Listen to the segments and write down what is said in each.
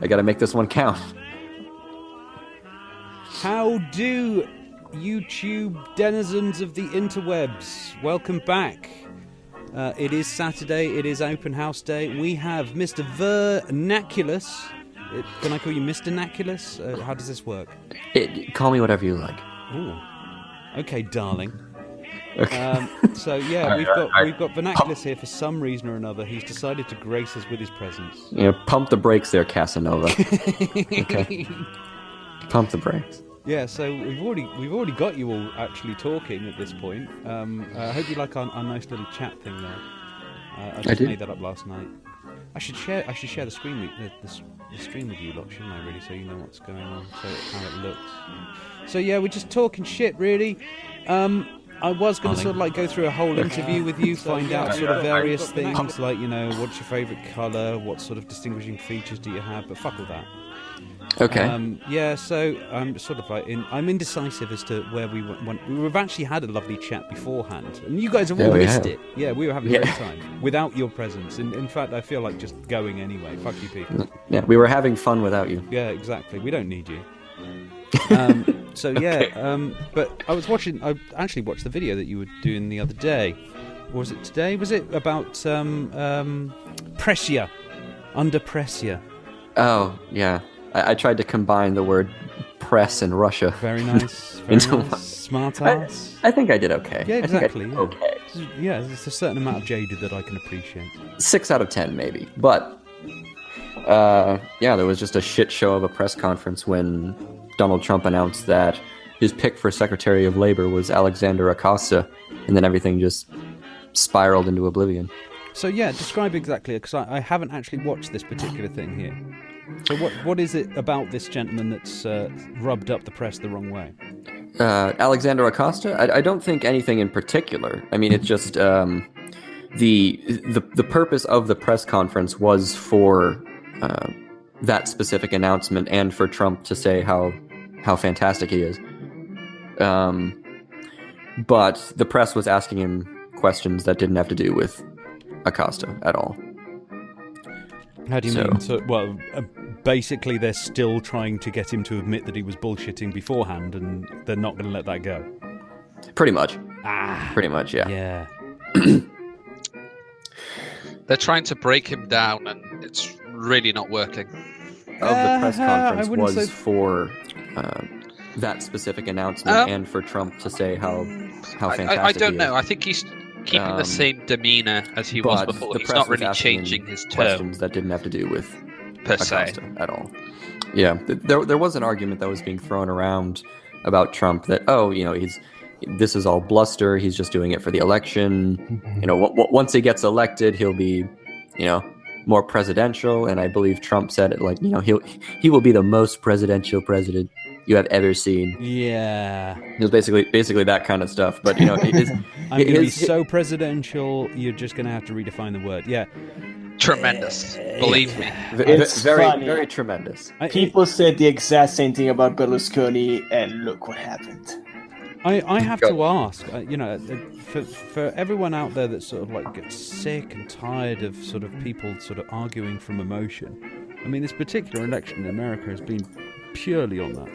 I gotta make this one count. How do YouTube denizens of the interwebs? Welcome back. It is Saturday. It is open house day. We have Mr. Vernaculis. Can I call you Mr. Naculus? How does this work? Call me whatever you like. Ooh. Okay, darling. Okay. So yeah, All we've got Vernaculis here for some reason or another. He's decided to grace us with his presence. Pump the brakes there, Casanova. Okay. Pump the brakes. Yeah, so we've already got you all actually talking at this point. I hope you like our nice little chat thing there. I just made that up last night. I should share the screen the stream with you lot, shouldn't I? Really, so you know what's going on, so how it looks. So yeah, we're just talking shit, really. I was going to sort of like go through a whole interview with you, find out sort of various things, like, you know, what's your favourite colour, what sort of distinguishing features do you have, but fuck all that. Okay. Yeah, so I'm sort of like I'm indecisive as to where we want. We've actually had a lovely chat beforehand, and you guys have all missed it. Yeah, we were having a great time without your presence. In fact, I feel like just going anyway. Fuck you people. Yeah, we were having fun without you. Yeah, exactly. We don't need you. So yeah, but I actually watched the video that you were doing the other day. Or was it today? Was it about pressure, under pressure? Oh yeah, I tried to combine the word press and Russia. Very nice. Very nice. Smart ass. I think I did okay. Yeah, exactly. I think I did okay. Yeah, there's a certain amount of jaded that I can appreciate. 6 out of 10 maybe, but yeah, there was just a shit show of a press conference when Donald Trump announced that his pick for Secretary of Labor was Alexander Acosta, and then everything just spiraled into oblivion. So yeah, describe exactly, because I haven't actually watched this particular thing here. So what is it about this gentleman that's rubbed up the press the wrong way? Alexander Acosta? I don't think anything in particular. I mean, it's just the purpose of the press conference was for that specific announcement and for Trump to say how fantastic he is. But the press was asking him questions that didn't have to do with Acosta at all. How do you mean? So, well, basically they're still trying to get him to admit that he was bullshitting beforehand, and they're not going to let that go. Pretty much. Pretty much, yeah. Yeah. They're trying to break him down, and it's really not working. The press conference was for that specific announcement and for Trump to say how fantastic I don't he know. is. I think he's keeping the same demeanor as he was before. He's not really changing his tone. Questions that didn't have to do with per Acosta se at all. Yeah, there was an argument that was being thrown around about Trump that, this is all bluster. He's just doing it for the election. You know, once he gets elected, he'll be, more presidential. And I believe Trump said it like, he will be the most presidential president you have ever seen. Yeah. It was basically that kind of stuff. But I'm going to be so presidential, you're just going to have to redefine the word. Yeah. Tremendous. Believe me. It's very, funny. very tremendous. People said the exact same thing about Berlusconi, and look what happened. I have to ask, for everyone out there that sort of like gets sick and tired of sort of people sort of arguing from emotion. I mean, this particular election in America has been purely on that.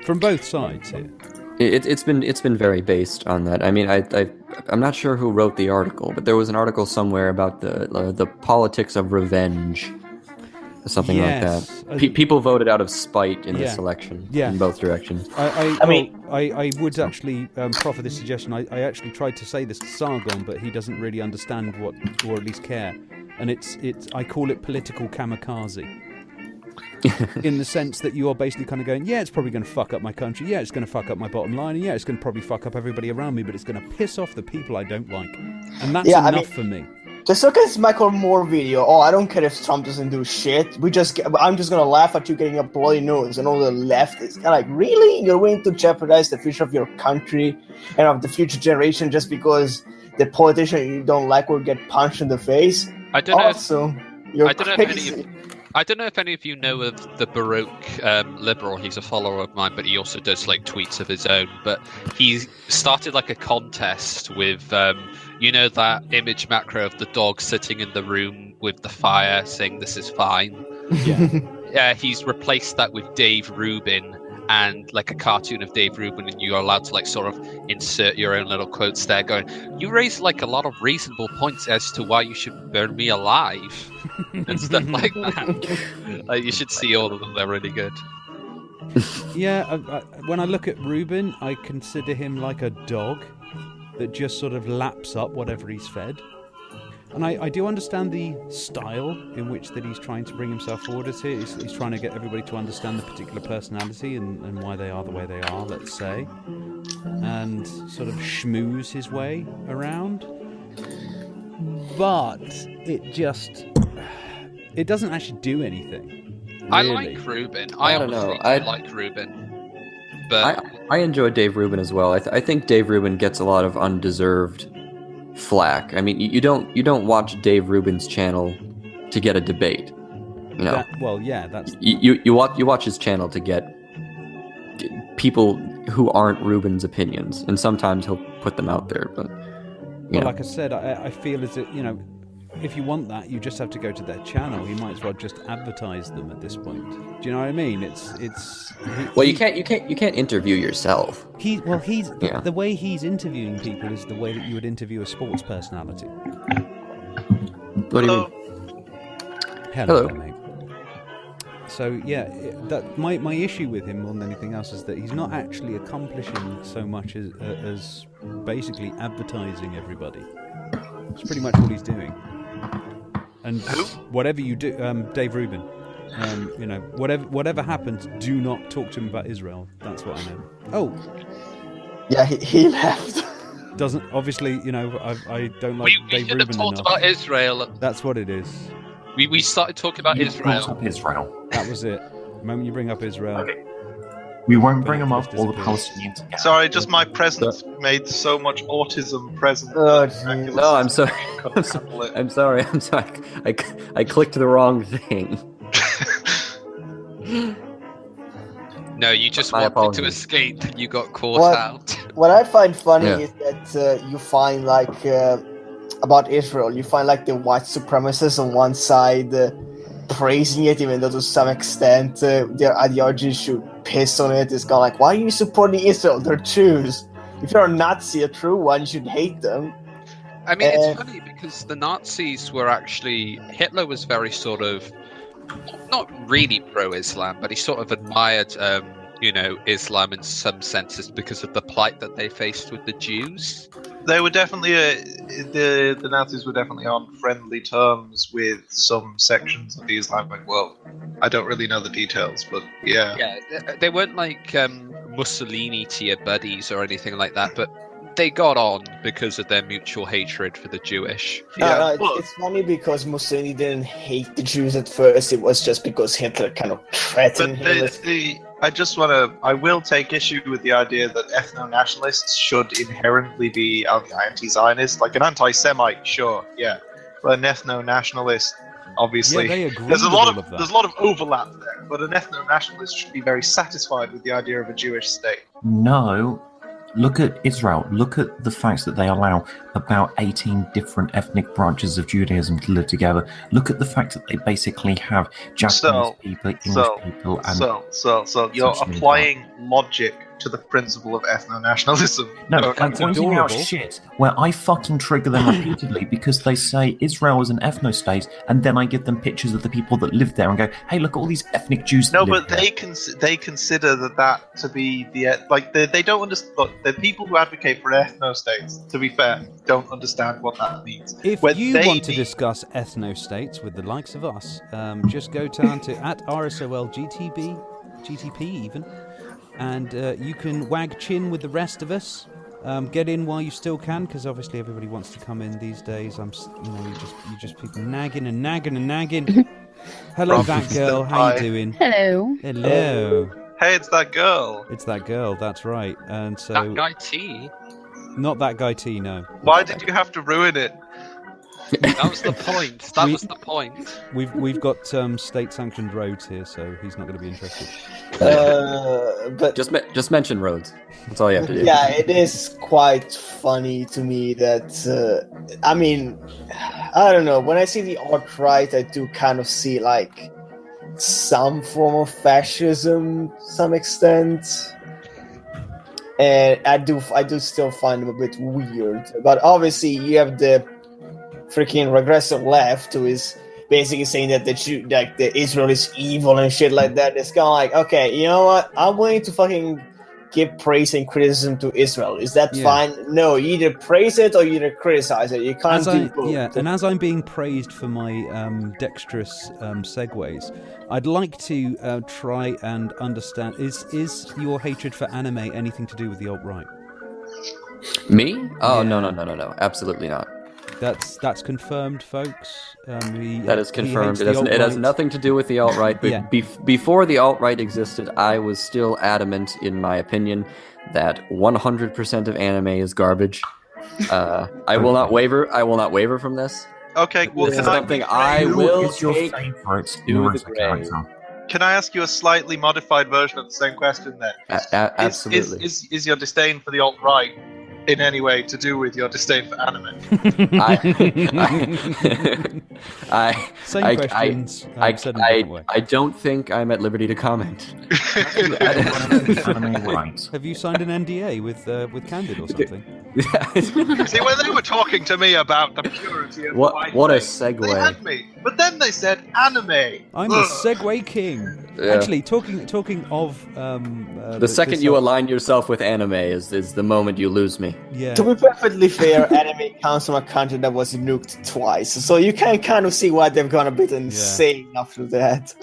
From both sides here. It's been very based on that. I mean, I'm not sure who wrote the article, but there was an article somewhere about the politics of revenge, something like that. People voted out of spite in this election, in both directions. I would actually proffer this suggestion. I actually tried to say this to Sargon, but he doesn't really understand what, or at least care. And I call it political kamikaze. In the sense that you are basically kind of going, yeah, it's probably going to fuck up my country, yeah, it's going to fuck up my bottom line, and yeah, it's going to probably fuck up everybody around me, but it's going to piss off the people I don't like. And that's enough for me. Just look at this Michael Moore video. Oh, I don't care if Trump doesn't do shit. I'm just going to laugh at you getting a bloody nose. And all the leftists are like, really? You're willing to jeopardize the future of your country and of the future generation just because the politician you don't like will get punched in the face? I don't know. Also, you're I don't know if any crazy. I don't know if any of you know of the Baroque liberal. He's a follower of mine, but he also does like tweets of his own. But he started like a contest with, you know, that image macro of the dog sitting in the room with the fire saying this is fine. Yeah. He's replaced that with Dave Rubin and like a cartoon of Dave Rubin, and you're allowed to like sort of insert your own little quotes there going, you raise like a lot of reasonable points as to why you should burn me alive and stuff like that. Like, you should see all of them, they're really good. Yeah, when I look at Rubin, I consider him like a dog that just sort of laps up whatever he's fed. And I do understand the style in which that he's trying to bring himself forward as here. He's trying to get everybody to understand the particular personality and why they are the way they are, let's say. And sort of schmooze his way around. But it doesn't actually do anything. Really. I like Rubin. I don't know. I like Rubin. But I enjoy Dave Rubin as well. I think Dave Rubin gets a lot of undeserved flack. I mean, you don't watch Dave Rubin's channel to get a debate. You know. That's you watch his channel to get people who aren't Rubin's opinions, and sometimes he'll put them out there. But like I said, I feel as if, you know, if you want that, you just have to go to their channel. You might as well just advertise them at this point. Do you know what I mean? You can't interview yourself. The way he's interviewing people is the way that you would interview a sports personality. What do you mean? Hello. There, mate. So yeah, my issue with him more than anything else is that he's not actually accomplishing so much as basically advertising everybody. It's pretty much what he's doing. And whatever you do, Dave Rubin, you know, whatever happens, do not talk to him about Israel. That's what I know. Oh, yeah, he left. Doesn't obviously, you know, I don't like Dave Rubin enough. We should have talked about Israel. That's what it is. We started talking about Israel. Brought up Israel. That was it. The moment you bring up Israel. Okay. We won't bring them up, all the Palestinians again. Sorry, just my presence made so much autism present. No, I'm sorry. I'm sorry. I clicked the wrong thing. No, you just wanted to escape and you got caught out. What I find funny is that you find like about Israel, you find like the white supremacists on one side praising it, even though to some extent their ideology should piss on it. It's kind of like, why are you supporting Israel? They're Jews. If you're a Nazi, a true one, you should hate them. I mean, it's funny because the Nazis were actually... Hitler was very sort of... Not really pro-Islam, but he sort of admired, you know, Islam in some senses because of the plight that they faced with the Jews. They were definitely the Nazis were definitely on friendly terms with some sections of the Islamic world. I don't really know the details, but yeah. Yeah, they weren't like Mussolini to your buddies or anything like that, but they got on because of their mutual hatred for the Jewish. It's funny because Mussolini didn't hate the Jews at first. It was just because Hitler kind of threatened him. I will take issue with the idea that ethno-nationalists should inherently be anti-Zionist. Like an anti-Semite, sure, yeah. But an ethno-nationalist, obviously, there's a lot of overlap there. But an ethno-nationalist should be very satisfied with the idea of a Jewish state. No. Look at Israel. Look at the fact that they allow about 18 different ethnic branches of Judaism to live together. Look at the fact that they basically have Japanese people, English people, and... So you're applying logic to the principle of ethno-nationalism. No, I'm pointing out shit where I fucking trigger them repeatedly because they say Israel is an ethno-state, and then I give them pictures of the people that live there and go, hey, look at all these ethnic Jews that live there. They consider that to be they don't understand. Look, the people who advocate for ethno-states, to be fair, don't understand what that means. If you want to discuss ethno-states with the likes of us, just go down to @RSOLGTP even. And you can wag chin with the rest of us. Get in while you still can, because obviously everybody wants to come in these days. You just people nagging and nagging and nagging. Hello, that girl. How you doing? Hello. Hello. Hey, it's that girl. It's that girl. That's right. And so that guy T. Not that guy T. No. Why did you have to ruin it? That was the point. That was the point. We've got state-sanctioned roads here, so he's not going to be interested. But Just mention roads. That's all you have to do. yeah, it is quite funny to me that I mean, I don't know. When I see the alt-right, I do kind of see like some form of fascism, to some extent. And I do still find them a bit weird. But obviously, you have the freaking regressive left, who is basically saying that the Israel is evil and shit like that. It's kind of like, okay, you know what? I'm willing to fucking give praise and criticism to Israel. Is that fine? No, you either praise it or you either criticize it. You can't do both. Yeah, and as I'm being praised for my dexterous segues, I'd like to try and understand, is your hatred for anime anything to do with the alt-right? Me? Oh, no. Absolutely not. That's confirmed, folks. That is confirmed. It has nothing to do with the alt-right. But before the alt-right existed, I was still adamant in my opinion that 100% of anime is garbage. I will not waver. I will not waver from this. Okay, well, This is something I will Is your take favorite to the Naruto grave. character? Can I ask you a slightly modified version of the same question then? Absolutely. Is your disdain for the alt-right in any way to do with your disdain for anime? Same questions. Said in a different way. I don't think I'm at liberty to comment. Anime rights. Have you signed an NDA with Candid or something? See, when they were talking to me about the purity of my what a faith, segue. they had me. But then they said anime. I'm the Segway King. Yeah. Actually, talking of The second you align yourself with anime is the moment you lose me. yeah. To be perfectly fair, anime comes from a country that was nuked twice, so you can kind of see why they've gone a bit insane after that.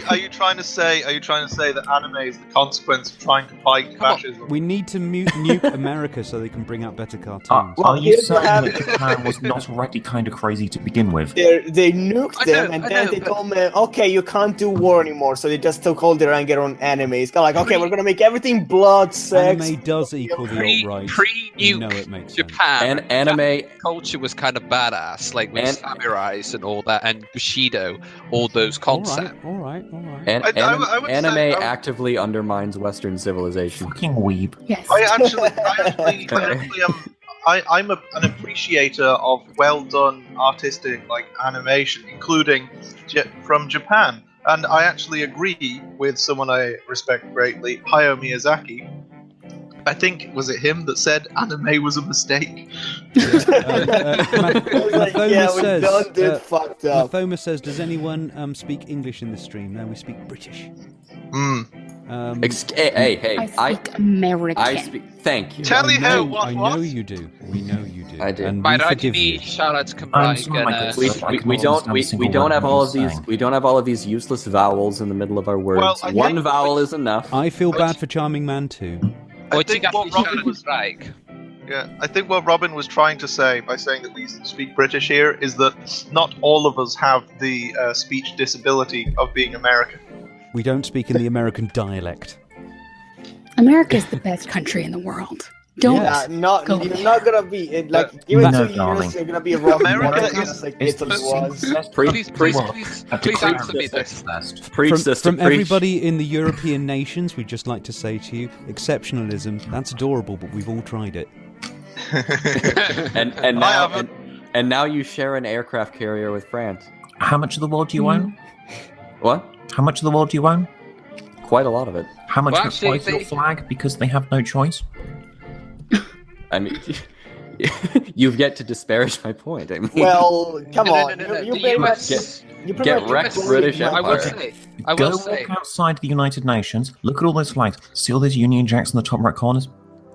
Are you trying to say that anime is the consequence of trying to fight fascism? We need to nuke America so they can bring out better cartoons. Well, Are you here's what saying that happened. Japan was not already kind of crazy to begin with? They nuked them, and I then know, they but- told them, okay, you can't do war anymore, so they just took all their anger on anime. It's kind of like, okay, we're gonna make everything blood, sex. Anime does equal the alt-right. Pre-nuke You know it makes sense. Japan. And anime Culture was kind of badass, like with And- samurais and all that, and Bushido, all those concepts. All right. and I would say- anime actively undermines Western civilization. Fucking weeb. Yes. I actually I'm an appreciator of well done artistic like animation, including from Japan. And I actually agree with someone I respect greatly, Hayao Miyazaki. I think, was it him that said anime was a mistake? Fucked up. Mathoma says, does anyone speak English in the stream? No, we speak British. Hey, I speak American. I speak. Thank you. Tell you how. I know you do. We know you do. I do. And By we forgive Rajini, you. shout out to I'm Cymraeg sorry, my and good sir. We don't have all of these. We don't have all of these useless vowels in the middle of our words. Well, I One think- vowel is enough. I feel bad for Charming Man too. I think what Robin was Cymraeg. Yeah, I think what Robin was trying to say by saying that we speak British here is that not all of us have the speech disability of being American. We don't speak in the American dialect. America is the best country in the world. Don't. Yes. You're Go not gonna be give it No, 2 darling. years. You're gonna be a rock America just like It's Italy the was. single Please best answer me this. Preach, sister, From preach. everybody in the European nations, we'd just like to say to you, exceptionalism, that's adorable, but we've all tried it. and I now haven't. and now you share an aircraft carrier with France. How much of the world do you own? What? How much of the world do you own? Quite a lot of it. How much Well, of it actually, flies your they- flag because they have no choice? I mean, you've yet to disparage my point. I mean, Well, come on. No. You The pretty much US you pretty get much wrecked, played British my I will Empire. part. say. I Go will say. walk outside the United Nations, look at all those flags, see all those Union Jacks in the top right corners?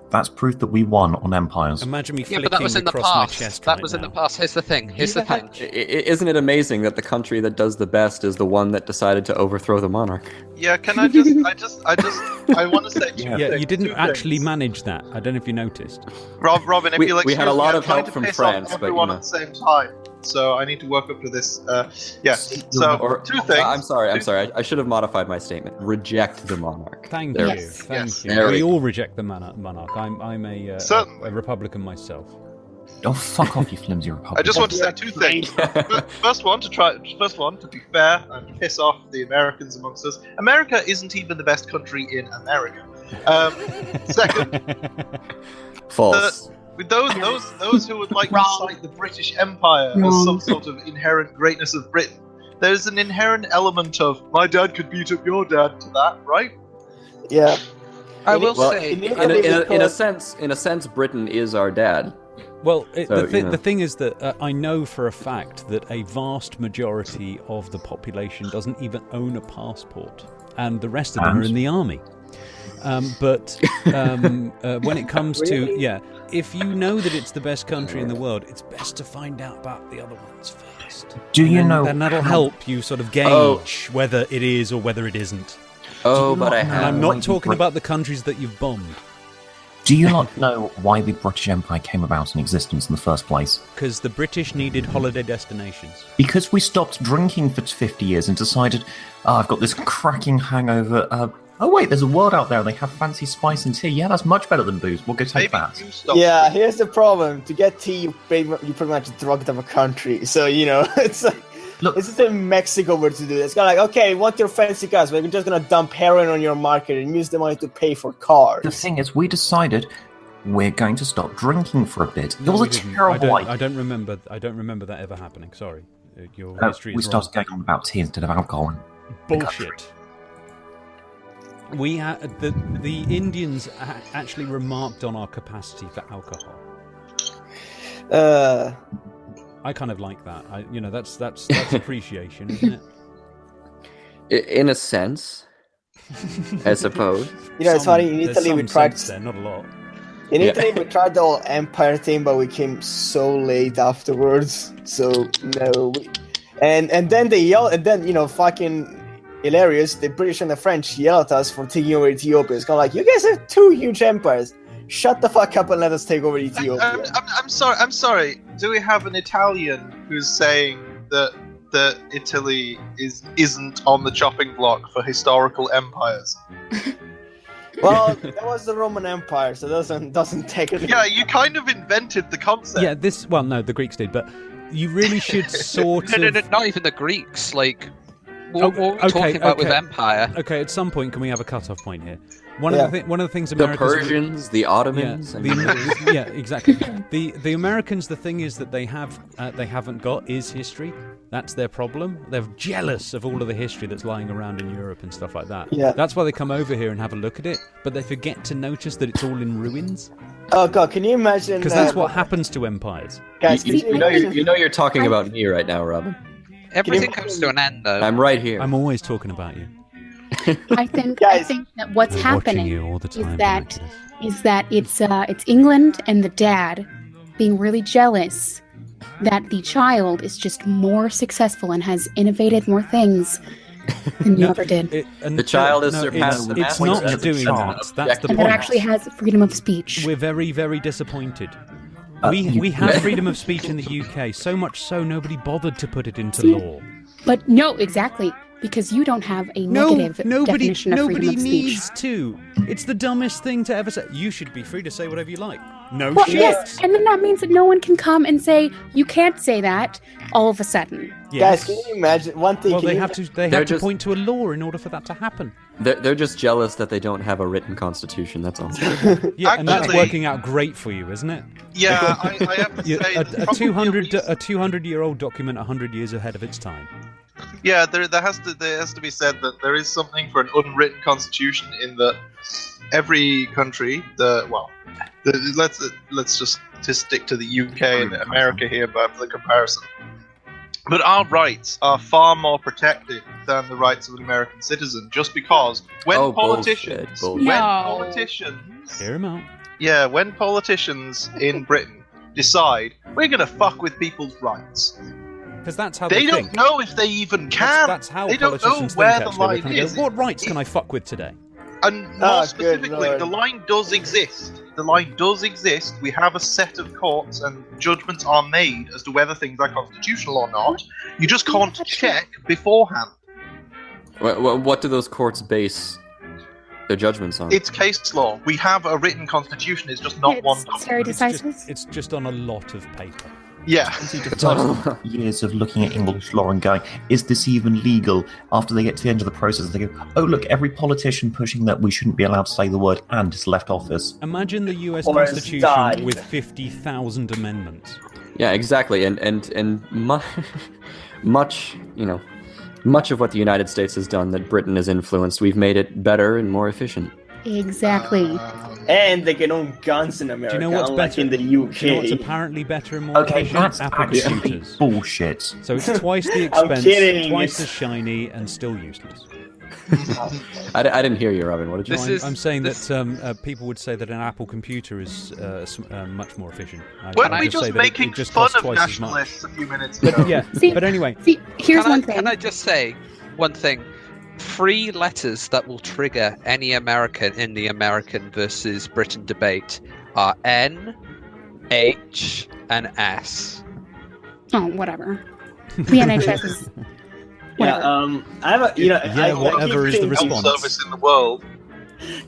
That's proof that we won on empires. Imagine me Yeah, flicking but that was in the across my past. chest That right was in now. the past. Here's the thing. Here's the thing. Isn't it amazing that the country that does the best is the one that decided to overthrow the monarch? Yeah, can I just, I want to say two Yeah, things. you didn't two actually things. manage that. I don't know if you noticed. Robin, if We- you'll we excuse had a lot me, of I'm trying help to from piss France, off but, everyone you know. at the same time, so I need to work up to this. Yes. So Or two things. I'm sorry. I should have modified my statement. Reject the monarch. Thank There you. we go. Thank Yes. you. There we We go. all reject the monarch. I'm a Certainly. Republican myself. Oh, fuck off, you flimsy Republican. I just want to say two things. First one, to be fair and piss off the Americans amongst us. America isn't even the best country in America. Second, False. with those who would like to cite the British Empire as some sort of inherent greatness of Britain, there's an inherent element of my dad could beat up your dad to that, right? Yeah. I will Well, say, in a sense, Britain is our dad. Well, So, the thing is that I know for a fact that a vast majority of the population doesn't even own a passport, and the rest of them are in the army. But when it comes to, if you know that it's the best country in the world, it's best to find out about the other ones first. Do you know? And that'll help you sort of gauge whether it is or whether it isn't. Oh, but I And have. I'm not talking about the countries that you've bombed. Do you not know why the British Empire came about in existence in the first place? Because the British needed holiday destinations. Because we stopped drinking for 50 years and decided, I've got this cracking hangover. Oh wait, there's a world out there. They have fancy spice and tea. Yeah, that's much better than booze. We'll go take that. Yeah, here's the problem. To get tea, you pretty much drugged up a country. So, it's like... Look, this is in Mexico where to do this. It's kind of like, okay, want your fancy cars, but we're just going to dump heroin on your market and use the money to pay for cars. The thing is, we decided we're going to stop drinking for a bit. It was a terrible idea. I don't remember that ever happening. Sorry. Your history is we started going on about tea instead of alcohol. Bullshit. We the Indians actually remarked on our capacity for alcohol. I kind of like that. That's appreciation, isn't it? In a sense, I suppose. It's funny. In Italy, we tried. There, not a lot. In Italy, we tried the whole empire thing, but we came so late afterwards. So no. And then they yelled, and then fucking hilarious. The British and the French yelled at us for taking over Ethiopia. It's kind of like, you guys have two huge empires. Shut the fuck up and let us take over Ethiopia. I'm sorry. Do we have an Italian who's saying that Italy isn't on the chopping block for historical empires? Well, that was the Roman Empire, so doesn't take it. Yeah, you kind of invented the concept. Yeah, the Greeks did, but you really should sort of... No, not even the Greeks. Like, what are we talking about with empire? Okay, at some point, can we have a cut-off point here? One of the things Americans... The Persians, the Ottomans... Yeah, exactly. The Americans, the thing is that they haven't got is history. That's their problem. They're jealous of all of the history that's lying around in Europe and stuff like that. Yeah. That's why they come over here and have a look at it, but they forget to notice that it's all in ruins. Oh god, can you imagine? Because that's what happens to empires. Guys, you know you're talking about me right now, Robin. Everything comes to an end, though. I'm right here. I'm always talking about you. I think that what's happening you all the time, is that it's England and the dad being really jealous that the child is just more successful and has innovated more things than the other did. The child is surpassed. It's not doing that. That's the and point. it actually has freedom of speech. We're very, very disappointed. We have freedom of speech in the UK, so much so nobody bothered to put it into law. But no, exactly. Because you don't have a negative definition of freedom of speech. Nobody needs to. It's the dumbest thing to ever say. You should be free to say whatever you like. No well, shit. Yes, and then that means that no one can come and say you can't say that all of a sudden. Yes. Guys, can you imagine one thing? Well, they have to point to a law in order for that to happen. They're just jealous that they don't have a written constitution. That's all. Yeah, and that's working out great for you, isn't it? Yeah, I have to say a 200-year-old document 100 years ahead of its time. Yeah, there has to be said that there is something for an unwritten constitution in that every country, let's just stick to the UK and America here, but for the comparison. But our rights are far more protected than the rights of an American citizen, just because when politicians, hear him out. Yeah, when politicians in Britain decide we're gonna fuck with people's rights. Because that's how they think. don't know if they even can. That's how they don't know politicians where think, the line is. What rights can I fuck with today? And more specifically, the line does exist. The line does exist. We have a set of courts, and judgments are made as to whether things are constitutional or not. You just can't check beforehand. What do those courts base their judgments on. It's case law. We have a written constitution. It's just not one. It's very decisive. It's just on a lot of paper. Yeah. Years of looking at English law and going, is this even legal? After they get to the end of the process, they go, oh, look, every politician pushing that we shouldn't be allowed to say the word and is left office. Imagine the US Or has Constitution died. with 50,000 amendments. Yeah, exactly, and much of what the United States has done that Britain has influenced, we've made it better and more efficient. Exactly. And they can own guns in America, Do you know what's unlike better? in the UK. Do you know what's apparently better and more Okay, efficient? that's Apple actually computers. bullshit. So it's twice the I'm expense, kidding, twice it's- as shiny, and still useless. I didn't hear you, Robin. What did you? This No, is- I'm saying this- that people would say that an Apple computer is much more efficient. Weren't I we just say just that making it just fun costs of twice as much. nationalists a few minutes ago? But yeah, See- but anyway, See, here's one Can I thing. just say one thing? 3 letters that will trigger any American in the American versus Britain debate are N, H, and S. Oh, whatever. The NHS is. Yeah, Whatever. I have a, Yeah, whatever is the response. Service in the world.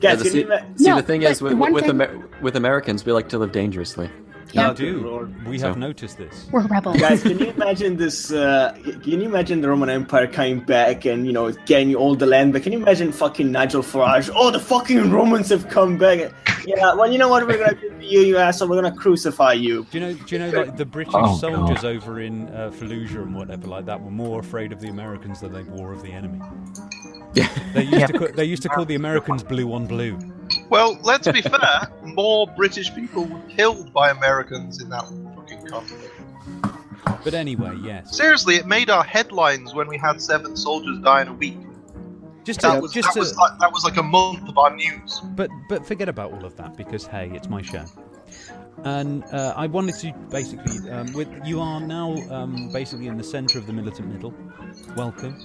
Guys, Yeah, can you See, No, the thing but is, with, one with, thing- with Americans, we like to live dangerously. Yeah. we do. We have So- noticed this. We're rebels. Guys, can you imagine this? Can you imagine the Roman Empire coming back and getting all the land? But can you imagine fucking Nigel Farage? Oh, the fucking Romans have come back. Yeah, well, you know what we're gonna do to you, you asshole? We're gonna crucify you. Do you know, like the British Oh, soldiers God. over in Fallujah and whatever like that were more afraid of the Americans than they were of the enemy. Yeah. They used to call the Americans blue on blue. Well, let's be fair. More British people were killed by Americans in that fucking conflict. But anyway, yes. Seriously, it made our headlines when we had 7 soldiers die in a week. That was like a month of our news. But forget about all of that because hey, it's my show. And I wanted to basically, you are now basically in the centre of the militant middle. Welcome.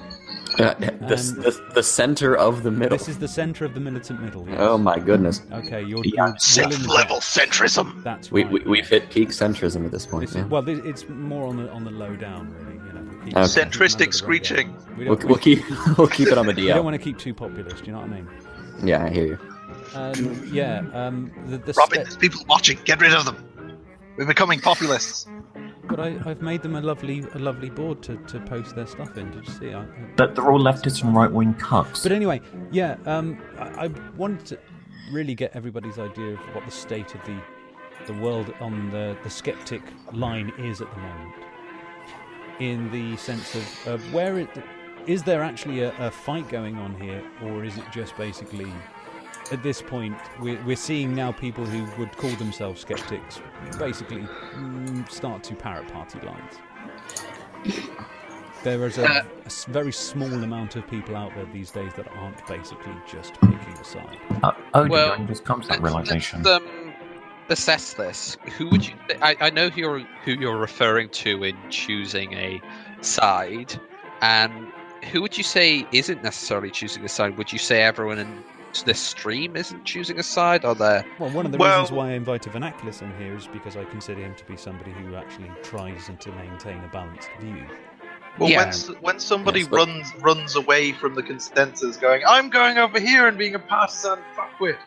The center of the middle. This is the centre of the militant middle. Yes. Oh my goodness. Okay, you're Yeah, well in the Sixth level depths. centrism. That's We, right. we've hit peak centrism at this point. This Yeah. is, well, it's more on the low down, really. We keep- Okay. Centristic screeching. We We'll, don't, we'll keep it on the we don't DL. want to keep too populist. Do you know what I mean? Yeah, I hear you. The Robin, there's people watching. Get rid of them. We're becoming populists. but I've made them a lovely board to post their stuff in. Did you see? But they're all leftist and right-wing cucks. But anyway, yeah. I wanted to really get everybody's idea of what the state of the world on the skeptic line is at the moment. In the sense of where it is there actually a fight going on here, or is it just basically at this point we're seeing now people who would call themselves skeptics basically start to parrot party lines. There is a very small amount of people out there these days that aren't basically just picking a side. Well, just comes to that realization. Let's assess this. Who would you? I know who you're referring to in choosing a side, and who would you say isn't necessarily choosing a side? Would you say everyone in this stream isn't choosing a side? Are there? Well, one of the reasons why I invited Vernaculis in here is because I consider him to be somebody who actually tries to maintain a balanced view. Well, Yeah. when somebody Yes, but- runs away from the consensus, going, "I'm going over here and being a partisan fuckwit,"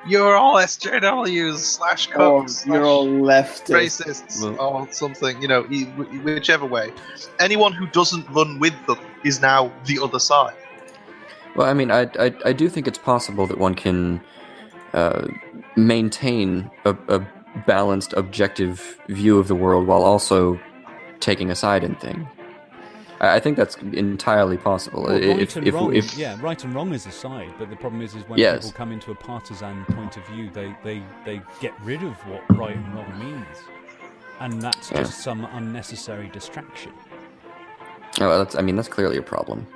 you're all SJWs / Oh, cooks you're all leftist. racists Well- or something. Whichever way. Anyone who doesn't run with them is now the other side. Well, I mean, I do think it's possible that one can maintain a balanced, objective view of the world while also taking a side in thing. I think that's entirely possible. Well, If right and wrong is a side, but the problem is when Yes. people come into a partisan point of view, they get rid of what right and wrong means, and that's Yeah. just some unnecessary distraction. well, that's clearly a problem.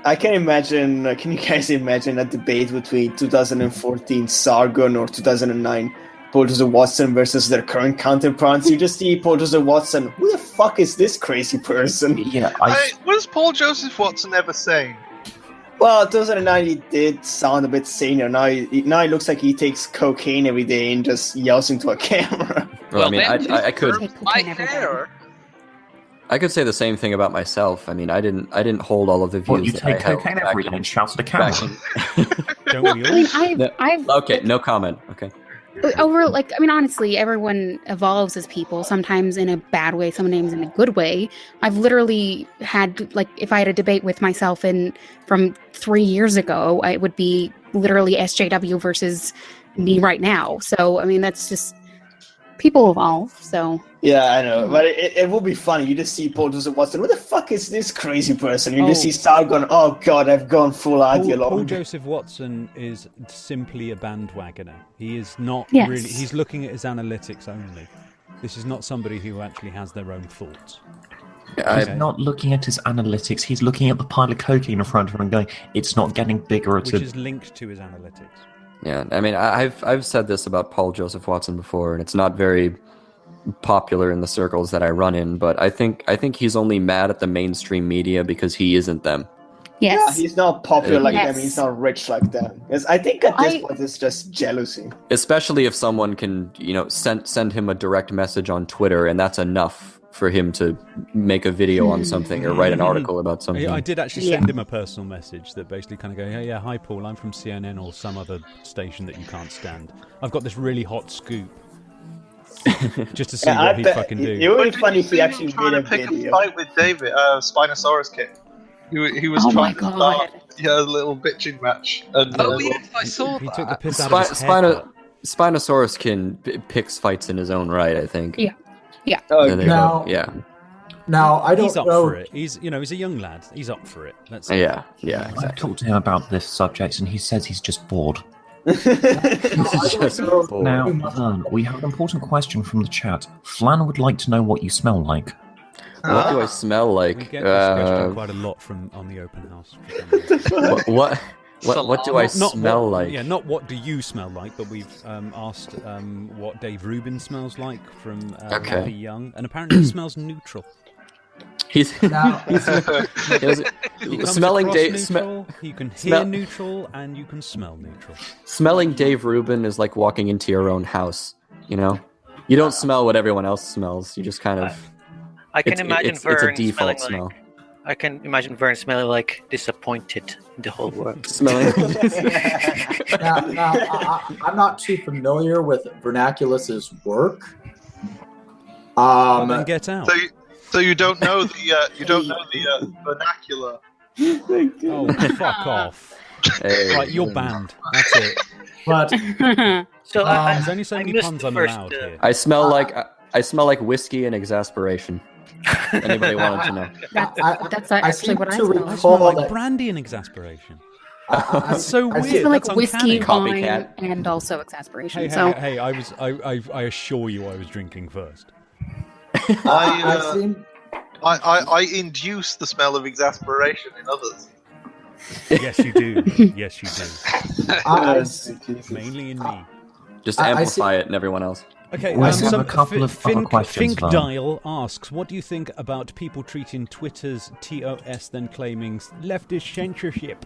I can imagine. Can you guys imagine a debate between 2014 Sargon or 2009 Paul Joseph Watson versus their current counterparts? You just see Paul Joseph Watson. Who the fuck is this crazy person? Yeah, What does Paul Joseph Watson ever say? Well, 2009 he did sound a bit sanier. Now it looks like he takes cocaine every day and just yells into a camera. Well, I mean, then I could. Take My cocaine every day. hair. I could say the same thing about myself. I mean, I didn't hold all of the views. Well, you that take I held cocaine back every day in- and shout at a camera. Don't we all? I mean, I've Okay, no comment. Okay. Honestly, everyone evolves as people, sometimes in a bad way, sometimes in a good way. I've literally had, like, if I had a debate with myself from 3 years ago, it would be literally SJW versus me right now. So, I mean, that's just, people evolve, so. Yeah, I know, but it will be funny. You just see Paul Joseph Watson. What the fuck is this crazy person? You just see Sargon. Oh god, I've gone full ideologue. Paul Joseph Watson is simply a bandwagoner. He is not Yes. really. He's looking at his analytics only. This is not somebody who actually has their own thoughts. He's not looking at his analytics. He's looking at the pile of cocaine in front of him and going, "It's not getting bigger." Which is linked to his analytics. Yeah, I mean, I've said this about Paul Joseph Watson before, and it's not very popular in the circles that I run in. But I think he's only mad at the mainstream media because he isn't them. Yes. Yeah, he's not popular like Yes. them. He's not rich like them. Yes, I think at this point it's just jealousy. Especially if someone can, send him a direct message on Twitter, and that's enough for him to make a video on something or write an article about something. I did actually send him a personal message that basically kind of go, hey, yeah, hi Paul, I'm from CNN or some other station that you can't stand. I've got this really hot scoop. Just to see what he'd fucking do. It would be funny if he actually made a pick video. A fight with David, Spinosaurus Kid. He was trying to start a little bitching match. And, yes, I saw that. He took the piss out of his haircut. Spinosaurus picks fights in his own right, I think. Yeah. Yeah. Now I don't He's up know. for it. He's a young lad. He's up for it. Let's say. Yeah, exactly. I've talked to him about this subject, and he says he's just bored. Now, Vern, we have an important question from the chat. Flan would like to know what you smell like. What do I smell like? We get this question quite a lot on the open house. What do I smell like? Yeah, not what do you smell like, but we've asked what Dave Rubin smells like from Happy Young, and apparently he smells neutral. He's smelling Dave. You can hear neutral and you can smell neutral. Smelling Dave Rubin is like walking into your own house. You don't smell what everyone else smells. You just kind of. I can imagine Vern it's a default smell. I can imagine Vern smelling like disappointed in the whole world. Smelling. I'm not too familiar with Vernaculis's work. Then get out. So you don't know the vernacular. Oh, fuck off! Hey. Right, you're banned. That's it. But So there's only so many puns I'm allowed here. I smell like whiskey and exasperation. Anybody wanted to know? That's actually what I smell. I smell like brandy and exasperation. That's so weird. I smell like That's whiskey, uncanny. wine, and also exasperation. Hey! I assure you, I was drinking first. I induce the smell of exasperation in others. Yes, you do. Yes, you do. Mainly in me. Just amplify it in everyone else. Okay, We have a couple of other questions, Fink Dial asks, what do you think about people treating Twitter's TOS then claiming leftist censorship?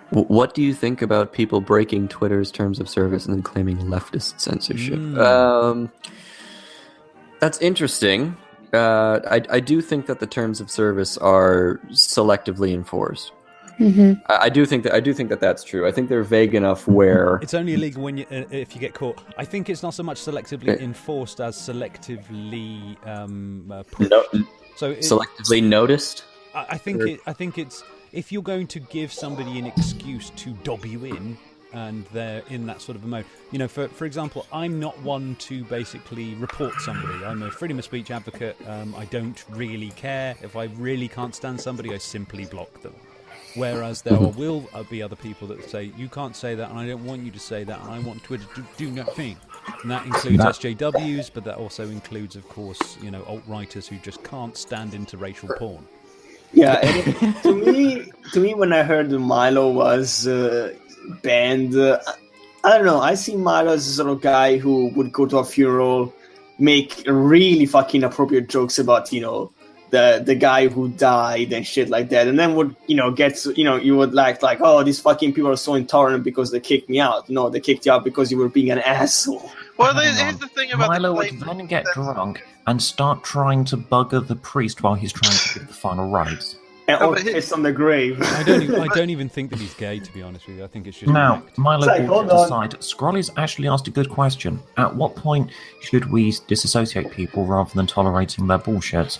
What do you think about people breaking Twitter's terms of service and then claiming leftist censorship? That's interesting. I do think that the terms of service are selectively enforced. Mm-hmm. I do think that that's true. I think they're vague enough where it's only illegal when if you get caught. I think it's not so much selectively enforced as selectively selectively noticed. I think it's if you're going to give somebody an excuse to dob you in, and they're in that sort of a mode. For example, I'm not one to basically report somebody. I'm a freedom of speech advocate. I don't really care. If I really can't stand somebody, I simply block them. Whereas there will be other people that say, you can't say that, and I don't want you to say that, and I want Twitter to do nothing. And that includes SJWs, but that also includes, of course, alt-righters who just can't stand interracial porn. Yeah, and to me, when I heard that Milo was banned, I don't know. I see Milo as the sort of guy who would go to a funeral, make really fucking appropriate jokes about, the guy who died and shit like that, and then would you would like oh, these fucking people are so intolerant because they kicked me out. No, they kicked you out because you were being an asshole. Well, here's the thing about Milo the would claim then get that- drunk and start trying to bugger the priest while he's trying to give the final rites. Or piss on the grave. I don't even think that he's gay, to be honest with you. I think it's just Now, fact. Milo Like, will hold on. decide. Scrolly's actually asked a good question. At what point should we disassociate people rather than tolerating their bullshit?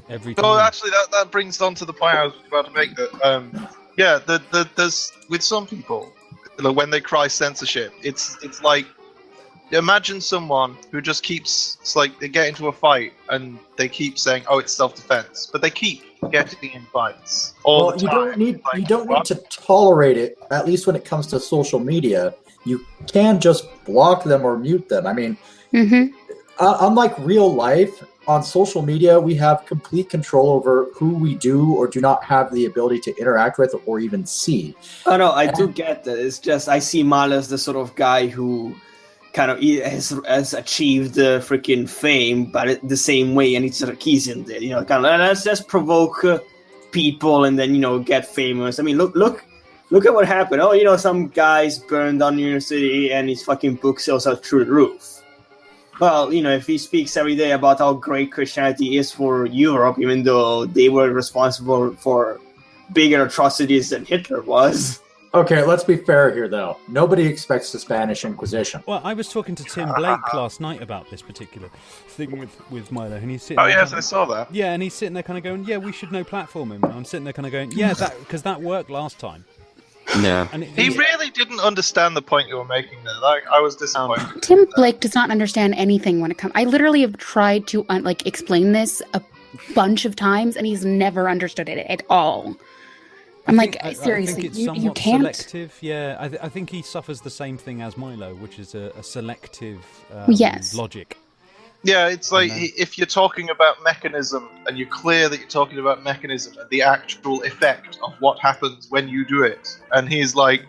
Every time. Oh, actually, that brings on to the point I was about to make. That there's with some people, when they cry censorship, it's like imagine someone who just keeps they get into a fight and they keep saying, "Oh, it's self-defense," but they keep getting in fights all the time. You don't need to tolerate it. At least when it comes to social media, you can just block them or mute them. I mean, unlike real life, on social media, we have complete control over who we do or do not have the ability to interact with or even see. Oh no, I do get that. It's just I see Milo as the sort of guy who kind of has achieved freaking fame, but the same way, and he's in there, kind of let's just provoke people and then get famous. I mean, look at what happened. Oh, some guys burned down New York City, and his fucking book sells out through the roof. Well, if he speaks every day about how great Christianity is for Europe, even though they were responsible for bigger atrocities than Hitler was. Okay, let's be fair here, though. Nobody expects the Spanish Inquisition. Well, I was talking to Tim Blake last night about this particular thing with Milo, and he's sitting Oh there yes, kind I saw that. yeah, and he's sitting there kind of going, yeah, we should no platform him. And I'm sitting there kind of going, yeah, because that worked last time. Yeah. And He really didn't understand the point you were making there. I was disappointed. Tim Blake does not understand anything when it comes. I literally have tried to explain this a bunch of times, and he's never understood it at all. I'm seriously, I think it's you somewhat can't. selective. Yeah, I think he suffers the same thing as Milo, which is a selective Yes. logic. Yeah, it's like if you're talking about mechanism and you're clear that you're talking about mechanism and the actual effect of what happens when you do it, and he's like,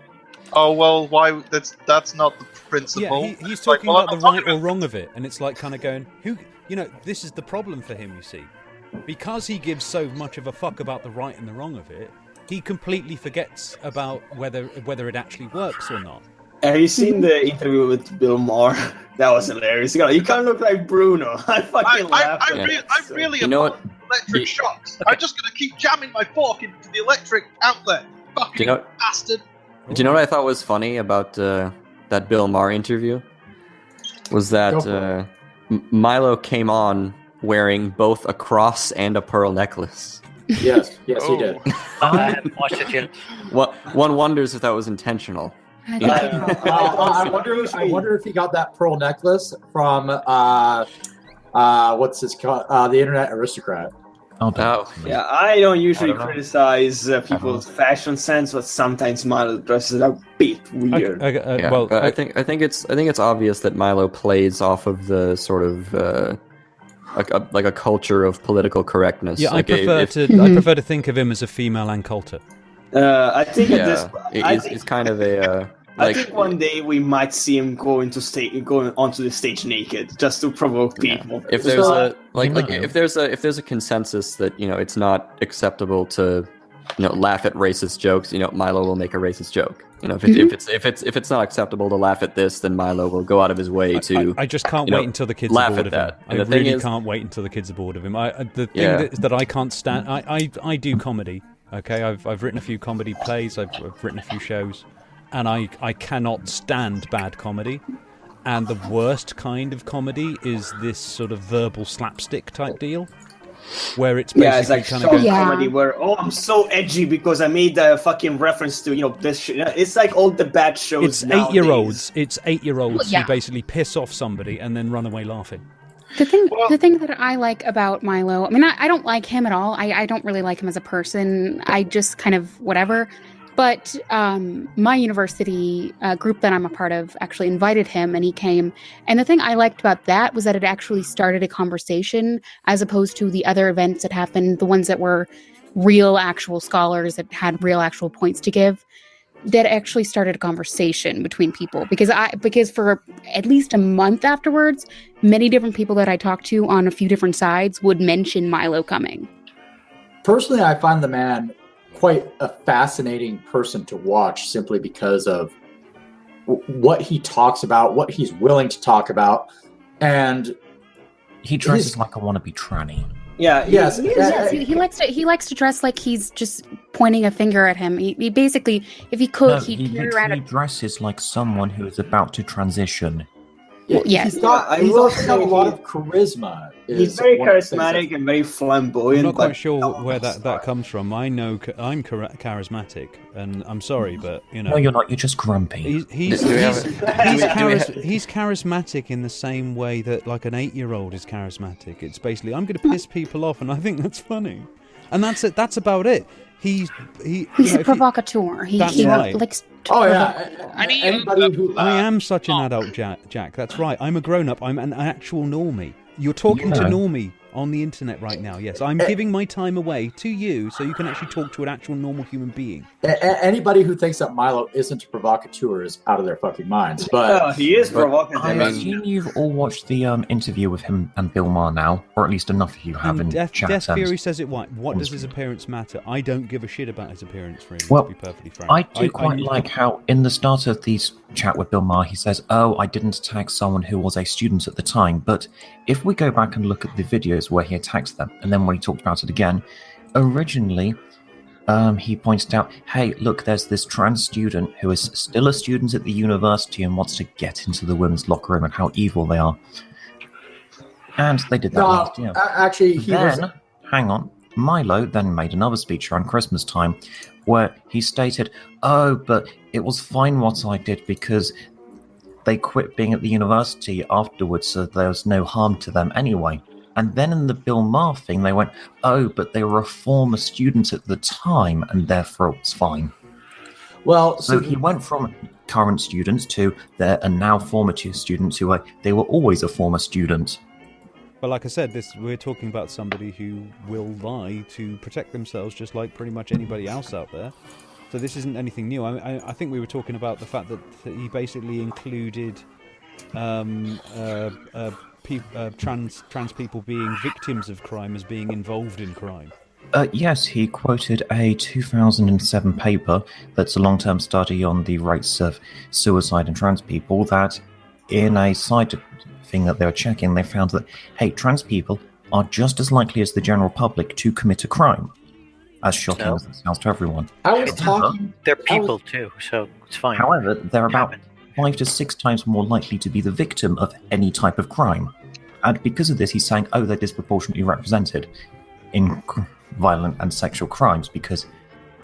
"Oh well, why? That's not the principle." Yeah, he's It's like, talking well, about I'm the right talking or wrong of it, and it's like kind of going, this is the problem for him. You see, because he gives so much of a fuck about the right and the wrong of it, he completely forgets about whether it actually works or not. Have you seen the interview with Bill Maher? That was hilarious. You kind of look like Bruno. I fucking laughed. I'm really You know opposed to electric shocks. I'm just going to keep jamming my fork into the electric outlet. Fucking bastard. Do you know what I thought was funny about that Bill Maher interview? Was that Milo came on wearing both a cross and a pearl necklace. Yes, he did. I haven't watched it yet. One wonders if that was intentional. I wonder if he got that pearl necklace from what's his the Internet Aristocrat. Yeah, I don't usually criticize people's fashion sense, but sometimes Milo dresses a bit weird. I think it's obvious that Milo plays off of the sort of like a culture of political correctness. Yeah, like I prefer to think of him as a female Ancolta. I think it's kind of a. I think one day we might see him going onto the stage naked just to provoke people. If there's if there's a consensus that it's not acceptable to laugh at racist jokes, Milo will make a racist joke. If it's not acceptable to laugh at this, then Milo will go out of his way to. I just can't wait until the kids laugh are bored at of that. him. I really can't wait until the kids are bored of him. The thing that I can't stand. I do comedy. Okay, I've written a few comedy plays. I've written a few shows. And I cannot stand bad comedy. And the worst kind of comedy is this sort of verbal slapstick type deal. Where it's basically it's like kind of comedy where, I'm so edgy because I made a fucking reference to, this shit. It's like all the bad shows It's 8-year-olds who basically piss off somebody and then run away laughing. The thing that I like about Milo, I mean, I don't like him at all. I don't really like him as a person. I just kind of whatever. But my university group that I'm a part of actually invited him, and he came. And the thing I liked about that was that it actually started a conversation, as opposed to the other events that happened, the ones that were real, actual scholars that had real, actual points to give. That actually started a conversation between people, because for at least a month afterwards, many different people that I talked to on a few different sides would mention Milo coming. Personally, I find the man quite a fascinating person to watch, simply because of what he talks about, what he's willing to talk about, and he dresses like a wannabe tranny. Yeah. Yes. He likes to dress like he's just pointing a finger at him. He basically, if he could, No, he'd he turn around. literally dresses like someone who is about to transition. Yes. He's also got a lot of charisma. He's very charismatic and very flamboyant. I'm not quite sure where that comes from. I know I'm charismatic, and I'm sorry, but you know. No, you're not. You're just grumpy. He's charismatic in the same way that like an 8-year-old is charismatic. It's basically I'm going to piss people off, and I think that's funny, and that's it. That's about it. He's a provocateur. He right. likes. Oh yeah. Anybody who I am such an adult, Jack. That's right. I'm a grown-up. I'm an actual normie. You're talking to normie on the internet right now. Yes, I'm giving my time away to you so you can actually talk to an actual normal human being. Anybody who thinks that Milo isn't a provocateur is out of their fucking minds. But he is provocative. I assume you've all watched the interview with him and Bill Maher now, or at least enough of you have in chat. Death Fury says it right. What does his appearance matter? I don't give a shit about his appearance, really, well, to be perfectly frank. I do quite like how in the start of the chat with Bill Maher, he says, "Oh, I didn't attack someone who was a student at the time." But if we go back and look at the videos where he attacks them, and then when he talked about it again, originally he pointed out, hey, look, there's this trans student who is still a student at the university and wants to get into the women's locker room and how evil they are. And they did that last year. Actually, hang on, Milo then made another speech around Christmas time where he stated, oh, but it was fine what I did because they quit being at the university afterwards, so there was no harm to them anyway. And then in the Bill Maher thing, they went, oh, but they were a former student at the time, and therefore it was fine. Well, so he went from current students to they're a now former students who they were always a former student. But like I said, we're talking about somebody who will lie to protect themselves, just like pretty much anybody else out there. So this isn't anything new. I think we were talking about the fact that he basically included trans people being victims of crime as being involved in crime. Yes, he quoted a 2007 paper that's a long-term study on the rates of suicide in trans people, that in a side thing that they were checking, they found that, hey, trans people are just as likely as the general public to commit a crime. As shocking as it sounds to everyone. They're people too, so it's fine. However, they're about 5 to 6 times more likely to be the victim of any type of crime. And because of this, he's saying, oh, they're disproportionately represented in violent and sexual crimes because,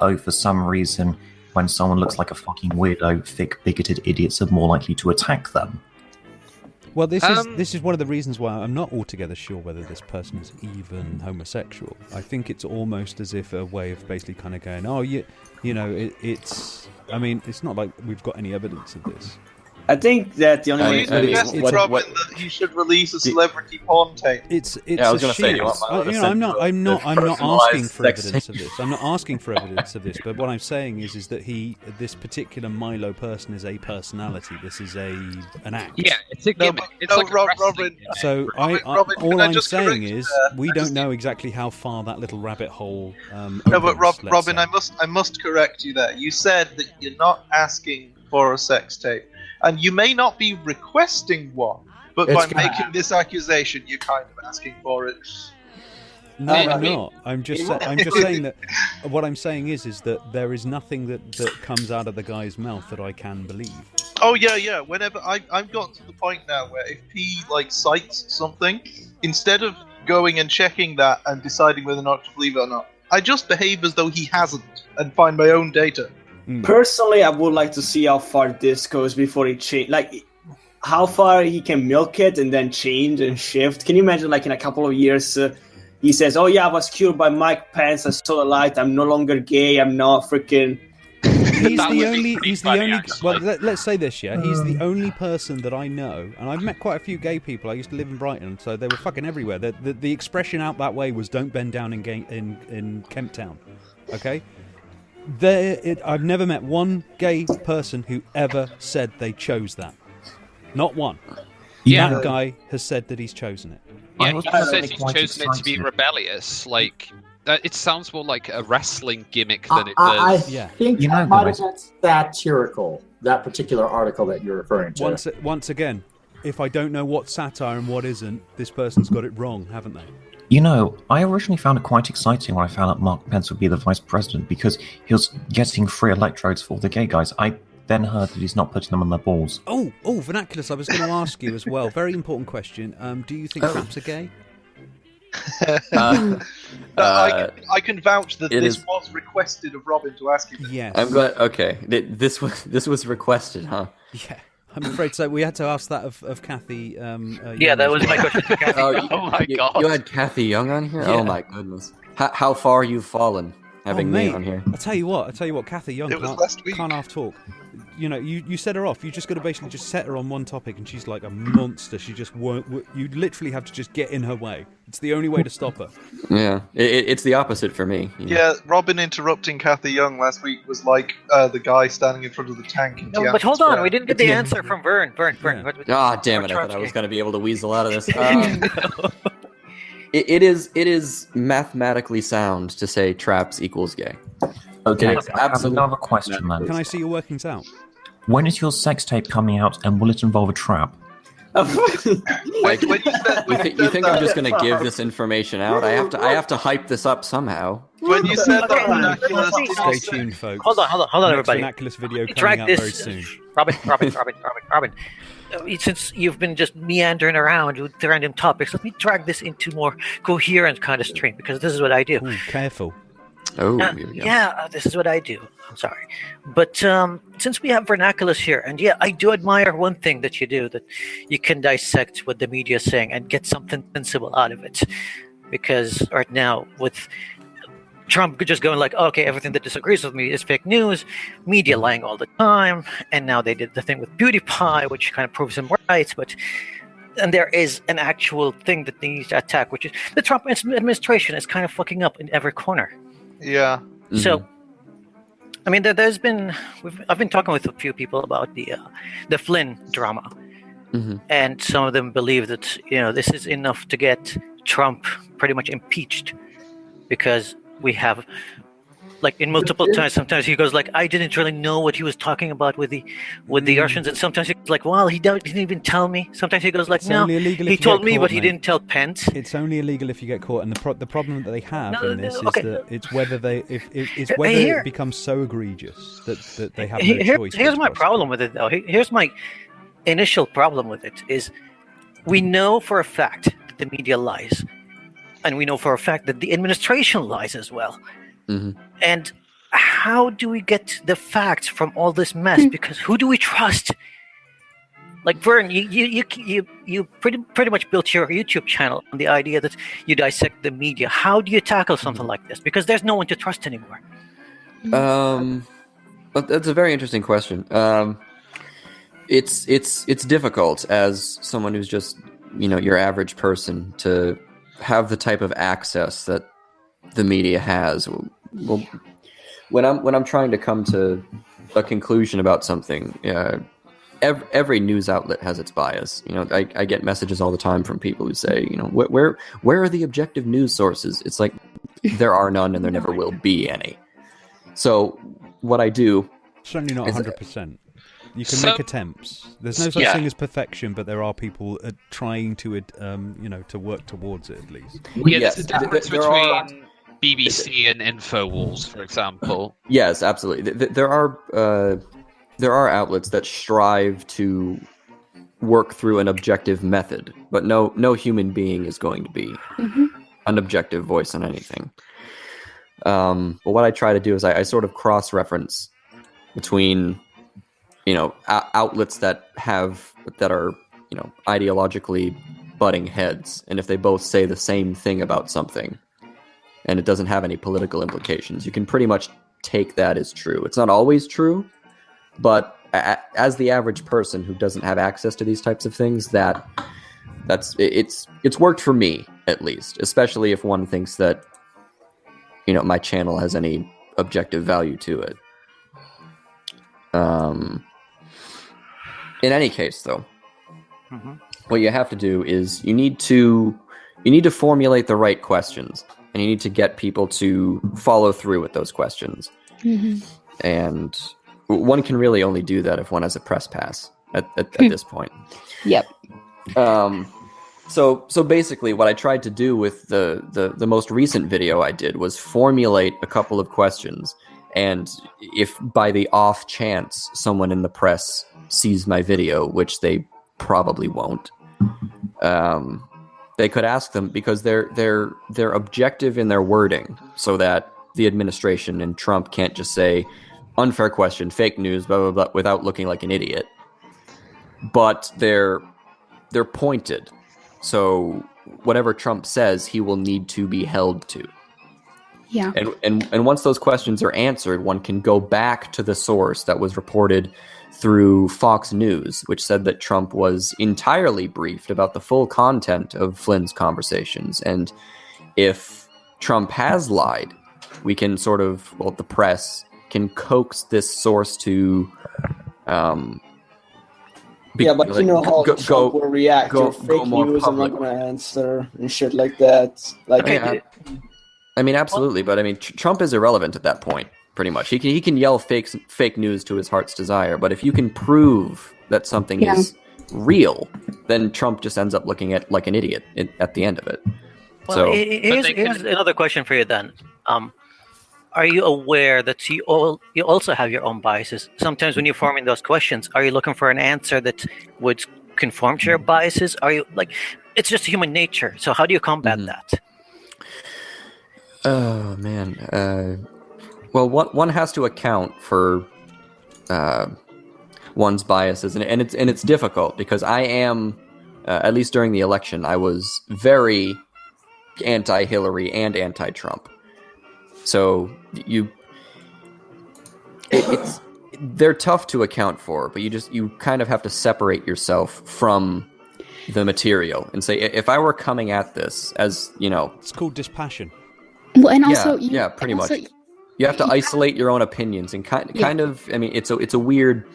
oh, for some reason, when someone looks like a fucking weirdo, thick, bigoted idiots are more likely to attack them. Well, this is one of the reasons why I'm not altogether sure whether this person is even homosexual. I think it's almost as if a way of basically kind of going, oh, you know, it's. I mean, it's not like we've got any evidence of this. I think that the only way that he should release a celebrity porn tape. It's I was going to say, I'm not asking for evidence of this. I'm not asking for evidence of this. But what I'm saying is that this particular Milo person is a personality. This is an act. Yeah, it's a gimmick. It's like Robin. So all I'm saying is we don't know exactly how far that little rabbit hole. No, but Robin, I must correct you there. You said that you're not asking for a sex tape. And you may not be requesting one, but by making this accusation, you're kind of asking for it. No, I'm not. I'm just saying that. What I'm saying is that there is nothing that comes out of the guy's mouth that I can believe. Oh yeah. Whenever I've gotten to the point now where if he cites something, instead of going and checking that and deciding whether or not to believe it or not, I just behave as though he hasn't and find my own data. Personally, I would like to see how far this goes before he change. Like, how far he can milk it and then change and shift. Can you imagine, like, in a couple of years, he says, "Oh yeah, I was cured by Mike Pence. I saw the light. I'm no longer gay. I'm not freaking." He's the only. Well, let's say this, yeah. He's the only person that I know, and I've met quite a few gay people. I used to live in Brighton, so they were fucking everywhere. The expression out that way was "Don't bend down in Kemp Town." Okay. I've never met one gay person who ever said they chose that. Not one. Yeah. That guy has said that he's chosen it. Yeah, he said he's chosen it to be rebellious. Like, it sounds more like a wrestling gimmick than it does. I think that might have been satirical. that particular article that you're referring to. Once again, if I don't know what's satire and what isn't, this person's got it wrong, haven't they? You know, I originally found it quite exciting when I found out Mark Pence would be the vice president because he was getting free electrodes for all the gay guys. I then heard that he's not putting them on their balls. Oh, Vernaculis, I was going to ask you as well. Very important question. Do you think traps are gay? I can vouch that this was requested of Robin to ask you. Yes. I'm glad. Okay, this was requested, huh? Yeah. I'm afraid so. We had to ask that of Kathy. Yeah, that was my question to Kathy. Oh my god! You had Kathy Young on here. Yeah. Oh my goodness! How far you've fallen having me on here. I tell you what, Kathy Young can't half talk. You know, you set her off. You just got to basically just set her on one topic, and she's like a monster. She just won't. You literally have to just get in her way. It's the only way to stop her. Yeah, it's the opposite for me. Yeah, Robin interrupting Kathy Young last week was like the guy standing in front of the tank. In No, but hold on, we didn't get the answer from Vern. Yeah. Ah, damn it! I thought I was going to be able to weasel out of this. It is mathematically sound to say traps equals gay. Okay, I have another question then. Can I see your workings out? When is your sex tape coming out, and will it involve a trap? You think I'm just going to give this information out? I have to hype this up somehow. When you said that Vernaculis, Stay tuned, folks. Hold on, everybody. Vernaculis video coming Drag out this, very soon. Robin. Since you've been just meandering around with random topics, let me drag this into more coherent kind of stream, because this is what I do. Ooh, careful. Oh, this is what I do. I'm sorry. But since we have Vernaculis here, and I do admire one thing that you do, that you can dissect what the media is saying and get something sensible out of it. Because right now, with Trump just going like, okay, everything that disagrees with me is fake news, media lying all the time, and now they did the thing with Beauty Pie, which kind of proves him right, and there is an actual thing that they need to attack, which is the Trump administration is kind of fucking up in every corner. Yeah. Mm-hmm. So, I mean, I've been talking with a few people about the Flynn drama, and some of them believe that this is enough to get Trump pretty much impeached, because we have, like, in multiple times. Sometimes he goes like, I didn't really know what he was talking about with the Russians, and sometimes he's like, well, he didn't even tell me. Sometimes he goes like, no, he told me, but he didn't tell Pence. It's only illegal if you get caught, and the problem that they have in this is that it's whether it becomes so egregious that they have no choice. Here's my problem with it, though. Here's my initial problem with it is, we know for a fact that the media lies, and we know for a fact that the administration lies as well. And how do we get the facts from all this mess? Because who do we trust? Like, Vern, you pretty much built your YouTube channel on the idea that you dissect the media. How do you tackle something like this? Because there's no one to trust anymore. That's a very interesting question. It's difficult as someone who's just your average person to have the type of access that the media has. Well, when I'm trying to come to a conclusion about something, every news outlet has its bias. I get messages all the time from people who say, where are the objective news sources? It's like there are none, and there never will be any. So what I do, certainly not 100%. You can make attempts. There's no such thing as perfection, but there are people trying to, to work towards it at least. There's a difference between BBC and InfoWars, for example. Yes, absolutely. There are outlets that strive to work through an objective method, but no human being is going to be an objective voice on anything. But what I try to do is I sort of cross-reference between outlets that are ideologically butting heads, and if they both say the same thing about something and it doesn't have any political implications, you can pretty much take that as true. It's not always true, but as the average person who doesn't have access to these types of things, it's worked for me, at least, especially if one thinks that my channel has any objective value to it. In any case, though, what you have to do is you need to formulate the right questions, and you need to get people to follow through with those questions. And one can really only do that if one has a press pass at this point. Yep. So basically, what I tried to do with the most recent video I did was formulate a couple of questions, and if by the off chance someone in the press sees my video, which they probably won't, they could ask them, because they're objective in their wording, so that the administration and Trump can't just say unfair question, fake news, blah blah blah, without looking like an idiot. But they're pointed. So whatever Trump says, he will need to be held to. Yeah. And once those questions are answered, one can go back to the source that was reported through Fox News, which said that Trump was entirely briefed about the full content of Flynn's conversations. And if Trump has lied, we can sort of, well, the press can coax this source to... but you know how Trump will react to fake news. I'm not going to answer and shit like that. I mean, absolutely, but I mean, Trump is irrelevant at that point, pretty much. He can yell fake news to his heart's desire, but if you can prove that something is real, then Trump just ends up looking at like an idiot at the end of it. Well, So here's another question for you then. Are you aware that you also have your own biases? Sometimes when you're forming those questions, are you looking for an answer that would conform to your biases? Are you like, it's just human nature. So how do you combat that? Oh man. Well, one has to account for one's biases, and it's difficult because I am, at least during the election, I was very anti-Hillary and anti-Trump. So they're tough to account for, but you kind of have to separate yourself from the material and say, if I were coming at this as, it's called dispassion. Well, and also, pretty much. You have to isolate your own opinions and kind of. I mean, it's a weird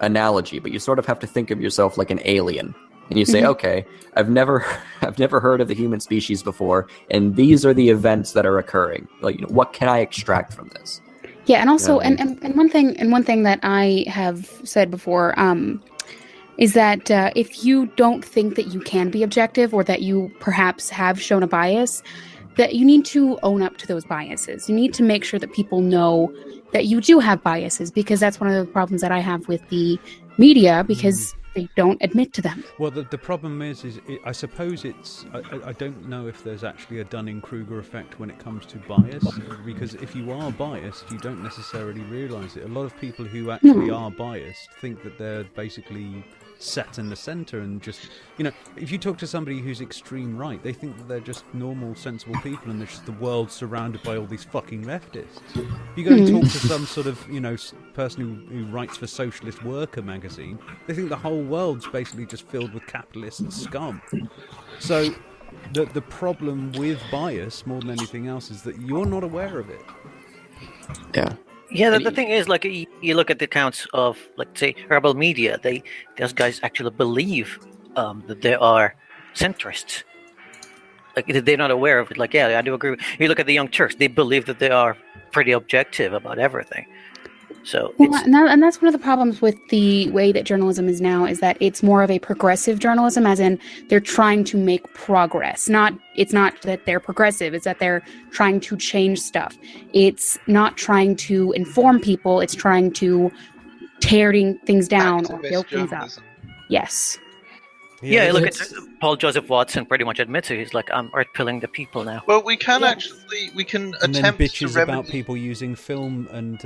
analogy, but you sort of have to think of yourself like an alien, and you say, okay, I've never heard of the human species before, and these are the events that are occurring. Like, what can I extract from this? Yeah, and also, and one thing that I have said before, is that if you don't think that you can be objective, or that you perhaps have shown a bias, that you need to own up to those biases. You need to make sure that people know that you do have biases, because that's one of the problems that I have with the media, because they don't admit to them. Well, the problem is I suppose I don't know if there's actually a Dunning-Kruger effect when it comes to bias, because if you are biased, you don't necessarily realise it. A lot of people who actually are biased think that they're basically set in the centre, and just, if you talk to somebody who's extreme right, they think that they're just normal, sensible people, and they're just the world surrounded by all these fucking leftists. If you go and talk to some sort of, person who writes for Socialist Worker magazine, they think the whole world's basically just filled with capitalists and scum. So the problem with bias, more than anything else, is that you're not aware of it. Yeah. Yeah, the thing is, like, you look at the accounts of, like, say, Rebel Media, those guys actually believe that they are centrists. Like, they're not aware of it. Like, yeah, I do agree. You look at the Young Turks, they believe that they are pretty objective about everything. So, and that's one of the problems with the way that journalism is now, is that it's more of a progressive journalism, as in they're trying to make progress. It's not that they're progressive, it's that they're trying to change stuff. It's not trying to inform people, it's trying to tear things down or build things up. Yes. Yeah, look at Paul Joseph Watson pretty much admits it. He's like, I'm earth-pilling the people now. Well, we can and attempt then bitches to about people using film and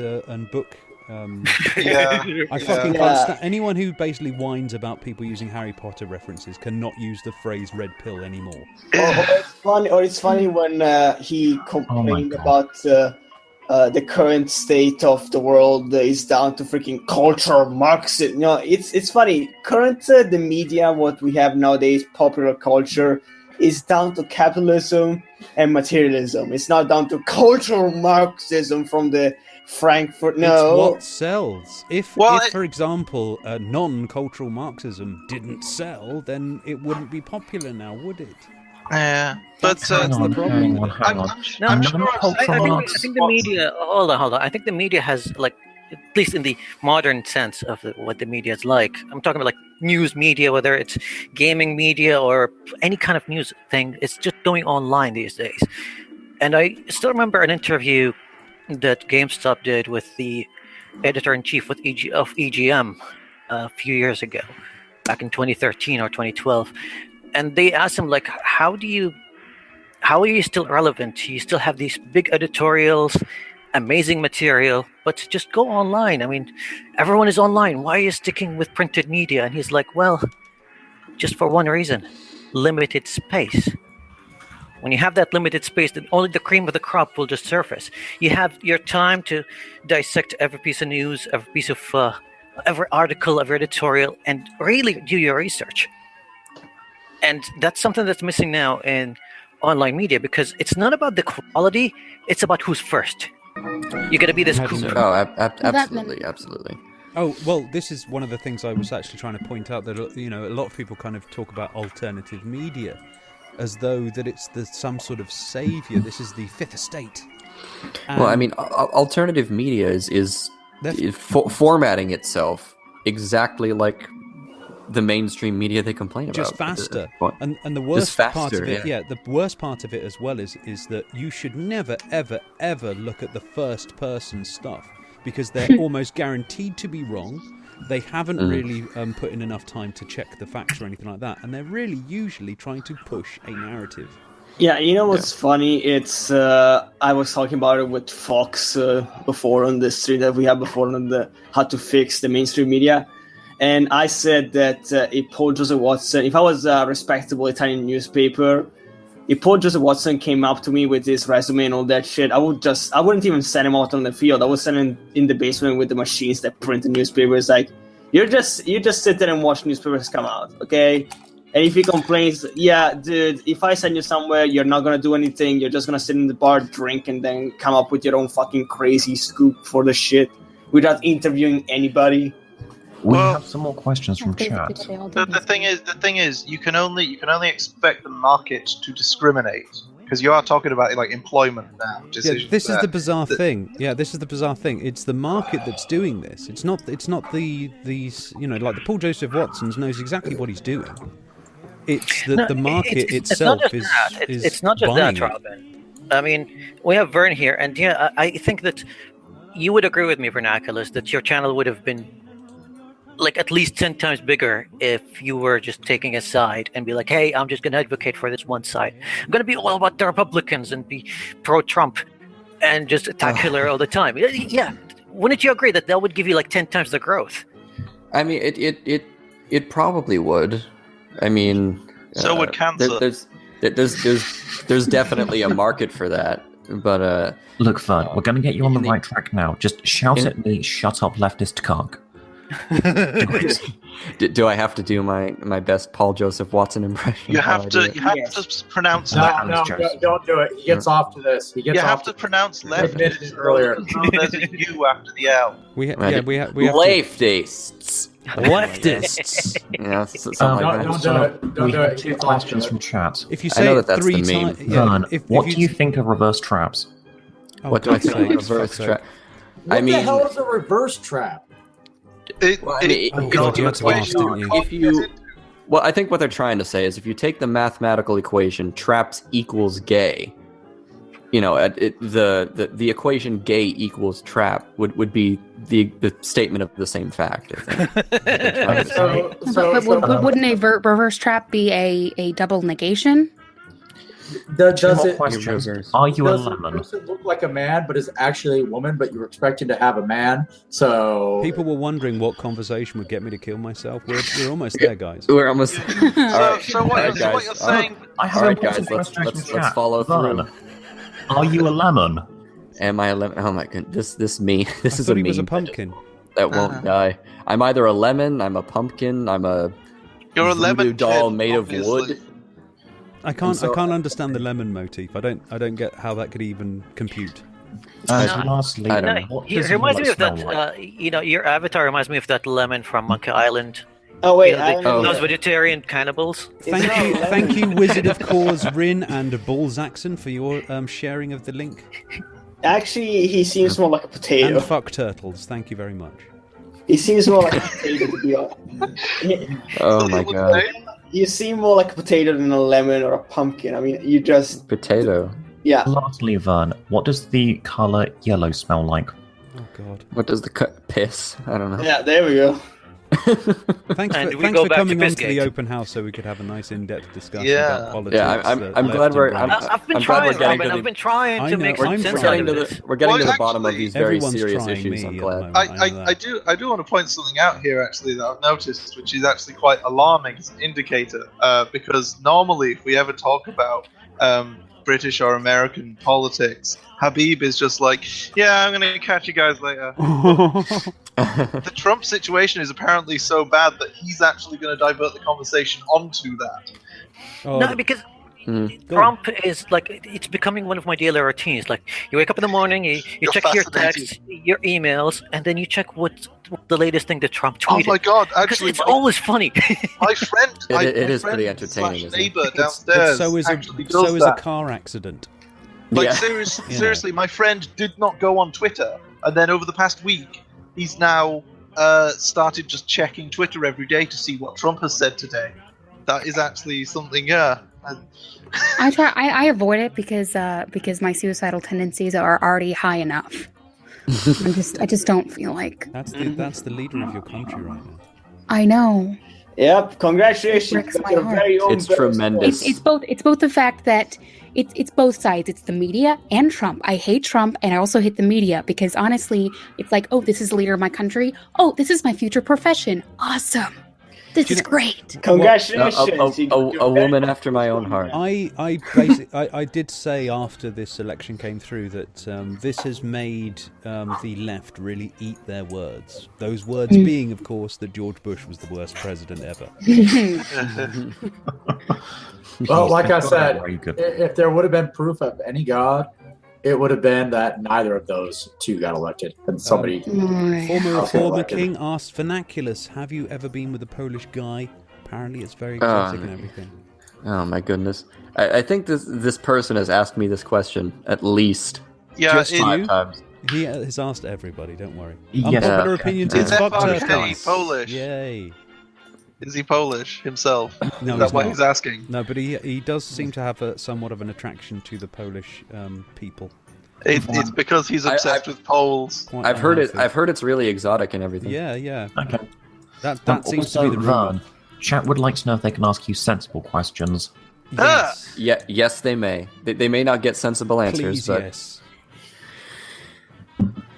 book. I fucking can't stand anyone who basically whines about people using Harry Potter references cannot use the phrase "red pill" anymore. It's funny when he complained about the current state of the world is down to freaking culture Marxism. It's funny. The media, what we have nowadays, popular culture, is down to capitalism and materialism. It's not down to cultural Marxism from the Frankfurt. No, it's what sells. If for example, non-cultural Marxism didn't sell, then it wouldn't be popular now, would it? Yeah, but that's the problem. I think the media. Hold on. I think the media has, like, at least in the modern sense of what the media is like. I'm talking about like news media, whether it's gaming media or any kind of news thing. It's just going online these days. And I still remember an interview that GameStop did with the editor-in-chief of EGM a few years ago, back in 2013 or 2012. And they asked him, like, how are you still relevant? You still have these big editorials, amazing material, but just go online. I mean, everyone is online. Why are you sticking with printed media? And he's like, well, just for one reason, limited space. When you have that limited space, then only the cream of the crop will just surface. You have your time to dissect every piece of news, every piece of, every article, every editorial, and really do your research. And that's something that's missing now in online media, because it's not about the quality, it's about who's first. You got to be this cool. Oh, absolutely. Oh, well, this is one of the things I was actually trying to point out, that, you know, a lot of people kind of talk about alternative media as though that it's some sort of savior. This is the fifth estate. Well, I mean, alternative media is formatting itself exactly like the mainstream media they complain about. Just faster. And the worst part of it, the worst part of it as well is that you should never, ever, ever look at the first person stuff, because they're almost guaranteed to be wrong. They haven't really put in enough time to check the facts or anything like that, and they're really usually trying to push a narrative. Yeah, you know what's funny? It's I was talking about it with Fox before on the stream that we had before on the how to fix the mainstream media, and I said that if Paul Joseph Watson, if I was a respectable Italian newspaper, if Paul Joseph Watson came up to me with his resume and all that shit, I wouldn't even send him out on the field. I would send him in the basement with the machines that print the newspapers. Like, you just sit there and watch newspapers come out, okay? And if he complains, yeah, dude, if I send you somewhere, you're not gonna do anything. You're just gonna sit in the bar, drink, and then come up with your own fucking crazy scoop for the shit without interviewing anybody. We have some more questions from chat. The thing is, you can only expect the market to discriminate, because you are talking about like employment now. Yeah, this is the bizarre thing. Yeah, this is the bizarre thing. It's the market that's doing this. It's not these, you know, like the Paul Joseph Watsons knows exactly what he's doing. It's that the market itself is it's not just that, Robin. I mean, we have Vern here, and yeah, I think that you would agree with me, Vernaculis, that your channel would have been like at least 10 times bigger if you were just taking a side and be like, hey, I'm just going to advocate for this one side. I'm going to be all about the Republicans and be pro-Trump and just attack Hillary all the time. Yeah. Wouldn't you agree that would give you like 10 times the growth? I mean, it probably would. I mean, so would cancer. There's definitely a market for that. But look, Vern, we're going to get you on the right track now. Just shout at me, shut up, leftist cock. Do I have to do my best Paul Joseph Watson impression? You have to pronounce No, don't do it. He gets off to this. You have to pronounce leftist earlier. There's a U after the L. We have leftists. Leftists. Yeah, something we have two questions from chat. If you say it 3 times, Vern, what do you think of reverse traps? What do I think of reverse trap? What the hell is a reverse trap? Well, I think what they're trying to say is if you take the mathematical equation traps equals gay, you know, the equation gay equals trap would be the statement of the same fact. I think. But wouldn't a reverse trap be a double negation? Does it Are you a lemon? Does it look like a man but is actually a woman, but you're expecting to have a man? So people were wondering what conversation would get me to kill myself. We're almost there, guys. We're almost. So what you're saying? I have Alright, guys, let's follow through. Are you a lemon? Am I a lemon? Oh my goodness, this is a he meme was a pumpkin that won't die. I'm either a lemon, I'm a pumpkin, I'm a You're a lemon voodoo doll kid, made obviously. of wood. I can't understand the lemon motif. I don't get how that could even compute. Lastly, I don't know. It reminds me of that. Your avatar reminds me of that lemon from Monkey Island. Oh wait, those vegetarian cannibals. Thank you, Wizard of Cause, Rin, and Balzaxon for your sharing of the link. Actually, he seems more like a potato. And fuck turtles. Thank you very much. He seems more like a potato, to be honest. Oh my god. You seem more like a potato than a lemon or a pumpkin. I mean, you just... Potato. Yeah. Lastly, Vern, what does the colour yellow smell like? Oh god. What does the piss? I don't know. Yeah, there we go. Thanks And for, we thanks go for back to coming on to the Pissgate. open house so we could have a nice in-depth discussion Yeah. about politics. Yeah, I'm glad we're. I've been I'm glad trying, we're getting Robin. to I've been trying I to know, make I'm some sense trying. out of this. we're getting to Well, the bottom of actually, these very everyone's serious trying issues. me I'm at glad. the moment. I do want to point something out here actually that I've noticed, which is actually quite alarming as an indicator. Because normally, if we ever talk about British or American politics, Habib is just like, "Yeah, I'm gonna catch you guys later." The Trump situation is apparently so bad that he's actually going to divert the conversation onto that. Oh, No, because Trump is like, it's becoming one of my daily routines. Like, you wake up in the morning, you You're check your fascinated. texts, your emails, and then you check what the latest thing that Trump Oh tweeted. my god! Because Actually, it's always funny. my friend, It my is friend pretty entertaining, slash isn't it? neighbor But downstairs so is actually does a that. car accident. Like Yeah. seriously, my friend did not go on Twitter, and then over the past week, he's now started just checking Twitter every day to see what Trump has said today. That is actually something. Yeah. I avoid it because my suicidal tendencies are already high enough. I just don't feel like. That's the leader of your country right now. I know. Yep, congratulations. Breaks my Your heart. very own It's person. tremendous. It's both the fact that it's both sides. It's the media and Trump. I hate Trump, and I also hate the media because honestly, it's like, oh, this is the leader of my country. Oh, this is my future profession. Awesome. This is great. Congratulations. A woman after my own heart. I did say after this election came through that this has made the left really eat their words. Those words being, of course, that George Bush was the worst president ever. Well, like I said, Very good. if there would have been proof of any god, it would have been that neither of those two got elected. And somebody. Former Okay, Reformer elected. King asked Vernaculis, have you ever been with a Polish guy? Apparently it's very exotic and everything. Oh my goodness! I think this person has asked me this question at least Yeah. Just it- you? 5 times. He has asked everybody, don't worry. Yes. Unpopular Okay. opinions, Is it's that fuck Polish? turtles. Polish? Yay. Is he Polish himself? No, Is that he's what not. he's asking? No, but he does seem to have somewhat of an attraction to the Polish people. It's because he's obsessed with Poles. Quite I've heard it. unhealthy. I've heard it's really exotic and everything. Yeah, yeah. Okay. That seems to be Also, the rumor. Vern, chat would like to know if they can ask you sensible questions. Yes. Yeah. Yes, they may. They may not get sensible answers, Please, but yes.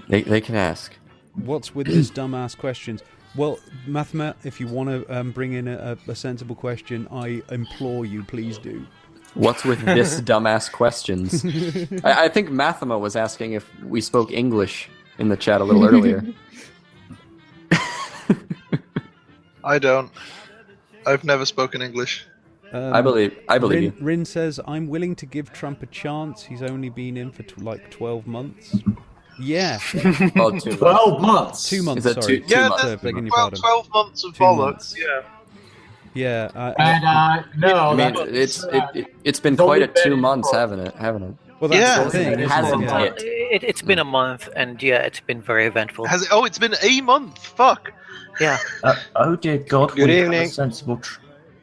they can ask. What's with this dumbass questions? Well, Mathma, if you want to bring in a sensible question, I implore you, please do. What's with this dumbass questions? I think Mathema was asking if we spoke English in the chat a little earlier. I don't. I've never spoken English. I believe you. Rin says, I'm willing to give Trump a chance. He's only been in for like 12 months. Yeah. Oh, 2 months. 12 months. 2 months, Is that sorry. two Yeah, months? that's Begging your 12, pardon. 12 months of 2 bollocks. months. Yeah. Yeah. And no, I mean, that's- it's been It's only quite a 2 been months, for- haven't it? Well, that's Yeah. the thing. It isn't hasn't Yeah. yet. It's been a month, and yeah, it's been very eventful. Has it? Oh, it's been a month. Fuck. Yeah. Oh dear God, Good we have evening. a sensible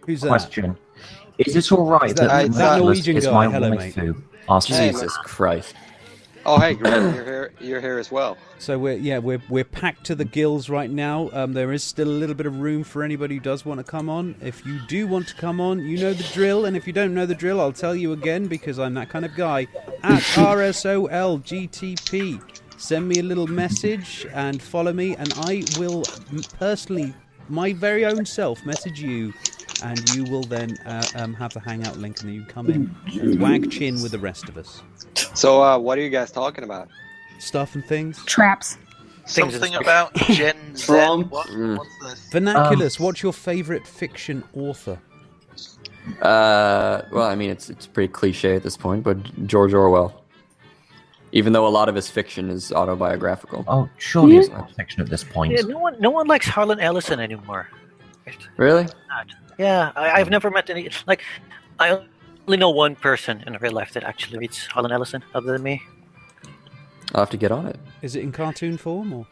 Who's that? question. Is it all right Is that Vernaculis Norwegian is guy? my Hello, waifu? Asked Jesus Christ! Oh, hey, you're here as well. So we're packed to the gills right now. There is still a little bit of room for anybody who does want to come on. If you do want to come on, you know the drill. And if you don't know the drill, I'll tell you again because I'm that kind of guy. At RSOLGTP, send me a little message and follow me, and I will personally, my very own self, message you, and you will then have the hangout link, and then you come in and wag chin with the rest of us. So, what are you guys talking about? Stuff and things. Traps. Something about Gen Z. Trump. What's this? Vernaculis, what's your favourite fiction author? Well, I mean, it's pretty cliche at this point, but George Orwell. Even though a lot of his fiction is autobiographical. Oh, surely it's not fiction at this point. Yeah, no one likes Harlan Ellison anymore. Really? Yeah, I've never met any. Like, I only know one person in real life that actually reads Harlan Ellison, other than me. I'll have to get on it. Is it in cartoon form or?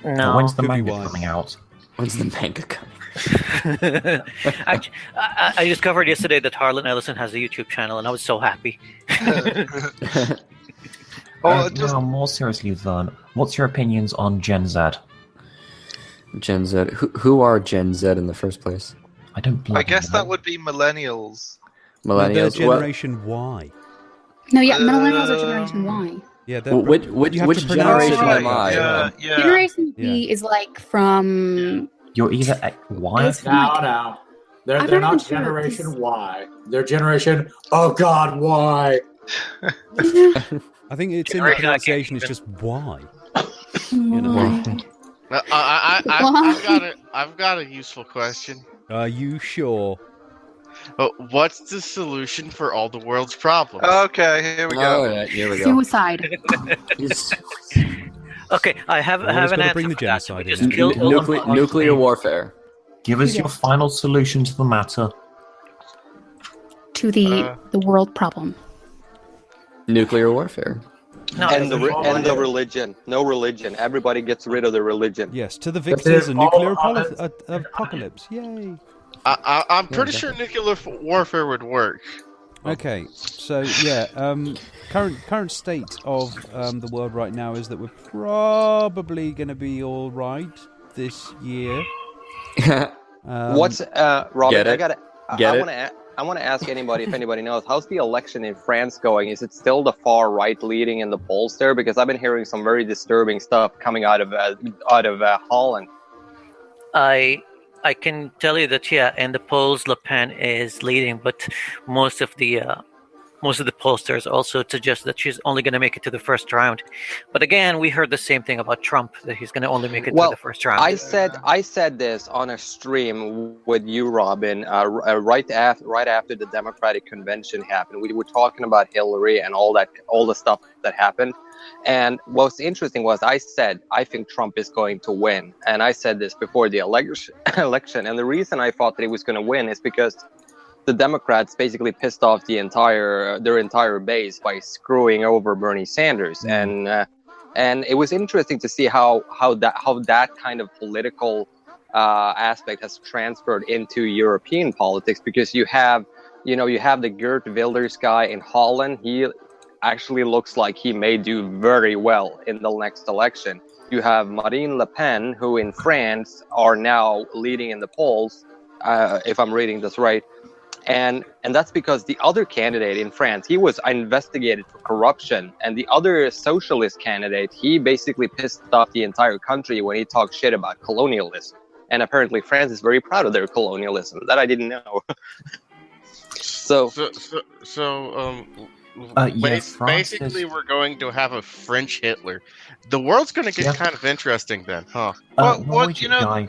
No. When's the Could be manga wise. coming out? When's the manga coming? I discovered yesterday that Harlan Ellison has a YouTube channel, and I was so happy. Now, more seriously, Vern, what's your opinions on Gen Z? Gen Z. Who are Gen Z in the first place? I don't. I guess that would be millennials. Millennials. They're Generation Y. No, yeah, millennials are Generation Y. Yeah. Which you have to which pronounce it generation right. am I? Yeah. Generation B is like from. You're either Y. It's like- Now. I'm They're not not sure, Generation 'cause- Y. They're Generation, oh God, why? I think it's in the Generation I pronunciation. can't It's just Y. I've got a useful question. Are you sure? What's the solution for all the world's problems? Okay, here we go. Oh, yeah, here we go. Suicide. Okay, I have Always an gotta answer bring the for that. genocide We in. just killed all of our- Nuclear warfare. Give us your final solution to the matter. To the world problem. Nuclear warfare. No, And the religion. No religion. Everybody gets rid of the religion. Yes, to the victors, a nuclear apocalypse. Yay! I'm pretty sure nuclear warfare would work. Okay, so yeah, current state of the world right now is that we're probably going to be all right this year. What's Robin? Get it? I want to ask anybody if anybody knows how's the election in France going. Is it still the far right leading in the polls there? Because I've been hearing some very disturbing stuff coming out of Holland. I can tell you that in the polls Le Pen is leading, but most of the pollsters also suggest that she's only going to make it to the first round. But again, we heard the same thing about Trump, that he's going to only make it to the first round. I said this on a stream with you, Robin, right after the Democratic convention happened. We were talking about Hillary and all the stuff that happened. And what's interesting was I said, I think Trump is going to win. And I said this before the election. And the reason I thought that he was going to win is because the Democrats basically pissed off their entire base by screwing over Bernie Sanders. And it was interesting to see how that kind of political aspect has transferred into European politics, because you have the Geert Wilders guy in Holland. He actually looks like he may do very well in the next election. You have Marine Le Pen, who in France are now leading in the polls, if I'm reading this right. And that's because the other candidate in France, he was investigated for corruption. And the other socialist candidate, he basically pissed off the entire country when he talked shit about colonialism. And apparently France is very proud of their colonialism. That I didn't know. Basically, we're going to have a French Hitler. The world's going to get kind of interesting then, huh?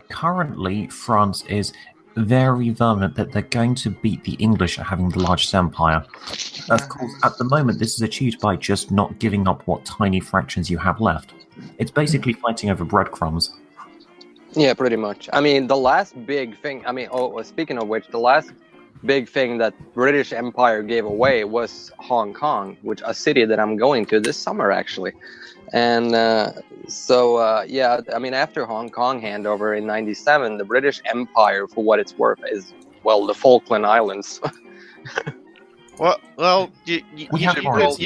Currently, France is very vehement that they're going to beat the English at having the largest empire. Of course, at the moment, this is achieved by just not giving up what tiny fractions you have left. It's basically fighting over breadcrumbs. Yeah, pretty much. I mean, the last big thing, speaking of which, the last big thing that British Empire gave away was Hong Kong, which a city that I'm going to this summer, actually. And after Hong Kong handover in 97, the British Empire, for what it's worth, is, the Falkland Islands. You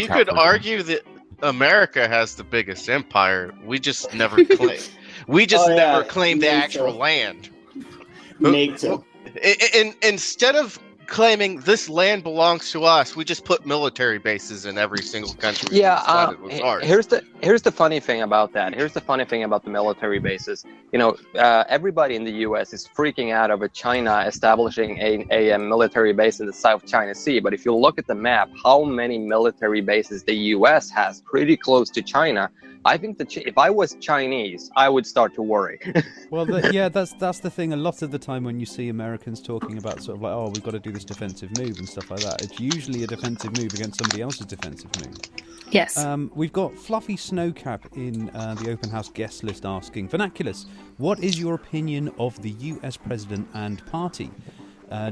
could argue that America has the biggest empire. We just never claim. Never claimed the actual land. NATO. Instead of claiming this land belongs to us, we just put military bases in every single country. Here's the funny thing about that. Here's the funny thing about the military bases. Everybody in the U.S. is freaking out over China establishing a military base in the South China Sea. But if you look at the map, how many military bases the U.S. has pretty close to China, I think that if I was Chinese, I would start to worry. That's the thing. A lot of the time when you see Americans talking about sort of like, oh, we've got to do this defensive move and stuff like that, it's usually a defensive move against somebody else's defensive move. Yes. We've got Fluffy Snowcap in the open house guest list asking, Vernaculis, what is your opinion of the US president and party?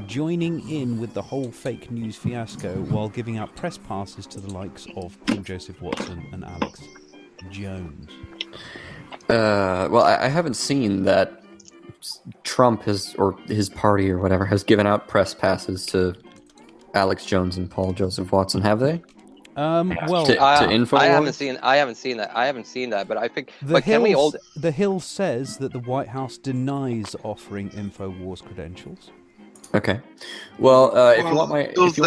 joining in with the whole fake news fiasco while giving out press passes to the likes of Paul Joseph Watson and Alex Jones. Well, I haven't seen that Trump or his party or whatever has given out press passes to Alex Jones and Paul Joseph Watson, have they? Well, to InfoWars? I haven't seen that. But I think. The Hill says that the White House denies offering InfoWars credentials. Okay. Well, if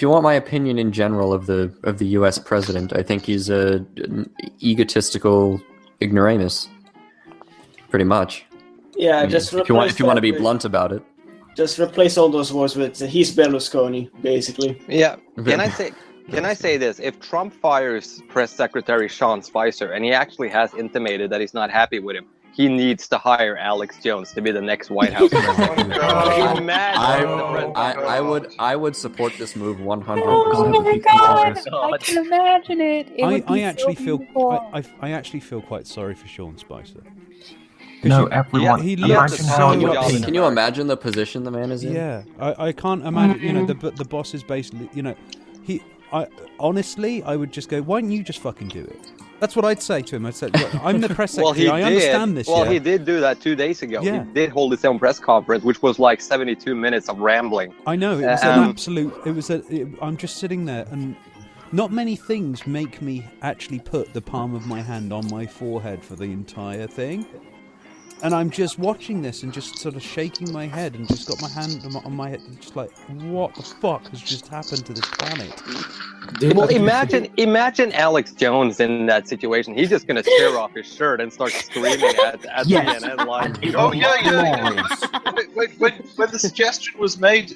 you want my opinion in general of the U.S. president, I think he's an egotistical ignoramus. Pretty much. Yeah, if you want to be blunt about it. Just replace all those words with he's Berlusconi, basically. Yeah. Can I say this? If Trump fires Press Secretary Sean Spicer, and he actually has intimated that he's not happy with him, he needs to hire Alex Jones to be the next White House president. I would support this move 100%. Oh my god! I can imagine it. I actually feel quite sorry for Sean Spicer. No, everyone. Can you imagine the position the man is in? Yeah, I can't imagine. The boss is basically, honestly, I would just go, why don't you just fucking do it? That's what I'd say to him. I'd say, I'm the press secretary. I understand this. Well, he did do that 2 days ago. Yeah. He did hold his own press conference, which was like 72 minutes of rambling. I know it was an absolute. I'm just sitting there, and not many things make me actually put the palm of my hand on my forehead for the entire thing. And I'm just watching this and just sort of shaking my head and just got my hand on my head, just like, what the fuck has just happened to this planet? Well, imagine Alex Jones in that situation. He's just gonna tear off his shirt and start screaming at CNN line. Oh yeah. When the suggestion was made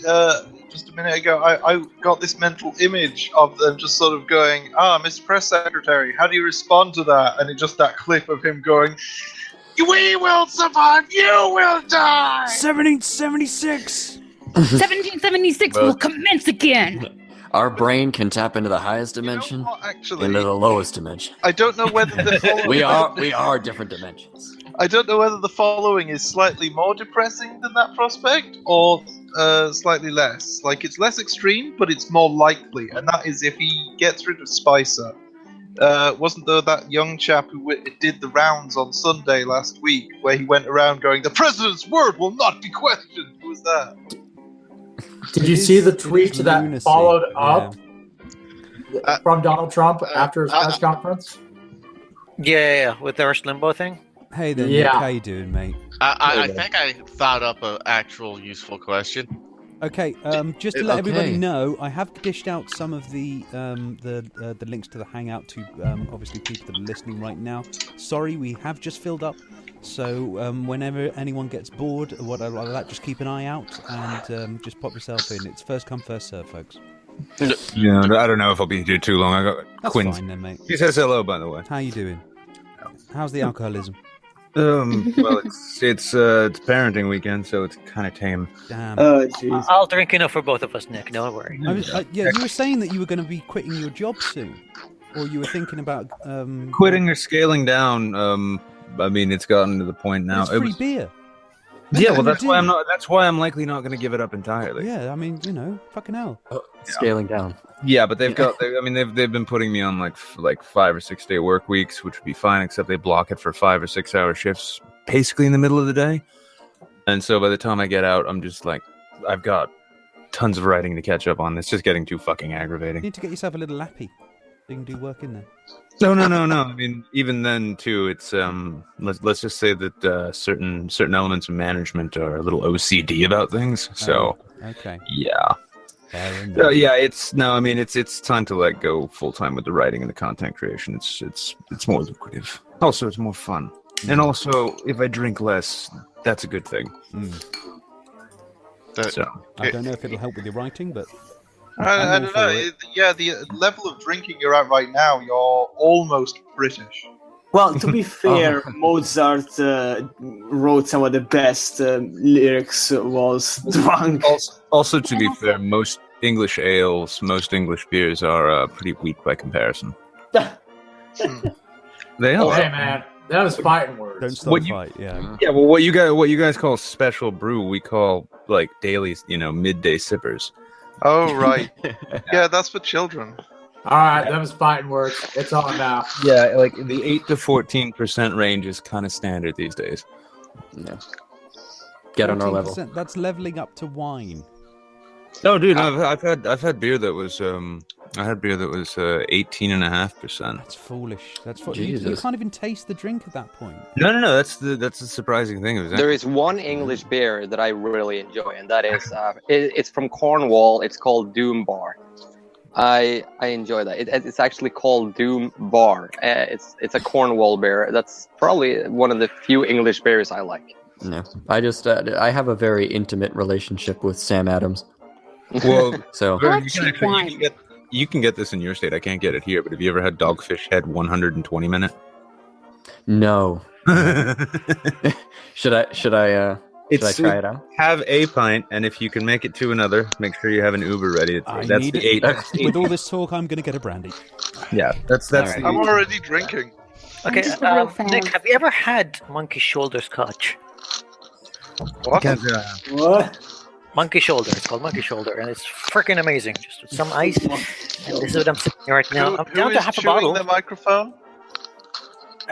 just a minute ago, I got this mental image of them just sort of going, Mr. Press Secretary, how do you respond to that? And it's just that clip of him going, we will survive, you will die! 1776! 1776 will commence again! Our brain can tap into the highest dimension, into the lowest dimension. I don't know whether the following... we are different dimensions. I don't know whether the following is slightly more depressing than that prospect, or slightly less. Like, it's less extreme, but it's more likely, and that is if he gets rid of Spicer. Wasn't there that young chap who did the rounds on Sunday last week, where he went around going, "The president's word will not be questioned"? Who was that? Did you see the tweet that followed up from Donald Trump after his press conference? Yeah, with the Rush Limbaugh thing. Hey there, Nick, how you doing, mate? I think I thought up an actual useful question. Okay, just to let everybody know, I have dished out some of the links to the Hangout to obviously people that are listening right now. Sorry, we have just filled up, so whenever anyone gets bored or whatever like that, just keep an eye out and just pop yourself in. It's first come, first serve, folks. Yeah, I don't know if I'll be here too long. I got Quinn. That's fine then, mate. He says hello, by the way. How you doing? How's the alcoholism? Well, it's parenting weekend, so it's kind of tame. Damn. Oh, jeez. I'll drink enough for both of us, Nick. Don't worry. You were saying that you were going to be quitting your job soon, or you were thinking about quitting or scaling down. I mean, it's gotten to the point now. It's free beer. Yeah, well, that's why I'm not. That's why I'm likely not going to give it up entirely. Yeah, I mean, fucking hell. Scaling down. Yeah, but they've got. They've been putting me on like 5 or 6 day work weeks, which would be fine, except they block it for 5 or 6 hour shifts, basically in the middle of the day. And so by the time I get out, I'm just like, I've got tons of writing to catch up on. It's just getting too fucking aggravating. You need to get yourself a little lappy. You can do work in there. No. I mean, even then too, it's let's just say that certain elements of management are a little OCD about things. So okay. Yeah. It's time to let go full time with the writing and the content creation. It's more lucrative. Also, it's more fun. And also, if I drink less, that's a good thing. So I don't know if it'll help with your writing, but I don't know. Yeah, the level of drinking you're at right now, you're almost British. Well, to be fair, Mozart wrote some of the best lyrics whilst drunk. Also, to be fair, most English ales, most English beers are pretty weak by comparison. They are. Hey, man. That was fighting words. Don't start a fight. Yeah. Yeah. Well, what you guys call special brew, we call like daily, midday sippers. Oh right. Yeah, that's for children. All right, that was fighting words. It's on now. Yeah, like the 8 to 14% range is kind of standard these days. Yeah. Get on our level. That's leveling up to wine. No, dude, I've had beer that was 18.5%. That's foolish. That's Jesus. You can't even taste the drink at that point. No. That's the surprising thing. There is one English beer that I really enjoy, and that is it's from Cornwall. It's called Doom Bar. I enjoy that. It's actually called Doom Bar. It's a Cornwall beer. That's probably one of the few English beers I like. No, I just I have a very intimate relationship with Sam Adams. Well, so you can get this in your state. I can't get it here. But have you ever had Dogfish Head 120 minute? No. Should I try it out? Have a pint, and if you can make it to another, make sure you have an Uber ready. That's the 8. With all this talk, I'm going to get a brandy. Yeah, that's. Right. I'm already drinking. Okay, Nick, have you ever had monkey shoulder scotch? What? What? Monkey shoulder. It's called monkey shoulder, and it's freaking amazing. Just with some ice. And this is what I'm sipping right now. I'm down to half a bottle. The microphone?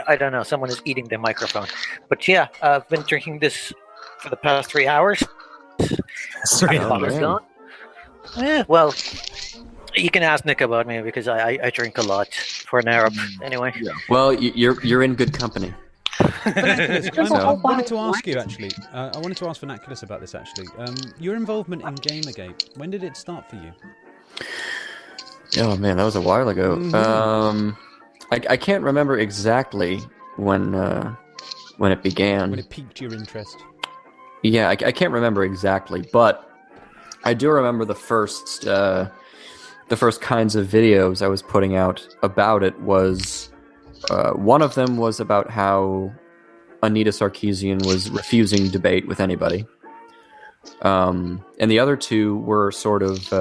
I don't know. Someone is eating the microphone. But yeah, I've been drinking this for the past 3 hours. Gone. Yeah, well, you can ask Nick about me because I drink a lot for an Arab. Anyway. Yeah. Well, you're in good company. Vernaculis, I wanted to ask you actually. I wanted to ask Vernaculis about this actually. Your involvement in Gamergate. When did it start for you? Oh man, that was a while ago. Mm-hmm. I can't remember exactly when it began. When it piqued your interest. Yeah, I can't remember exactly, but I do remember the first kinds of videos I was putting out about it was. One of them was about how Anita Sarkeesian was refusing debate with anybody. And the other two were sort of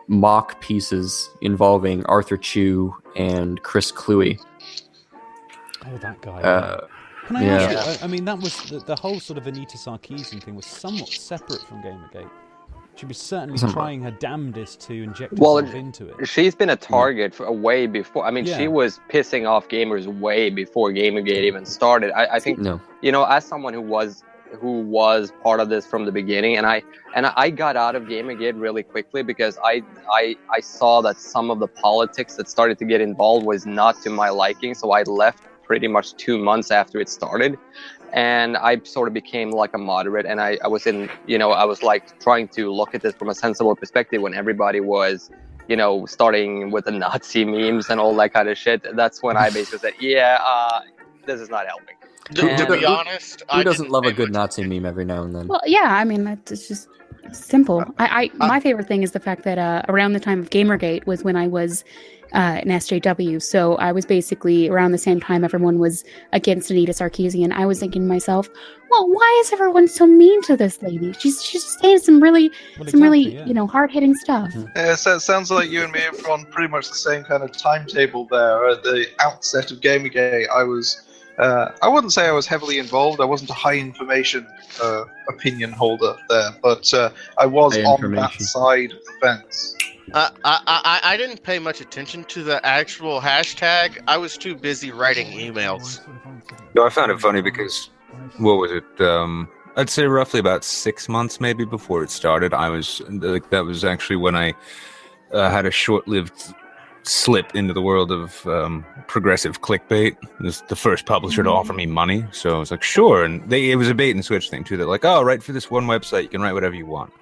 mock pieces involving Arthur Chu and Chris Cluey. Oh, that guy. Can I ask you, I mean, that was the whole sort of Anita Sarkeesian thing was somewhat separate from Gamergate. She was certainly trying her damnedest to inject herself into it. She's been a target for way before. I mean, she was pissing off gamers way before Gamergate even started. I think, as someone who was part of this from the beginning, and I got out of Gamergate really quickly because I saw that some of the politics that started to get involved was not to my liking, so I left pretty much 2 months after it started. And I sort of became like a moderate, and I was like trying to look at this from a sensible perspective when everybody was, starting with the Nazi memes and all that kind of shit. That's when I basically said, this is not helping. To be honest, who doesn't love a good Nazi meme every now and then? Well, yeah, I mean, it's just simple. My favorite thing is the fact that around the time of Gamergate was when I was in SJW, so I was basically around the same time everyone was against Anita Sarkeesian. I was thinking to myself, well, why is everyone so mean to this lady? She's saying some really hard hitting stuff. Yeah, so it sounds like you and me are on pretty much the same kind of timetable there. At the outset of Gamergate, I was. I wouldn't say I was heavily involved. I wasn't a high information opinion holder there, but I was on that side of the fence. I didn't pay much attention to the actual hashtag. I was too busy writing emails. No, I found it funny because, what was it? I'd say roughly about 6 months maybe before it started. That was actually when I had a short-lived slip into the world of progressive clickbait. It was the first publisher to offer me money, so I was like, sure. And it was a bait and switch thing too. They're like, oh, write for this one website, you can write whatever you want.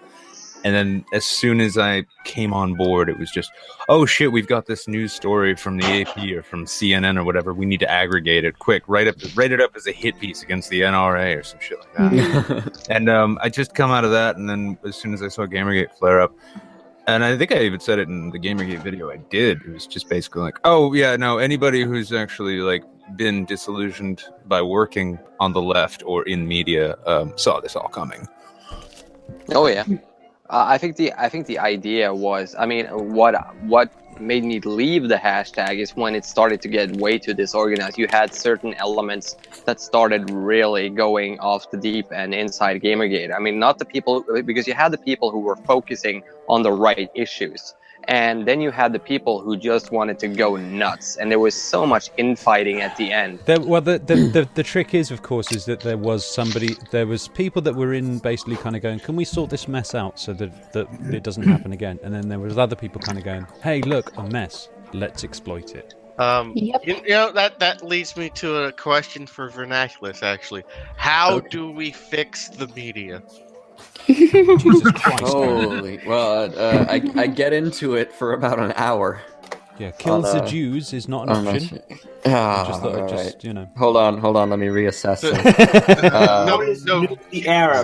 And then as soon as I came on board, it was just, oh shit, we've got this news story from the AP or from CNN or whatever. We need to aggregate it quick. Write it up as a hit piece against the NRA or some shit like that. And I just come out of that, and then as soon as I saw Gamergate flare up, and I think I even said it in the Gamergate video I did, it was just basically like, oh yeah, no, anybody who's actually like been disillusioned by working on the left or in media saw this all coming. Oh yeah. I think the idea was, I mean, what made me leave the hashtag is when it started to get way too disorganized. You had certain elements that started really going off the deep end inside Gamergate. I mean, not the people, because you had the people who were focusing on the right issues. And then you had the people who just wanted to go nuts, and there was so much infighting at the end. The trick is, of course, is that there was people that were in basically kind of going, can we sort this mess out so that it doesn't happen again? And then there was other people kind of going, hey, look, a mess, let's exploit it. You know, that leads me to a question for Vernaculis, actually. How do we fix the media? Jesus Christ. Holy, well, I get into it for about an hour. Yeah, kill the Jews is not an option. You know. Hold on, let me reassess it.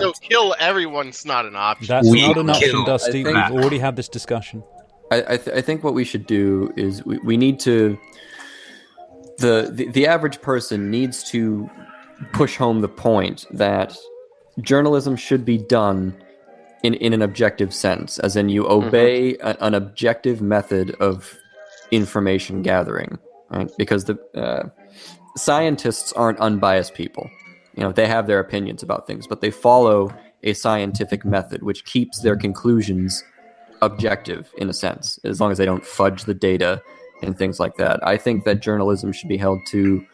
So kill everyone's not an option. That's not an option, Dusty. We've already had this discussion. I think what we should do is we need to... The average person needs to push home the point that journalism should be done in an objective sense, as in you obey an objective method of information gathering, right? Because the scientists aren't unbiased people. You know, they have their opinions about things, but they follow a scientific method which keeps their conclusions objective in a sense, as long as they don't fudge the data and things like that. I think that journalism should be held to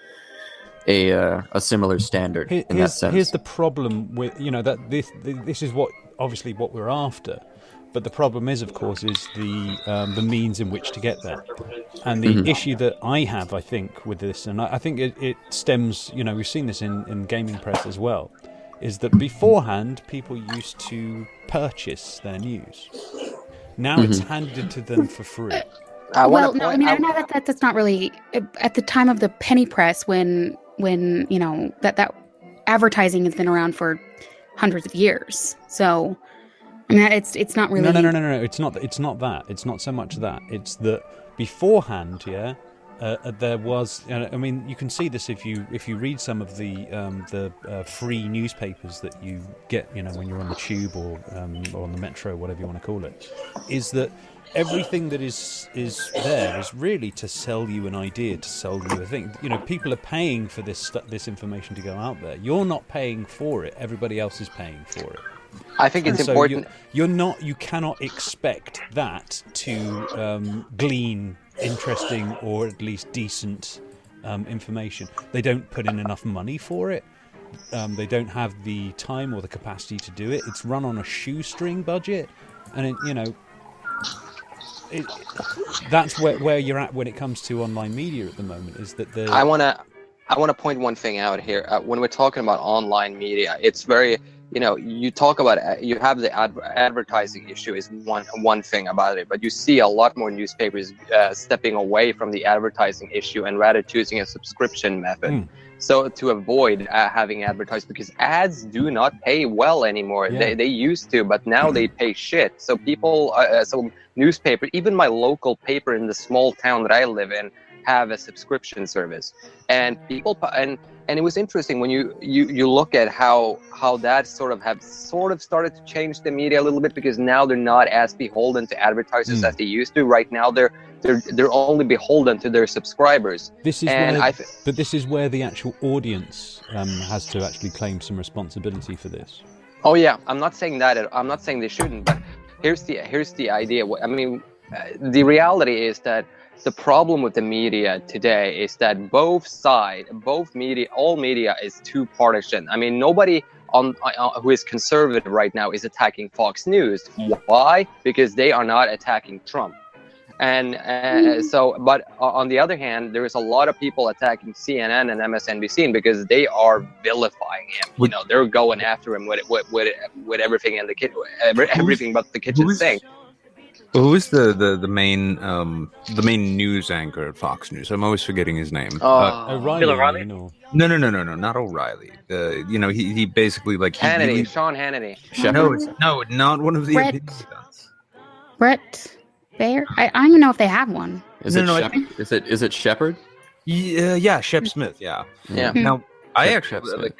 a similar standard in that sense. Here's the problem with, you know, that this is what obviously what we're after, but the problem is, of course, is the means in which to get there. And the issue that I have, I think, with this, and I think it stems, you know, we've seen this in gaming press as well, is that beforehand people used to purchase their news. Now it's handed to them for free. I know that that's not really at the time of the penny press when you know that advertising has been around for hundreds of years. So I mean, it's not really. No. It's not that. It's not so much that. It's that beforehand, there was. I mean, you can see this if you read some of the free newspapers that you get, you know, when you're on the tube or on the metro, whatever you want to call it, is that everything that is there is really to sell you an idea, to sell you a thing. You know, people are paying for this information to go out there. You're not paying for it. Everybody else is paying for it. I think it's important. You cannot expect that to glean interesting or at least decent information. They don't put in enough money for it. They don't have the time or the capacity to do it. It's run on a shoestring budget, and that's where you're at when it comes to online media at the moment. Is that I want to point one thing out here. When we're talking about online media, it's very, you know, you talk about, you have the advertising issue is one thing about it, but you see a lot more newspapers stepping away from the advertising issue and rather choosing a subscription method. So to avoid having advertised, because ads do not pay well anymore. Yeah. They used to, but now they pay shit. So people, newspaper, even my local paper in the small town that I live in, have a subscription service, and people and it was interesting when you look at how that sort of started to change the media a little bit, because now they're not as beholden to advertisers as they used to. Right now they're only beholden to their subscribers. But this is where the actual audience has to actually claim some responsibility for this. Oh yeah, I'm not saying that. I'm not saying they shouldn't, but here's the idea. I mean, the reality is that the problem with the media today is that all media is too partisan. I mean, nobody who is conservative right now is attacking Fox News. Why? Because they are not attacking Trump. And but on the other hand, there is a lot of people attacking CNN and MSNBC because they are vilifying him. You know, they're going after him with everything in the everything but the kitchen sink. Who is the main news anchor at Fox News? I'm always forgetting his name. O'Reilly. No, not O'Reilly. He basically like Hannity, Sean Hannity. No, not one of the Brett Baer. I don't even know if they have one. Is it Shepard? Yeah, Shep Smith. Yeah. Now I actually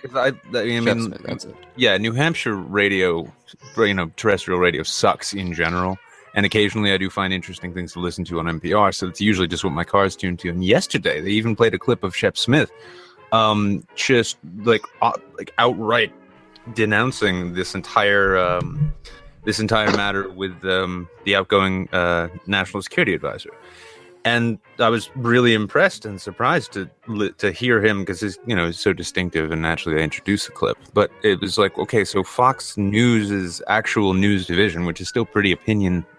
New Hampshire radio, terrestrial radio sucks in general. And occasionally I do find interesting things to listen to on NPR, so it's usually just what my car is tuned to. And yesterday, they even played a clip of Shep Smith just like outright denouncing this entire matter with the outgoing national security advisor. And I was really impressed and surprised to hear him, because he's so distinctive, and naturally I introduced the clip. But it was like, okay, so Fox News' actual news division, which is still pretty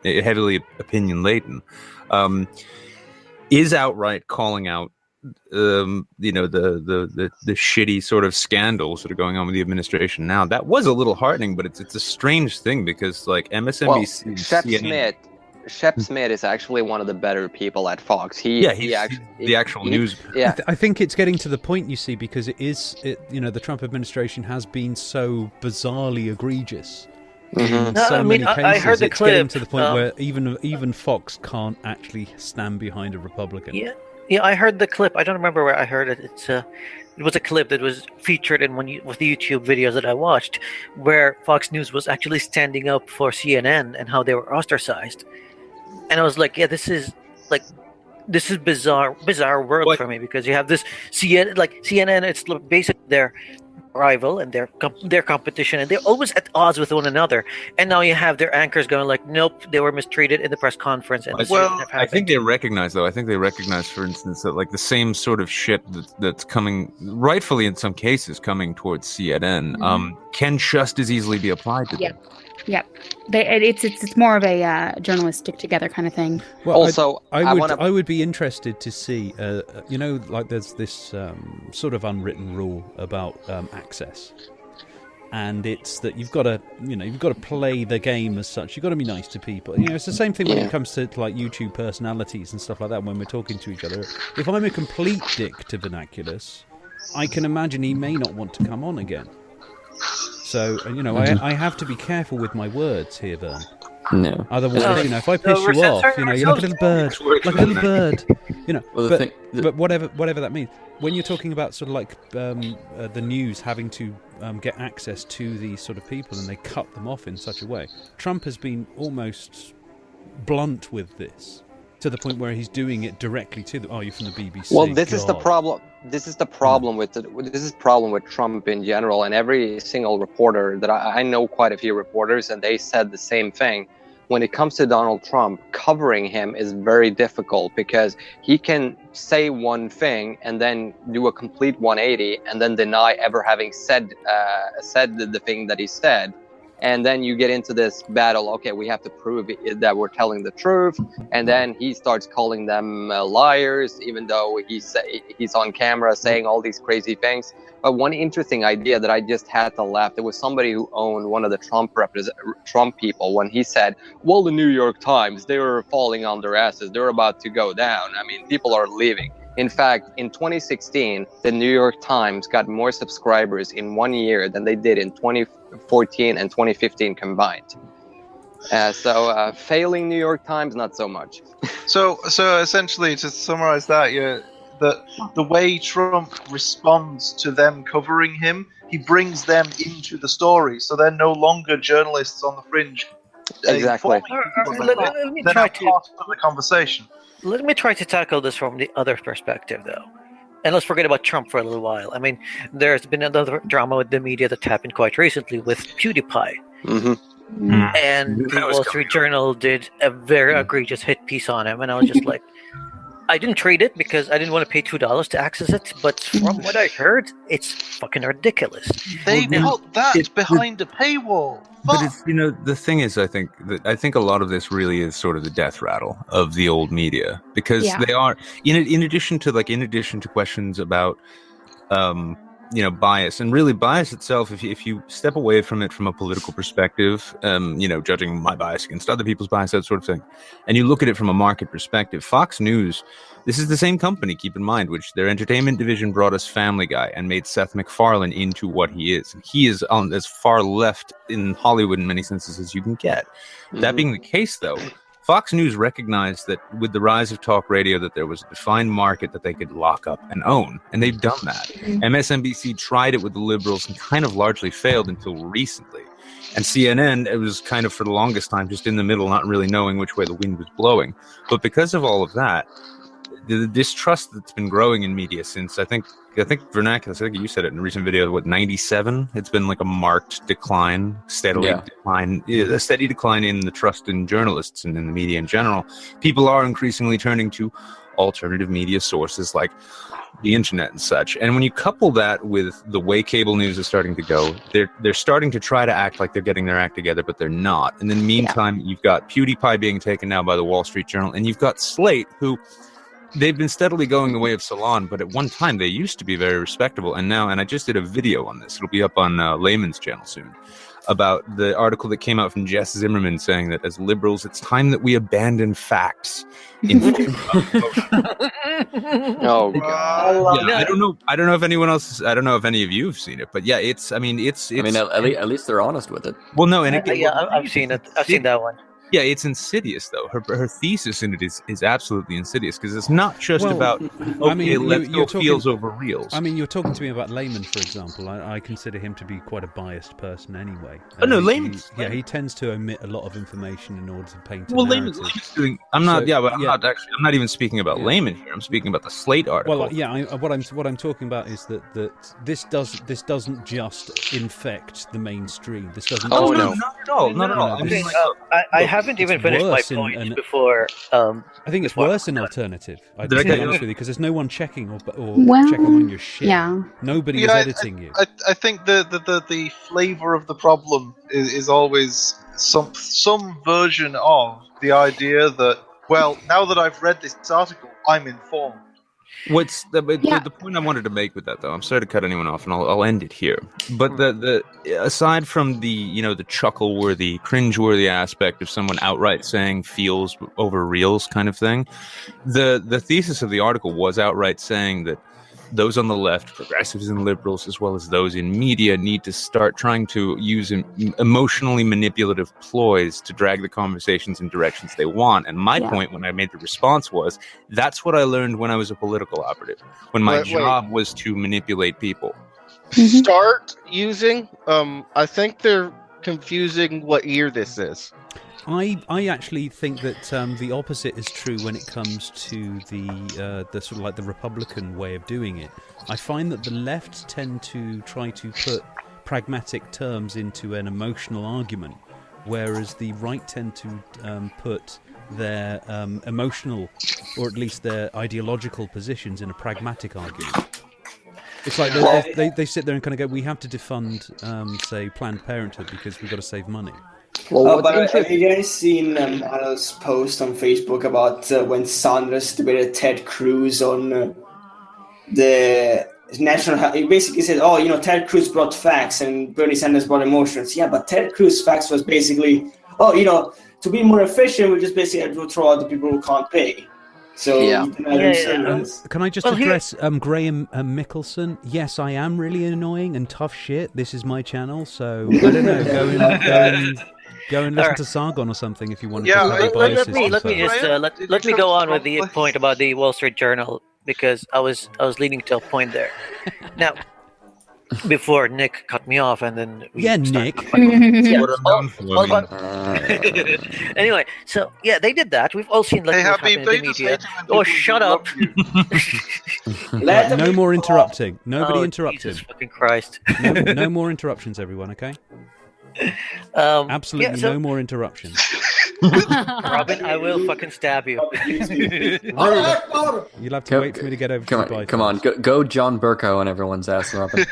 heavily opinion laden, is outright calling out the shitty sort of scandals that are going on with the administration now. That was a little heartening, but it's a strange thing, because like MSNBC, well, Shep Smith is actually one of the better people at Fox. He's the actual news. Yeah, I think it's getting to the point, you see, because the Trump administration has been so bizarrely egregious. In so many cases, I heard the it's clip. Getting to the point where even Fox can't actually stand behind a Republican. Yeah, I heard the clip. I don't remember where I heard it. It was a clip that was featured in one of the YouTube videos that I watched, where Fox News was actually standing up for CNN and how they were ostracized. And I was like, yeah, this is bizarre world for me, because you have this CNN, it's basically their rival and their competition, and they're always at odds with one another. And now you have their anchors going like, nope, they were mistreated in the press conference. And I think they recognize, for instance, that like the same sort of shit that's coming, rightfully in some cases, coming towards CNN, can just as easily be applied to them. Yep. It's more of a journalists stick together kind of thing. Well, also, I would be interested to see, there's this sort of unwritten rule about access, and it's that you've got to play the game as such. You've got to be nice to people. It's the same thing when it comes to like YouTube personalities and stuff like that. When we're talking to each other, if I'm a complete dick to Vernaculis, I can imagine he may not want to come on again. So, I have to be careful with my words here, Vern. No. Otherwise, if I piss you off, you're like a little bird, But whatever that means. When you're talking about sort of like the news having to get access to these sort of people, and they cut them off in such a way, Trump has been almost blunt with this, to the point where he's doing it directly to them. Oh, you're from the BBC. Well, this is the problem. This is the problem with Trump in general, and every single reporter that I know, quite a few reporters, and they said the same thing. When it comes to Donald Trump, covering him is very difficult, because he can say one thing and then do a complete 180 and then deny ever having said the thing that he said. And then you get into this battle. Okay, we have to prove that we're telling the truth. And then he starts calling them liars, even though he's on camera saying all these crazy things. But one interesting idea that I just had to laugh, there was somebody who owned one of the Trump people, when he said, well, the New York Times, they were falling on their asses. They're about to go down. I mean, people are leaving. In fact, in 2016, the New York Times got more subscribers in 1 year than they did in 2014 and 2015 combined. So failing New York Times, not so much. So essentially, to summarize that, the way Trump responds to them covering him, he brings them into the story, so they're no longer journalists on the fringe. Exactly. Let me they're try not part of the conversation. Let me try to tackle this from the other perspective, though. And let's forget about Trump for a little while. I mean, there's been another drama with the media that happened quite recently with PewDiePie. And the Wall Street Journal did a very egregious hit piece on him. And I was just like, I didn't trade it because I didn't want to pay $2 to access it. But from what I heard, it's fucking ridiculous. They put that behind a paywall. But it's, the thing is, I think a lot of this really is sort of the death rattle of the old media, because they are, in addition to questions about, bias, and really bias itself, if you step away from it from a political perspective, judging my bias against other people's bias, that sort of thing, and you look at it from a market perspective, Fox News, this is the same company, keep in mind, which their entertainment division brought us Family Guy and made Seth MacFarlane into what he is. And he is on as far left in Hollywood in many senses as you can get. That being the case, though, Fox News recognized that with the rise of talk radio, that there was a defined market that they could lock up and own, and they've done that. MSNBC tried it with the liberals and kind of largely failed until recently. And CNN, it was kind of for the longest time just in the middle, not really knowing which way the wind was blowing. But because of all of that, the distrust that's been growing in media since I think Vernaculis, I think you said it in a recent video, 97? It's been like a marked decline, a steady decline in the trust in journalists and in the media in general. People are increasingly turning to alternative media sources like the internet and such. And when you couple that with the way cable news is starting to go, they're starting to try to act like they're getting their act together, but they're not. And in the meantime, you've got PewDiePie being taken now by the Wall Street Journal, and you've got Slate, who they've been steadily going the way of Salon, but at one time they used to be very respectable. And I just did a video on this. It'll be up on Layman's channel soon, about the article that came out from Jess Zimmerman saying that as liberals, it's time that we abandon facts. Oh God! Yeah, I don't know if anyone else. I don't know if any of you have seen it, but yeah, it's. I mean, at least they're honest with it. Well, no, and I've seen it. I've seen that one. Yeah, it's insidious though. Her thesis in it is absolutely insidious because it's not just about let's go feels over reels. I mean, you're talking to me about Layman, for example. I consider him to be quite a biased person anyway. Layman. He tends to omit a lot of information in order to paint. Layman's doing. I'm not even speaking about Layman here. I'm speaking about the Slate article. Well, what I'm talking about is that this doesn't just infect the mainstream. This doesn't. Oh no, not at all. Not at all. I haven't even finished my point before. I think it's worse in alternative. I'd be honest with you, because there's no one checking or checking on your shit. Yeah. Nobody is editing you. I think the flavor of the problem is always some version of the idea that, well, now that I've read this article, I'm informed. What's the point I wanted to make with that, though? I'm sorry to cut anyone off, and I'll end it here. But the aside from the the chuckle-worthy, cringe-worthy aspect of someone outright saying feels over reels kind of thing, the thesis of the article was outright saying that those on the left, progressives and liberals, as well as those in media, need to start trying to use emotionally manipulative ploys to drag the conversations in directions they want. And my point when I made the response was, that's what I learned when I was a political operative, when my job was to manipulate people. Start using, I think they're confusing what year this is. I actually think that the opposite is true when it comes to the sort of like the Republican way of doing it. I find that the left tend to try to put pragmatic terms into an emotional argument, whereas the right tend to put their emotional, or at least their ideological positions in a pragmatic argument. It's like they sit there and kind of go, we have to defund, say, Planned Parenthood because we've got to save money. Well, but have you guys seen Anna's post on Facebook about when Sanders debated Ted Cruz on the national? He basically said, Ted Cruz brought facts and Bernie Sanders brought emotions. Yeah, but Ted Cruz's facts was basically, to be more efficient, we just basically have to throw out the people who can't pay. So can I just address Graham Mickelson? Yes, I am really annoying and tough shit. This is my channel, so I don't know. Go and listen to Sargon or something if you want to. Let me go on with the point about the Wall Street Journal, because I was leading to a point there. Now, before Nick cut me off, and then Nick. Anyway, so they did that. We've all seen what's happening in the media. Oh, shut up! No more interrupting. Nobody interrupting. Jesus fucking Christ! No more interruptions, everyone. Okay. Absolutely no more interruptions. Robin, I will fucking stab you. You'll have to wait for me to get over to the bike. Come on, go John Burko on everyone's ass, Robin.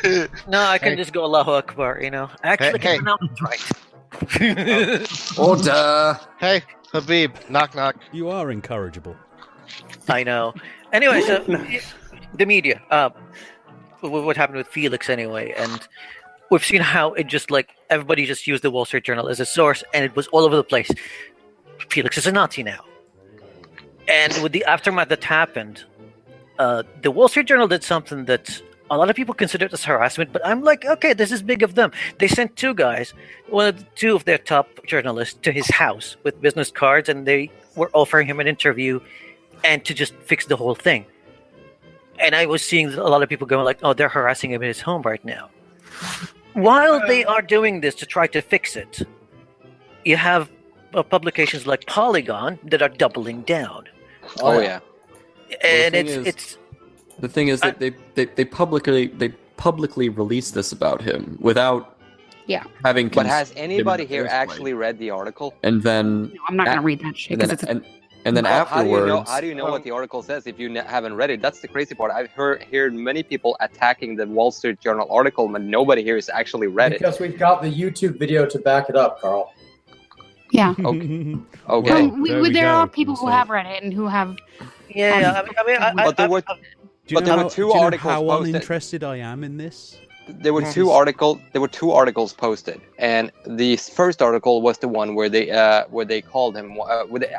No, I can just go Allahu Akbar, I actually can pronounce it right. Order! Hey, Habib, knock knock. You are incorrigible. I know. Anyway, so the media, what happened with Felix anyway, and we've seen how it just everybody just used the Wall Street Journal as a source, and it was all over the place. Felix is a Nazi now. And with the aftermath that happened, the Wall Street Journal did something that a lot of people considered as harassment, but I'm like, okay, this is big of them. They sent two of their top journalists to his house with business cards, and they were offering him an interview and to just fix the whole thing. And I was seeing a lot of people going like, oh, they're harassing him in his home right now. While they are doing this to try to fix it, you have publications like Polygon that are doubling down. Oh yeah. And Well, the thing is that they publicly released this about him without having. But has anybody here actually read the article? And then I'm not going to read that shit. And then afterwards, how do you know what the article says if you haven't read it? That's the crazy part. I've heard many people attacking the Wall Street Journal article, but nobody here has actually read it. Because we've got the YouTube video to back it up, Carl. Yeah. Okay. There are people who have read it and who have. But there were two articles how posted. uninterested I am in this? There were two articles posted, and the first article was the one where they called him.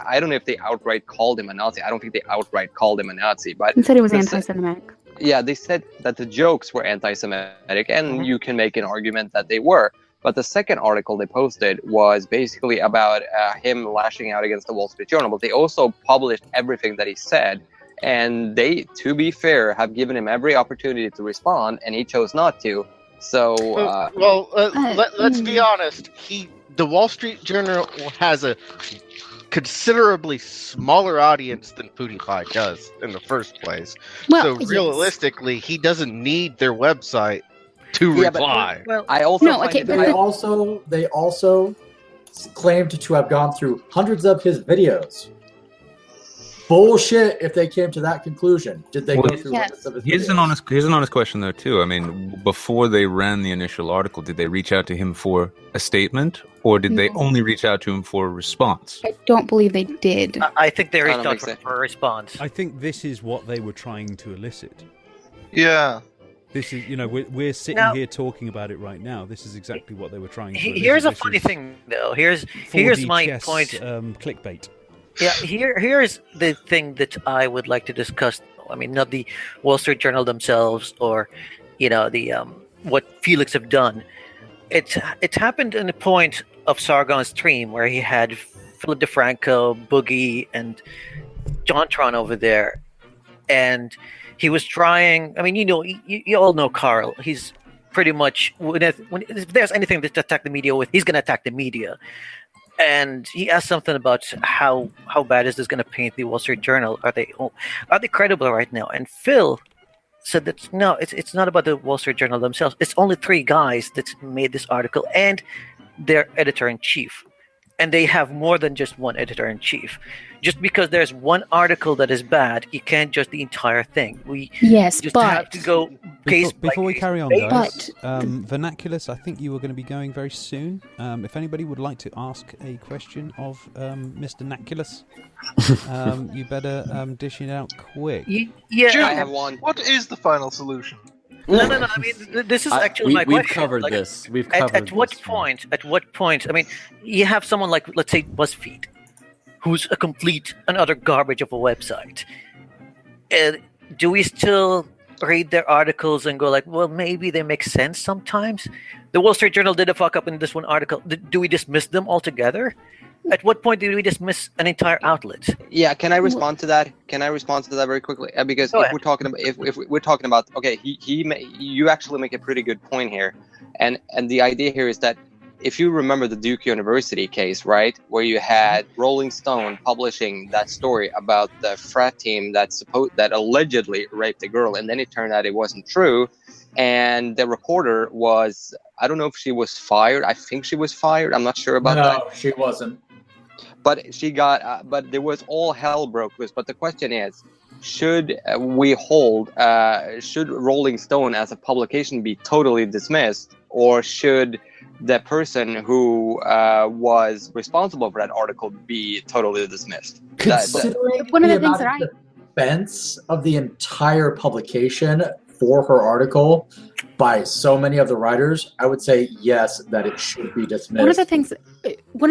I don't know if they outright called him a Nazi. I don't think they outright called him a Nazi, but They said it was anti-Semitic. Yeah, they said that the jokes were anti-Semitic, and you can make an argument that they were. But the second article they posted was basically about him lashing out against the Wall Street Journal. But they also published everything that he said. And they, to be fair, have given him every opportunity to respond, and he chose not to. So, let's be honest. The Wall Street Journal has a considerably smaller audience than PewDiePie does in the first place. So realistically, he doesn't need their website to reply. I also they also claimed to have gone through hundreds of his videos. Bullshit if they came to that conclusion. Did they go through hundreds of his videos? Here's an honest question though too. I mean, before they ran the initial article, did they reach out to him for a statement, or did they only reach out to him for a response? I don't believe they did. I think they reached out for a response. I think this is what they were trying to elicit. Yeah. This is, we're sitting here talking about it right now. This is exactly what they were trying to elicit. Here's a funny thing, though. Here's my chess, point. Clickbait. Yeah, here's the thing that I would like to discuss. I mean, not the Wall Street Journal themselves, or the what Felix have done. It happened in the point of Sargon's stream where he had Philip DeFranco, Boogie, and Jontron over there, and he was trying. I mean, you all know Carl. He's pretty much if there's anything to attack the media with, he's going to attack the media. And he asked something about how bad is this going to paint the Wall Street Journal? Are they credible right now? And Phil said that no, it's not about the Wall Street Journal themselves. It's only 3 guys that made this article and their editor-in-chief. And they have more than just one editor-in-chief. Just because there's one article that is bad, you can't judge the entire thing. We have to go case before we carry on, guys. Vernaculis, I think you were going to be going very soon. If anybody would like to ask a question of Mr. Naculus, you better dish it out quick. Yeah, I have one. What is the final solution? No. I mean, this is actually my question. We've covered this. We've covered at what point? At what point? I mean, you have someone like, let's say, BuzzFeed, who's a complete and utter garbage of a website. Do we still read their articles and go like, well, maybe they make sense sometimes? The Wall Street Journal did a fuck up in this one article. Do we dismiss them altogether? At what point do we dismiss an entire outlet? Yeah, can I respond to that? Very quickly? Because if we're talking about, okay, you actually make a pretty good point here, and the idea here is that if you remember the Duke University case, right, where you had Rolling Stone publishing that story about the frat team that allegedly raped a girl, and then it turned out it wasn't true, and the reporter was, I don't know if she was fired. I think she was fired. I'm not sure about that. No, she wasn't. But she got, but there was all hell broke loose. But the question is, should we hold, should Rolling Stone as a publication be totally dismissed, or should the person who was responsible for that article be totally dismissed? Considering one of the things that I defense of the entire publication for her article by so many of the writers, I would say yes, that it should be dismissed. One of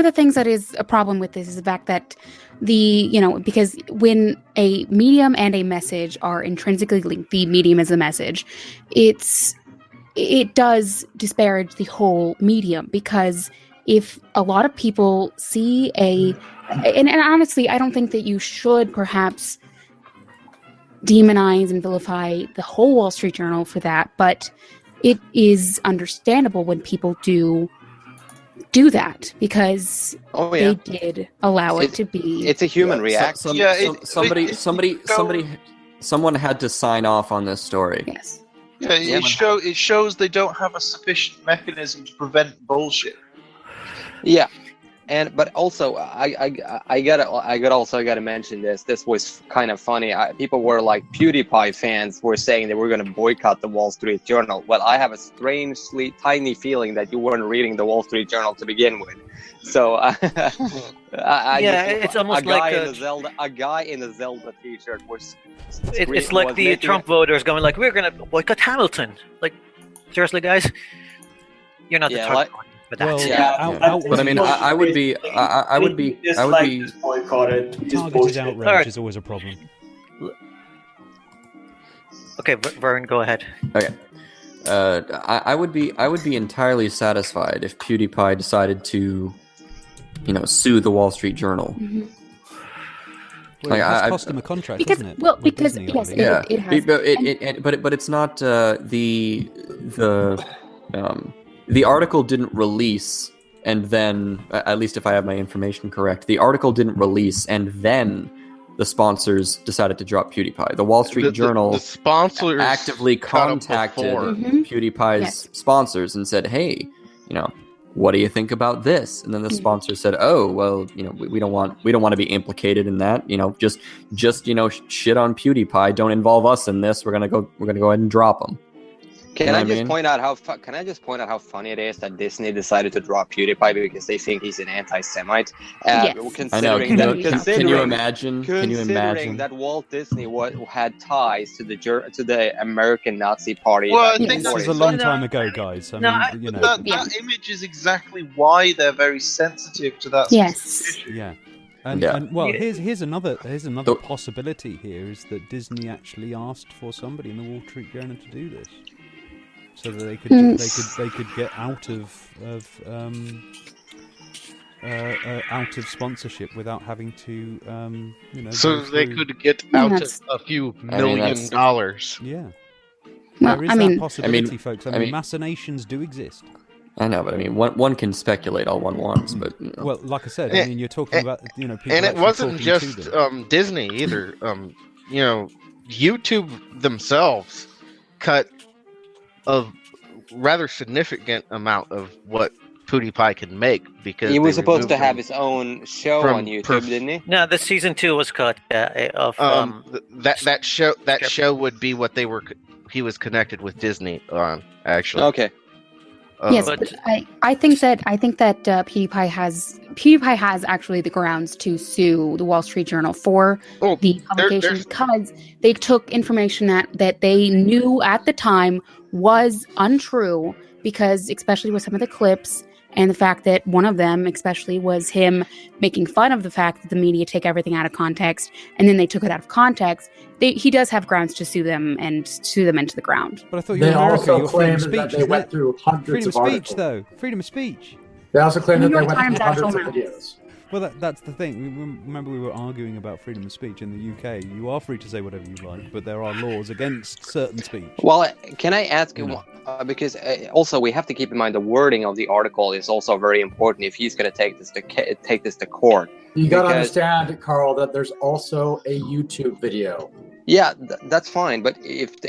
the things that is a problem with this is the fact that because when a medium and a message are intrinsically linked, the medium is the message, it does disparage the whole medium, because if a lot of people see and honestly, I don't think that you should perhaps demonize and vilify the whole Wall Street Journal for that, but it is understandable when people do that because they did allow it to be. It's a human reaction. Someone had to sign off on this story. Yes. Yeah, it shows they don't have a sufficient mechanism to prevent bullshit. Yeah, but also I gotta mention this. This was kind of funny. People were like PewDiePie fans were saying they were going to boycott the Wall Street Journal. Well, I have a strangely tiny feeling that you weren't reading the Wall Street Journal to begin with. So it's almost like a guy in a Zelda T-shirt was. It's like the Trump voters going like, we're gonna boycott Hamilton. Like, seriously, guys, you're not the target audience for that. But I mean, I would be boycotted. Targeted outrage is always a problem. Okay, Vern, go ahead. Okay. I would be entirely satisfied if PewDiePie decided to, sue the Wall Street Journal. Mm-hmm. Well, it has cost him a contract, because, hasn't it? Well, because yes, it has. But it's not the article didn't release, and then at least if I have my information correct, the article didn't release, and then the sponsors decided to drop PewDiePie. The Wall Street Journal the sponsors actively contacted PewDiePie's sponsors and said, "Hey, what do you think about this?" And then the sponsor said, "Oh, well, we don't want to be implicated in that. Just shit on PewDiePie. Don't involve us in this. We're gonna go ahead and drop him." Can I just point out how funny it is that Disney decided to drop PewDiePie because they think he's an anti-Semite? I know. Can you imagine? Considering that Walt Disney had ties to the American Nazi Party. Well, I This think was a long time ago, guys. That image is exactly why they're very sensitive to that. Yes. Yeah. And here's another possibility here is that Disney actually asked for somebody in the Wall Street Journal to do this, so that they could get out of sponsorship without having to So they could get out of a few $1 million. Yeah. Well, there is that possibility, folks. I mean, machinations do exist. I know, but I mean, one can speculate all one wants, but well, like I said, I mean, you're talking about people. And it wasn't just Disney either. YouTube themselves cut a rather significant amount of what PewDiePie can make because he was supposed to have his own show on YouTube, didn't he? No, the season 2 was cut. That show would be what he was connected with Disney on, actually. Okay. Yes, but I think that PewDiePie has actually the grounds to sue the Wall Street Journal for the publication because they took information that they knew at the time was untrue, because especially with some of the clips and the fact that one of them especially was him making fun of the fact that the media take everything out of context, and then they took it out of context. He does have grounds to sue them and sue them into the ground. But I thought you were America. Your freedom of speech. They went through hundreds of articles. Freedom of speech. They also claim that they went through hundreds of videos. Well, that's the thing. Remember, we were arguing about freedom of speech in the UK. You are free to say whatever you like, but there are laws against certain speech. Well, can I ask you, because also we have to keep in mind the wording of the article is also very important if he's going to take this to court. You got to understand, Carl, that there's also a YouTube video. Yeah, that's fine. But if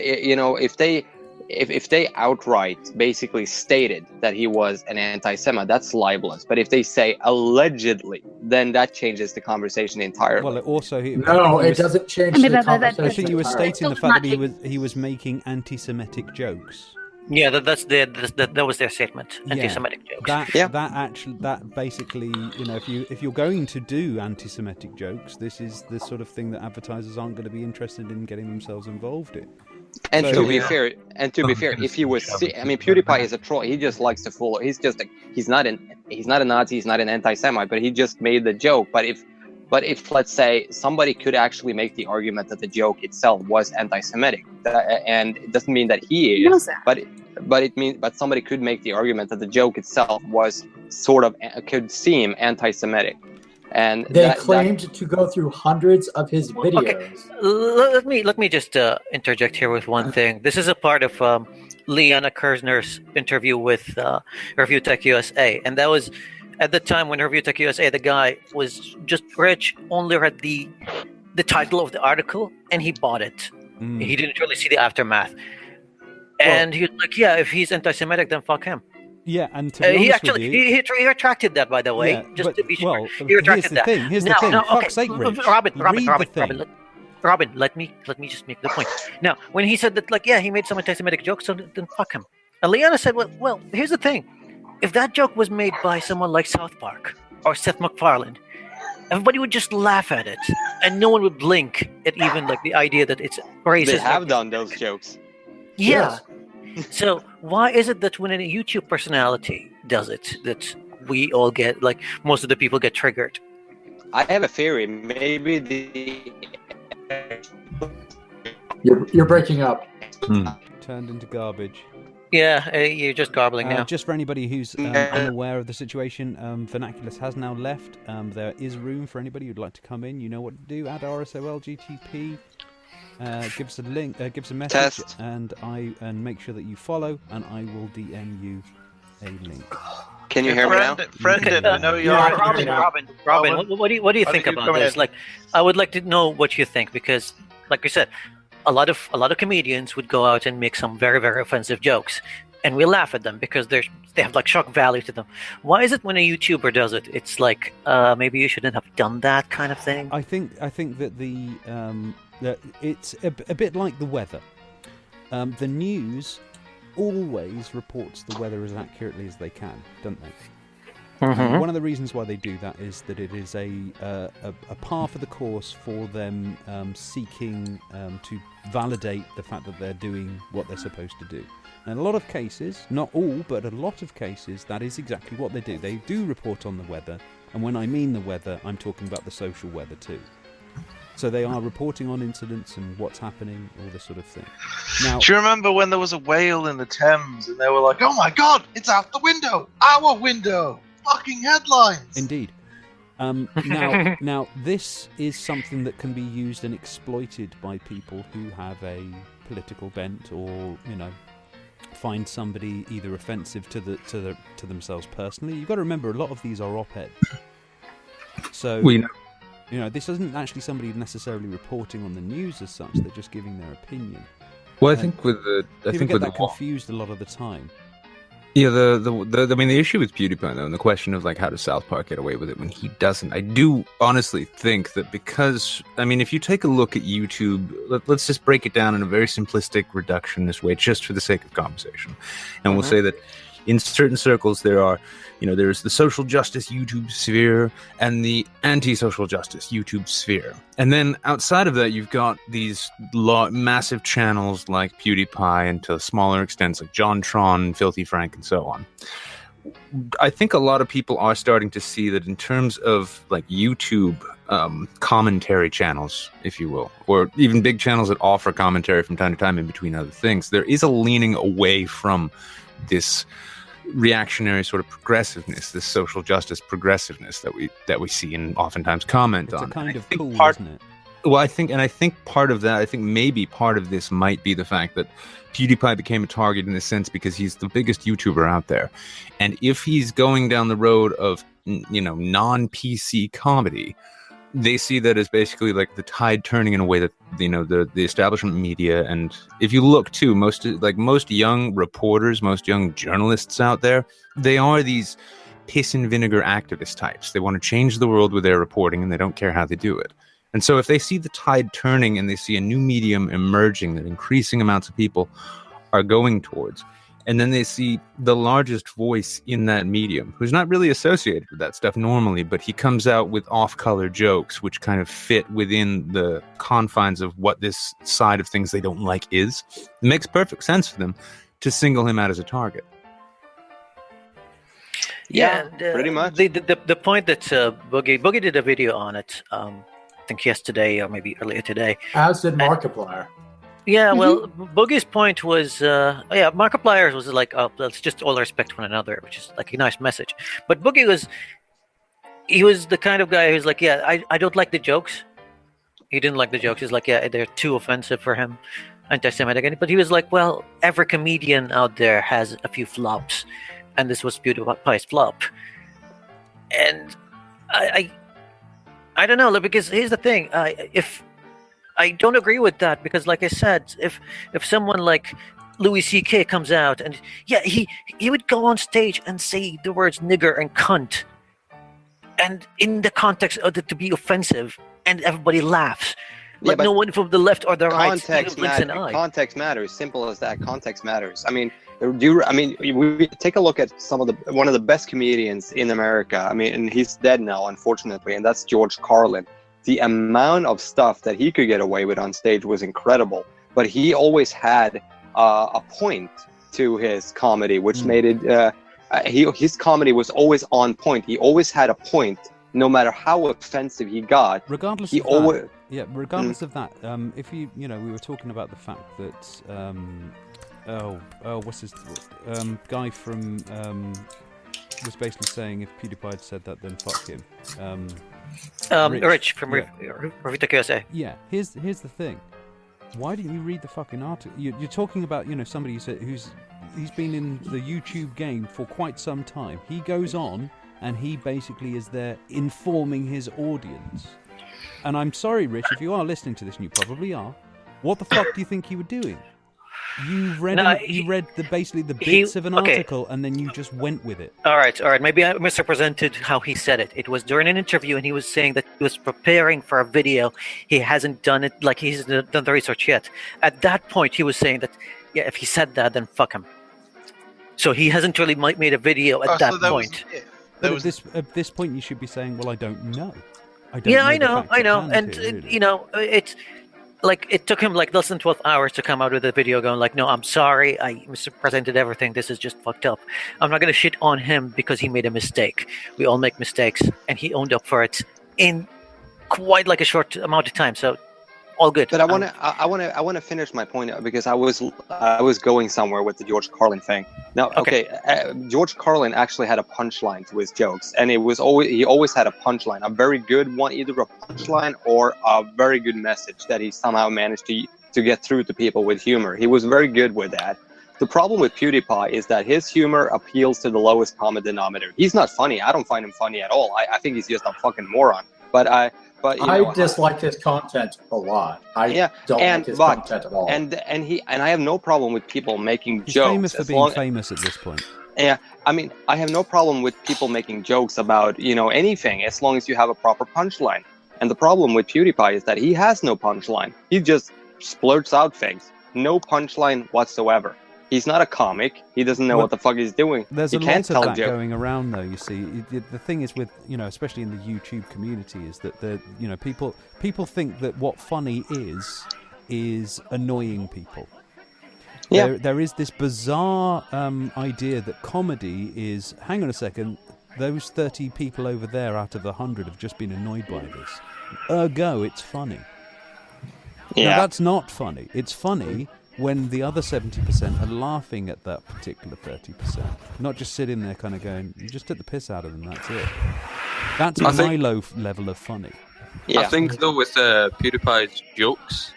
they outright basically stated that he was an anti-Semite, that's libelous. But if they say allegedly, then that changes the conversation entirely. Well, it also it doesn't change the conversation. I think you were stating the fact that he was making anti-Semitic jokes. Yeah, that was their statement. Anti-Semitic jokes. That basically, if you're going to do anti-Semitic jokes, this is the sort of thing that advertisers aren't going to be interested in getting themselves involved in. And to be fair, if he was, PewDiePie is a troll. He just likes to fool. He's not a Nazi. He's not an anti-Semite. But he just made the joke. But if let's say somebody could actually make the argument that the joke itself was anti-Semitic, and it doesn't mean that he is, but somebody could make the argument that the joke itself was could seem anti-Semitic. And they claimed to go through hundreds of his videos. Okay. Let me just interject here with one thing. This is a part of Liana Kersner's interview with Review Tech USA, and that was at the time when Review Tech USA, the guy was just rich, only read the title of the article, and he bought it. He didn't really see the aftermath. And he was like, yeah, if he's anti-Semitic, then fuck him. Yeah, and to be honest with you, he retracted that, by the way. Yeah, just to be well, sure, he retracted that. Here's the thing. Fuck's sake, Rich. Robin, let me just make the point. Now, when he said that, like, yeah, he made some anti-Semitic jokes, so then fuck him. And Liana said, well, here's the thing. If that joke was made by someone like South Park or Seth MacFarlane, everybody would just laugh at it, and no one would blink at even like the idea that it's racist. They have done those jokes. Yeah. So why is it that when a YouTube personality does it, that we all get, like, most of the people get triggered? I have a theory. Maybe You're breaking up. Turned into garbage. Yeah, you're just garbling now. Just for anybody who's unaware of the situation, Vernaculis has now left. There is room for anybody who'd like to come in. You know what to do. Add RSOLGTP. Give us a link. Give us a message, and make sure that you follow, and I will DM you a link. Can you hear me now? I know you are. Robin, what do you think about this? Like, I would like to know what you think, because, like we said, a lot of comedians would go out and make some very, very offensive jokes, and we laugh at them because they have like shock value to them. Why is it when a YouTuber does it, it's like maybe you shouldn't have done that kind of thing? I think that that it's a bit like the weather. The news always reports the weather as accurately as they can, don't they? One of the reasons why they do that is that it is a par for the course for them seeking to validate the fact that they're doing what they're supposed to do. And in a lot of cases, not all, but a lot of cases, that is exactly what they do. They do report on the weather, and when I mean the weather, I'm talking about the social weather too. So they are reporting on incidents and what's happening, all this sort of thing. Now, do you remember when there was a whale in the Thames and they were like, "Oh my God, it's out the window! Our window! Fucking headlines!" Indeed. Now, this is something that can be used and exploited by people who have a political bent, or find somebody either offensive to themselves personally. You've got to remember, a lot of these are op-eds. So this isn't actually somebody necessarily reporting on the news as such. They're just giving their opinion. Well, I think with the confused a lot of the time. Yeah, the issue with PewDiePie, though, and the question of, like, how does South Park get away with it when he doesn't? I do honestly think that because, if you take a look at YouTube, let's just break it down in a very simplistic, reductionist way, just for the sake of conversation, and we'll say that in certain circles there's the social justice YouTube sphere and the anti-social justice YouTube sphere. And then outside of that, you've got these massive channels like PewDiePie, and to smaller extents like JonTron, Filthy Frank, and so on. I think a lot of people are starting to see that in terms of like YouTube commentary channels, if you will, or even big channels that offer commentary from time to time in between other things, there is a leaning away from this reactionary sort of progressiveness, this social justice progressiveness that we see and oftentimes comment on. It's a kind of cool, isn't it? Well, I think part of that, I think maybe part of this might be the fact that PewDiePie became a target in this sense because he's the biggest YouTuber out there, and if he's going down the road of non-PC comedy, they see that as basically like the tide turning in a way that the establishment media, and if you look too, most young reporters, most young journalists out there, they are these piss and vinegar activist types. They want to change the world with their reporting, and they don't care how they do it. And so if they see the tide turning and they see a new medium emerging that increasing amounts of people are going towards, and then they see the largest voice in that medium, who's not really associated with that stuff normally, but he comes out with off-color jokes which kind of fit within the confines of what this side of things they don't like is, it makes perfect sense for them to single him out as a target. Yeah, pretty much. The point that Boogie did a video on it, I think yesterday or maybe earlier today. As did Markiplier. Yeah, well, Boogie's point was, Markiplier was like, let's just all respect one another, which is like a nice message. But Boogie he was the kind of guy who's like, yeah, I don't like the jokes. He didn't like the jokes. He's like, yeah, they're too offensive for him, anti-Semitic. But he was like, well, every comedian out there has a few flops, and this was PewDiePie's flop. And I don't know, because here's the thing. If I don't agree with that, because like I said, if someone like Louis C.K. comes out and he would go on stage and say the words nigger and cunt, and in the context of it to be offensive, and everybody laughs. But no one from the left or the right blinks an eye. Context matters. Simple as that. Context matters. I mean, we take a look at one of the best comedians in America. I mean, and he's dead now, unfortunately, and that's George Carlin. The amount of stuff that he could get away with on stage was incredible. But he always had a point to his comedy, which made it. His comedy was always on point. He always had a point, no matter how offensive he got. Regardless he of always. That, yeah, regardless of that, if we were talking about the fact that what's his guy from was basically saying if PewDiePie had said that, then fuck him. Rich from Revita USA. Yeah, here's the thing. Why didn't you read the fucking article? You're talking about somebody who's been in the YouTube game for quite some time. He goes on and he basically is there informing his audience. And I'm sorry, Rich, if you are listening to this, and you probably are, what the fuck do you think you were doing? You read basically the bits of an article, and then you just went with it. All right. Maybe I misrepresented how he said it. It was during an interview, and he was saying that he was preparing for a video. He hasn't done it, like he hasn't done the research yet. At that point, he was saying that, yeah, if he said that, then fuck him. So he hasn't really made a video at that point. But at this point, you should be saying, well, I don't know. I know. And, it's like it took him like less than 12 hours to come out with a video going like, no, I'm sorry. I misrepresented everything. This is just fucked up. I'm not going to shit on him because he made a mistake. We all make mistakes. And he owned up for it in quite like a short amount of time. So all good. But I want to finish my point because I was going somewhere with the George Carlin thing. Now, George Carlin actually had a punchline to his jokes, and he always had a punchline, a very good one, either a punchline or a very good message that he somehow managed to get through to people with humor. He was very good with that. The problem with PewDiePie is that his humor appeals to the lowest common denominator. He's not funny. I don't find him funny at all. I think he's just a fucking moron. But I dislike his content a lot. I don't like his content at all. And I have no problem with people making He's jokes. Famous for being famous at this point. Yeah, I mean, I have no problem with people making jokes about anything as long as you have a proper punchline. And the problem with PewDiePie is that he has no punchline. He just splurts out things. No punchline whatsoever. He's not a comic. He doesn't know what the fuck he's doing. There's a lot of that going around, though. You see, the thing is with especially in the YouTube community, is that people think that what funny is annoying people. Yeah. There is this bizarre idea that comedy is. Hang on a second. Those 30 people over there out of 100 have just been annoyed by this. Ergo, it's funny. Yeah. Now, that's not funny. It's funny when the other 70% are laughing at that particular 30%, not just sitting there kind of going, you just took the piss out of them, that's it. That's my low level of funny. Yeah. I think, though, with PewDiePie's jokes,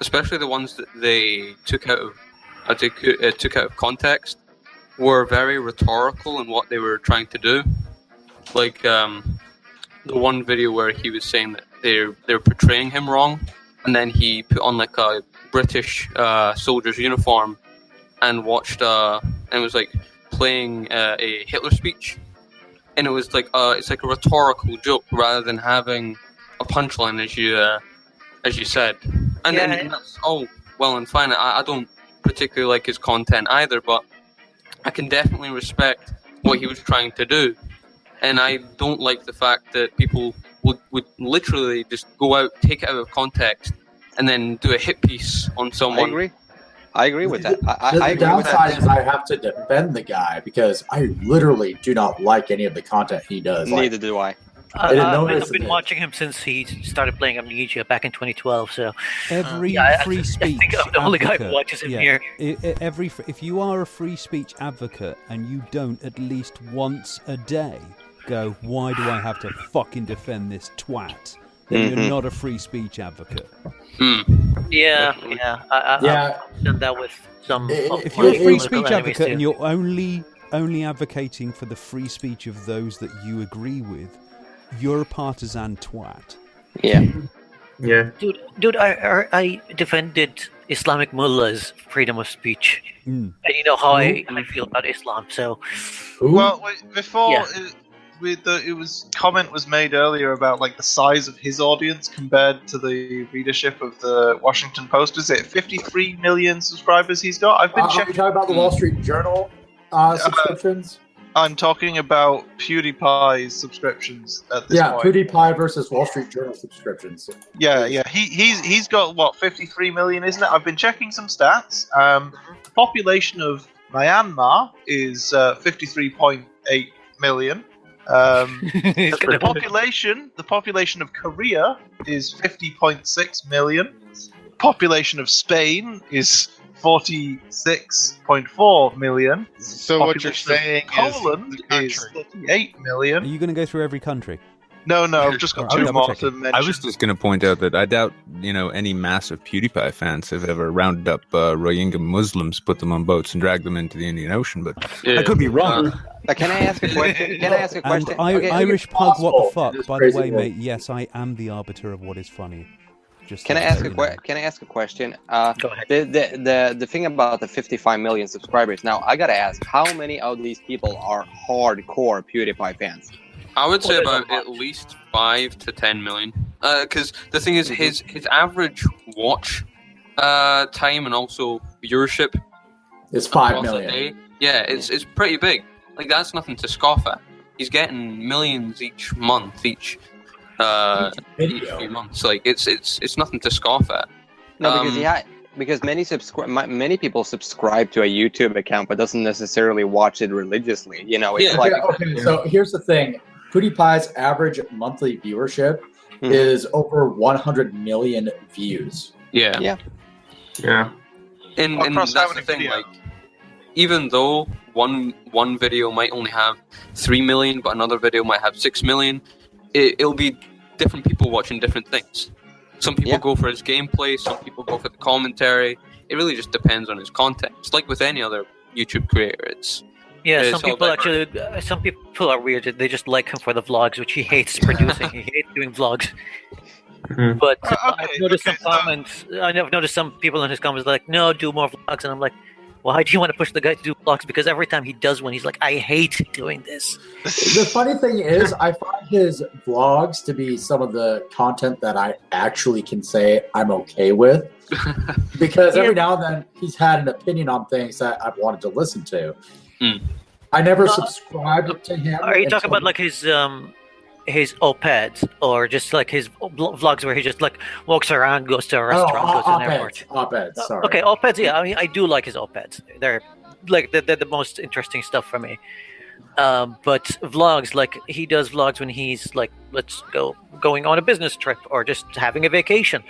especially the ones that they took out of context, were very rhetorical in what they were trying to do. Like the one video where he was saying that they're portraying him wrong, and then he put on like a British soldier's uniform and watched and was like playing a Hitler speech, and it was like it's like a rhetorical joke rather than having a punchline, as you said. And that's all well and fine. I don't particularly like his content either, but I can definitely respect what he was trying to do, and I don't like the fact that people would literally just go out, take it out of context, and then do a hit piece on someone. I agree with that. The downside is I have to defend the guy because I literally do not like any of the content he does. Neither do I. I've been watching him since he started playing Amnesia back in 2012. So every free speech. I think I'm the only guy who watches him here. If you are a free speech advocate and you don't at least once a day go, why do I have to fucking defend this twat? Then you're not a free speech advocate. Yeah. I've done that with some. If you're a free speech advocate and you're only advocating for the free speech of those that you agree with, you're a partisan twat. Yeah. Dude, I defended Islamic mullahs' freedom of speech, and you know how I feel about Islam. So, well, before comment was made earlier about like the size of his audience compared to the readership of the Washington Post. Is it 53 million subscribers he's got? I've been checking. Are you talking about the Wall Street Journal subscriptions? I'm talking about PewDiePie's subscriptions at this point. PewDiePie versus Wall Street Journal subscriptions. Yeah. He's got what 53 million, isn't it? I've been checking some stats. The population of Myanmar is 53.8 million. The population of Korea is 50.6 million. Population of Spain is 46.4 million. So what you're saying Poland is 38 million. Are you going to go through every country? No, I've just got two more to mention. I was just going to point out that I doubt, any massive PewDiePie fans have ever rounded up Rohingya Muslims, put them on boats, and dragged them into the Indian Ocean. But I could be wrong. Can I ask a question? And Irish pug, what the fuck? By the way, mate, yes, I am the arbiter of what is funny. Can I ask a question? Go ahead. The thing about the 55 million subscribers. Now, I gotta ask, how many of these people are hardcore PewDiePie fans? I would say about at least 5 to 10 million. Because the thing is, his average watch time and also viewership is 5 million. A day, yeah, it's pretty big. Like, that's nothing to scoff at. He's getting millions each month, each few months. Like, it's nothing to scoff at. No, because many people subscribe to a YouTube account, but doesn't necessarily watch it religiously. Okay, so here's the thing. PewDiePie's average monthly viewership is over 100 million views. Yeah. And that's the thing, like, even though one video might only have 3 million, but another video might have 6 million, it'll be different people watching different things. Some people go for his gameplay, some people go for the commentary. It really just depends on his content. It's like with any other YouTube creator. Some people are weird. They just like him for the vlogs, which he hates producing. He hates doing vlogs. But I've noticed some comments. I've noticed some people in his comments like, "No, do more vlogs," and I'm like, why do you want to push the guy to do vlogs? Because every time he does one, he's like, I hate doing this. The funny thing is, I find his vlogs to be some of the content that I actually can say I'm okay with. Because every now and then, he's had an opinion on things that I've wanted to listen to. I never subscribed to him. Are you talking about like his op-eds, or just like his vlogs where he just like walks around, goes to a restaurant, goes to an airport? Op-eds, sorry. Okay, op-eds, yeah. I mean, I do like his op-eds. They're the most interesting stuff for me. But vlogs, like he does vlogs when he's like, going on a business trip or just having a vacation.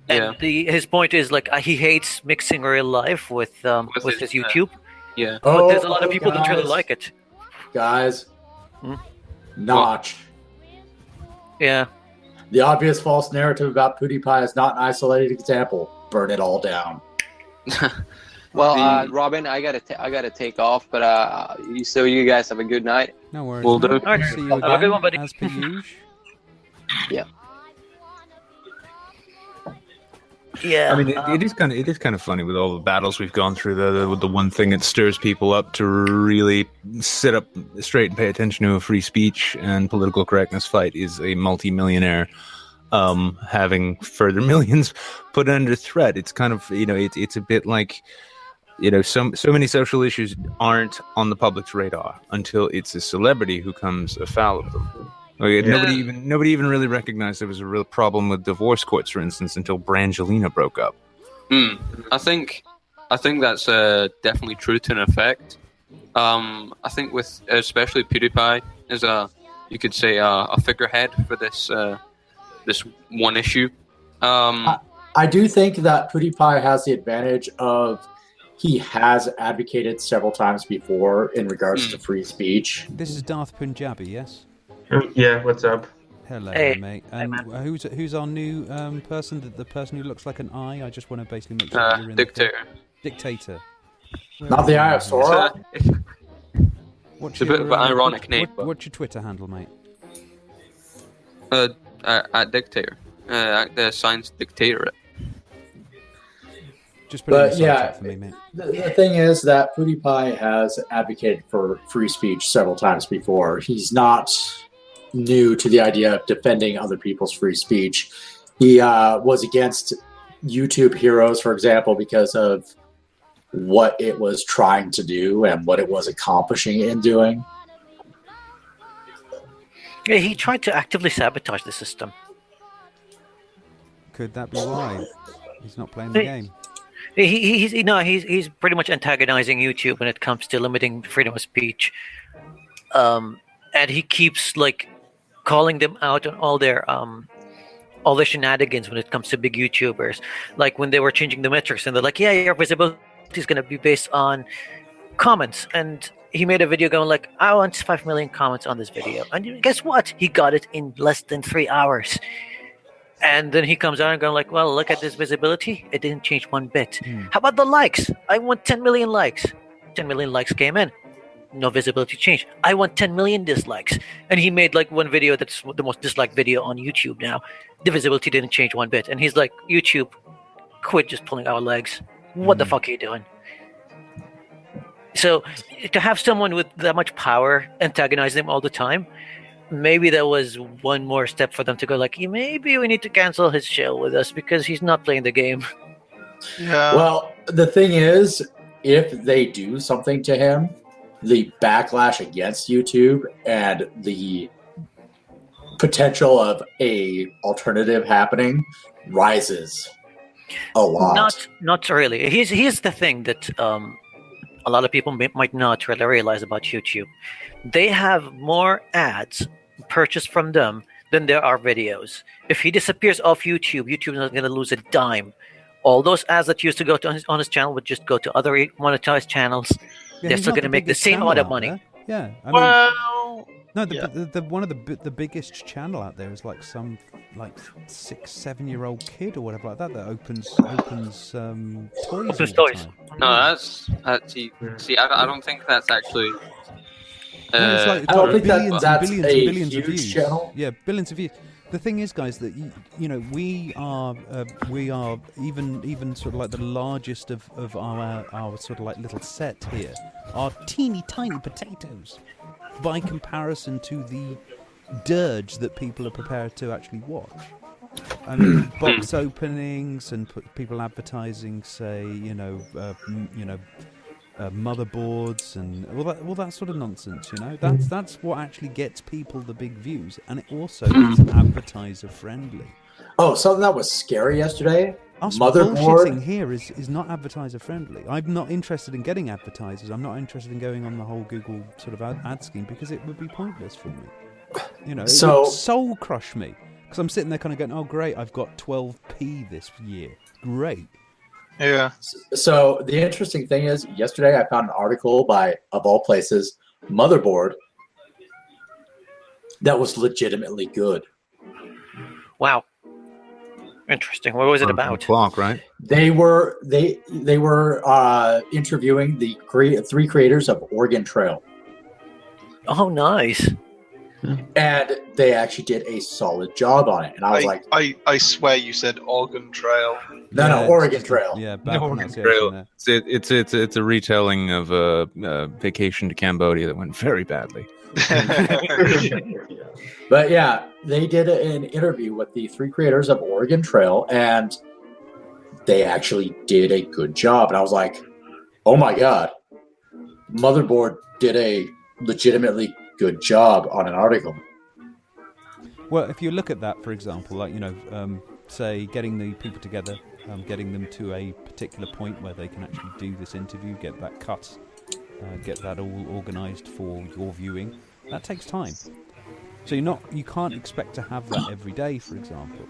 And his point is like he hates mixing real life with his YouTube. Yeah. But there's a lot of people that really like it. Guys, Notch. Yeah. The obvious false narrative about PewDiePie is not an isolated example. Burn it all down. Well, Robin, I gotta take off, but so you guys have a good night. No worries. We'll do. Right. See you again, have a good one, buddy. as per usual. Yeah. Yeah. I mean, it is kind of funny with all the battles we've gone through. The one thing that stirs people up to really sit up straight and pay attention to a free speech and political correctness fight is a multi-millionaire having further millions put under threat. It's kind of, it's a bit like, so many social issues aren't on the public's radar until it's a celebrity who comes afoul of them. Nobody even really recognized there was a real problem with divorce courts, for instance, until Brangelina broke up. I think that's definitely true to an effect. I think with especially PewDiePie is you could say a figurehead for this one issue. I do think that PewDiePie has the advantage of he has advocated several times before in regards to free speech. This is Darth Punjabi, yes? Yeah, what's up? Hello, Hey. mate. And who's our new person? The person who looks like an eye. I just want to basically make sure that you're in Dictator. Dictator. Not the Eye of Sauron. What's It's a bit of an ironic name. What's your Twitter handle, mate? At Dictator. At the Science Dictatorate. Just put it in the side yeah, chat for me, mate. the thing is that PewDiePie has advocated for free speech several times before. He's not new to the idea of defending other people's free speech. He was against YouTube Heroes, for example, because of what it was trying to do and what it was accomplishing in doing. Yeah, he tried to actively sabotage the system. Could that be why he's not playing the game? He's pretty much antagonizing YouTube when it comes to limiting freedom of speech, and he keeps like calling them out on all their shenanigans when it comes to big YouTubers. Like when they were changing the metrics, and they're like, "Yeah, your visibility is going to be based on comments," and he made a video going like, "I want 5 million comments on this video," and guess what? He got it in less than 3 hours. And then he comes out and going like, "Well, look at this visibility. It didn't change one bit. How about the likes? I want 10 million likes. 10 million likes came in. No visibility change. I want 10 million dislikes." And he made like one video that's the most disliked video on YouTube now. The visibility didn't change one bit. And he's like, "YouTube, quit just pulling our legs. What the fuck are you doing?" So to have someone with that much power antagonize them all the time, maybe that was one more step for them to go like, maybe we need to cancel his show with us because he's not playing the game. Yeah. Well, the thing is, if they do something to him, the backlash against YouTube and the potential of a alternative happening rises a lot. Not really. Here's the thing that a lot of people might not really realize about YouTube. They have more ads purchased from them than there are videos. If he disappears off YouTube, YouTube is not going to lose a dime. All those ads that used to go to on his channel would just go to other monetized channels. Yeah, they're still going to make the same amount of money. Yeah. I mean, Well, no, the one of the biggest channel out there is like some 6-7-year-old kid or whatever like that opens toys. All the time. No, that's see, I don't think that's actually. It's like, I don't think billions that's and a billions of huge views. channel. Yeah, billions of views. The thing is, guys, that you know we are even sort of like the largest of our sort of like little set here are teeny tiny potatoes by comparison to the dirge that people are prepared to actually watch. I mean, box openings and people advertising, say, motherboards and all that sort of nonsense. That's what actually gets people the big views, and it also is advertiser friendly. Oh, something that was scary yesterday. Us Motherboard bullshitting here is not advertiser friendly. I'm not interested in getting advertisers. I'm not interested in going on the whole Google sort of ad scheme because it would be pointless for me. It would soul crush me because I'm sitting there kind of going, "Oh, great, I've got 12p this year. Great." Yeah. So the interesting thing is, yesterday I found an article by, of all places, Motherboard, that was legitimately good. Wow. Interesting. What was it about? Clock, right? They were interviewing the three creators of Oregon Trail. Oh, nice. And they actually did a solid job on it. And I was like, I swear you said Oregon Trail. No, Oregon Trail. Yeah, bad Oregon pronunciation Trail. there. It's a retelling of a vacation to Cambodia that went very badly. But yeah, they did an interview with the three creators of Oregon Trail, and they actually did a good job. And I was like, oh my God, Motherboard did a legitimately good job on an article. Well, if you look at that, for example, like, say getting the people together, getting them to a particular point where they can actually do this interview, get that cut, get that all organised for your viewing, that takes time. So you can't expect to have that every day, for example.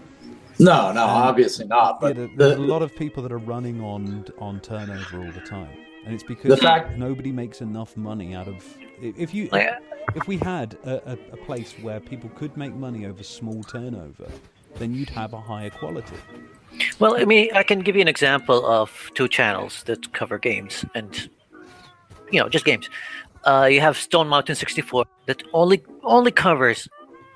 No, obviously not. But there's a lot of people that are running on turnover all the time, and it's because nobody makes enough money out of If we had a place where people could make money over small turnover, then you'd have a higher quality. Well, I mean, I can give you an example of 2 channels that cover games and, just games. You have Stone Mountain 64 that only covers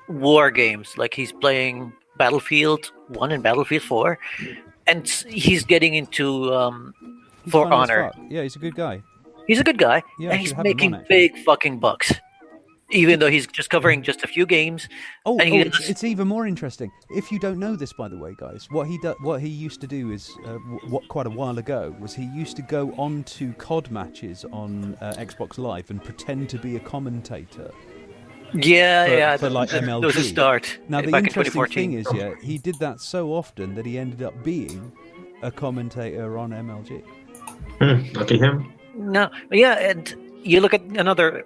war games. Like he's playing Battlefield 1 and Battlefield 4, and he's getting into For Honor. Yeah, he's a good guy. He's a good guy, Yeah, and he's making big fucking bucks. Even though he's just covering just a few games. It's even more interesting. If you don't know this, by the way, guys, what he used to do is, quite a while ago, was he used to go on to COD matches on Xbox Live and pretend to be a commentator. For like MLG. There was a start. Now the back interesting in 2014. thing is, he did that so often that he ended up being a commentator on MLG. Lucky him. No, and you look at another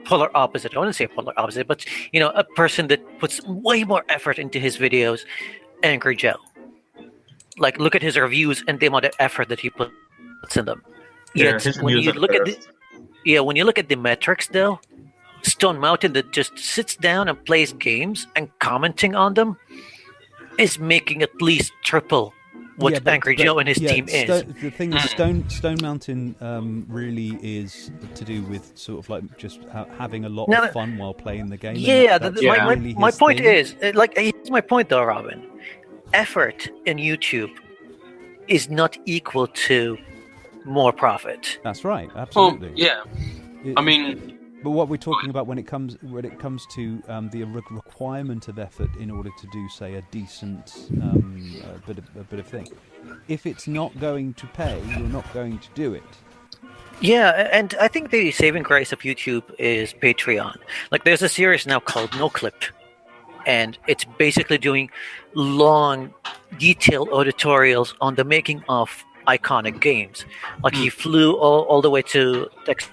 polar opposite. I wouldn't say polar opposite, but a person that puts way more effort into his videos, Angry Joe. Like, look at his reviews and the amount of effort that he puts in them. Yet, when you look at the metrics, though, Stone Mountain that just sits down and plays games and commenting on them is making at least triple what Angry Joe and his team is. The thing is, Stone Mountain really is to do with sort of like just having a lot of fun while playing the game. Yeah, my point is, here's my point though, Robin. Effort in YouTube is not equal to more profit. That's right, absolutely. But what we're talking about when it comes to the requirement of effort in order to do, say, a decent bit of thing, if it's not going to pay, you're not going to do it. Yeah, and I think the saving grace of YouTube is Patreon. Like, there's a series now called No Clip, and it's basically doing long, detailed editorials on the making of iconic games. Like, he flew all the way to Texas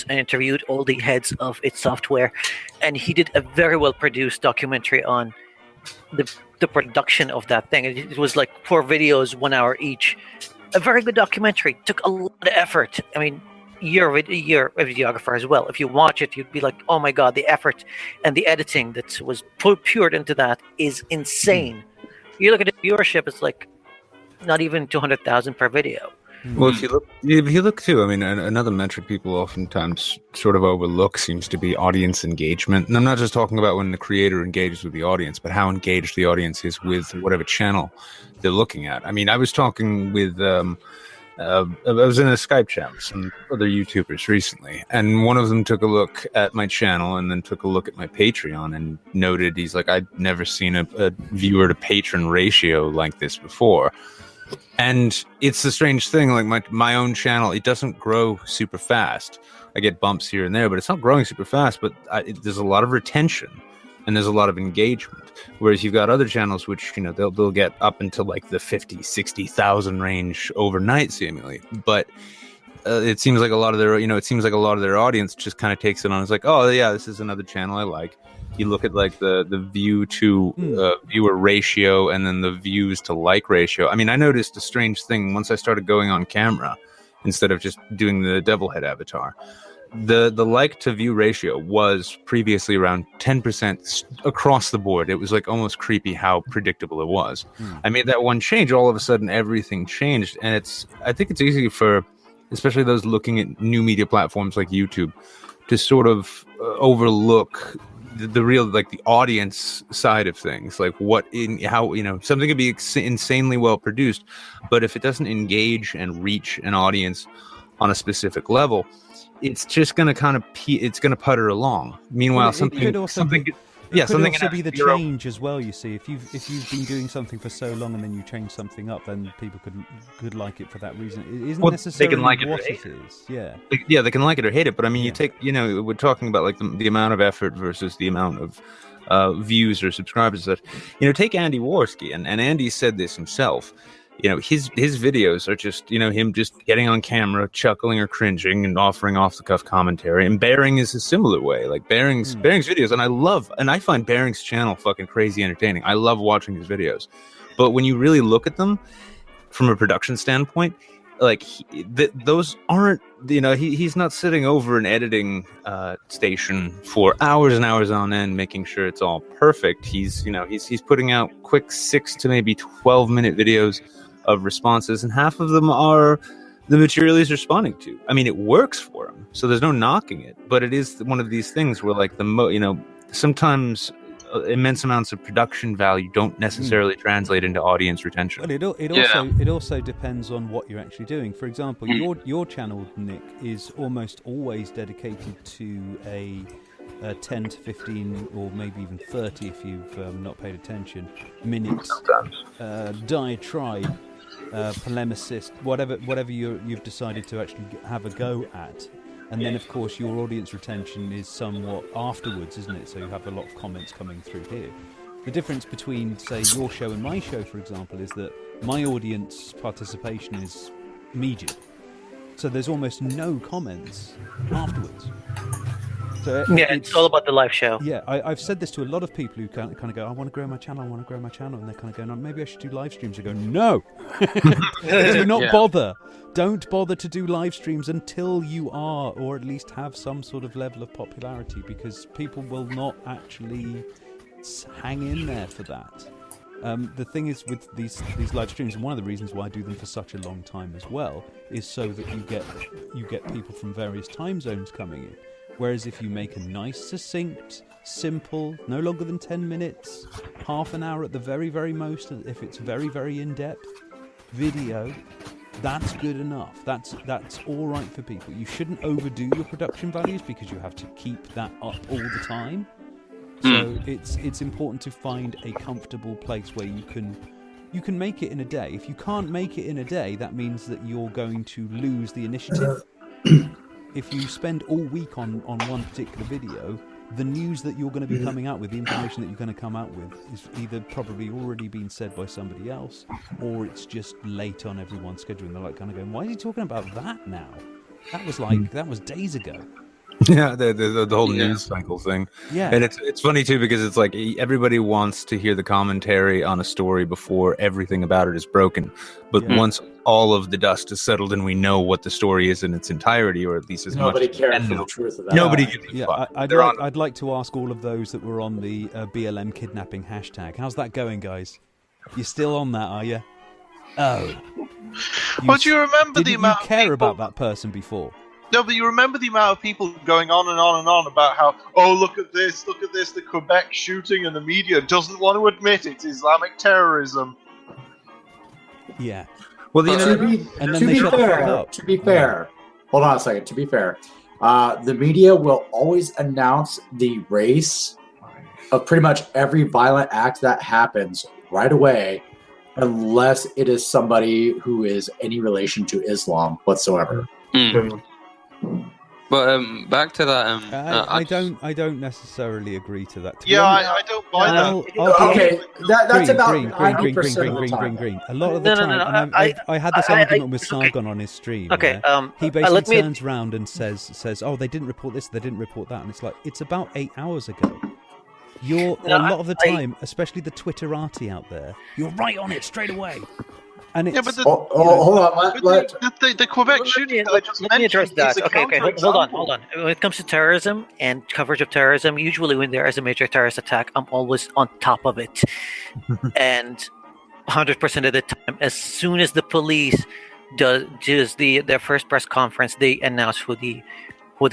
and interviewed all the heads of its software, and he did a very well produced documentary on the production of that thing. It was like 4 videos, 1 hour each. A very good documentary. Took a lot of effort. I mean, you're a videographer as well. If you watch it, you'd be like, oh my god, the effort and the editing that was poured into that is insane. You look at the viewership, it's like not even 200,000 per video. Well, if you look too, I mean, another metric people oftentimes sort of overlook seems to be audience engagement. And I'm not just talking about when the creator engages with the audience, but how engaged the audience is with whatever channel they're looking at. I mean, I was talking with, I was in a Skype chat with some other YouTubers recently, and one of them took a look at my channel and then took a look at my Patreon and noted, he's like, I'd never seen a viewer to patron ratio like this before. And it's a strange thing, like my own channel, it doesn't grow super fast. I get bumps here and there, but it's not growing super fast, but there's a lot of retention and there's a lot of engagement. Whereas you've got other channels which, they'll get up into like the 50, 60,000 range overnight seemingly. But it seems like a lot of their audience just kind of takes it on. It's like, oh yeah, this is another channel I like. You look at like the view to viewer ratio and then the views to like ratio. I mean, I noticed a strange thing once I started going on camera instead of just doing the devil head avatar. The like to view ratio was previously around 10% across the board. It was like almost creepy how predictable it was. I made that one change, all of a sudden everything changed, and I think it's easy for especially those looking at new media platforms like YouTube to sort of overlook the real, like, the audience side of things, like how something could be insanely well produced, but if it doesn't engage and reach an audience on a specific level, it's just going to it's going to putter along. Meanwhile, something could also be the change as well. You see, if you've been doing something for so long and then you change something up, then people could like it for that reason. It isn't necessarily they can like what it is. Yeah, they can like it or hate it. But I mean, you take, we're talking about like the amount of effort versus the amount of views or subscribers. That take Andy Warski, and Andy said this himself. His videos are just, him just getting on camera, chuckling or cringing and offering off-the-cuff commentary. And Bearing is a similar way. Like Bearing's videos, and I find Bearing's channel fucking crazy entertaining. I love watching his videos. But when you really look at them from a production standpoint, those aren't, he's not sitting over an editing station for hours and hours on end making sure it's all perfect. He's putting out quick 6 to maybe 12-minute videos of responses, and half of them are the material he's responding to. I mean, it works for him, so there's no knocking it, but it is one of these things where like sometimes immense amounts of production value don't necessarily translate into audience retention. Well, it also depends on what you're actually doing. For example, your channel, Nick, is almost always dedicated to a 10 to 15 or maybe even 30 if you've not paid attention minutes diatribe, polemicist, whatever you've decided to actually have a go at. And then, of course, your audience retention is somewhat afterwards, isn't it? So you have a lot of comments coming through here. The difference between, say, your show and my show, for example, is that my audience participation is immediate. So there's almost no comments afterwards. So it's all about the live show. Yeah, I've said this to a lot of people who kind of go, I want to grow my channel, and they're kind of going, oh, maybe I should do live streams. I go, no! Do not bother. Don't bother to do live streams until you are, or at least have some sort of level of popularity, because people will not actually hang in there for that. The thing is with these live streams, and one of the reasons why I do them for such a long time as well, is so that you get people from various time zones coming in. Whereas if you make a nice, succinct, simple, no longer than 10 minutes, half an hour at the very, very most, if it's very, very in-depth video, that's good enough. That's all right for people. You shouldn't overdo your production values because you have to keep that up all the time. So it's important to find a comfortable place where you can make it in a day. If you can't make it in a day, that means that you're going to lose the initiative. If you spend all week on one particular video, the news that you're going to be coming out with, the information that you're going to come out with, is either probably already been said by somebody else, or it's just late on everyone's schedule. And they're like kind of going, why is he talking about that now? That was days ago. Yeah, the whole news cycle thing. Yeah, and it's funny too because it's like everybody wants to hear the commentary on a story before everything about it is broken. But once all of the dust is settled and we know what the story is in its entirety, or at least as nobody much cares for the truth of that. Nobody gives a fuck. I'd like to ask all of those that were on the BLM kidnapping hashtag. How's that going, guys? You're still on that, are you? Oh. Well, do you remember the amount you care about that person before? No, but you remember the amount of people going on and on and on about how, oh, look at this, the Quebec shooting, and the media doesn't want to admit it's Islamic terrorism. Yeah. Well, to be fair, hold on a second. To be fair, the media will always announce the race of pretty much every violent act that happens right away, unless it is somebody who is any relation to Islam whatsoever. But back to that. I don't necessarily agree to that. I don't buy that. Okay, that's about 90% green. A lot of the time, I had this argument with Sargon on his stream. Okay, he basically turns around and says, "Oh, they didn't report this, they didn't report that," and it's like it's about 8 hours ago. A lot of the time, especially the Twitterati out there, you're right on it straight away. And it's, hold on. The Quebec shooting that I just mentioned. Let me address that. Okay, hold on. When it comes to terrorism and coverage of terrorism, usually when there is a major terrorist attack, I'm always on top of it. And 100% of the time, as soon as the police does their first press conference, they announce who the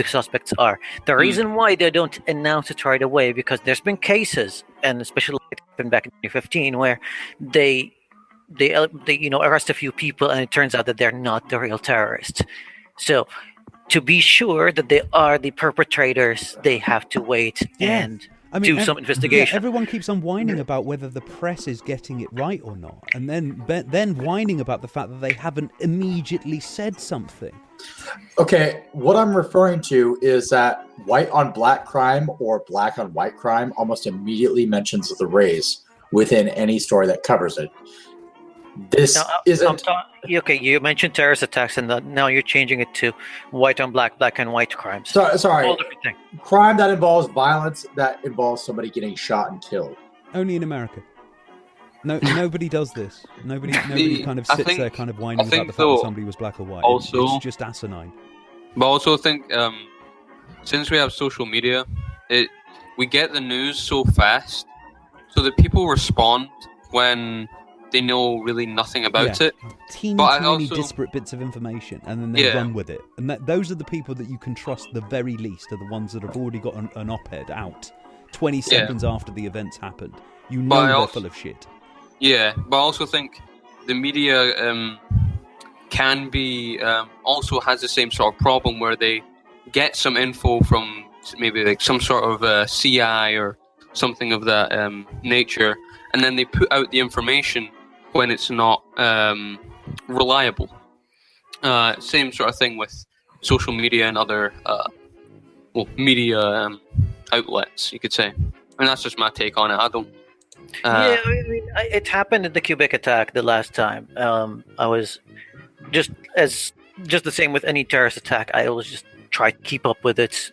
suspects are. The reason why they don't announce it right away, because there's been cases, and especially back in 2015, where they arrest a few people and it turns out that they're not the real terrorists. So to be sure that they are the perpetrators, they have to wait and do some investigation. Yeah, everyone keeps on whining about whether the press is getting it right or not, and then whining about the fact that they haven't immediately said something. Okay, what I'm referring to is that white on black crime or black on white crime almost immediately mentions the race within any story that covers it. This isn't... Okay, you mentioned terrorist attacks, and now you're changing it to white on black, black and white crimes. Sorry. All different thing. Crime that involves violence, that involves somebody getting shot and killed. Only in America. No, nobody does this. Nobody kind of sits there kind of whining about the fact that somebody was black or white. Also, it's just asinine. But I also think since we have social media, we get the news so fast, so that people respond when they know really nothing about it. Tiny disparate bits of information, and then they run with it. And those are the people that you can trust the very least, are the ones that have already got an op-ed out 20 seconds after the events happened. You know they're full of shit. Yeah, but I also think the media can be also has the same sort of problem where they get some info from maybe like some sort of CI or something of that nature, and then they put out the information when it's not reliable. Same sort of thing with social media and other media outlets, you could say. And that's just my take on it. I don't. Yeah, I mean, it happened in the Quebec attack the last time. I was just the same with any terrorist attack. I always just try to keep up with it.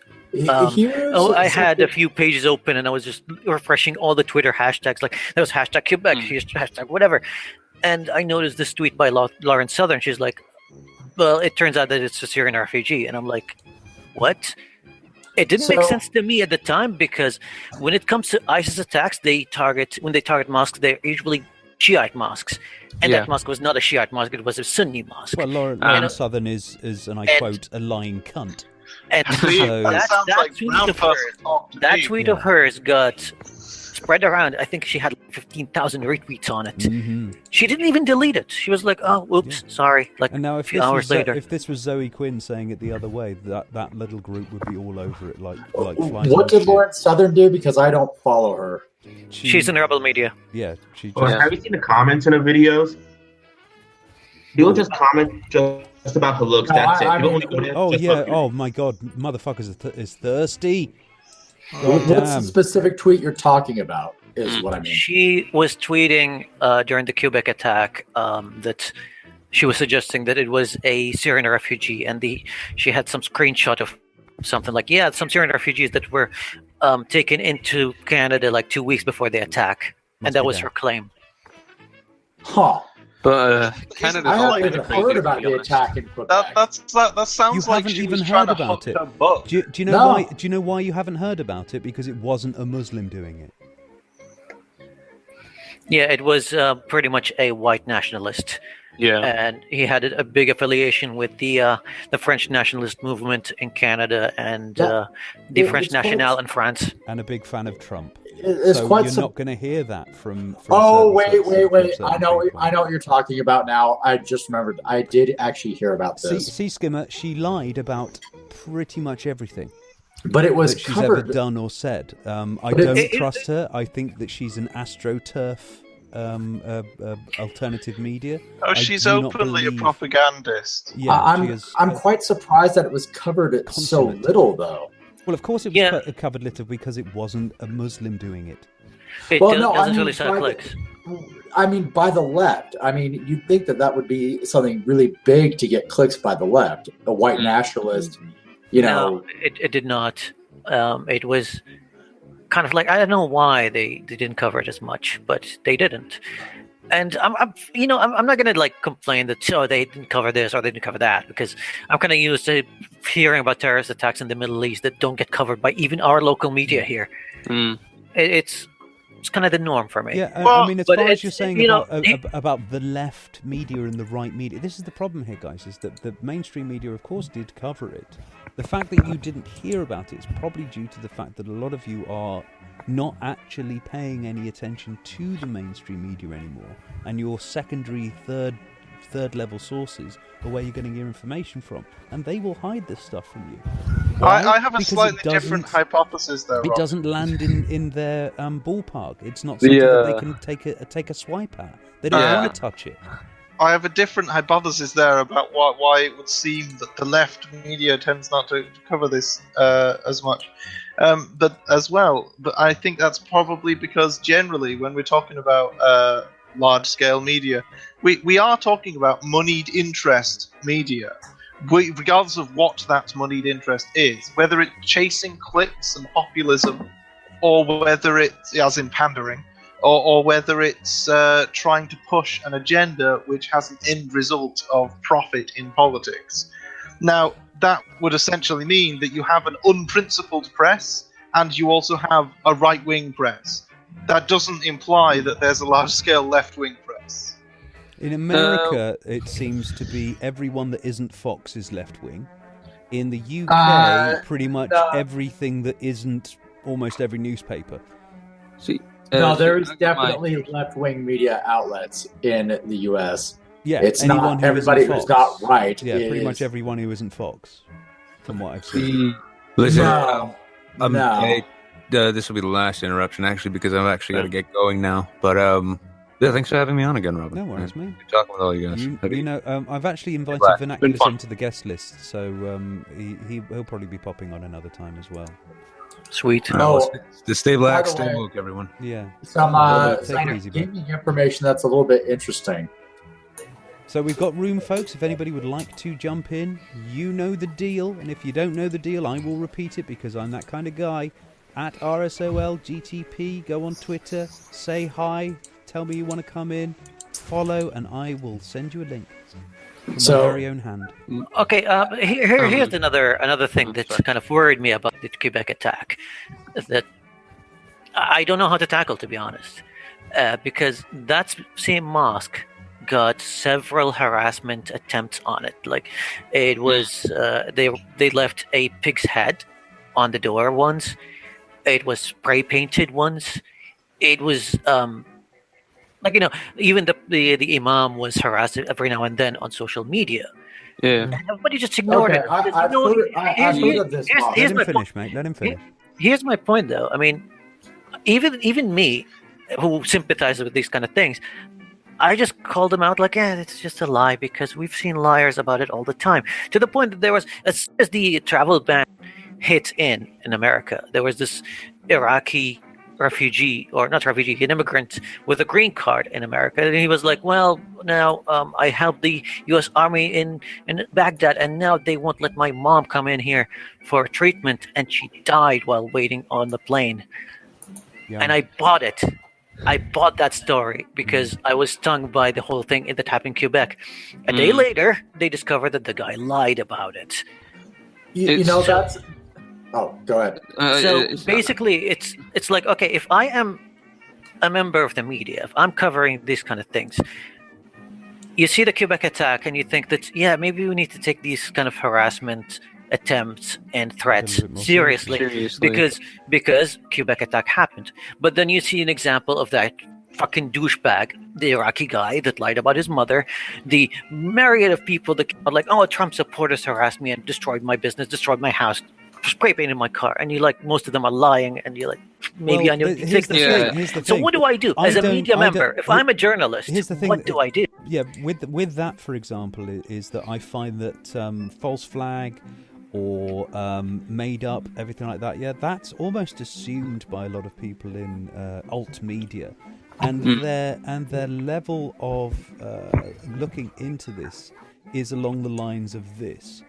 I had a few pages open, and I was just refreshing all the Twitter hashtags. Like there was hashtag Quebec, hashtag whatever, and I noticed this tweet by Lauren Southern. She's like, "Well, it turns out that it's a Syrian refugee," and I'm like, "What?" It didn't make sense to me at the time, because when it comes to ISIS attacks, when they target mosques, they're usually Shiite mosques, and that mosque was not a Shiite mosque; it was a Sunni mosque. Well, Lauren Southern is, and I quote, a lying cunt. And that tweet of hers got spread around. I think she had 15,000 retweets on it. Mm-hmm. She didn't even delete it. She was like, "Oh, whoops, sorry." Like, and now, a few hours later, if this was Zoe Quinn saying it the other way, that little group would be all over it like flies. What did Lauren Southern do? Because I don't follow her. She's in Rebel Media. Yeah. Have you seen the comments in the videos? People just comment just about her looks. That's it. Oh my God, motherfuckers is thirsty. What's the specific tweet you're talking about? Is what I mean. She was tweeting during the Quebec attack that she was suggesting that it was a Syrian refugee, and she had some screenshot of something like, some Syrian refugees that were taken into Canada like 2 weeks before the attack, and that was her claim. Huh. But Canada. I haven't even heard about the attack in Quebec. That sounds like she was trying to hook her book. Do you know why? Do you know why you haven't heard about it? Because it wasn't a Muslim doing it. Yeah, it was pretty much a white nationalist. Yeah, and he had a big affiliation with the French nationalist movement in Canada and the French National in France. And a big fan of Trump. It's so quite you're not going to hear that from wait. I know what you're talking about now. I just remembered. I did actually hear about this. See, Skimmer, she lied about pretty much everything. But it was that she's ever done or said. I don't trust her. I think that she's an AstroTurf alternative media. Oh, she's openly a propagandist. Yeah, I'm quite surprised that it was covered so little, though. Well, of course it was covered little because it wasn't a Muslim doing it. Doesn't really sell clicks. I mean, by the left. I mean, you'd think that would be something really big to get clicks by the left. A white nationalist, No, it did not. It was kind of like, I don't know why they didn't cover it as much, but they didn't. And I'm not gonna like complain that they didn't cover this or they didn't cover that, because I'm kind of used to hearing about terrorist attacks in the Middle East that don't get covered by even our local media here. It's kind of the norm for me. Yeah, I mean, as far as you're saying about the left media and the right media, this is the problem here, guys, is that the mainstream media, of course, did cover it. The fact that you didn't hear about it is probably due to the fact that a lot of you are not actually paying any attention to the mainstream media anymore, and your secondary, third level sources are where you're getting your information from, and they will hide this stuff from you. I have a slightly different hypothesis, though. It doesn't land in their ballpark. It's not something that they can take a swipe at. They don't want to touch it. I have a different hypothesis there about why it would seem that the left media tends not to cover this as much. But I think that's probably because generally when we're talking about large-scale media, we are talking about moneyed interest media, regardless of what that moneyed interest is, whether it's chasing clicks and populism, or whether it's, as in pandering, or whether it's trying to push an agenda which has an end result of profit in politics. Now, that would essentially mean that you have an unprincipled press and you also have a right-wing press. That doesn't imply that there's a large-scale left-wing press. In America, it seems to be everyone that isn't Fox is left-wing. In the UK, pretty much everything that isn't almost every newspaper. See, no, there's definitely left-wing media outlets in the US. Yeah, it's not everybody who's not right. Yeah, pretty much everyone who isn't Fox, from what I've seen. Listen, no. This will be the last interruption, actually, because I've actually got to get going now. But yeah, thanks for having me on again, Robin. No worries, man. Good talking with all you guys. You know, I've actually invited Vernaculis into the guest list, so he'll probably be popping on another time as well. Sweet. Just stay black, stay woke, everyone. Yeah. Some gaming information that's a little bit interesting. So we've got room, folks. If anybody would like to jump in, you know the deal. And if you don't know the deal, I will repeat it because I'm that kind of guy. At RSOLGTP, go on Twitter, say hi, tell me you want to come in, follow, and I will send you a link from my very own hand. Okay, here's another thing that's kind of worried me about the Quebec attack. That I don't know how to tackle, to be honest, because that same mosque got several harassment attempts on it. Like, it was they left a pig's head on the door once. It was spray painted once. It was like, you know, even the imam was harassed every now and then on social media. Yeah. And everybody just ignored it. I've heard of this. Let him finish, mate. Let him finish. Here's my point, though. I mean, even me, who sympathizes with these kind of things, I just called them out like, yeah, it's just a lie, because we've seen liars about it all the time. To the point that there was, as the travel ban hit in America, there was this Iraqi refugee, or not refugee, an immigrant with a green card in America, and he was like, well, now I helped the U.S. Army in Baghdad, and now they won't let my mom come in here for treatment, and she died while waiting on the plane. Yeah. And I bought it. I bought that story because I was stung by the whole thing that happened in Quebec. A day later, they discovered that the guy lied about it. You know, that's... Oh, go ahead. So basically, it's like, okay, if I am a member of the media, if I'm covering these kind of things, you see the Quebec attack and you think that, yeah, maybe we need to take these kind of harassment attempts and threats seriously. because Quebec attack happened. But then you see an example of that fucking douchebag, the Iraqi guy that lied about his mother, the myriad of people that are like, oh, Trump supporters harassed me and destroyed my business, destroyed my house, spray painted my car, and you like, most of them are lying, and you're like, maybe I need to take this thing. So what do I do as a media member? If I'm a journalist, what do I do? Yeah, with that, for example, is that I find that false flag or made up, everything like that, yeah, that's almost assumed by a lot of people in alt media, and their level of looking into this is along the lines of this.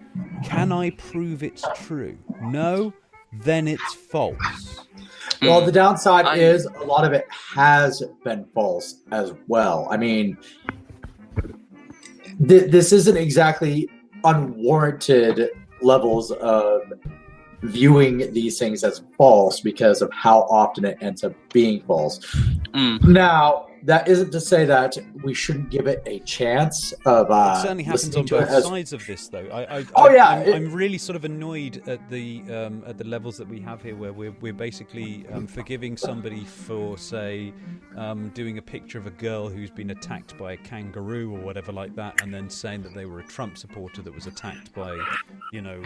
Can I prove it's true? No? Then it's false. Well, the downside is a lot of it has been false as well. I mean, this isn't exactly unwarranted levels of viewing these things as false because of how often it ends up being false. Now, that isn't to say that we shouldn't give it a chance of it certainly happens on both sides of this, though. I'm really sort of annoyed at the levels that we have here, where we're basically forgiving somebody for, say, doing a picture of a girl who's been attacked by a kangaroo or whatever like that, and then saying that they were a Trump supporter that was attacked by, you know,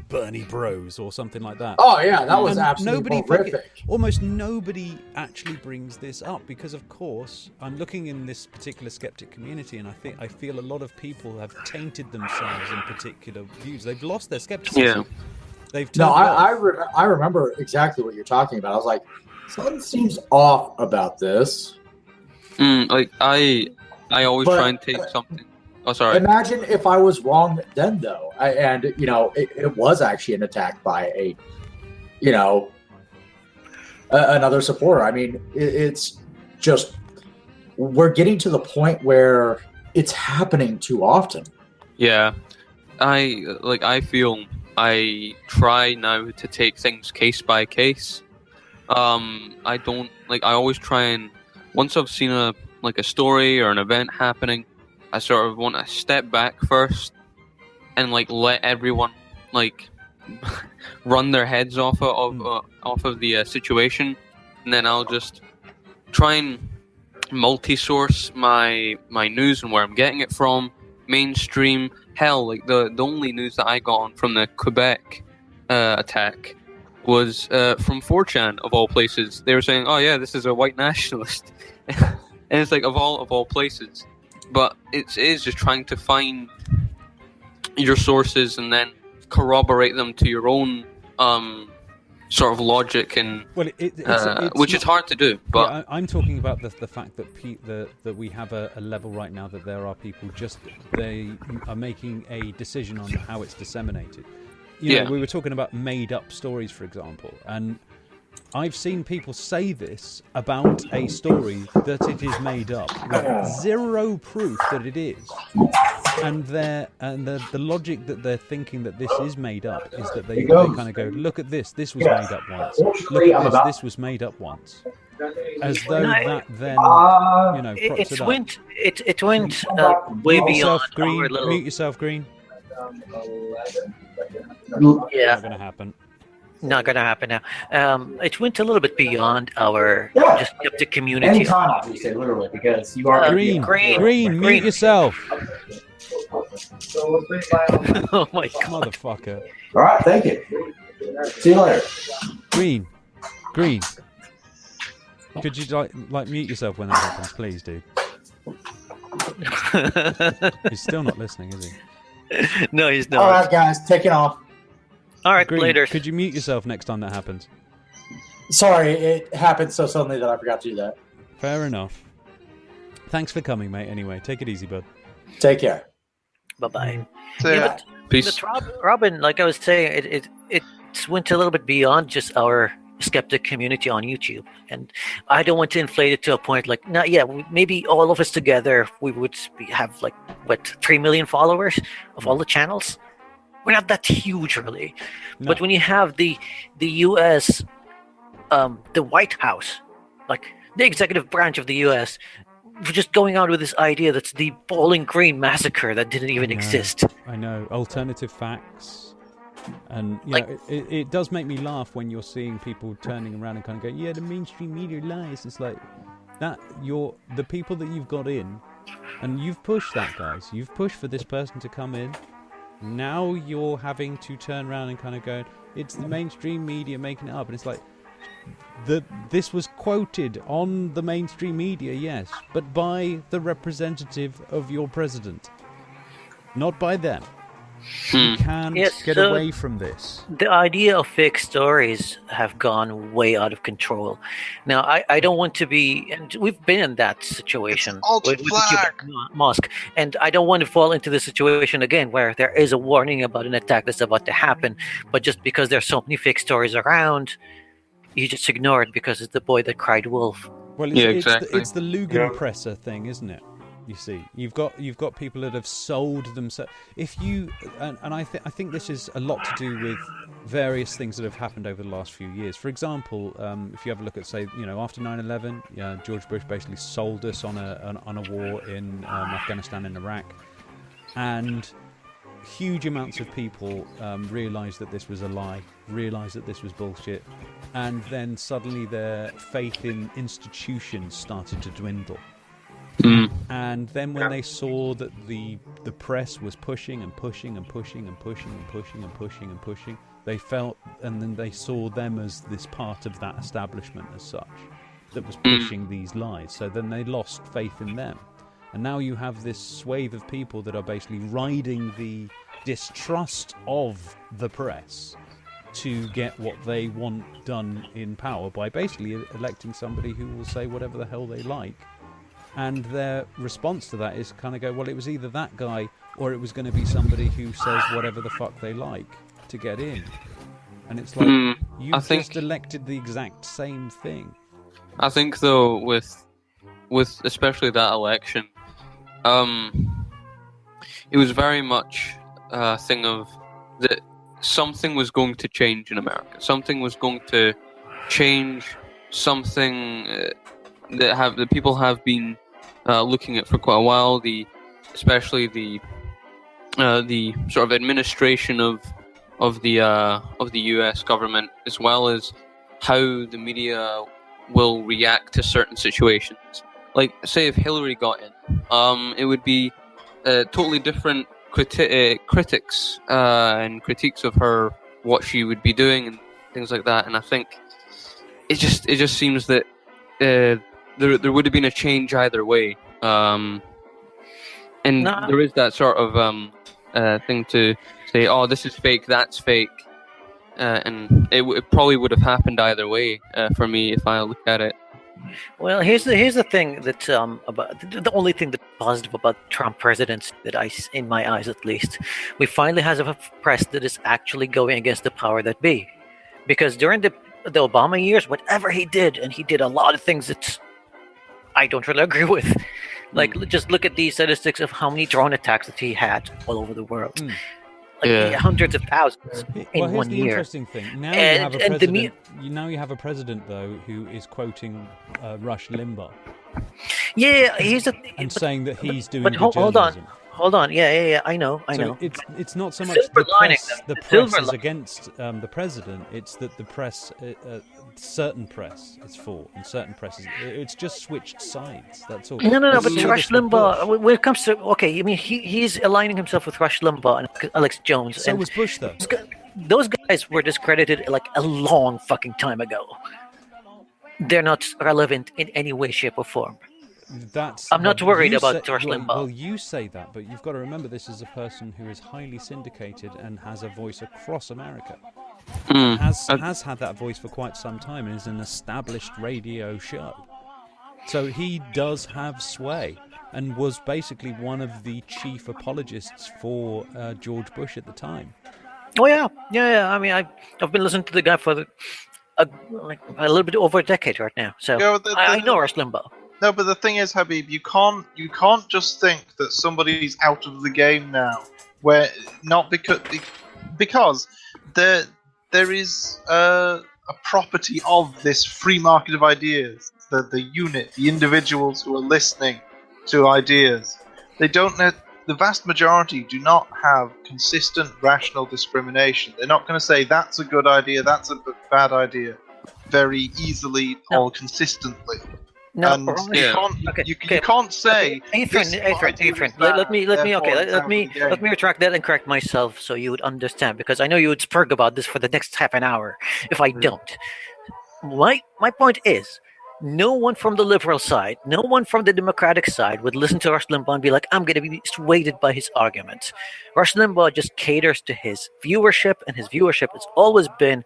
Bernie Bros or something like that. Oh yeah, that was absolutely horrific. Almost nobody actually brings this up because, of course, I'm looking in this particular skeptic community, and I feel a lot of people have tainted themselves in particular views. They've lost their skepticism. Yeah. They've I remember exactly what you're talking about. I was like, something seems off about this. Like I always try and take something. Oh, sorry. Imagine if I was wrong then, though, and you know, it was actually an attack by a, you know, another supporter. I mean, it's. we're getting to the point where it's happening too often. Yeah, I feel I try now to take things case by case. I don't I always try and once I've seen a story or an event happening, I sort of want to step back first and let everyone run their heads off of the situation, and then I'll just try and multi-source my news and where I'm getting it from. Mainstream, hell, the only news that I got on from the Quebec attack was from 4chan of all places. They were saying, "Oh yeah, this is a white nationalist," and it's of all places. But it is just trying to find your sources and then corroborate them to your own sort of logic, and which is hard to do. But yeah, I'm talking about the fact that that we have a level right now that there are people they are making a decision on how it's disseminated. You know, we were talking about made up stories, for example, and I've seen people say this about a story that it is made up with zero proof that it is. And the logic that they're thinking that this is made up is that they kind of go, look at this was made up once. Look at this was made up once. As though that then, props it up. It went way beyond Green. Mute yourself, Green. Yeah. Not gonna happen. Not gonna happen now. It went a little bit beyond our just skeptic community. Anytime after you say literally, because you are Green, mute yourself. Oh my god, motherfucker! All right, thank you. See you later. Green. Could you mute yourself when that happens, please, dude? He's still not listening, is he? No, he's not. All right, guys, taking off. All right, Green, later. Could you mute yourself next time that happens? Sorry, it happened so suddenly that I forgot to do that. Fair enough. Thanks for coming, mate. Anyway, take it easy, bud. Take care. Bye-bye. Peace. But Robin, like I was saying, it went a little bit beyond just our skeptic community on YouTube, and I don't want to inflate it to a point maybe all of us together we would have 3 million followers of all the channels. We're not that huge, really. No. But when you have the U.S., the White House, the executive branch of the U.S., just going out with this idea that's the Bowling Green massacre that didn't even exist. I know. Alternative facts. And it does make me laugh when you're seeing people turning around and kind of go, yeah, the mainstream media lies. It's like that. The people that you've got in, and you've pushed that, guys. You've pushed for this person to come in. Now you're having to turn around and kind of go, it's the mainstream media making it up. And it's like, this was quoted on the mainstream media, yes, but by the representative of your president, not by them. You can't get away from this. The idea of fake stories have gone way out of control. Now, I don't want to be, and we've been in that situation with the Cuban mosque, and I don't want to fall into the situation again where there is a warning about an attack that's about to happen, but just because there's so many fake stories around, you just ignore it because it's the boy that cried wolf. Well, it's the Lugenpresser thing, isn't it? You see, you've got people that have sold themselves. If you and I think this is a lot to do with various things that have happened over the last few years. For example, if you have a look at, say, after 9/11, George Bush basically sold us on a war in Afghanistan and Iraq, and huge amounts of people realised that this was a lie, realised that this was bullshit, and then suddenly their faith in institutions started to dwindle. And then when they saw that the press was pushing and pushing and pushing and pushing and pushing and pushing and pushing, they felt, and then they saw them as this part of that establishment as such that was pushing these lies. So then they lost faith in them. And now you have this swathe of people that are basically riding the distrust of the press to get what they want done in power by basically electing somebody who will say whatever the hell they like. And their response to that is kind of go, well, it was either that guy or it was going to be somebody who says whatever the fuck they like to get in. And it's like, you've just elected the exact same thing. I think, though, with with especially that election, it was very much a thing of that something was going to change in America. Something was going to change. Something that people have been looking at for quite a while. Especially the sort of administration of the U.S. government, as well as how the media will react to certain situations. Like, say, if Hillary got in, it would be totally different critics and critiques of her, what she would be doing, and things like that. And I think it just seems that there would have been a change either way. And there is that sort of thing to say, oh, this is fake, that's fake. And it probably would have happened either way for me if I look at it. Well, here's the thing that about the only thing that's positive about Trump presidency that in my eyes at least, we finally have a press that is actually going against the power that be, because during the Obama years, whatever he did, and he did a lot of things that I don't really agree with. Like, just look at the statistics of how many drone attacks that he had all over the world. Hundreds of thousands in 1 year. Interesting thing. Now you have a president. Now you have a president, though, who is quoting Rush Limbaugh. Yeah, saying that he's doing. But hold on. Yeah. I know. It's not so much the press is against the president. It's that the press, certain press, is for, and certain press it's just switched sides. That's all. No. But Rush Limbaugh, when it comes to I mean, he's aligning himself with Rush Limbaugh and Alex Jones. So was Bush, though. Those guys were discredited like a long fucking time ago. They're not relevant in any way, shape, or form. I'm not worried about Rush Limbaugh. Well, you say that, but you've got to remember this is a person who is highly syndicated and has a voice across America. Has had that voice for quite some time and is an established radio show. So he does have sway and was basically one of the chief apologists for George Bush at the time. Oh yeah. I mean, I've been listening to the guy for a little bit over a decade right now, so I know Rush Limbaugh. No, but the thing is, Habib, you can't just think that somebody's out of the game now, because there is a property of this free market of ideas, the unit, the individuals who are listening to ideas. The vast majority do not have consistent rational discrimination. They're not going to say that's a good idea, that's a bad idea, very easily or consistently. No, and you can't say. Adrian, let me retract that and correct myself so you would understand, because I know you would spurg about this for the next half an hour if I don't. My point is, no one from the liberal side, no one from the Democratic side would listen to Rush Limbaugh and be like, I'm going to be swayed by his arguments. Rush Limbaugh just caters to his viewership, and his viewership has always been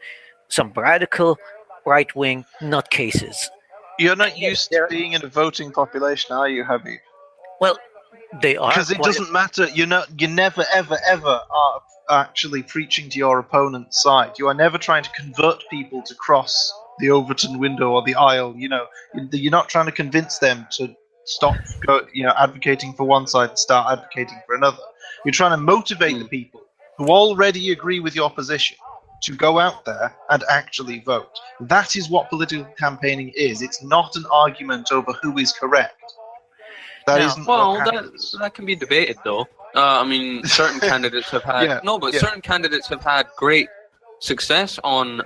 some radical right-wing nutcases. You're not used to being in a voting population, are you, Habib? Well, they are. Because it doesn't matter. You never, ever, ever are actually preaching to your opponent's side. You are never trying to convert people to cross the Overton window or the aisle. You're not trying to convince them to stop, advocating for one side and start advocating for another. You're trying to motivate the people who already agree with your position to go out there and actually vote. That is what political campaigning is. It's not an argument over who is correct. That can be debated, though. I mean, certain candidates have had certain candidates have had great success on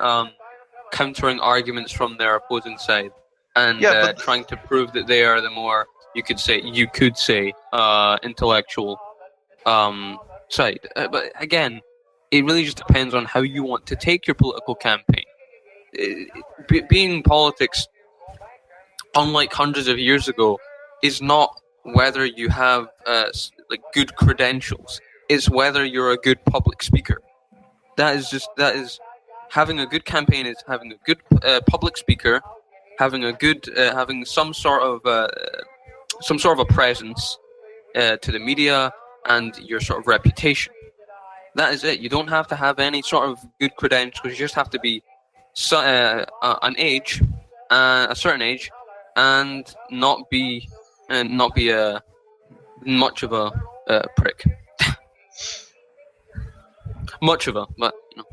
countering arguments from their opposing side and trying to prove that they are the more you could say intellectual side. But again, it really just depends on how you want to take your political campaign. Being in politics, unlike hundreds of years ago, is not whether you have good credentials. It's whether you're a good public speaker. That is having a good campaign is having a good public speaker, having some sort of a presence to the media and your sort of reputation. That is it. You don't have to have any sort of good credentials. You just have to be a certain age, and not be a much of a prick. Much of a, but you know.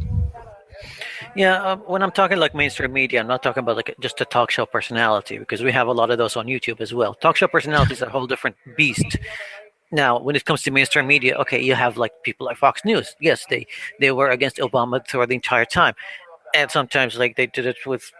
Yeah, when I'm talking like mainstream media, I'm not talking about like just a talk show personality, because we have a lot of those on YouTube as well. Talk show personalities are a whole different beast. Now, when it comes to mainstream media, okay, you have like people like Fox News. Yes, they were against Obama throughout the entire time, and sometimes like they did it with,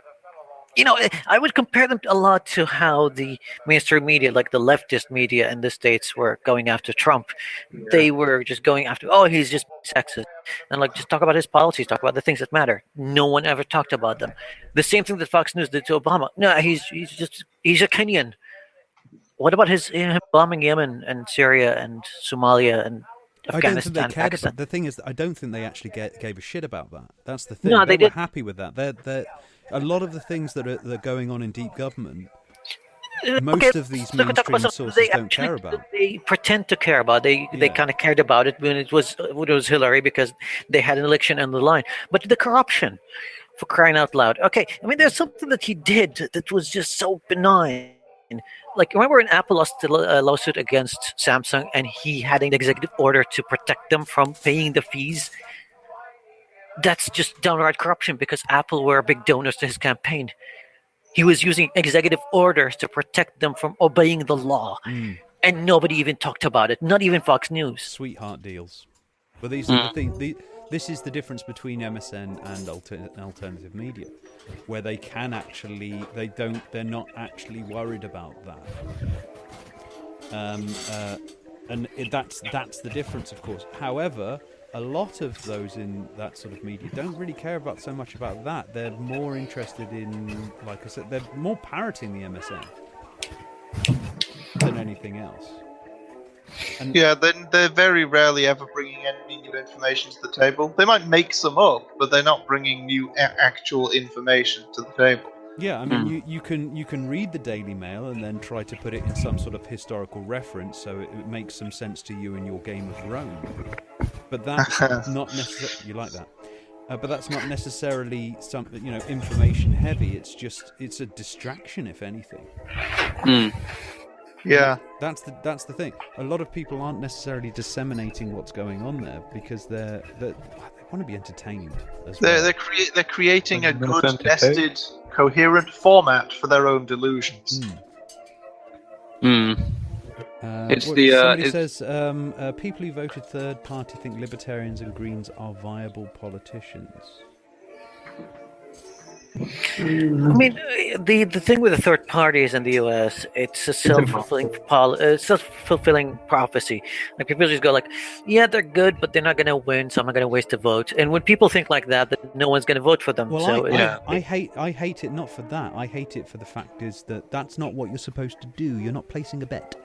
you know, I would compare them a lot to how the mainstream media, like the leftist media in the States, were going after Trump. Yeah. They were just going after, oh, he's just sexist, and like just talk about his policies, talk about the things that matter. No one ever talked about them. The same thing that Fox News did to Obama. No, he's a Kenyan. What about him bombing Yemen and Syria and Somalia and Afghanistan? I don't think they cared about, the thing is, I don't think they actually gave a shit about that. That's the thing. No, they were happy with that. They're a lot of the things that are going on in deep government, most of these mainstream sources don't care about. They pretend to care about. They kind of cared about it when it was Hillary, because they had an election on the line. But the corruption, for crying out loud. Okay, I mean, there's something that he did that was just so benign. Like, remember when Apple lost the lawsuit against Samsung, and he had an executive order to protect them from paying the fees? That's just downright corruption, because Apple were big donors to his campaign. He was using executive orders to protect them from obeying the law, and nobody even talked about it. Not even Fox News. Sweetheart deals. But these are the things. This is the difference between MSN and alternative media, where they can actually, they're not actually worried about that. That's the difference, of course. However, a lot of those in that sort of media don't really care about so much about that. They're more interested in, like I said, they're more parroting the MSN than anything else. And yeah, then they're very rarely ever bringing any new information to the table. They might make some up, but they're not bringing new actual information to the table. Yeah, I mean, you can read the Daily Mail and then try to put it in some sort of historical reference so it makes some sense to you in your Game of Rome. But that's not necessarily, you like that. But that's not necessarily something, information heavy. It's a distraction, if anything. Yeah, that's the thing. A lot of people aren't necessarily disseminating what's going on there because they want to be entertained as well. They're creating a good, nested, coherent format for their own delusions. Somebody says people who voted third party think libertarians and Greens are viable politicians. I mean, the thing with the third parties in the U.S., it's a self-fulfilling prophecy. Like, people just go like, yeah, they're good, but they're not going to win, so I'm not going to waste a vote. And when people think like that, then no one's going to vote for them. Well, I hate it not for that. I hate it for the fact is that that's not what you're supposed to do. You're not placing a bet.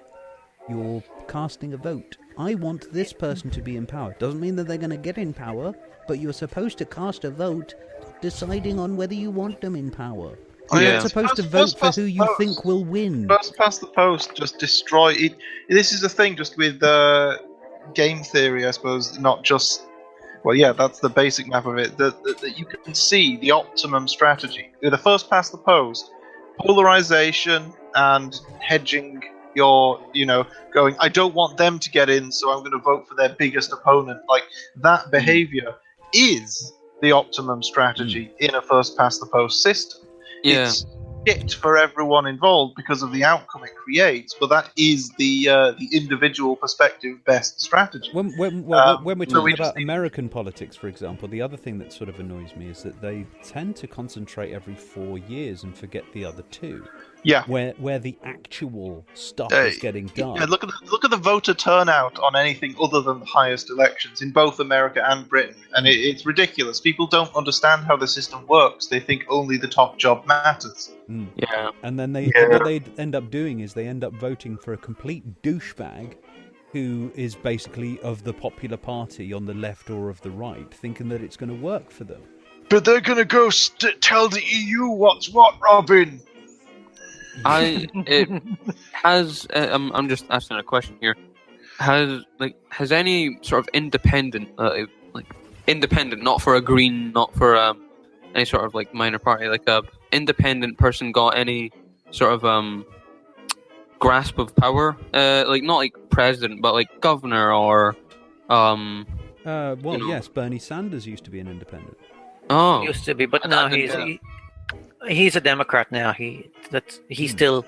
You're casting a vote. I want this person to be in power. Doesn't mean that they're going to get in power, but you're supposed to cast a vote deciding on whether you want them in power. You're not supposed to vote for who you think will win. First past the post, just destroy it. This is the thing, just with game theory, I suppose, not just... Well, yeah, that's the basic map of it, that you can see the optimum strategy. The first past the post, polarization and hedging your, going, I don't want them to get in, so I'm going to vote for their biggest opponent. Like, that behavior is the optimum strategy in a first past the post system. Yeah. It's shit for everyone involved because of the outcome it creates, but that is the individual perspective best strategy. When we're talking about American politics, for example, the other thing that sort of annoys me is that they tend to concentrate every 4 years and forget the other 2. Yeah, where the actual stuff is getting done. Yeah, look at the voter turnout on anything other than the highest elections in both America and Britain, and it's ridiculous. People don't understand how the system works. They think only the top job matters. Yeah, and then what they end up doing is they end up voting for a complete douchebag who is basically of the popular party on the left or of the right, thinking that it's going to work for them. But they're going to go tell the EU what's what, Robin. I'm just asking a question here. Has any sort of independent, not for a Green, not for any sort of like minor party, like a independent person got any sort of grasp of power, like not like president, but like governor or yes, Bernie Sanders used to be an independent. Oh, Used to be, but now he's a Democrat now. He's still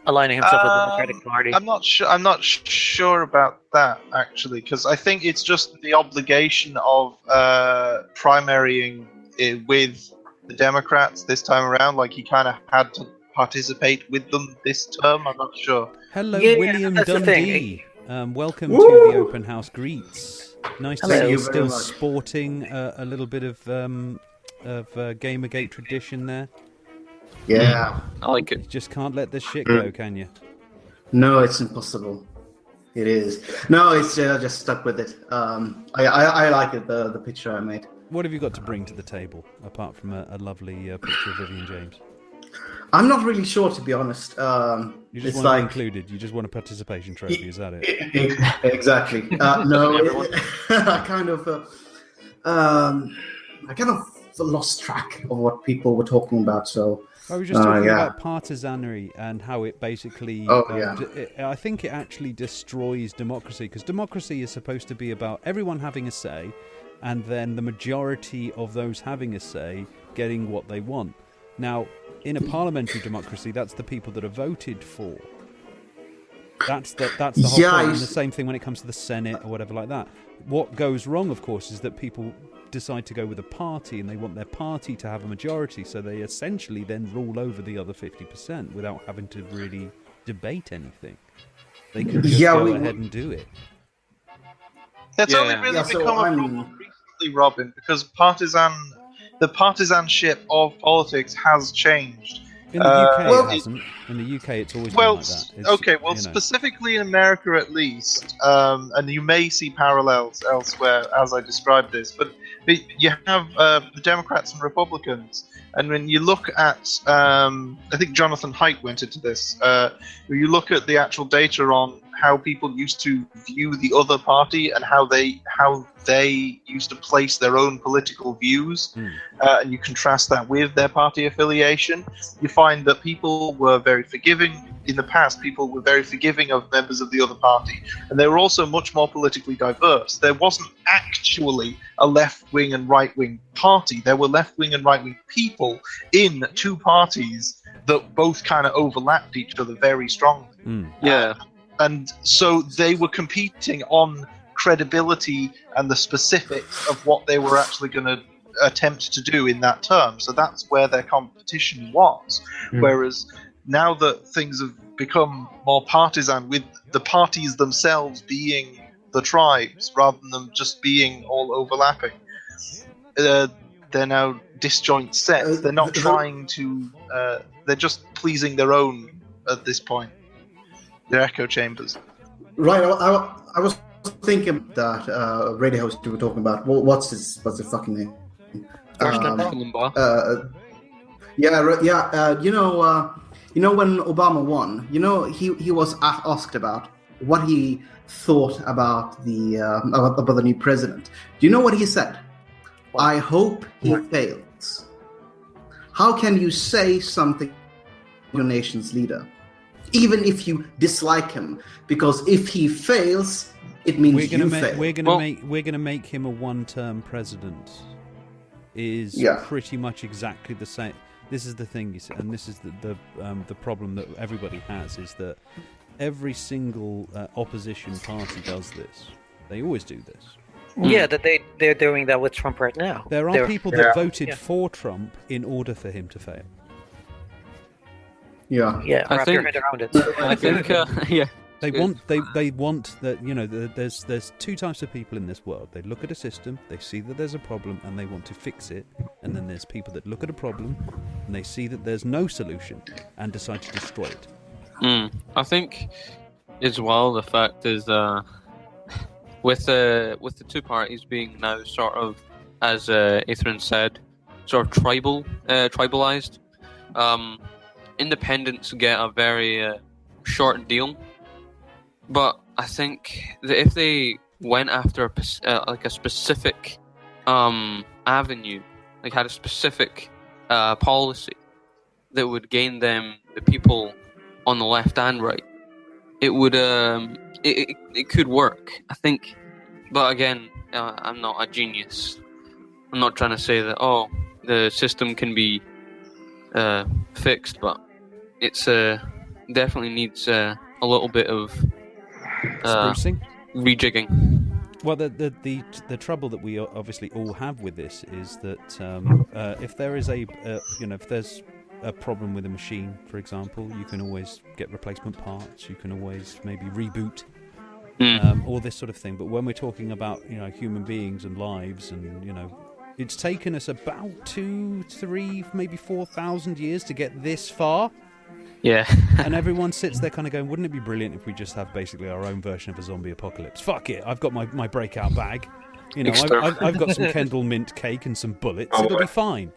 aligning himself with the Democratic Party. I'm not sure about that actually, because I think it's just the obligation of primarying with the Democrats this time around. Like he kind of had to participate with them this term. I'm not sure. Hello, William Dundee. Welcome to the open house greets. Nice to see you still sporting a little bit of Gamergate tradition there. Yeah, I like it. You just can't let this shit go, can you? No, it's impossible. It is. No, it's just stuck with it. I like it. The picture I made. What have you got to bring to the table apart from a lovely picture of Vivian James? I'm not really sure, to be honest. You just want to be included. You just want a participation trophy. Is that it? Exactly. No, I kind of lost track of what people were talking about. So I was just talking about partisanry and how it basically. I think it actually destroys democracy, because democracy is supposed to be about everyone having a say, and then the majority of those having a say getting what they want. Now, in a parliamentary democracy, that's the people that are voted for. That's the whole point. And the same thing when it comes to the Senate or whatever like that. What goes wrong, of course, is that people decide to go with a party, and they want their party to have a majority, so they essentially then rule over the other 50% without having to really debate anything. They can just go ahead and do it. It's only really become a problem recently, Robin, because the partisanship of politics has changed. In the UK, it hasn't. In the UK, it's always been like that. Specifically in America at least, and you may see parallels elsewhere as I described this, but you have the Democrats and Republicans, and when you look at, I think Jonathan Haidt went into this, when you look at the actual data on how people used to view the other party and how they used to place their own political views, and you contrast that with their party affiliation, you find that people were very forgiving. In the past, people were very forgiving of members of the other party, and they were also much more politically diverse. There wasn't actually a left-wing and right-wing party. There were left-wing and right-wing people in two parties that both kind of overlapped each other very strongly. And so they were competing on credibility and the specifics of what they were actually going to attempt to do in that term. So that's where their competition was. Whereas now that things have become more partisan, with the parties themselves being the tribes rather than them just being all overlapping, they're now disjoint sets. They're not trying to... they're just pleasing their own at this point. Their echo chambers. Right. I was thinking that radio host you were talking about. What's his fucking name? You know when Obama won, he was asked about what he thought about the new president. Do you know what he said? I hope he fails. How can you say something to your nation's leader, even if you dislike him? Because if he fails, it means you fail. We're gonna make him a one-term president. Is pretty much exactly the same. This is the thing, you see, and this is the problem that everybody has, is that every single opposition party does this. They always do this. Yeah, that they're doing that with Trump right now. There are people that voted for Trump in order for him to fail. Yeah, wrap your head around it. I think, They want that, there's two types of people in this world. They look at a system, they see that there's a problem, and they want to fix it. And then there's people that look at a problem, and they see that there's no solution, and decide to destroy it. I think, as well, the fact is, with the two parties being now sort of, as Ithran said, sort of tribalized, independents get a very short deal. But I think that if they went after a specific avenue, like had a specific policy that would gain them the people on the left and right, it would it could work, I think. But again, I'm not a genius. I'm not trying to say that the system can be fixed, but it's definitely needs a little bit of sprucing, rejigging. Well, the trouble that we obviously all have with this is that if there is if there's a problem with a machine, for example, you can always get replacement parts. You can always maybe reboot, all this sort of thing. But when we're talking about human beings and lives, and it's taken us about 2, 3, maybe 4,000 years to get this far. Yeah. And everyone sits there kind of going, wouldn't it be brilliant if we just have basically our own version of a zombie apocalypse? Fuck it, I've got my breakout bag. I've got some Kendall mint cake and some bullets. It'll be fine.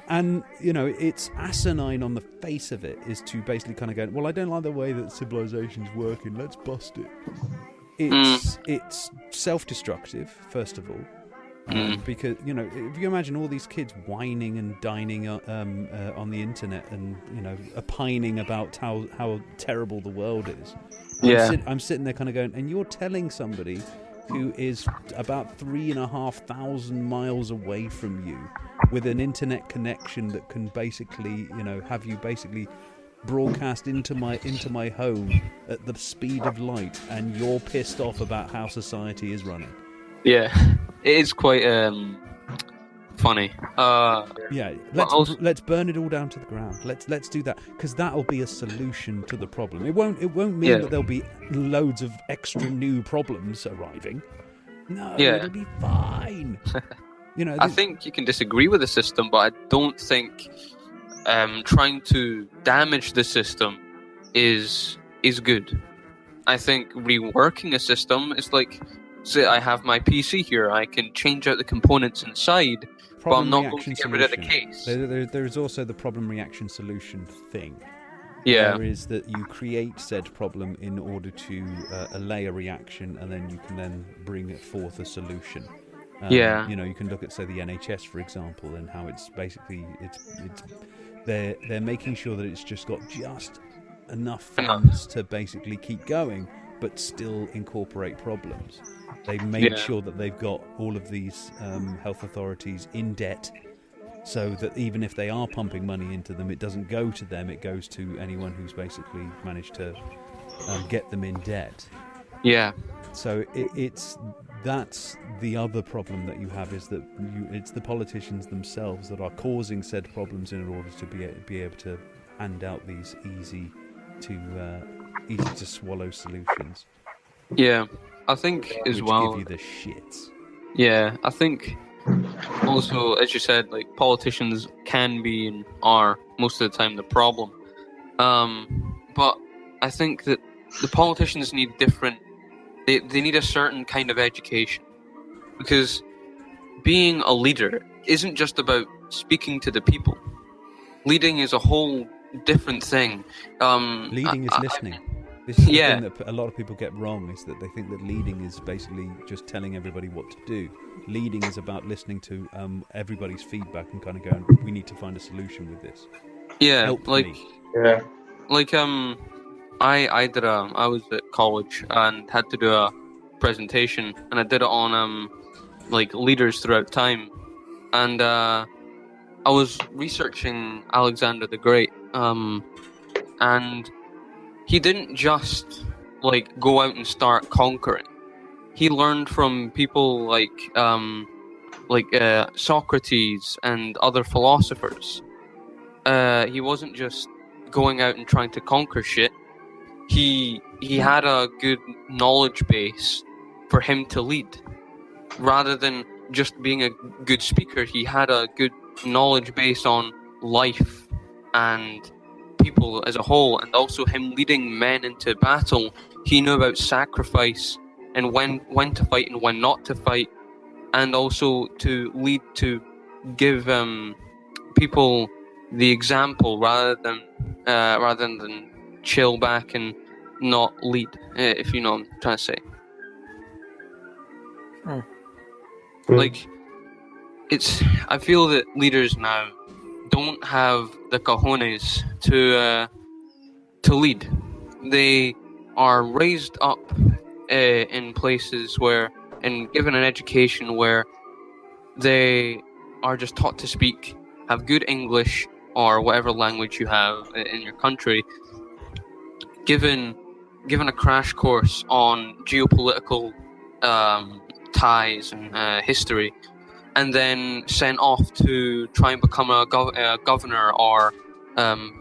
And, it's asinine on the face of it is to basically kind of go, well, I don't like the way that civilization's working, let's bust it. It's self-destructive, first of all. Because if you imagine all these kids whining and dining on the internet and opining about how terrible the world is, I'm sitting there kind of going, and you're telling somebody who is about 3,500 miles away from you with an internet connection that can basically have you basically broadcast into my home at the speed of light, and you're pissed off about how society is running. Yeah, it is quite funny. Let's burn it all down to the ground. Let's do that, because that'll be a solution to the problem. It won't mean that there'll be loads of extra new problems arriving. No, it'll be fine. I think you can disagree with the system, but I don't think trying to damage the system is good. I think reworking a system is like, say I have my PC here, I can change out the components inside, but I'm not going to get rid of the case. There's also the problem reaction solution thing. Yeah. There is that you create said problem in order to allay a reaction, and then you can then bring forth a solution. You can look at, say, the NHS, for example, and how it's basically they're making sure that it's just got just enough funds to basically keep going, but still incorporate problems. They've made sure that they've got all of these health authorities in debt, so that even if they are pumping money into them, it doesn't go to them, it goes to anyone who's basically managed to get them in debt. Yeah. So that's the other problem that you have, is that it's the politicians themselves that are causing said problems in order to be able to hand out these easy to swallow solutions. Yeah, I think as well. Give you the shits. Yeah, I think also, as you said, like, politicians can be and are most of the time the problem. But I think that the politicians need different. They need a certain kind of education, because being a leader isn't just about speaking to the people. Leading is a whole different thing. Leading is listening. This is the thing that a lot of people get wrong, is that they think that leading is basically just telling everybody what to do. Leading is about listening to everybody's feedback and kind of going, we need to find a solution with this. Yeah, Help like me. Yeah. Like I was at college and had to do a presentation, and I did it on like leaders throughout time, and I was researching Alexander the Great, and he didn't just like go out and start conquering. He learned from people like Socrates and other philosophers. He wasn't just going out and trying to conquer shit. He had a good knowledge base for him to lead. Rather than just being a good speaker, he had a good knowledge base on life and people as a whole, and also him leading men into battle. He knew about sacrifice and when to fight and when not to fight, and also to lead, to give people the example rather than chill back and not lead, if you know what I'm trying to say. Like, I feel that leaders now, don't have the cojones to lead. They are raised up in places where, and given an education where they are just taught to speak, have good English or whatever language you have in your country, given a crash course on geopolitical ties and history, and then sent off to try and become a governor or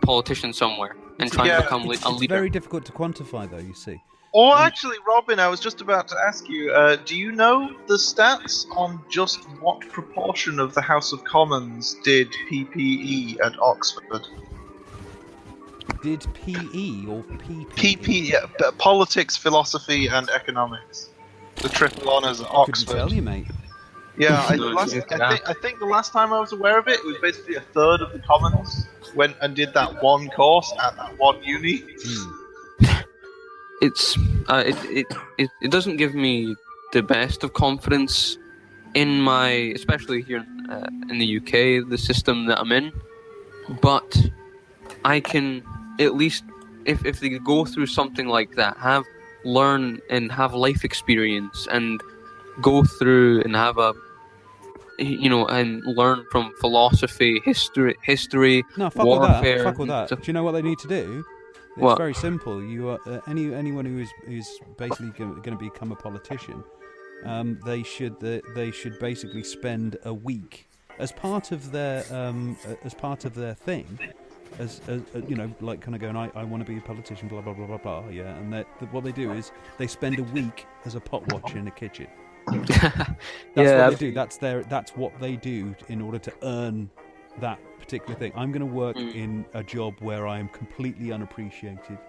politician somewhere, and try and become a leader. It's very difficult to quantify, though, you see. Or actually, Robin, I was just about to ask you, do you know the stats on just what proportion of the House of Commons did PPE at Oxford? Did PE or PPE? PP, yeah, politics, philosophy, and economics. The triple honours at Oxford. Couldn't tell you, mate. Yeah, I think the last time I was aware of it, it was basically a third of the Commons went and did that one course at that one uni. It's it doesn't give me the best of confidence in my, especially here in the UK, the system that I'm in. But I can at least, if they go through something like that, learn and have life experience and go through and have and learn from philosophy, history, No, fuck warfare. Fuck all that. Do you know what they need to do? It's What? very simple. You are anyone who's basically going to become a politician. They should basically spend a week as part of their thing, as like kind of going, I want to be a politician, blah blah blah blah blah. Yeah, and what they do is they spend a week as a pot watcher in the kitchen. That's what they do. That's what they do in order to earn that particular thing. I'm going to work in a job where I am completely unappreciated,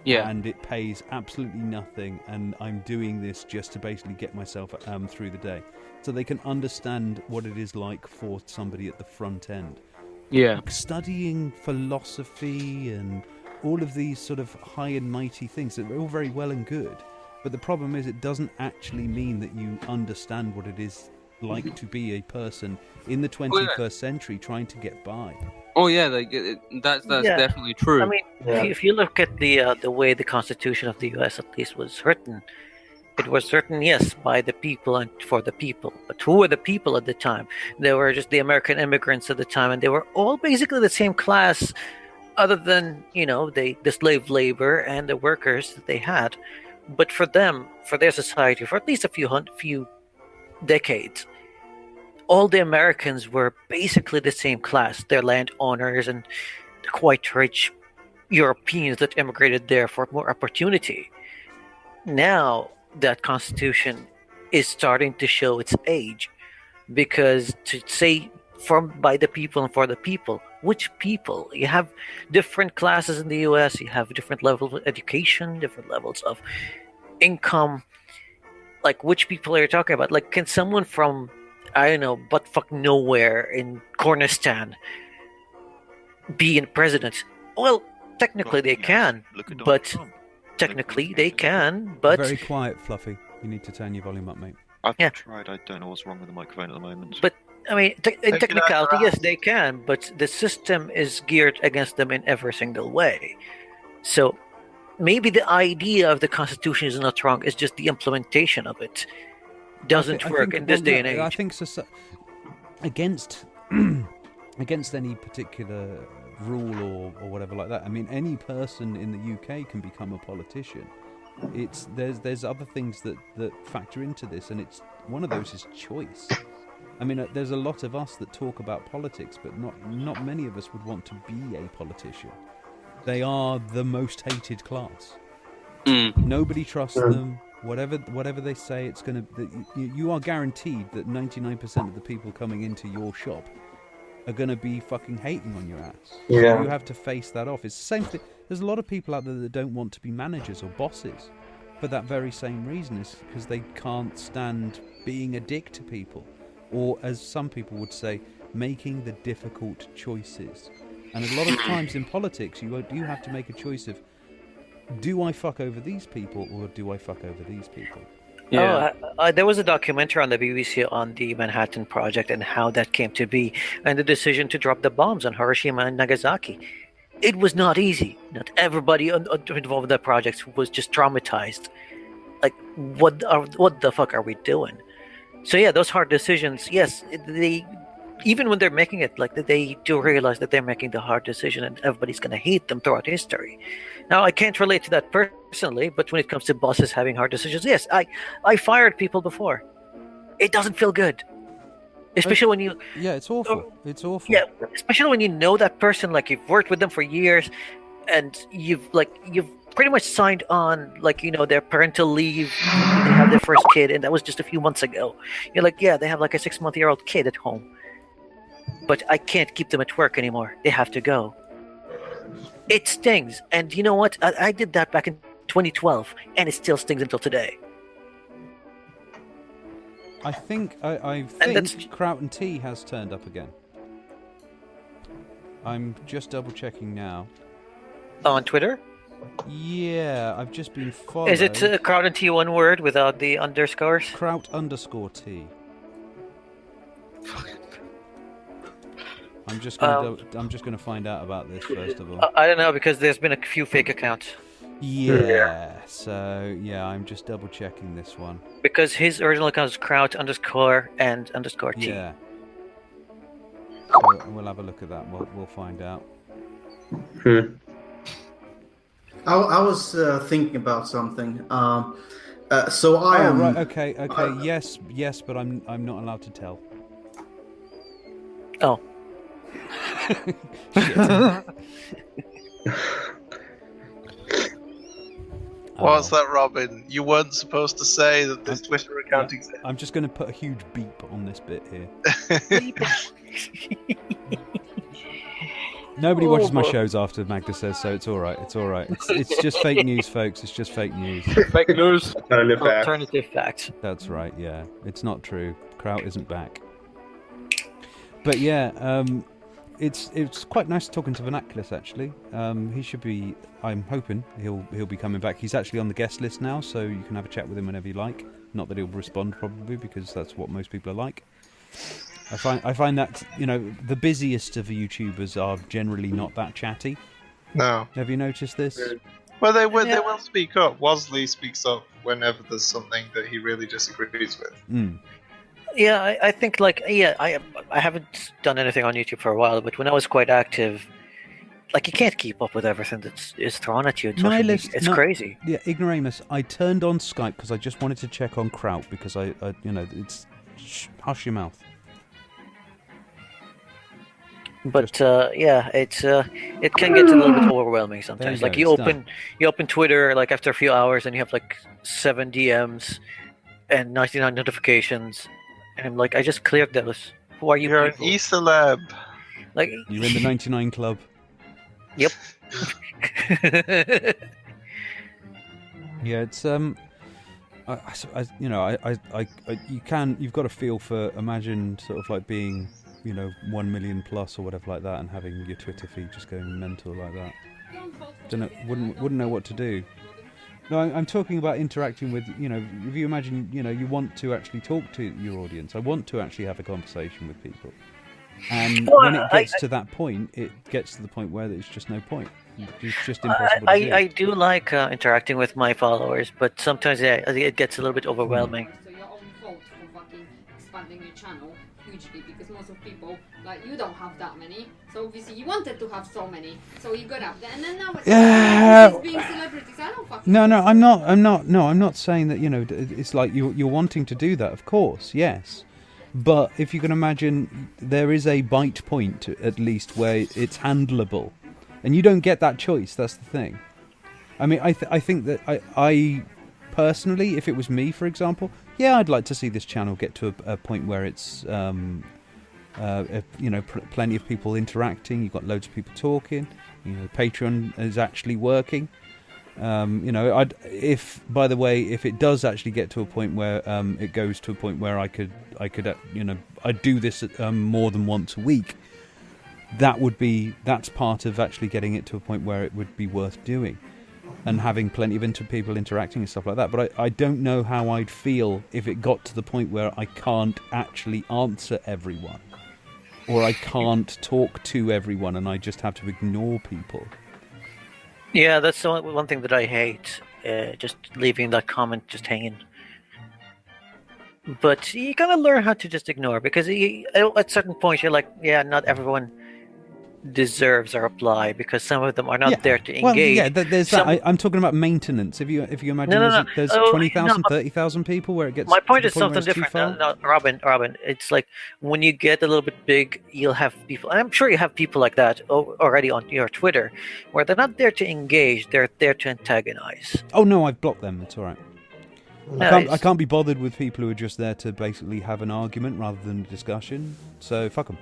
and it pays absolutely nothing, and I'm doing this just to basically get myself through the day, so they can understand what it is like for somebody at the front end. Yeah, studying philosophy and all of these sort of high and mighty things that are all very well and good, but the problem is it doesn't actually mean that you understand what it is like to be a person in the 21st century trying to get by. Oh yeah, that's definitely true. I mean, if you look at the way the Constitution of the U.S. at least was written, it was written, yes, by the people and for the people. But who were the people at the time? They were just the American immigrants at the time, and they were all basically the same class, other than the slave labor and the workers that they had. But for them, for their society, for at least a few decades, all the Americans were basically the same class. They're landowners and the quite rich Europeans that immigrated there for more opportunity. Now that Constitution is starting to show its age, because to say by the people and for the people, which people? You have different classes in the US, you have different levels of education, different levels of income. Like, which people are you talking about? Like, can someone from, I don't know, buttfuck nowhere in Kornistan be in president? Well, technically they can, but technically they can, but Very quiet, Fluffy. You need to turn your volume up, mate. I've tried. I don't know what's wrong with the microphone at the moment. But I mean, in technicality, yes, they can, but the system is geared against them in every single way. So maybe the idea of the Constitution is not wrong. It's just the implementation of it doesn't work in this day and age. I think against any particular rule or whatever like that. I mean, any person in the UK can become a politician. There's other things that factor into this, and it's one of those is choice. I mean, there's a lot of us that talk about politics, but not many of us would want to be a politician. They are the most hated class. Nobody trusts them. Whatever they say, it's going to. You are guaranteed that 99% of the people coming into your shop are going to be fucking hating on your ass. Yeah. So you have to face that off. It's the same thing. There's a lot of people out there that don't want to be managers or bosses for that very same reason, is because they can't stand being a dick to people, or as some people would say, making the difficult choices. And a lot of times in politics, you have to make a choice of, do I fuck over these people or do I fuck over these people? Yeah. There was a documentary on the BBC on the Manhattan Project and how that came to be, and the decision to drop the bombs on Hiroshima and Nagasaki. It was not easy. Not everybody involved in that project was just traumatized. Like, what the fuck are we doing? So yeah, those hard decisions. Yes, they even when they're making it, like they do realize that they're making the hard decision, and everybody's gonna hate them throughout history. Now, I can't relate to that personally, but when it comes to bosses having hard decisions, yes, I fired people before. It doesn't feel good, especially when you. Yeah, it's awful. It's awful. Yeah, especially when you know that person, like you've worked with them for years, and you've pretty much signed on, like, you know, their parental leave. They have their first kid, and that was just a few months ago. You're like, yeah, they have like a 6-month-old kid at home, but I can't keep them at work anymore. They have to go. It stings, and you know what? I did that back in 2012, and it still stings until today. I think Kraut and Tea has turned up again. I'm just double checking now. On Twitter? Yeah, I've just been followed. Is it Kraut and Tea one word without the underscores? Kraut_T. I'm just gonna find out about this first of all. I don't know, because there's been a few fake accounts. Yeah, so yeah, I'm just double checking this one. Because his original account is Kraut_and_T. Yeah. So we'll have a look at that. We'll find out. I was thinking about something. So I am. Right. Okay. Yes, but I'm not allowed to tell. Oh. What's that, Robin? You weren't supposed to say that this Twitter account exists. I'm just going to put a huge beep on this bit here. Nobody watches my shows after Magda says so. It's all right. It's all right. It's just fake news, folks. It's just fake news. Fake news. Alternative facts. That's right. Yeah, it's not true. Kraut isn't back. But yeah, it's quite nice talking to Vernaculis actually. He should be. I'm hoping he'll be coming back. He's actually on the guest list now, so you can have a chat with him whenever you like. Not that he'll respond probably, because that's what most people are like. I find that, you know, the busiest of YouTubers are generally not that chatty. No. Have you noticed this? Well, they will speak up. Wosley speaks up whenever there's something that he really disagrees with. Mm. Yeah, I think, like, yeah, I haven't done anything on YouTube for a while, but when I was quite active, like, you can't keep up with everything that is thrown at you. It's crazy. Yeah, ignoramus. I turned on Skype because I just wanted to check on Kraut, because I you know, it's hush your mouth. But yeah, it can get a little bit overwhelming sometimes. Like you open Twitter like after a few hours and you have like 7 DMs and 99 notifications, and I'm like, I just cleared those. Who are you? You're people? an e-celeb. Like you're in the 99 club. Yep. Yeah, it's you've got a feel for, imagine sort of like being, you know, 1 million plus or whatever like that, and having your Twitter feed just going mental like that. Wouldn't know what to do. No, I'm talking about interacting with, you know, if you imagine, you know, you want to actually talk to your audience. I want to actually have a conversation with people. And when it gets to that point, it gets to the point where there's just no point. It's just impossible to do. I do like interacting with my followers, but sometimes it gets a little bit overwhelming. So your own fault for fucking expanding your channel hugely, because most of people, like, you don't have that many, so obviously you wanted to have so many, so you got up there, and then now it's being celebrities. I don't fucking I'm not saying that, you know, it's like you're wanting to do that, of course, yes. But if you can imagine, there is a bite point, at least, where it's handleable. And you don't get that choice, that's the thing. I mean, I think that I personally, if it was me, for example, yeah, I'd like to see this channel get to a point where it's, you know, plenty of people interacting, you've got loads of people talking, you know, Patreon is actually working. You know, if it does actually get to a point where it goes to a point where I could, you know, I'd do this more than once a week, that's part of actually getting it to a point where it would be worth doing. and having plenty of people interacting and stuff like that. But I don't know how I'd feel if it got to the point where I can't actually answer everyone, or I can't talk to everyone, and I just have to ignore people. Yeah, that's the one thing that I hate. Just leaving that comment just hanging. But you gotta learn how to just ignore, because at certain points you're like, yeah, not everyone deserves a reply, because some of them are not there to engage. Well, yeah, there's that. I'm talking about maintenance. If you imagine there's 20,000, 30,000 people where it gets. My point is to the something where it's too different. far. No, Robin, it's like when you get a little bit big, you'll have people, and I'm sure you have people like that already on your Twitter, where they're not there to engage, they're there to antagonize. Oh no, I've blocked them. It's all right. No, I can't be bothered with people who are just there to basically have an argument rather than a discussion. So fuck them.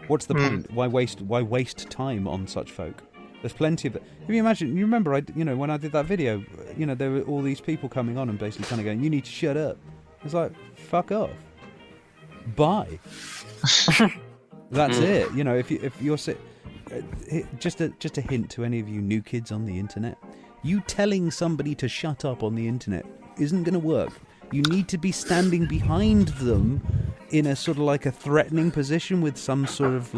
What's the point? Why waste time on such folk? There's plenty of it. If you imagine, you remember, when I did that video, there were all these people coming on and basically kind of going, "You need to shut up." It's like, fuck off. Bye. That's it. If you're just a hint to any of you new kids on the internet, you telling somebody to shut up on the internet isn't going to work. You need to be standing behind them in a sort of like a threatening position with some sort of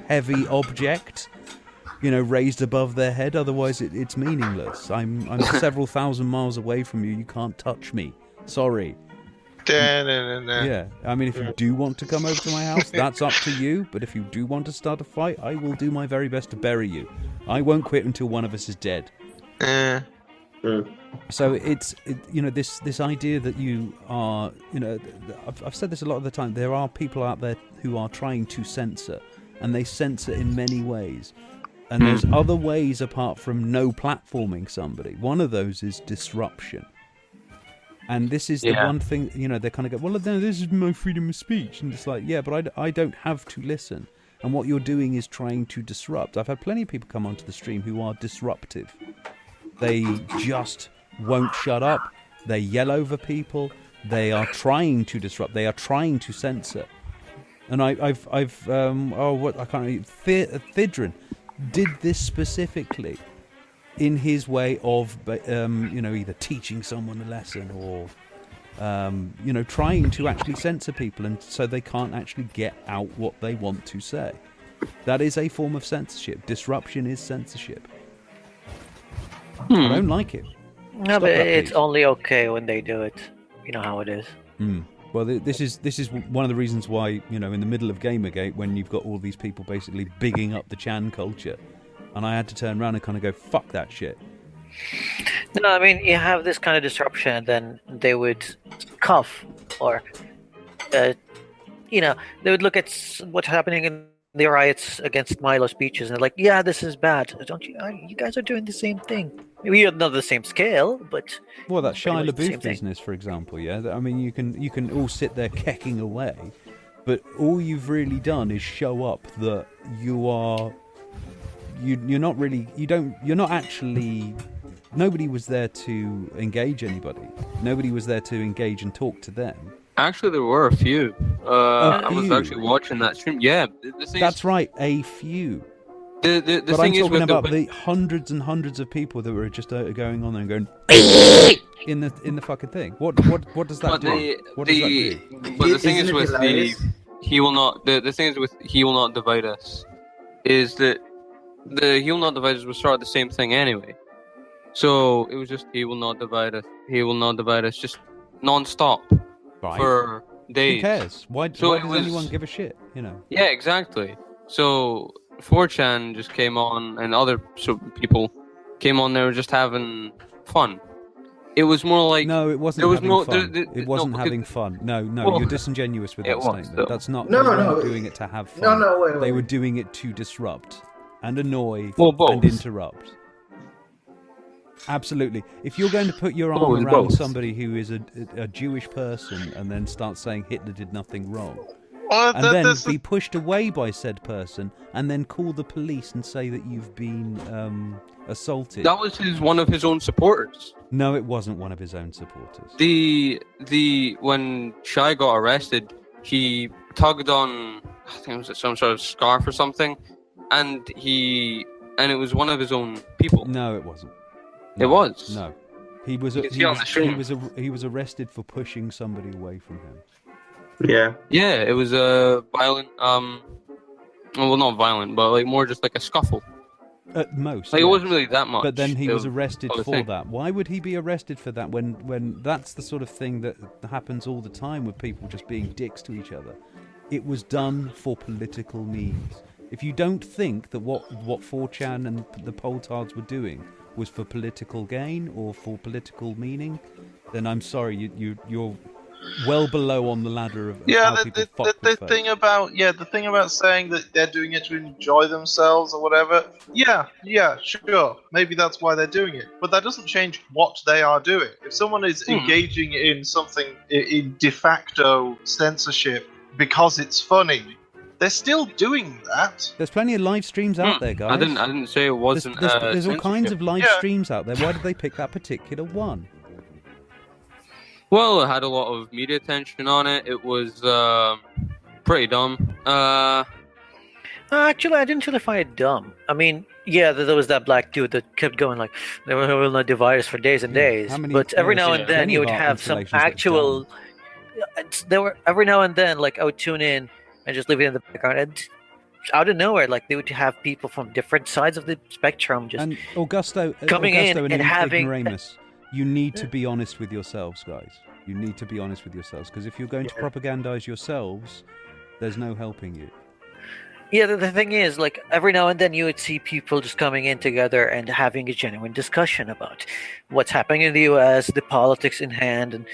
heavy object, raised above their head. Otherwise, it's meaningless. I'm several thousand miles away from you. You can't touch me. Sorry. Yeah, I mean, if you do want to come over to my house, that's up to you. But if you do want to start a fight, I will do my very best to bury you. I won't quit until one of us is dead. So it's this idea that you are, I've said this a lot of the time. There are people out there who are trying to censor, and they censor in many ways. And there's other ways apart from no platforming somebody. One of those is disruption. And this is the one thing, they kind of go, well, no, this is my freedom of speech. And it's like, yeah, but I don't have to listen. And what you're doing is trying to disrupt. I've had plenty of people come onto the stream who are disruptive. They just won't shut up. They yell over people. They are trying to disrupt. They are trying to censor. And Thidrin did this specifically in his way of, either teaching someone a lesson or, trying to actually censor people, and so they can't actually get out what they want to say. That is a form of censorship. Disruption is censorship. I don't like it. No, but it's only okay when they do it. You know how it is. Well, this is one of the reasons why, in the middle of Gamergate, when you've got all these people basically bigging up the Chan culture, and I had to turn around and kind of go, fuck that shit. No, I mean, you have this kind of disruption, and then they would cough, or, they would look at what's happening in the riots against Milo speeches, and they're like, yeah, this is bad. Don't you? You guys are doing the same thing. We are not the same scale, but... Well, that Shia LaBeouf business, for example, yeah? I mean, you can all sit there kecking away, but all you've really done is show up that you're not actually... Nobody was there to engage anybody. Nobody was there to engage and talk to them. Actually, there were a few. I was actually watching that stream. Yeah, that's right, a few. But I'm talking about the hundreds and hundreds of people that were just going on there and going in the fucking thing. What does that do? What does that do? But the thing is with he will not. The thing is with he will not divide us, is that the he will not divide us was sort of the same thing anyway. So it was just he will not divide us. He will not divide us, just non-stop for days. Who cares? Why does anyone give a shit? Yeah, exactly. So 4chan just came on, and other people came on there just having fun. It was more like no, it wasn't having fun. It wasn't having fun. No, you're disingenuous with that statement. That's not. They weren't doing it to have fun. Wait. They were doing it to disrupt and annoy and interrupt. Absolutely. If you're going to put your arm around somebody who is a Jewish person and then start saying Hitler did nothing wrong, and then be pushed away by said person, and then call the police and say that you've been assaulted. That was one of his own supporters. No, it wasn't one of his own supporters. When Shai got arrested, he tugged on, I think it was some sort of scarf or something, and it was one of his own people. No, it wasn't. It was. No, he was. He was arrested for pushing somebody away from him. Yeah. Yeah, it was a violent. Well, not violent, but like more just like a scuffle. At most, like yes. it wasn't really that much. But then he was arrested for thing. that. Why would he be arrested for that when that's the sort of thing that happens all the time with people just being dicks to each other? It was done for political means. If you don't think that what 4chan and the Poltards were doing was for political gain or for political meaning, then I'm sorry, you're well below on the ladder of how people fuck the with thing about saying that they're doing it to enjoy themselves or whatever. Yeah, sure. Maybe that's why they're doing it, but that doesn't change what they are doing. If someone is engaging in something in de facto censorship because it's funny, they're still doing that. There's plenty of live streams out there, guys. I didn't say it wasn't. There's all kinds of live streams out there. Why did they pick that particular one? Well, it had a lot of media attention on it. It was pretty dumb. Actually, I didn't really find it dumb. I mean, yeah, there was that black dude that kept going like, they will not divide us for days and days. But every now and then you would have some actual... Every now and then, like, I would tune in and just leave it in the background. And out of nowhere, like, they would have people from different sides of the spectrum just coming in and having... Ignoramus. You need to be honest with yourselves, guys. You need to be honest with yourselves, because if you're going to propagandize yourselves, there's no helping you. Yeah, the thing is, like, every now and then you would see people just coming in together and having a genuine discussion about what's happening in the US, the politics in hand, and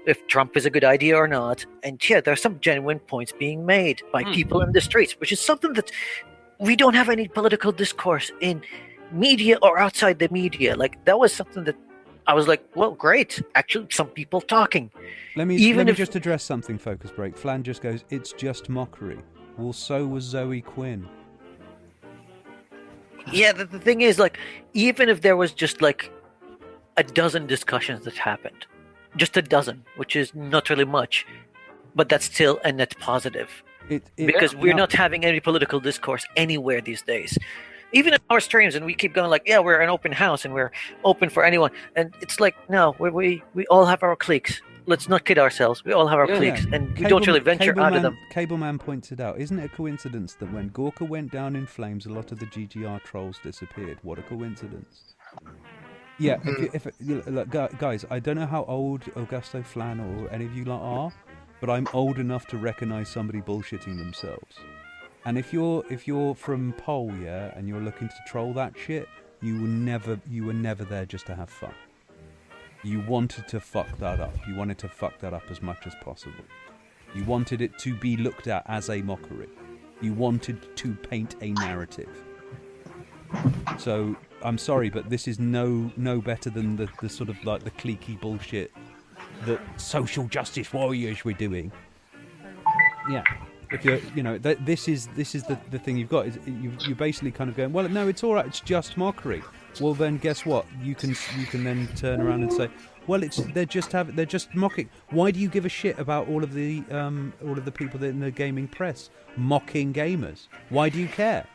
if Trump is a good idea or not. And yeah, there are some genuine points being made by people in the streets, which is something that we don't have any political discourse in media or outside the media. Like, that was something that I was like, well, great. Actually, some people talking. Let me just address something, Focus Break. Flan just goes, it's just mockery. Well, so was Zoe Quinn. Yeah, the thing is, like, even if there was just, like, a dozen discussions that happened, just a dozen, which is not really much, but that's still a net positive. Because we're not having any political discourse anywhere these days. Even in our streams, and we keep going like, yeah, we're an open house and we're open for anyone. And it's like, no, we all have our cliques. Let's not kid ourselves. We all have our cliques, and we don't really venture out of them. Cableman points it out. Isn't it a coincidence that when Gorka went down in flames, a lot of the GGR trolls disappeared? What a coincidence. Yeah, look, guys, I don't know how old Augusto Flan or any of you lot are, but I'm old enough to recognize somebody bullshitting themselves. And if you're from Pole, yeah, and you're looking to troll that shit, you were never there just to have fun. You wanted to fuck that up. You wanted to fuck that up as much as possible. You wanted it to be looked at as a mockery. You wanted to paint a narrative. So I'm sorry, but this is no better than the sort of like the cliquey bullshit that social justice warriors were doing. Yeah. If you're, this is the thing you've got is you're basically kind of going, well, no, it's all right, it's just mockery. Well, then guess what? You can then turn around and say, well, they're just mocking. Why do you give a shit about all of the people in the gaming press mocking gamers? Why do you care?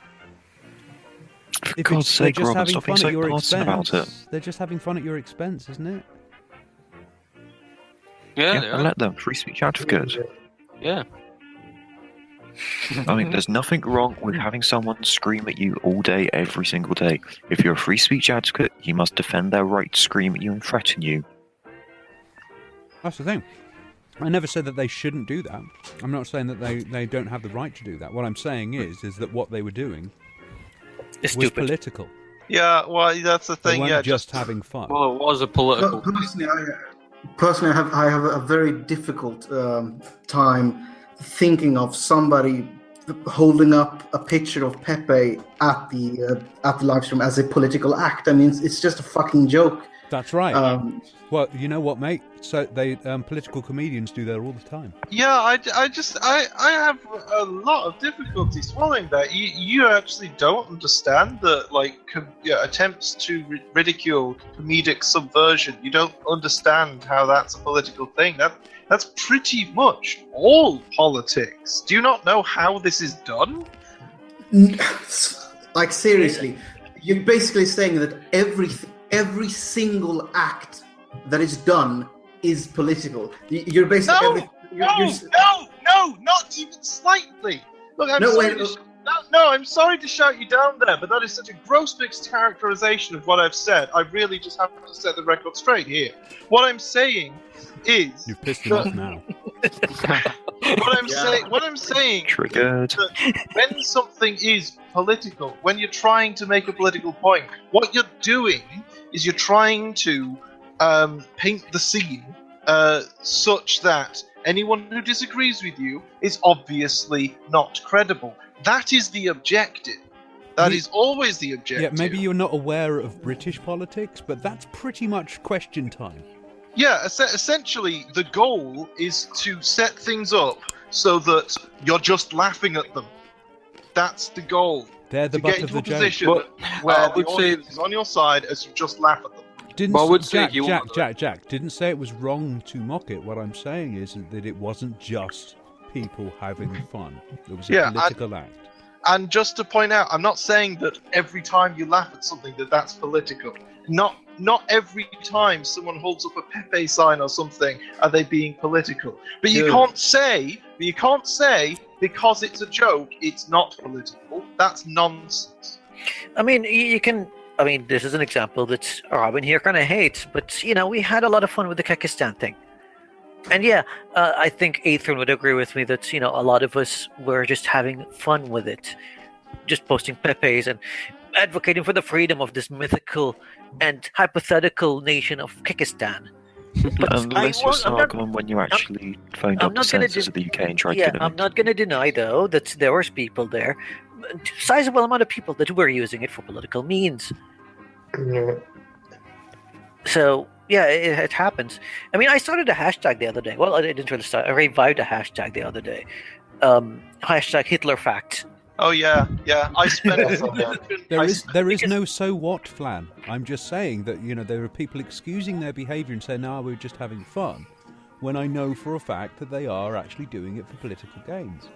For God's sake, Robin, stop being so partisan about it. They're just having fun at your expense, isn't it? Yeah, let them. Free speech advocates. Yeah. I mean, there's nothing wrong with having someone scream at you all day, every single day. If you're a free speech advocate, you must defend their right to scream at you and threaten you. That's the thing. I never said that they shouldn't do that. I'm not saying that they don't have the right to do that. What I'm saying is that what they were doing was political. Yeah, well, that's the thing. They weren't just having fun. Well, it was a political. Personally, I have a very difficult time thinking of somebody holding up a picture of Pepe at the live stream as a political act. I mean, it's just a fucking joke. That's right. Well, you know what, mate? So they political comedians do that all the time. Yeah, I have a lot of difficulty swallowing that. You actually don't understand that, like, attempts to ridicule comedic subversion. You don't understand how that's a political thing. That's pretty much all politics. Do you not know how this is done? Like, seriously, you're basically saying that every single act that is done is political. You're basically No, not even slightly. Look, I'm sorry to shout you down there, but that is such a gross mischaracterization of what I've said. I really just have to set the record straight here. What I'm saying is... You've pissed him off now. What I'm saying Triggered. is that when something is political, when you're trying to make a political point, what you're doing is you're trying to paint the scene such that anyone who disagrees with you is obviously not credible. That is the objective. That is always the objective. Yeah, maybe you're not aware of British politics, but that's pretty much question time. Yeah, essentially, the goal is to set things up so that you're just laughing at them. That's the goal. They're the to butt get of into the a joke. position where the audience is on your side as you just laugh at them. Jack didn't say it was wrong to mock it. What I'm saying is that it wasn't just people having fun. It was a political act. And just to point out, I'm not saying that every time you laugh at something that's political. Not every time someone holds up a Pepe sign or something are they being political. But you can't say because it's a joke, it's not political. That's nonsense. I mean, you can. I mean, this is an example that Robin here kind of hates, but we had a lot of fun with the Kyrgyzstan thing. And I think Aethrin would agree with me that a lot of us were just having fun with it, just posting Pepes and advocating for the freedom of this mythical and hypothetical nation of Kyrgyzstan. Unless you're Sargon when you actually phoned up the censors of the UK and tried to get them. I'm not going to deny, though, that there was people there, a sizable amount of people that were using it for political means. So, it happens. I mean, I started a hashtag the other day. Well, I didn't really start. I revived a hashtag the other day. Hashtag Hitler Fact. Oh, yeah. I spent it on that. There is no so what, Flan. I'm just saying that, there are people excusing their behaviour and saying, no, we're just having fun, when I know for a fact that they are actually doing it for political gains.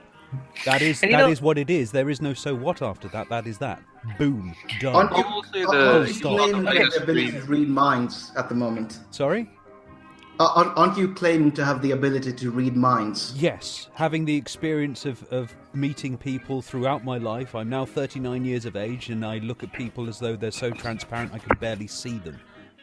That is what it is. There is no so what after that. That is that. Boom. Done. Aren't you claiming the ability to read minds at the moment? Sorry? Aren't you claiming to have the ability to read minds? Yes. Having the experience of meeting people throughout my life. I'm now 39 years of age, and I look at people as though they're so transparent I can barely see them.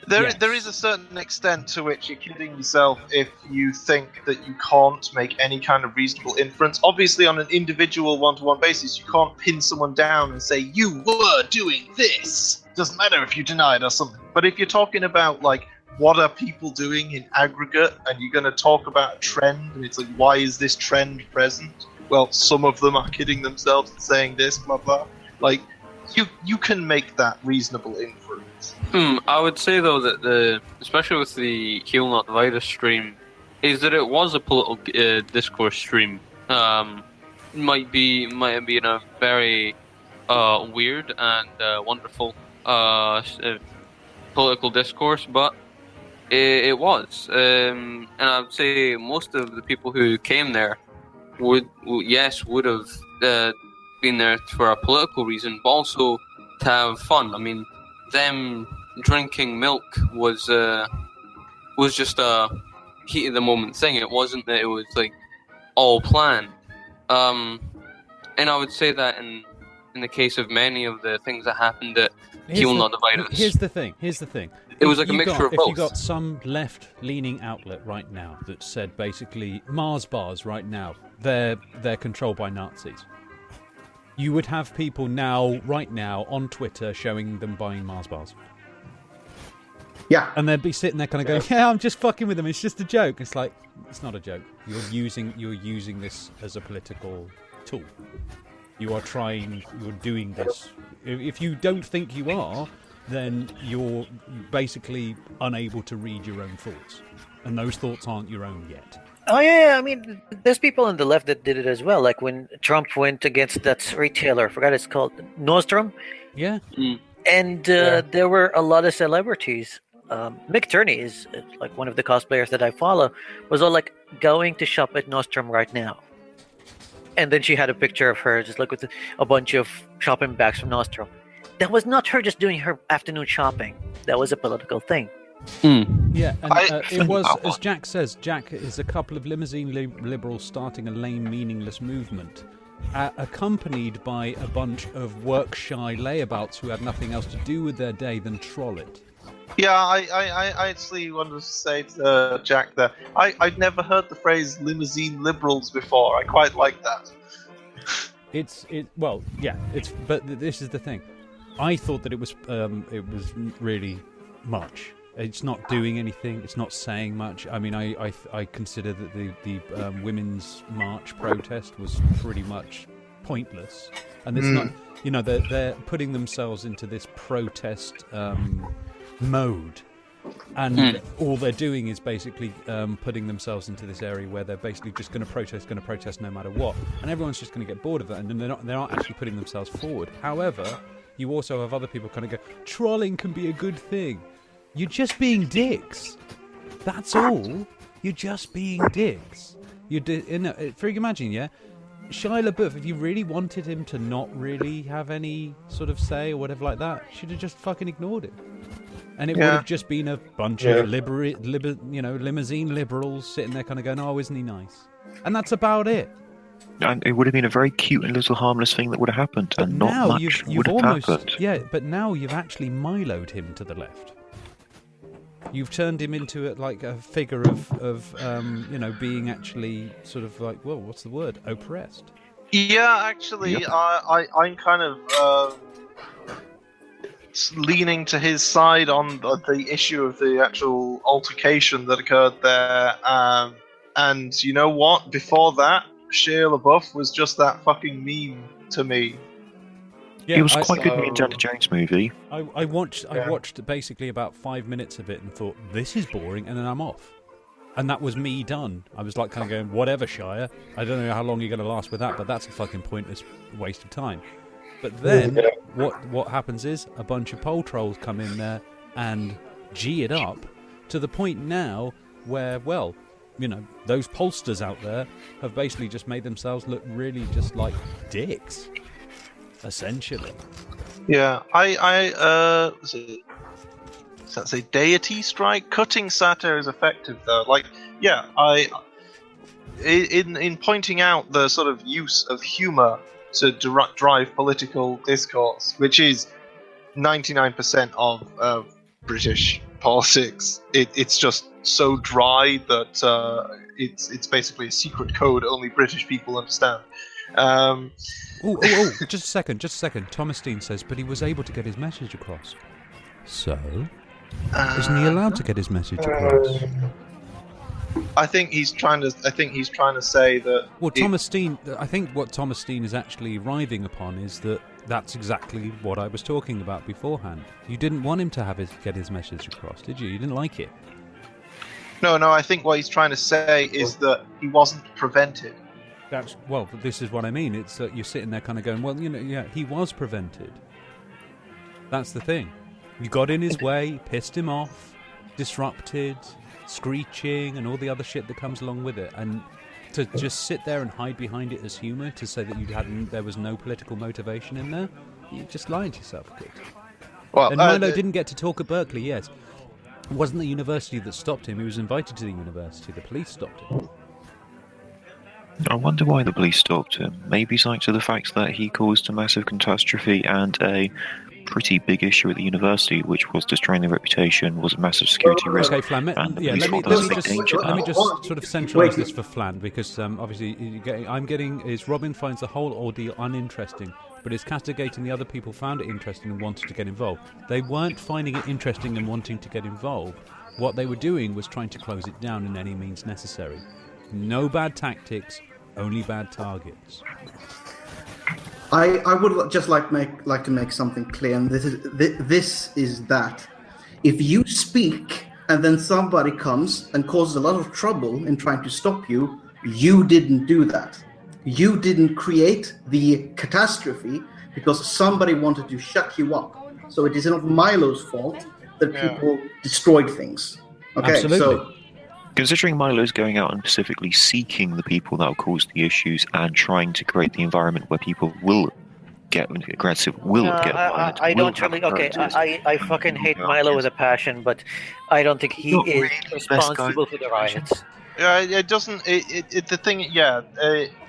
There is a certain extent to which you're kidding yourself if you think that you can't make any kind of reasonable inference. Obviously, on an individual one-to-one basis, you can't pin someone down and say, you were doing this. Doesn't matter if you deny it or something. But if you're talking about, what are people doing in aggregate, and you're going to talk about a trend, and it's like, why is this trend present? Well, some of them are kidding themselves and saying this, blah, blah. You can make that reasonable inference. I would say, though, that especially with the Heal Not Virus stream, is that it was a political discourse stream. Might have been a very weird and wonderful political discourse, but it was. And I would say most of the people who came there would have been there for a political reason, but also to have fun. I mean, them drinking milk was just a heat of the moment thing. It wasn't that it was all planned. And I would say that in the case of many of the things that happened at Heal Not the Virus. Here's the thing. It was like a mixture of both. If you got some left-leaning outlet right now that said basically Mars bars right now, they're controlled by Nazis. You would have people right now, on Twitter showing them buying Mars bars. Yeah. And they'd be sitting there kind of going, yeah, I'm just fucking with them, it's just a joke. It's like, it's not a joke. You're using this as a political tool. You're doing this. If you don't think you are, then you're basically unable to read your own thoughts. And those thoughts aren't your own yet. Oh, yeah, I mean, there's people on the left that did it as well. Like when Trump went against that retailer, I forgot it's called, Nordstrom. Yeah. And there were a lot of celebrities. Mick Turney is one of the cosplayers that I follow, was all going to shop at Nordstrom right now. And then she had a picture of her just with a bunch of shopping bags from Nordstrom. That was not her just doing her afternoon shopping. That was a political thing. Yeah, and it was, as Jack says, Jack is a couple of limousine liberals starting a lame, meaningless movement, accompanied by a bunch of work-shy layabouts who had nothing else to do with their day than troll it. Yeah, I actually wanted to say to Jack that I've never heard the phrase limousine liberals before. I quite like that. But this is the thing. I thought that it was really much. It's not doing anything. It's not saying much. I mean, I consider that the women's march protest was pretty much pointless, and it's not. You know, they're putting themselves into this protest mode, and all they're doing is basically putting themselves into this area where they're basically just going to protest no matter what, and everyone's just going to get bored of that, and they're not actually putting themselves forward. However, you also have other people kind of go, trolling can be a good thing. You're just being dicks. That's all. You're just being dicks. Imagine, yeah? Shia LaBeouf, if you really wanted him to not really have any sort of say or whatever like that, should have just fucking ignored it. And it would have just been a bunch of limousine liberals sitting there kind of going, oh, isn't he nice? And that's about it. And it would have been a very cute and little harmless thing that would have happened, and not much would have happened. Yeah, but now you've actually Milo'd him to the left. You've turned him into a figure of being actually sort of like, well, what's the word? Oppressed. Yeah, actually, I'm kind of leaning to his side on the issue of the actual altercation that occurred there. And you know what? Before that, Shia LaBeouf was just that fucking meme to me. Yeah, it was quite good in the Indiana Jones movie. I watched basically about 5 minutes of it and thought, this is boring, and then I'm off. And that was me done. I was like kind of going, whatever, Shia. I don't know how long you're going to last with that, but that's a fucking pointless waste of time. But then what happens is a bunch of poll trolls come in there and G it up to the point now where, well, you know, those pollsters out there have basically just made themselves look really just like dicks. Essentially. Yeah, that's a deity strike. Cutting satire is effective though. Like, yeah, in pointing out the sort of use of humor to drive political discourse, which is 99% of British politics. It's just so dry that it's basically a secret code only British people understand. Just a second. Thomas Dean says, but he was able to get his message across. So, isn't he allowed to get his message across? I think he's trying to say that. Well, Thomas Dean. I think what Thomas Dean is actually writhing upon is that that's exactly what I was talking about beforehand. You didn't want him to get his message across, did you? You didn't like it. No. I think what he's trying to say is that he wasn't prevented. This is what I mean. It's you're sitting there kind of going, well, you know, yeah, he was prevented. That's the thing. You got in his way, pissed him off, disrupted, screeching, and all the other shit that comes along with it. And to just sit there and hide behind it as humour, to say that there was no political motivation in there, you just lied to yourself, kid. Well, and Milo didn't get to talk at Berkeley, yes. It wasn't the university that stopped him. He was invited to the university. The police stopped him. I wonder why the police stopped him. Maybe thanks to the fact that he caused a massive catastrophe and a pretty big issue at the university, which was destroying their reputation, was a massive security risk. Okay, Flan, let me just sort of centralise this for Flan, because obviously Robin finds the whole ordeal uninteresting, but is castigating the other people found it interesting and wanted to get involved. They weren't finding it interesting and wanting to get involved. What they were doing was trying to close it down in any means necessary. No bad tactics, only bad targets. I would just like to make something clear, and this is that if you speak and then somebody comes and causes a lot of trouble in trying to stop you, you didn't do that. You didn't create the catastrophe because somebody wanted to shut you up. So it is not Milo's fault that people destroyed things. Okay, absolutely. So. Considering Milo's going out and specifically seeking the people that will cause the issues and trying to create the environment where people will get aggressive, will get violent. I will don't have really. Okay, characters. I fucking hate Milo with a passion, but I don't think he Not is really the best guy. responsible for the riots. Yeah, it doesn't. The thing. Yeah,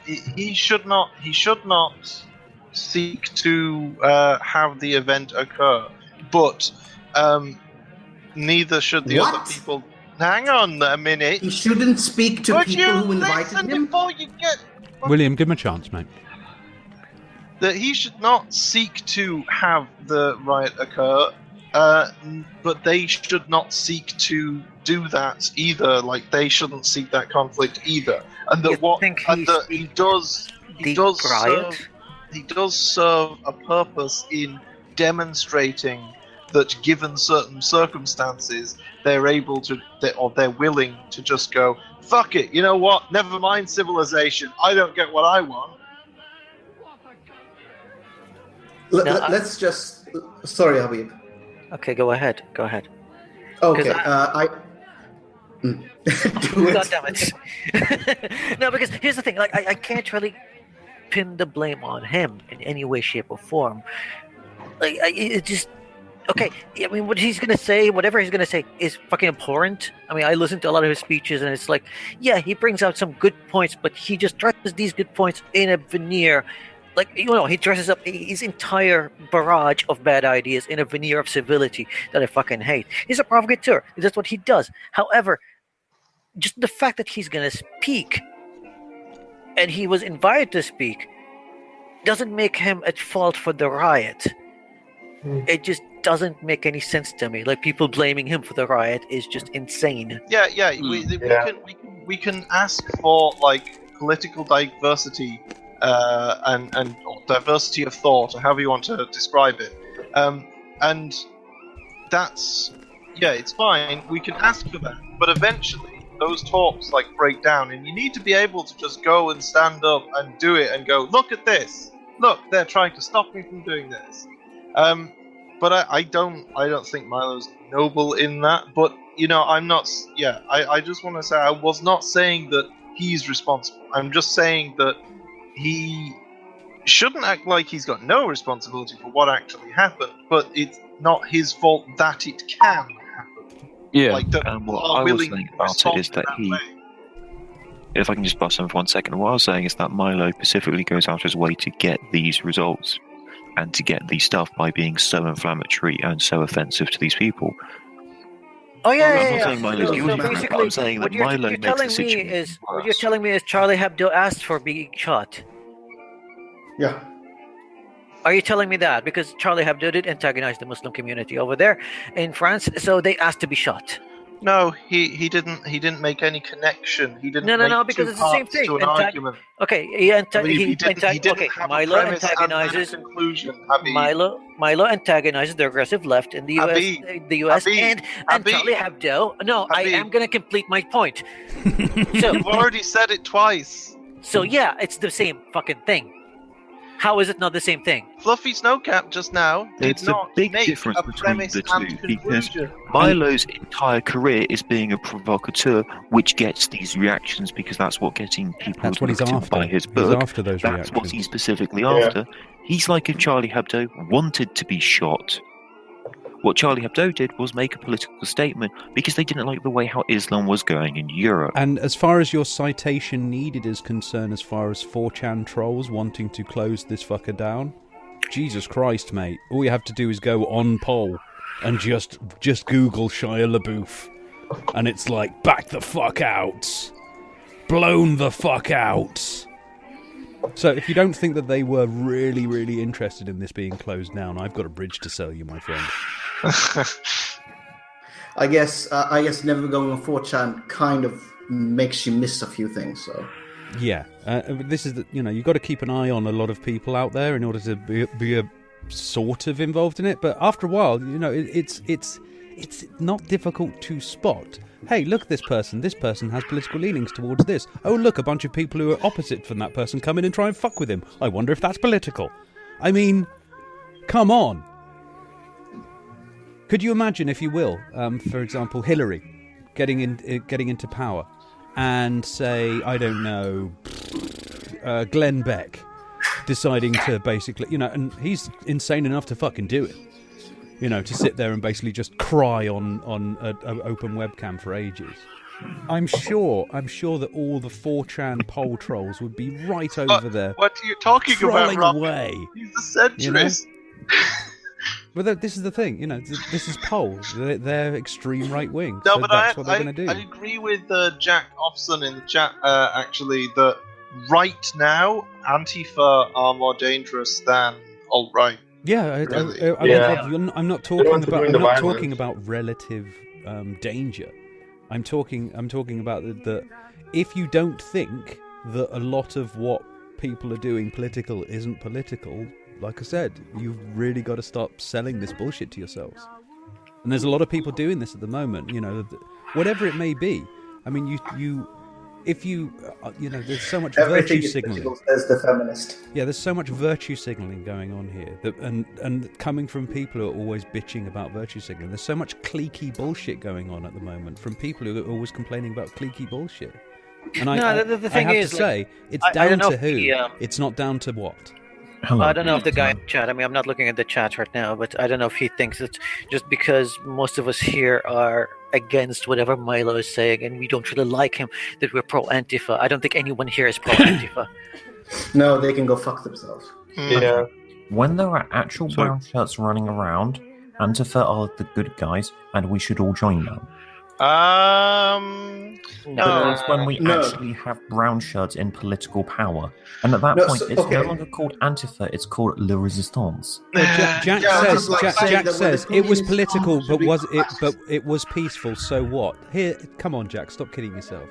he should not. He should not seek to have the event occur. But neither should the other people. Hang on a minute. He shouldn't speak to Would people you who invited listen him. before you get. William, give him a chance, mate. That he should not seek to have the riot occur, but they should not seek to do that either. Like they shouldn't seek that conflict either. And that he does serve a purpose in demonstrating that given certain circumstances, they're able to, or they're willing to just go, fuck it, you know what? Never mind civilization. I don't get what I want. Let's just. Sorry, Habib. Okay, go ahead. Go ahead. Okay, Do it. God damn it. No, because here's the thing. Like, I can't really pin the blame on him in any way, shape, or form. Like, it just. Okay, I mean, what he's gonna say, whatever he's gonna say, is fucking abhorrent. I mean, I listen to a lot of his speeches, and it's like, yeah, he brings out some good points, but he just dresses these good points in a veneer. Like, you know, he dresses up his entire barrage of bad ideas in a veneer of civility that I fucking hate. He's a provocateur. That's what he does. However, just the fact that he's gonna speak, and he was invited to speak, doesn't make him at fault for the riot. It just doesn't make any sense to me. Like, people blaming him for the riot is just insane. Yeah. We can ask for like political diversity and diversity of thought, or however you want to describe it. And that's it's fine. We can ask for that, but eventually those talks like break down, and you need to be able to just go and stand up and do it and go, look at this. Look, they're trying to stop me from doing this. But I don't think Milo's noble in that. But you know, I'm not. Yeah, I just want to say I was not saying that he's responsible. I'm just saying that he shouldn't act like he's got no responsibility for what actually happened. But it's not his fault that it can happen. Yeah. Like what I was saying about it is that he. If I can just bust in for 1 second, what I was saying is that Milo specifically goes out of his way to get these results and to get these stuff by being so inflammatory and so offensive to these people. Oh yeah, I'm not saying Milo's guilty, so but basically, I'm saying that what you're Milo makes the telling me situation is what you're telling me is Charlie Hebdo asked for being shot. Yeah. Are you telling me that because Charlie Hebdo did antagonize the Muslim community over there in France, so they asked to be shot? No, he didn't make any connection. He didn't. No, because it's the same thing. To an argument. Okay, Milo antagonizes. Milo antagonizes the aggressive left in the U.S. and Charlie Hebdo. No, I am gonna complete my point. So you've already said it twice. So yeah, it's the same fucking thing. How is it not the same thing? Fluffy Snowcap just now did There's not a big make difference a between premise the and two because conclusion. Milo's entire career is being a provocateur, which gets these reactions because that's what getting people That's what he's looked at after. by his He's book. after those That's reactions. what he's specifically after. He's like if Charlie Hebdo wanted to be shot. What Charlie Hebdo did was make a political statement because they didn't like the way how Islam was going in Europe. And as far as your citation needed is concerned, as far as 4chan trolls wanting to close this fucker down, Jesus Christ, mate. All you have to do is go on poll and just Google Shia LaBeouf. And it's like, back the fuck out. Blown the fuck out. So if you don't think that they were really, really interested in this being closed down, I've got a bridge to sell you, my friend. I guess never going on 4chan kind of makes you miss a few things. So yeah, this is you've got to keep an eye on a lot of people out there in order to be a sort of involved in it. But after a while, it's not difficult to spot. Hey, look at this person. This person has political leanings towards this. Oh, look, a bunch of people who are opposite from that person come in and try and fuck with him. I wonder if that's political. I mean, come on. Could you imagine, if you will, for example, Hillary getting into power, and say, I don't know, Glenn Beck deciding to basically, and he's insane enough to fucking do it. To sit there and basically just cry on an open webcam for ages. I'm sure that all the 4chan poll trolls would be right over there. What are you talking about, Rob? Away. He's a centrist. But this is the thing, this is polls. They're extreme right wing. No, so but that's what they're going to do. I agree with Jack Opson in the chat, actually, that right now, Antifa are more dangerous than alt-right. Yeah, Really. I'm not talking about relative danger. I'm talking about that if you don't think that a lot of what people are doing political isn't political, like I said, you've really got to stop selling this bullshit to yourselves. And there's a lot of people doing this at the moment, whatever it may be. I mean, there's so much virtue signaling. Says the feminist. Yeah, there's so much virtue signaling going on here, and coming from people who are always bitching about virtue signaling. There's so much cliquey bullshit going on at the moment from people who are always complaining about cliquey bullshit. And the thing I have is, to say, it's I down don't know to who. if It's not down to what. Hello. I don't know if the guy in the chat, I'm not looking at the chat right now, but I don't know if he thinks that just because most of us here are against whatever Milo is saying and we don't really like him, that we're pro-Antifa. I don't think anyone here is pro-Antifa. No, they can go fuck themselves. Yeah. When there are actual brown shirts running around, Antifa are the good guys, and we should all join them. No. That's when we actually have brown shirts in political power. And at that point, it's no longer called Antifa, it's called Le Resistance. Jack says it was political, but it was peaceful, so what? Here, come on, Jack, stop kidding yourself.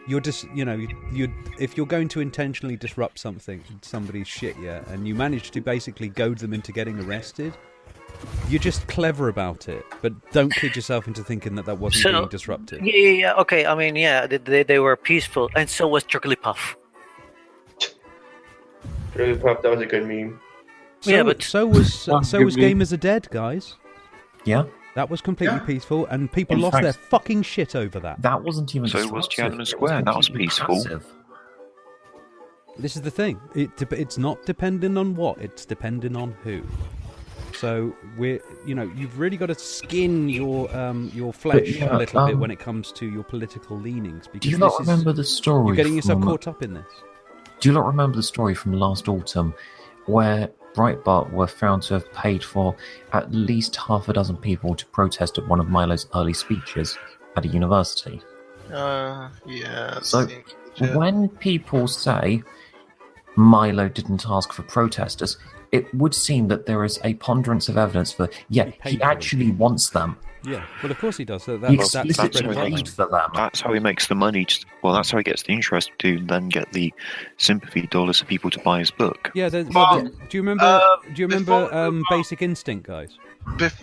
You're just, if you're going to intentionally disrupt somebody's shit, and you manage to basically goad them into getting arrested, you're just clever about it, but don't kid yourself into thinking that wasn't being disrupted. Yeah, okay. I mean, they were peaceful, and so was Jigglypuff. Jigglypuff, that was a good meme. So was Gamers Are Dead, guys. Yeah. That was completely peaceful, and people lost their fucking shit over that. That wasn't even. So was Tiananmen Square. That was peaceful. Passive. This is the thing. It's not dependent on what. It's dependent on who. So you've really got to skin your flesh a little bit when it comes to your political leanings. Because do you not remember the story? You're getting yourself caught up in this. Do you not remember the story from last autumn, where Breitbart were found to have paid for at least half a dozen people to protest at one of Milo's early speeches at a university? Yeah. So when people say Milo didn't ask for protesters, it would seem that there is a ponderance of evidence for, he actually wants them. Yeah, well, of course he does. So that's how he makes the money. That's how he gets the interest to then get the sympathy dollars for people to buy his book. Yeah. Do you remember Basic Instinct, guys?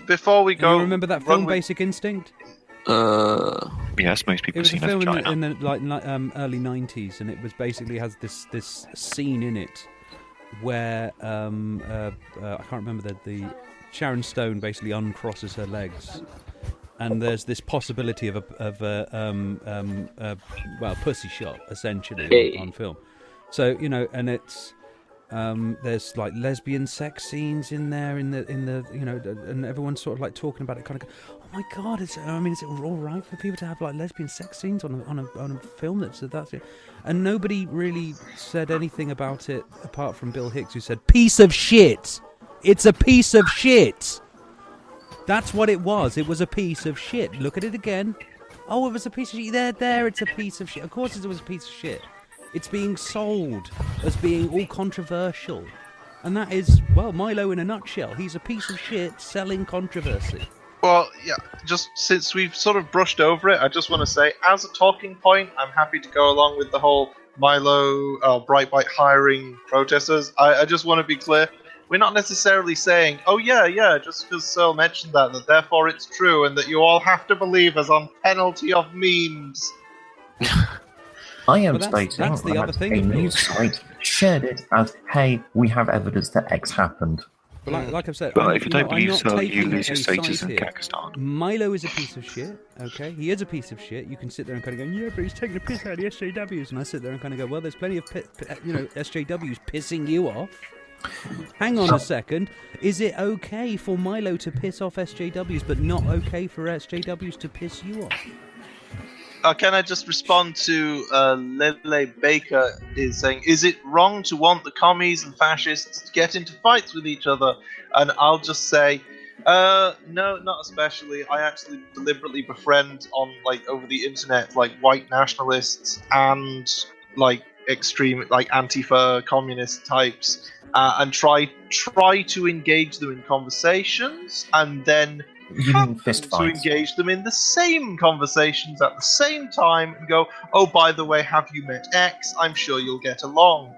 Before we go, you remember that film Basic Instinct? Yes, most people have seen it. It was a film in the early 90s, and it was basically has this scene in it where I can't remember the Sharon Stone basically uncrosses her legs, and there's this possibility of a pussy shot essentially on film. So and it's there's like lesbian sex scenes in there in the and everyone's sort of like talking about it, kind of. Oh my God! Is it all right for people to have like lesbian sex scenes on a film that's it? And nobody really said anything about it apart from Bill Hicks, who said, "Piece of shit! It's a piece of shit." That's what it was. It was a piece of shit. Look at it again. Oh, it was a piece of shit. There. It's a piece of shit. Of course, it was a piece of shit. It's being sold as being all controversial, and that is Milo in a nutshell. He's a piece of shit selling controversy. Well, yeah, just since we've sort of brushed over it, I just want to say, as a talking point, I'm happy to go along with the whole Milo, Breitbart hiring protesters. I just want to be clear. We're not necessarily saying, oh yeah, just because Searle mentioned that therefore it's true, and that you all have to believe us on penalty of memes. I am stating that's the other thing, a news site shared it as, hey, we have evidence that X happened. But like I've said, if you don't believe so, you lose your status in Kazakhstan. Milo is a piece of shit, okay? He is a piece of shit. You can sit there and kind of go, yeah, but he's taking a piss out of the SJWs. And I sit there and kind of go, well, there's plenty of, SJWs pissing you off. Hang on a second. Is it okay for Milo to piss off SJWs, but not okay for SJWs to piss you off? Can I just respond to Lele Baker is saying, is it wrong to want the commies and fascists to get into fights with each other? And I'll just say, no, not especially. I actually deliberately befriend on over the internet white nationalists and extreme Antifa communist types, and try to engage them in conversations, and then to engage them in the same conversations at the same time and go, oh, by the way, have you met X? I'm sure you'll get along.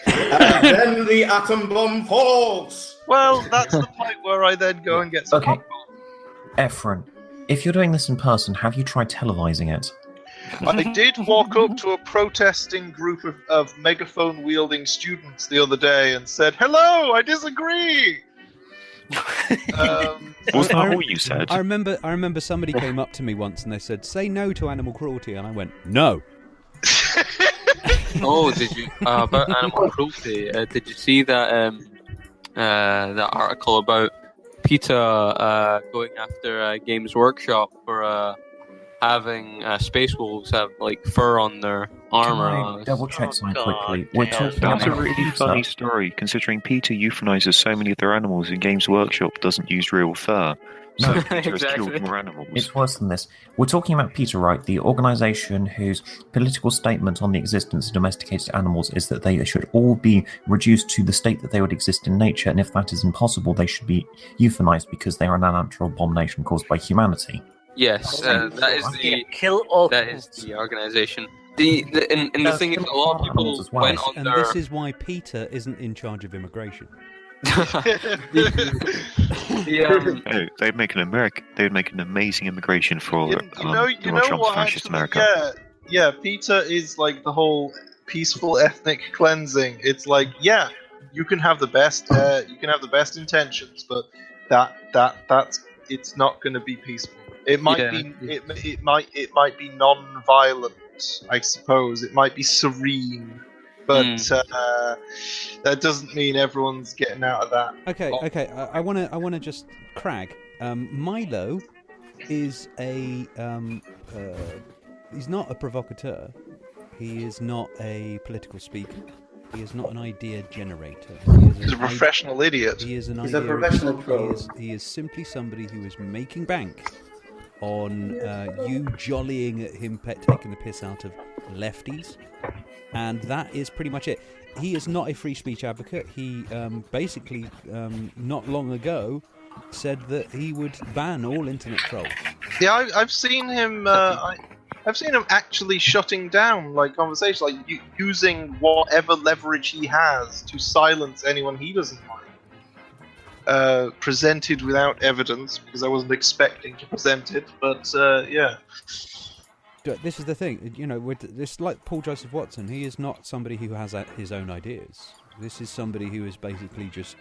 And then the atom bomb falls. Well, that's the point where I then go and get some popcorn. Efren, if you're doing this in person, have you tried televising it? I did walk up to a protesting group of megaphone-wielding students the other day and said, hello, I disagree! Wasn't that what you said? I remember somebody came up to me once and they said, say no to animal cruelty, and I went, no. Oh, did you? About animal cruelty, did you see that that article about PETA going after Games Workshop for having space wolves have fur on their armor? Can I double check something quickly? That's a really funny story, considering PETA euthanizes so many of their animals and Games Workshop doesn't use real fur. So PETA has killed more animals. It's worse than this. We're talking about PETA, right? The organisation whose political statement on the existence of domesticated animals is that they should all be reduced to the state that they would exist in nature, and if that is impossible, they should be euthanized because they are an unnatural abomination caused by humanity. Yes, that is the kill all. That is the organization. The thing is, a lot of people went on and their. This is why PETA isn't in charge of immigration. They'd make an amazing immigration for Donald Trump's fascist America. Yeah, PETA is the whole peaceful ethnic cleansing. It's you can have the best intentions, but that's it's not going to be peaceful. It might be it might be non-violent, I suppose. It might be serene. But that doesn't mean everyone's getting out of that. Okay. I wanna just crag. Milo is a he's not a provocateur. He is not a political speaker. He is not an idea generator. He's a professional idiot. He's a professional pro. He is simply somebody who is making bank on you jollying at him taking the piss out of lefties. And that is pretty much it. He is not a free speech advocate. He basically, not long ago, said that he would ban all internet trolls. Yeah, I've seen him. I've seen him actually shutting down conversations, using whatever leverage he has to silence anyone he doesn't like. Presented without evidence, because I wasn't expecting to present it, but yeah. This is the thing, it's like Paul Joseph Watson. He is not somebody who has his own ideas. This is somebody who is basically just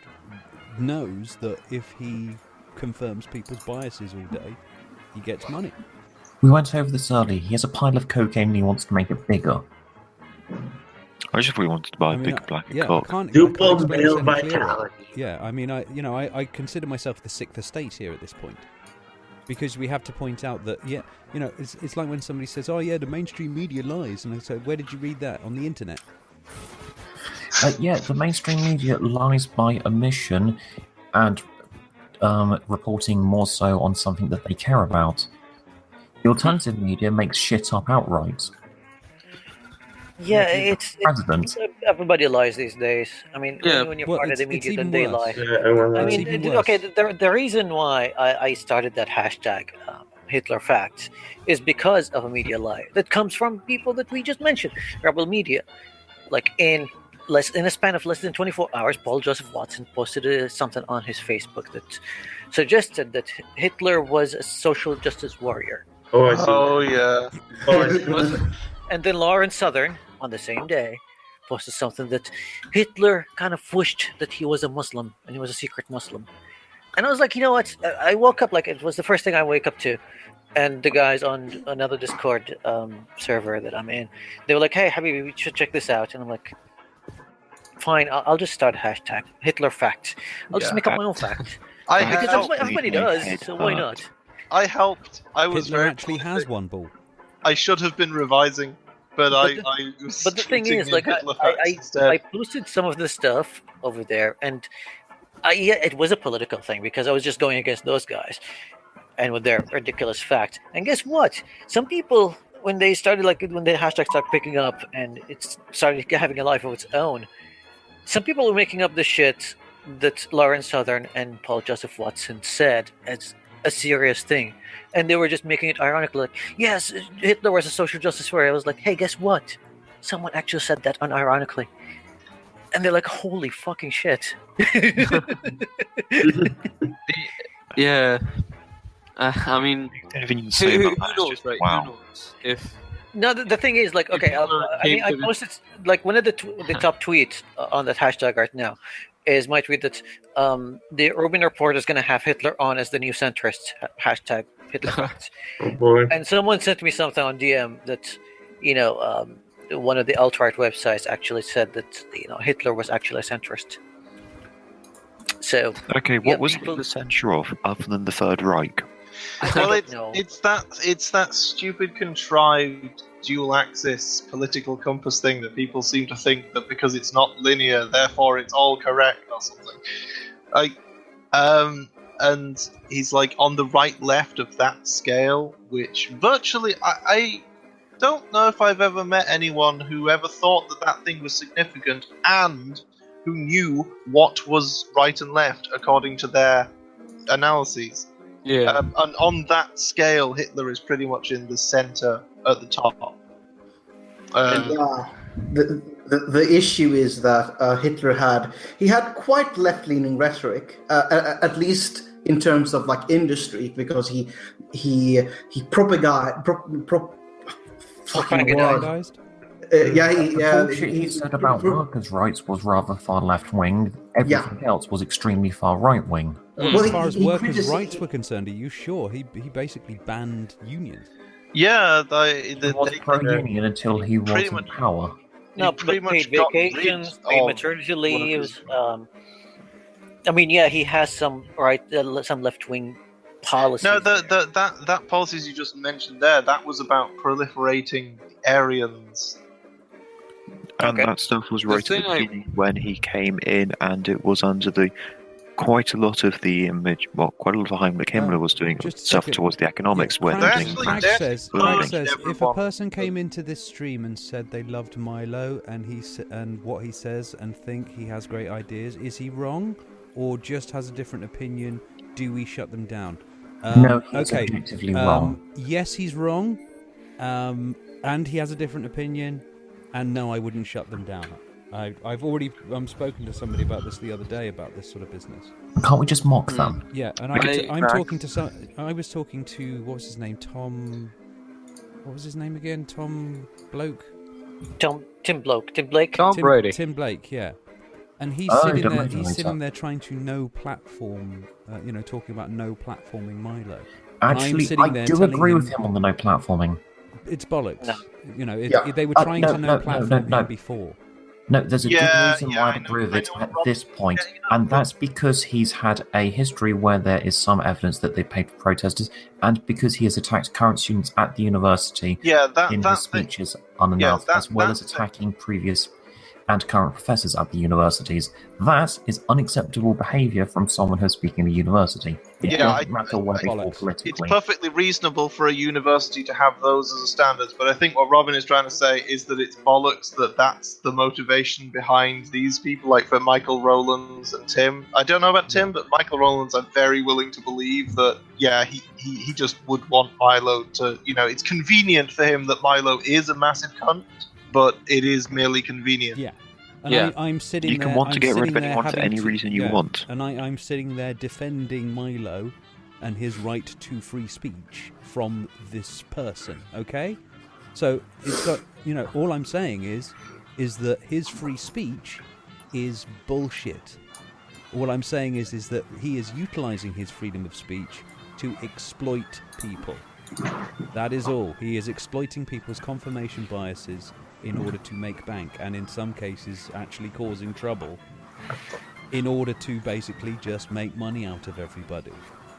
knows that if he confirms people's biases all day, he gets money. We went over this earlier. He has a pile of cocaine and he wants to make it bigger. I just really wanted to buy a big black cock. Duple male vitality. Yeah, I consider myself the sixth estate here at this point. Because we have to point out that, it's like when somebody says, oh yeah, the mainstream media lies. And I say, where did you read that? On the internet? The mainstream media lies by omission and reporting more so on something that they care about. The alternative media makes shit up outright. Yeah, it's everybody lies these days. I mean, when you're part of the media, then they lie. I mean, the reason why I started that hashtag Hitler Facts is because of a media lie that comes from people that we just mentioned, rebel media. In a span of less than 24 hours, Paul Joseph Watson posted something on his Facebook that suggested that Hitler was a social justice warrior. Oh, I see. Oh, yeah. And then Lawrence Southern, on the same day, posted something that Hitler kind of wished that he was a Muslim, and he was a secret Muslim. And I was like, you know what? I woke up, it was the first thing I wake up to. And the guys on another Discord server that I'm in, they were like, hey, Habibi, we should check this out. And I'm like, fine, I'll just start a hashtag Hitler fact. I'll just make up my own fact. Because everybody does, so why not? I helped. I was Hitler very actually has one ball. I should have been revising, but I was. But the thing tweeting is, in like, Hitler facts instead. I posted some of this stuff over there, and it was a political thing because I was just going against those guys and with their ridiculous facts. And guess what? Some people, when the hashtag started picking up and it started having a life of its own, some people were making up the shit that Lawrence Southern and Paul Joseph Watson said as a serious thing, and they were just making it ironic, like, yes, Hitler was a social justice warrior. I was like, hey, guess what? Someone actually said that unironically, and they're like, holy fucking shit. Yeah. I mean, who knows, right? Wow. Who knows? If No, the thing is, like, okay, I posted, like, one of the top tweets on that hashtag right now is my tweet that the Rubin Report is going to have Hitler on as the new centrist, hashtag Hitler facts. Oh boy. And someone sent me something on DM that, one of the alt-right websites actually said that, Hitler was actually a centrist. So, okay, what was the censure of other than the Third Reich? Well, it's that stupid contrived dual-axis political compass thing that people seem to think that because it's not linear, therefore it's all correct or something. And he's like on the right-left of that scale, which virtually I don't know if I've ever met anyone who ever thought that thing was significant and who knew what was right and left according to their analyses. Yeah. And on that scale, Hitler is pretty much in the center at the top. The issue is that Hitler had quite left-leaning rhetoric, at least in terms of like industry, because he propagandized. He said about workers' rights was rather far left-wing. Everything else was extremely far right-wing. Well, as far as workers' rights were concerned, are you sure? He basically banned unions. Yeah, he was pro-union until he was in power. No, paid vacations, paid maternity leaves. He has some some left-wing policies. No, that policies you just mentioned there, that was about proliferating Aryans. And that stuff was right at the beginning when he came in, and it was under quite a lot of the image. Well, quite a lot of Heinrich Himmler was doing stuff towards the economics when Craig says if a person came into this stream and said they loved Milo and what he says and think he has great ideas, is he wrong or just has a different opinion? Do we shut them down? No, he's objectively wrong. Yes, he's wrong, and he has a different opinion, and no, I wouldn't shut them down. I've already spoken to somebody about this the other day about this sort of business. Can't we just mock them? Yeah, and I was talking to what was his name? Tom. What was his name again? Tom Bloke. Tim Blake. Tom Brady. Tim Blake. Yeah. And he's sitting there. He's sitting there trying to no platform. Talking about no platforming Milo. Actually, I do agree with him on the no platforming. It's bollocks. No. They were trying to no platform him before. No, there's a good reason why I agree with it at this point, and that's because he's had a history where there is some evidence that they paid for protesters, and because he has attacked current students at the university in his speeches unannounced, as well as attacking previous and current professors at the universities. That is unacceptable behaviour from someone who's speaking at a university. It doesn't matter where they fall politically. It's perfectly reasonable for a university to have those as a standard, but I think what Robin is trying to say is that it's bollocks that's the motivation behind these people, like for Michael Rowlands and Tim. I don't know about Tim, but Michael Rowlands, I'm very willing to believe that, he just would want Milo to, it's convenient for him that Milo is a massive cunt, but it is merely convenient. Yeah. And I'm sitting there. You can want to get rid of anyone for any reason you want. And I'm sitting there defending Milo and his right to free speech from this person, okay? So it's got, all I'm saying is that his free speech is bullshit. All I'm saying is that he is utilizing his freedom of speech to exploit people. That is all. He is exploiting people's confirmation biases in order to make bank, and in some cases actually causing trouble in order to basically just make money out of everybody.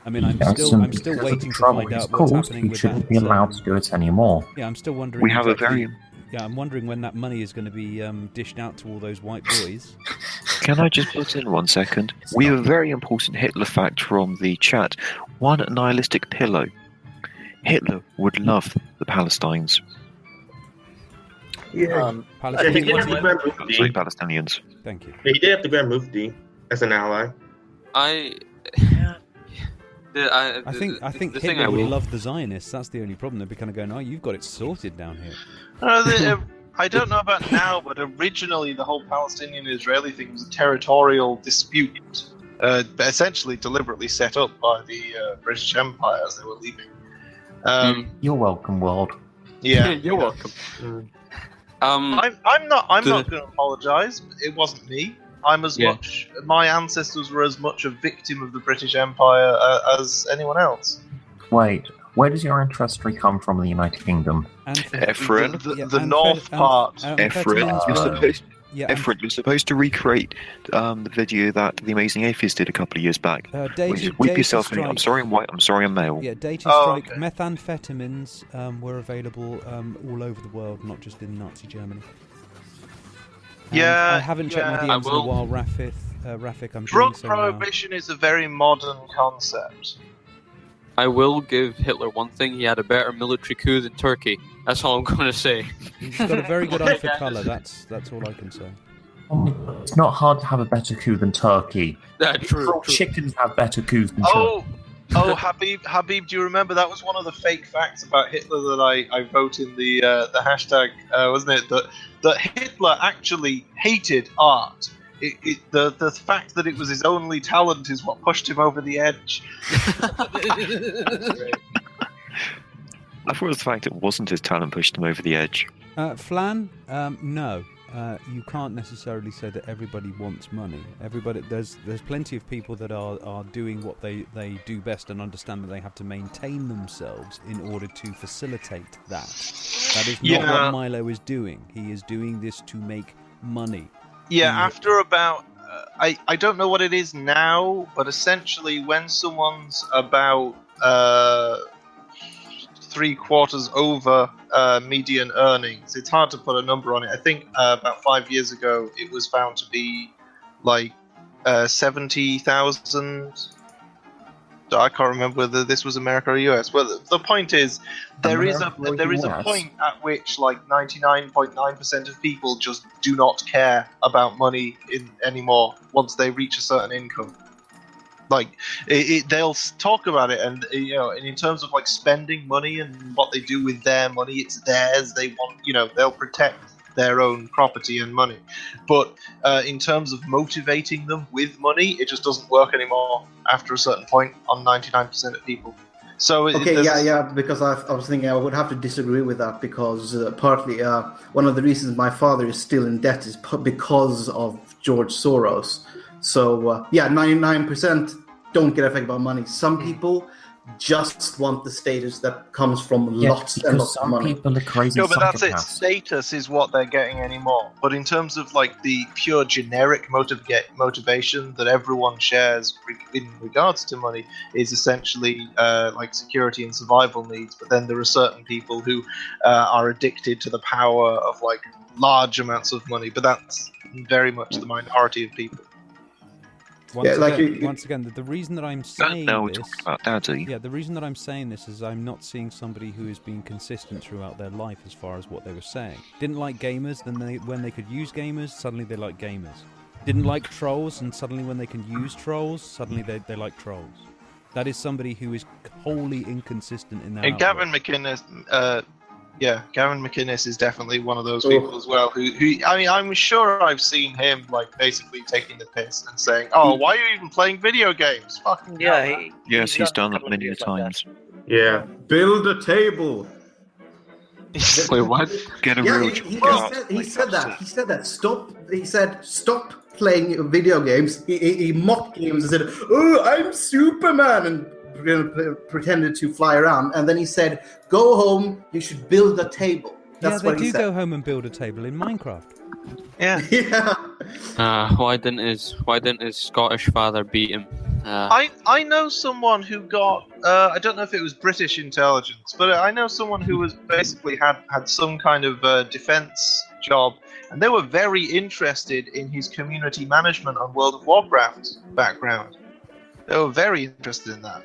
I mean, I'm still waiting to find out what's happening with that. We shouldn't be allowed to do it anymore. Yeah, I'm still wondering. We have I'm wondering when that money is going to be dished out to all those white boys. Can I just put in 1 second? We have a very important Hitler fact from the chat. One nihilistic pillow. Hitler would love the Palestinians. Yeah. Palestinians. He did have the Grand Mufti. Sorry, Palestinians. Thank you. Yeah, he did have the Grand Mufti as an ally. I think Hitler would love the Zionists. That's the only problem. They'd be kind of going, "Oh, you've got it sorted down here." I don't know about now, but originally the whole Palestinian-Israeli thing was a territorial dispute, essentially deliberately set up by the British Empire as they were leaving. You're welcome, world. Yeah, you're welcome. I'm not going to apologise. It wasn't me. My ancestors were as much a victim of the British Empire as anyone else. Wait, where does your ancestry come from in the United Kingdom? Efren. The north part. Efren, you're supposed to recreate the video that the Amazing Atheist did a couple of years back. Whip yourself in. I'm sorry I'm white, I'm sorry I'm male. Yeah, data strike. Okay. Methamphetamines were available all over the world, not just in Nazi Germany. I haven't checked my DMs in a while, Rafik. I'm Drug prohibition is a very modern concept. I will give Hitler one thing: he had a better military coup than Turkey. That's all I'm going to say. He's got a very good eye for colour. That's all I can say. It's not hard to have a better coup than Turkey. True. Chickens have better coups than Turkey. Habib, do you remember that was one of the fake facts about Hitler that I wrote in the hashtag, wasn't it? That Hitler actually hated art. The fact that it was his only talent is what pushed him over the edge. I thought it was the fact it wasn't his talent pushed him over the edge. Flan, no. You can't necessarily say that everybody wants money. There's plenty of people that are doing what they do best and understand that they have to maintain themselves in order to facilitate that. That is not what Milo is doing. He is doing this to make money. Yeah, after about... I don't know what it is now, but essentially when someone's about 3/4 over median earnings, it's hard to put a number on it. I think about 5 years ago it was found to be like 70,000. I can't remember whether this was America or US. Well, the point is, there is a point at which like 99.9% of people just do not care about money anymore once they reach a certain income. Like they'll talk about it, and and in terms of like spending money and what they do with their money, it's theirs. They want, they'll protect their own property and money. But in terms of motivating them with money, it just doesn't work anymore after a certain point on 99% of people. So because I was thinking I would have to disagree with that, because partly one of the reasons my father is still in debt is because of George Soros. So 99% don't get affected by money. Some people just want the status that comes from lots and lots of money. People are crazy. No, but that's it. Status is what they're getting anymore. But in terms of like the pure generic motivation that everyone shares in regards to money is essentially like security and survival needs. But then there are certain people who are addicted to the power of like large amounts of money. But that's very much the minority of people. Once again, the reason that I'm saying the reason that I'm saying this is I'm not seeing somebody who is being consistent throughout their life as far as what they were saying. Didn't like gamers, then when they could use gamers, suddenly they like gamers. Didn't like trolls, and suddenly when they can use trolls, suddenly they like trolls. That is somebody who is wholly inconsistent in their outlook. Gavin McInnes is definitely one of those people as well. Who I mean, I'm sure I've seen him like basically taking the piss and saying, "Oh, why are you even playing video games?" Fucking yes, he's done that many times. Yeah, build a table. Wait, what? Get a real. He said that. He said that. Stop. He said stop playing video games. He mocked games and said, "Oh, I'm Superman," and pretended to fly around, and then he said, "Go home. You should build a table." That's yeah, what they he do said. go home and build a table in Minecraft. Yeah. Yeah. Why didn't his Scottish father beat him? I know someone who got I don't know if it was British intelligence, but I know someone who was basically had some kind of defense job, and they were very interested in his community management on World of Warcraft background. They were very interested in that.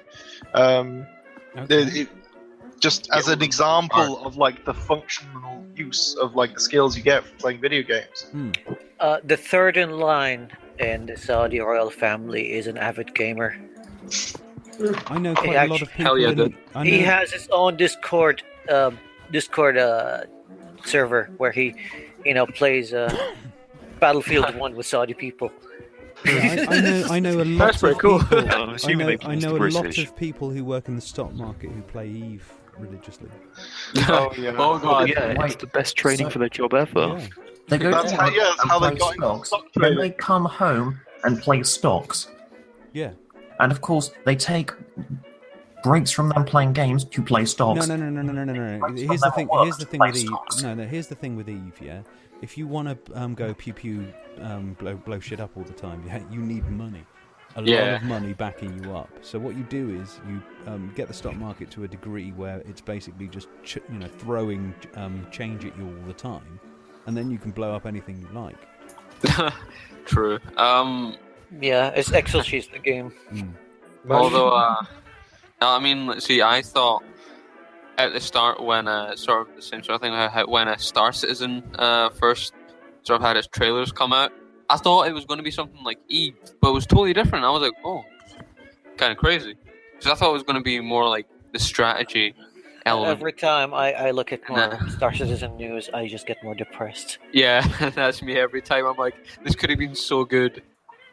Just as an example of like the functional use of like the skills you get from playing video games. The third in line in the Saudi royal family is an avid gamer. I know quite a lot of people. He has his own Discord server where he, plays Battlefield 1 with Saudi people. Yeah, I know a lot That's pretty of cool. people. I know a lot British. of people who work in the stock market who play Eve religiously. Oh god, yeah, it's the best training for their job ever. Yeah. They go That's to how- work yeah, that's and how they play got into stocks, stock then trading. they come home and play stocks. Yeah. And of course, they take breaks from them playing games to play stocks. No. Here's the thing. Here's the thing with Eve. No. Here's the thing with Eve. Yeah. If you want to go pew pew, blow shit up all the time, you need money. A lot of money backing you up. So what you do is you get the stock market to a degree where it's basically just throwing change at you all the time, and then you can blow up anything you like. True. Yeah, it's Excel sheets the game. Although, I mean, see, I thought at the start when sort of the same sort of thing when Star Citizen first sort of had its trailers come out, I thought it was going to be something like Eve, but it was totally different. I was like, oh, kind of crazy, because I thought it was going to be more like the strategy element. Every time I look at more Star Citizen news, I just get more depressed. Yeah, that's me every time. I'm like, this could have been so good.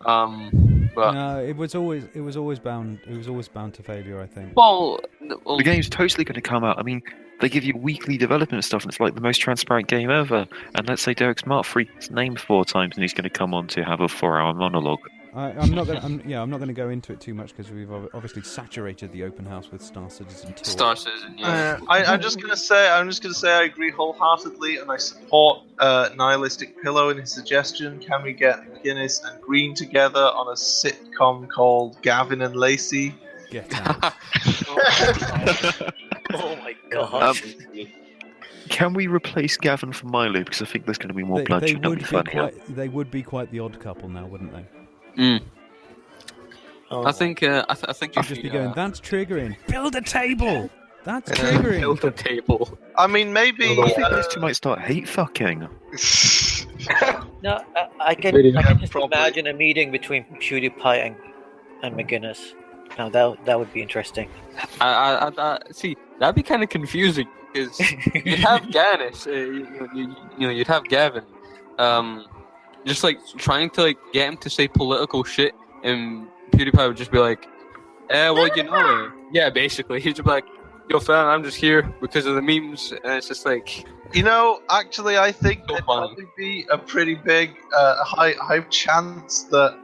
But no, it was always bound to failure, I think. Well, the game's totally going to come out. I mean, they give you weekly development stuff, and it's like the most transparent game ever. And let's say Derek Smart freaks his name 4 times, and he's going to come on to have a 4-hour monologue. I'm not going to go into it too much because we've obviously saturated the open house with Star Citizen talk. Star Citizen, yeah. I'm just gonna say I agree wholeheartedly, and I support Nihilistic Pillow in his suggestion. Can we get McGuinness and Green together on a sitcom called Gavin and Lacey? Get out. Oh my god. Can we replace Gavin for Milo? Because I think there's going to be more bloodshed. That'll be fun. They would be quite the odd couple now, wouldn't they? I think you should just be going. That's triggering. Build a table. That's triggering. Build a table. I mean, maybe I think those two might start hate fucking. No, I can just imagine a meeting between PewDiePie and McGuinness. Now that would be interesting. I see. That'd be kind of confusing because you'd have Ganis, you'd have Gavin, just like trying to like get him to say political shit, and PewDiePie would just be like, yeah, basically he'd just be like, yo fam, I'm just here because of the memes, and it's just like, actually, I think there'd probably be a pretty big, high chance that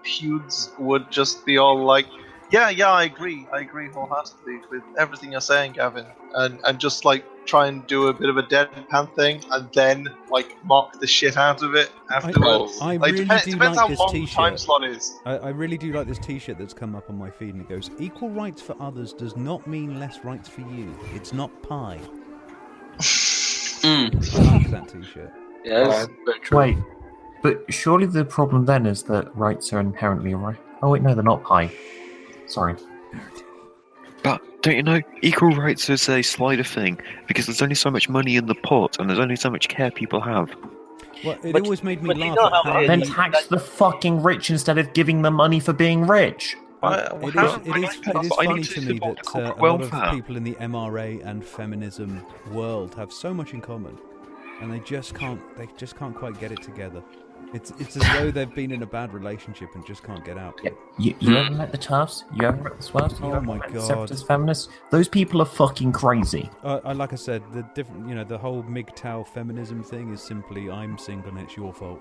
Pewds would just be all like, yeah, I agree wholeheartedly with everything you're saying, Gavin, and just like try and do a bit of a deadpan thing, and then like mock the shit out of it afterwards. I like, really depends do how like this long the T-shirt. time slot is. I really do like this T-shirt that's come up on my feed, and it goes, "Equal rights for others does not mean less rights for you. It's not pie." I like that T-shirt. Yeah, that's very true. Wait, but surely the problem then is that rights are inherently right. Oh wait, no, they're not pie. Sorry. But don't you know, equal rights is a slider thing because there's only so much money in the pot, and there's only so much care people have. Well, it always made me laugh. Then tax the fucking rich instead of giving them money for being rich. It is funny to me that a lot of people in the MRA and feminism world have so much in common, and they just can't quite get it together. It's as though they've been in a bad relationship and just can't get out. You ever met the TAFs? You ever met the SWAFs? Oh my god! Separatist feminists? Those people are fucking crazy. Like I said, the whole MGTOW feminism thing is simply I'm single and it's your fault.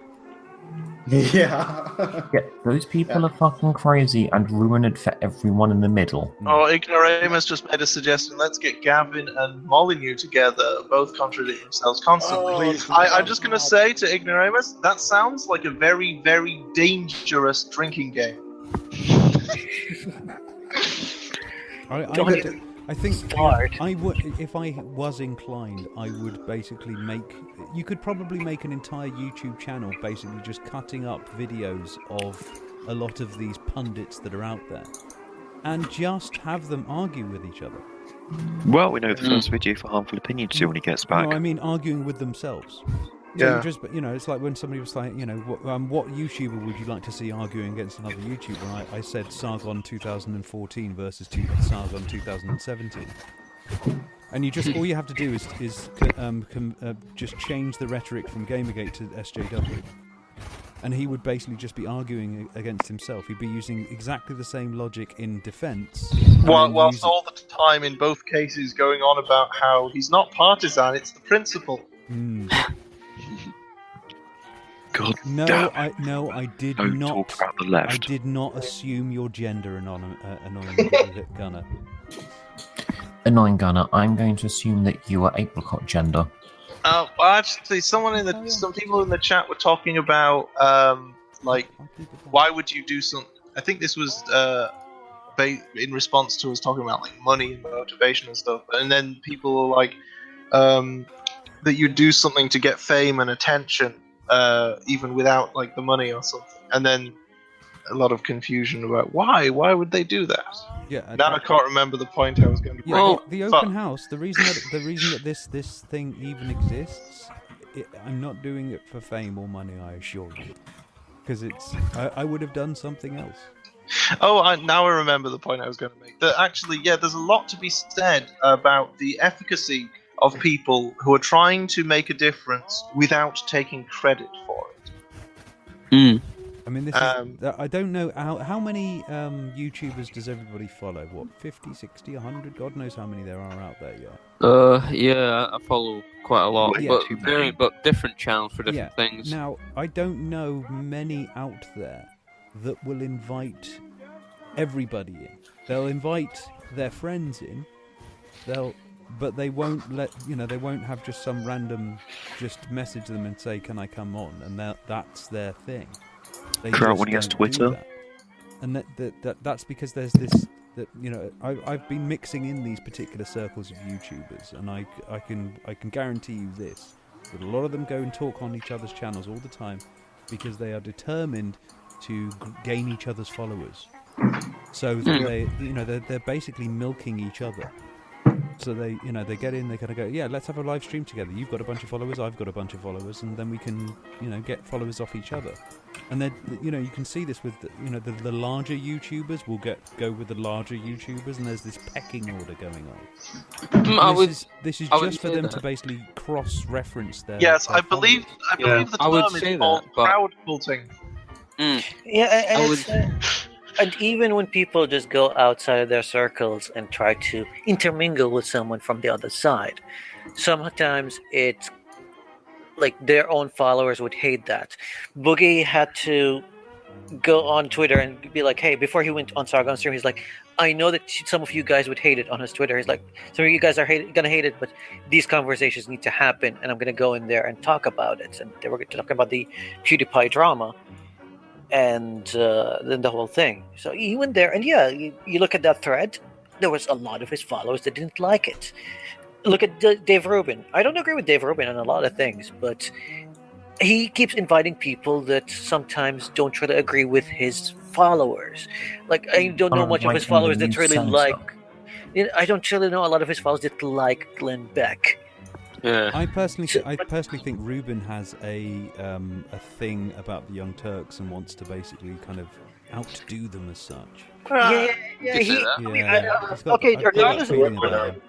Yeah. Yeah, those people are fucking crazy and ruin it for everyone in the middle. Oh, Ignoramus just made a suggestion. Let's get Gavin and Molyneux together. Both contradict themselves constantly. I'm just going to say to Ignoramus, that sounds like a very, very dangerous drinking game. I think I would, if I was inclined, I would basically make. You could probably make an entire YouTube channel basically just cutting up videos of a lot of these pundits that are out there, and just have them argue with each other. Well, we know the first video for Harmful Opinions when he gets back. No, I mean arguing with themselves. Yeah. So it's like when somebody was like, what YouTuber would you like to see arguing against another YouTuber? I said Sargon 2014 versus Sargon 2017. And all you have to do is just change the rhetoric from Gamergate to SJW. And he would basically just be arguing against himself. He'd be using exactly the same logic in defense. Whilst all the time in both cases going on about how he's not partisan, it's the principle. God no, I did Don't not. talk about the left. I did not assume your gender, annoying Gunner. Annoying Gunner, I'm going to assume that you are apricot gender. Well, actually, some people in the chat were talking about why would you do something? I think this was in response to us talking about like money and motivation and stuff. And then people were like that you do something to get fame and attention. Even without like the money or something, and then a lot of confusion about why would they do that? Yeah. Now I can't remember the point I was going to bring. Well, the open house. The reason that this thing even exists, I'm not doing it for fame or money. I assure you, because I would have done something else. Oh, now I remember the point I was going to make. That actually, there's a lot to be said about the efficacy of people who are trying to make a difference without taking credit for it. I mean, this is, I don't know how many YouTubers does everybody follow? What, 50, 60, 100? God knows how many there are out there. Yeah, I follow quite a lot, but different channels for different things. Now, I don't know many out there that will invite everybody in. They'll invite their friends in. But they won't they won't have just some random just message them and say, "Can I come on?" And that's their thing. Crowd when he has Twitter. And that's because there's this I've been mixing in these particular circles of YouTubers, and I can guarantee you this: that a lot of them go and talk on each other's channels all the time because they are determined to gain each other's followers. So they're basically milking each other. So they get in, they kind of go, let's have a live stream together. You've got a bunch of followers, I've got a bunch of followers, and then we can, get followers off each other. And then, you can see this with, the larger YouTubers will go with the larger YouTubers, and there's this pecking order going on. This is just for them to basically cross-reference their. Yes, their I believe the term is called crowd culting. And even when people just go outside of their circles and try to intermingle with someone from the other side, sometimes it's like their own followers would hate that. Boogie had to go on Twitter and be like, hey, before he went on Sargon's stream, he's like, I know that some of you guys would hate it on his Twitter. He's like, some of you guys are gonna hate it, but these conversations need to happen, and I'm gonna go in there and talk about it. And they were talking about the PewDiePie drama. And then the whole thing. So he went there, and you look at that thread, there was a lot of his followers that didn't like it. Look at Dave Rubin. I don't agree with Dave Rubin on a lot of things, but he keeps inviting people that sometimes don't really agree with his followers. Like, I don't know much of his followers that really like... I don't really know a lot of his followers that like Glenn Beck. Yeah. I personally think Ruben has a thing about the Young Turks and wants to basically kind of outdo them as such.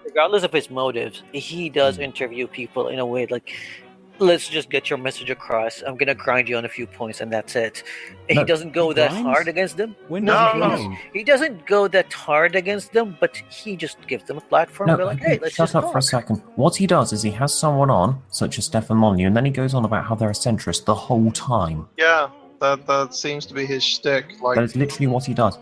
Regardless of his motives, he does interview people in a way like let's just get your message across. I'm gonna grind you on a few points, and that's it. No, he doesn't go that grinds? hard against them. When does he grind? He doesn't go that hard against them, but he just gives them a platform. No, They're like, hey, let's shut just up talk. for a second. What he does is he has someone on, such as Stefan Molyneux, and then he goes on about how they're a centrist the whole time. Yeah, that seems to be his shtick. Like, That is literally what he does.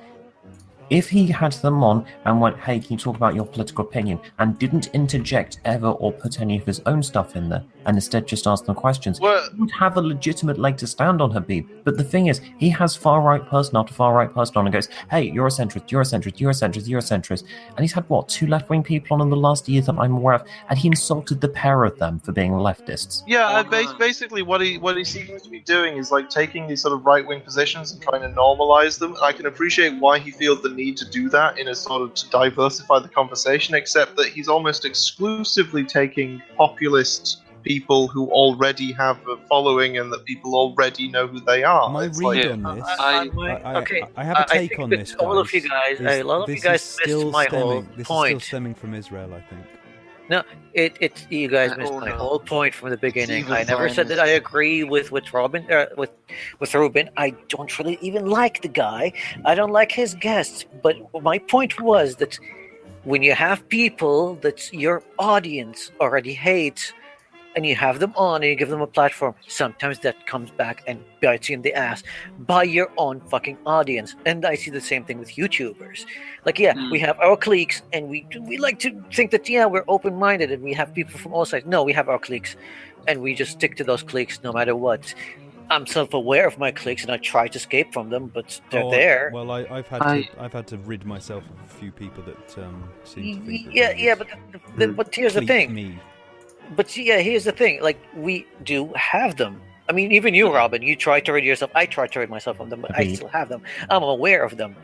If he had them on and went, hey, can you talk about your political opinion, and didn't interject ever or put any of his own stuff in there, and instead just asked them questions, he would have a legitimate leg to stand on, Habib. But the thing is, he has far-right person after far-right person on and goes, hey, you're a centrist, you're a centrist, you're a centrist, you're a centrist. And he's had, 2 left-wing people on in the last year that I'm aware of, and he insulted the pair of them for being leftists. yeah, basically what he seems to be doing is like taking these sort of right-wing positions and trying to normalize them. And I can appreciate why he feels the need to do that in a sort of to diversify the conversation, except that he's almost exclusively taking populist people who already have a following and that people already know who they are. My It's read like- on this. Okay, I have a I take think on that this. all of you guys, a lot of you guys missed my whole This point. is still stemming from Israel, I think. No, it's you guys missed my whole point from the beginning. Evil I never said that I agree with Robin, with Ruben. I don't really even like the guy. I don't like his guests. But my point was that when you have people that your audience already hates, and you have them on and you give them a platform, sometimes that comes back and bites you in the ass by your own fucking audience. And I see the same thing with YouTubers. Like, we have our cliques, and we like to think that, we're open-minded and we have people from all sides. No, we have our cliques, and we just stick to those cliques no matter what. I'm self-aware of my cliques, and I try to escape from them, but they're there. Well, I've had to rid myself of a few people that seem to think that But here's the thing. me. But here's the thing. Like, we do have them. I mean, even you, Robin, you try to rid yourself. I try to rid myself of them, but I still have them. I'm aware of them.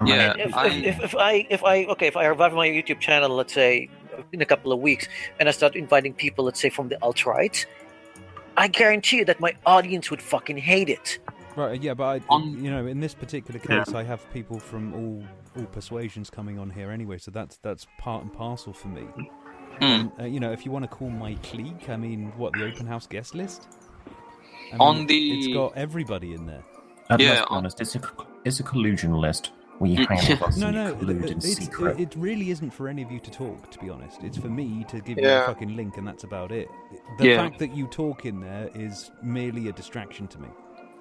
Yeah. And if I revive my YouTube channel, let's say in a couple of weeks, and I start inviting people, let's say from the alt-right, I guarantee you that my audience would fucking hate it. Right, yeah, but in this particular case, I have people from all persuasions coming on here anyway, so that's part and parcel for me. And, if you want to call my clique, I mean, what, the open house guest list? I mean, it's got everybody in there. Let's be honest, it's a collusion list where you hang out No, and collude in secret. it really isn't for any of you to talk, to be honest. It's for me to give you a fucking link, and that's about it. The fact that you talk in there is merely a distraction to me.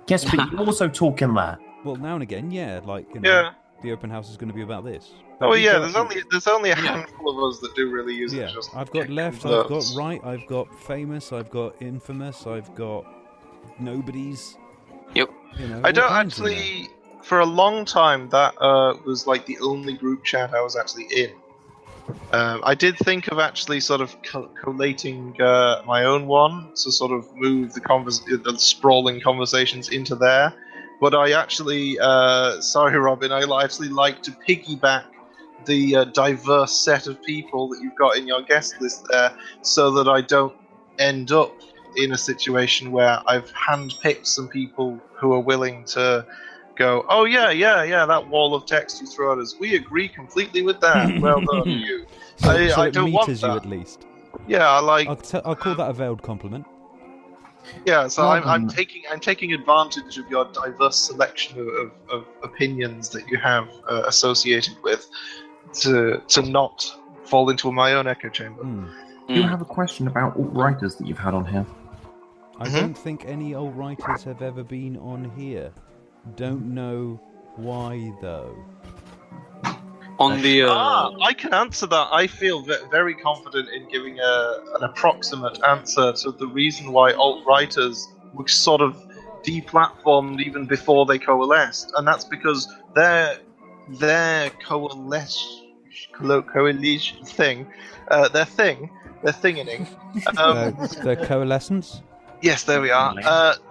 Yes, but you also talk in there. Well, now and again, the open house is going to be about this. Oh yeah, there's only a handful of us that do really use it. Just I've got left, I've got right, I've got famous, I've got infamous, I've got nobodies. Yep. I don't actually. For a long time, that was like the only group chat I was actually in. I did think of actually sort of collating my own one to sort of move the sprawling conversations into there. But I actually, sorry Robin, I actually like to piggyback the diverse set of people that you've got in your guest list there, so that I don't end up in a situation where I've handpicked some people who are willing to go, oh yeah, that wall of text you throw at us, we agree completely with that. Well done, you. So I it don't want meters that. you at least. Yeah, I like. I'll call that a veiled compliment. Yeah, so I'm taking advantage of your diverse selection of opinions that you have associated with to not fall into my own echo chamber. Do you have a question about alt-writers that you've had on here? I don't think any alt-writers have ever been on here. Don't know why though. I can answer that. I feel very confident in giving an approximate answer to the reason why alt-writers were sort of deplatformed even before they coalesced, and that's because their coalition thing, their thingening. The coalescence? Yes, there we are.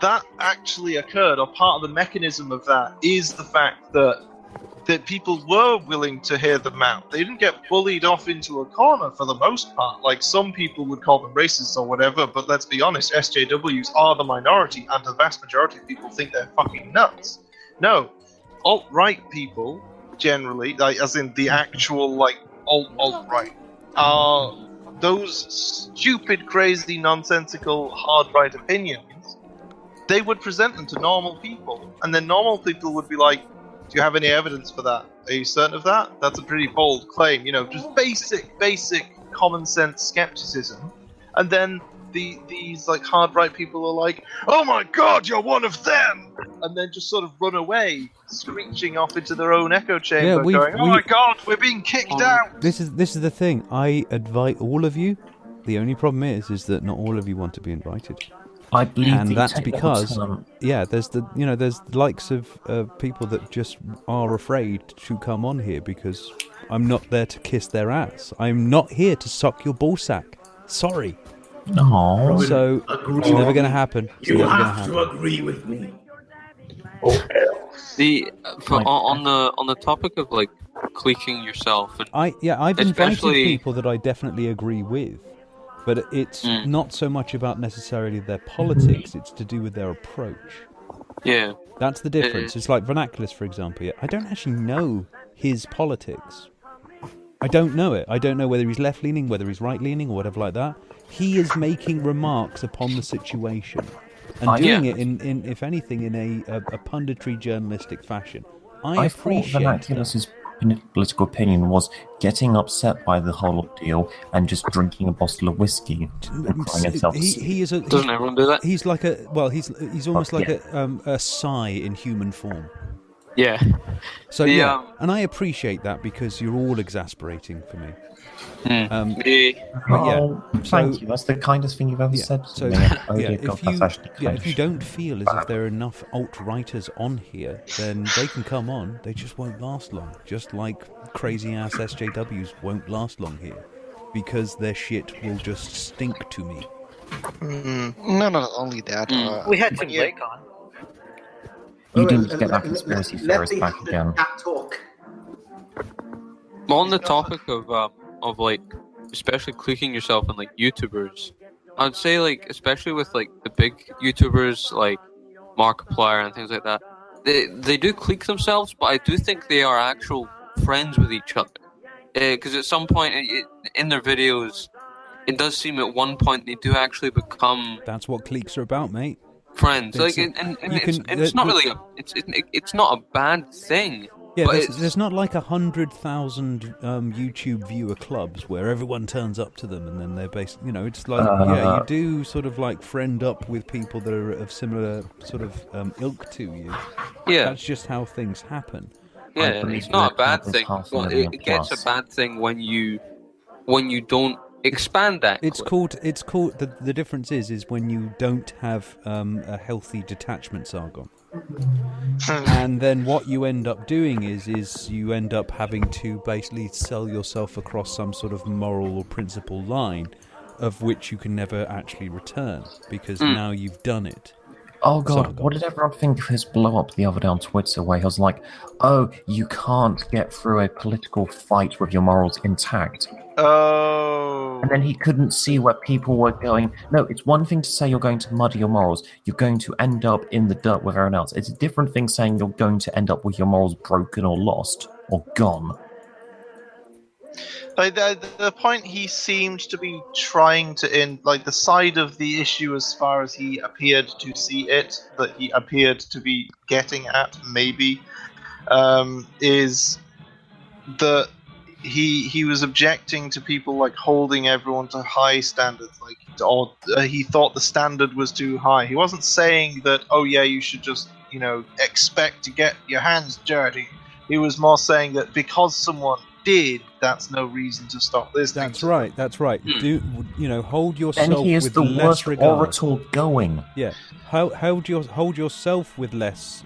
That actually occurred, or part of the mechanism of that is the fact that people were willing to hear them out. They didn't get bullied off into a corner for the most part. Like, some people would call them racists or whatever, but let's be honest, SJWs are the minority, and the vast majority of people think they're fucking nuts. No, alt-right people, generally, like, as in the actual, like, alt-right, are those stupid, crazy, nonsensical, hard-right opinions, they would present them to normal people, and then normal people would be like, do you have any evidence for that? Are you certain of that? That's a pretty bold claim, just basic common sense skepticism. And then these like hard right people are like, oh my god, you're one of them, and then just sort of run away, screeching off into their own echo chamber, going, oh my god, we're being kicked out. This is the thing. I invite all of you. The only problem is that not all of you want to be invited. I believe, and that's because there's the likes of people that just are afraid to come on here because I'm not there to kiss their ass. I'm not here to suck your ballsack. Sorry. No. So it's never going to happen. You have to agree with me. On the topic of like cliquing yourself. I've invited people that I definitely agree with, but it's not so much about necessarily their politics. It's to do with their approach. Yeah, that's the difference. It's like Vernaculis, for example. I don't actually know his politics. I don't know it. I don't know whether he's left-leaning, whether he's right-leaning, or whatever like that. He is making remarks upon the situation and doing it in if anything, in a punditry journalistic fashion. I appreciate thought Vernaculis's political opinion was getting upset by the whole ordeal and just drinking a bottle of whiskey and crying himself to sleep. Doesn't everyone do that? He's like he's almost like a sigh in human form. Yeah. So and I appreciate that because you're all exasperating for me. Thank you. That's the kindest thing you've ever said to me. If you don't feel as if there are enough alt-righters on here, then they can come on. They just won't last long. Just like crazy-ass SJWs won't last long here. Because their shit will just stink to me. No, not only that. We had Tim Blake on. You didn't get that conspiracy theorist back again. Talk. On the topic of like, especially clicking yourself on like YouTubers, I'd say like, especially with like the big YouTubers like Markiplier and things like that, they do click themselves, but I do think they are actual friends with each other. Because at some point in their videos, it does seem at one point they do actually become. That's what cliques are about, mate. Friends, it's not really it's not a bad thing. Yeah, there's not like 100,000 YouTube viewer clubs where everyone turns up to them and then they're based. It's like you do sort of like friend up with people that are of similar sort of ilk to you. Yeah, that's just how things happen. Yeah, it's not a bad thing. But it gets a bad thing when you don't expand that. It's called the difference is when you don't have a healthy detachment sargon. And then what you end up doing is you end up having to basically sell yourself across some sort of moral or principle line of which you can never actually return because now you've done it. Oh god, what did everyone think of his blow up the other day on Twitter where he was like, oh, you can't get through a political fight with your morals intact. Oh. And then he couldn't see where people were going. No, it's one thing to say you're going to muddy your morals. You're going to end up in the dirt with everyone else. It's a different thing saying you're going to end up with your morals broken or lost or gone. Like the point he seemed to be trying to end, like the side of the issue as far as he appeared to see it, that he appeared to be getting at, maybe, is that he was objecting to people like holding everyone to high standards, or he thought the standard was too high. He wasn't saying that, oh yeah, you should just expect to get your hands dirty. He was more saying that because someone did, that's no reason to stop listening. That's right. Do hold yourself. Then he is with the less worst regard. orator going. Yeah, hold yourself with less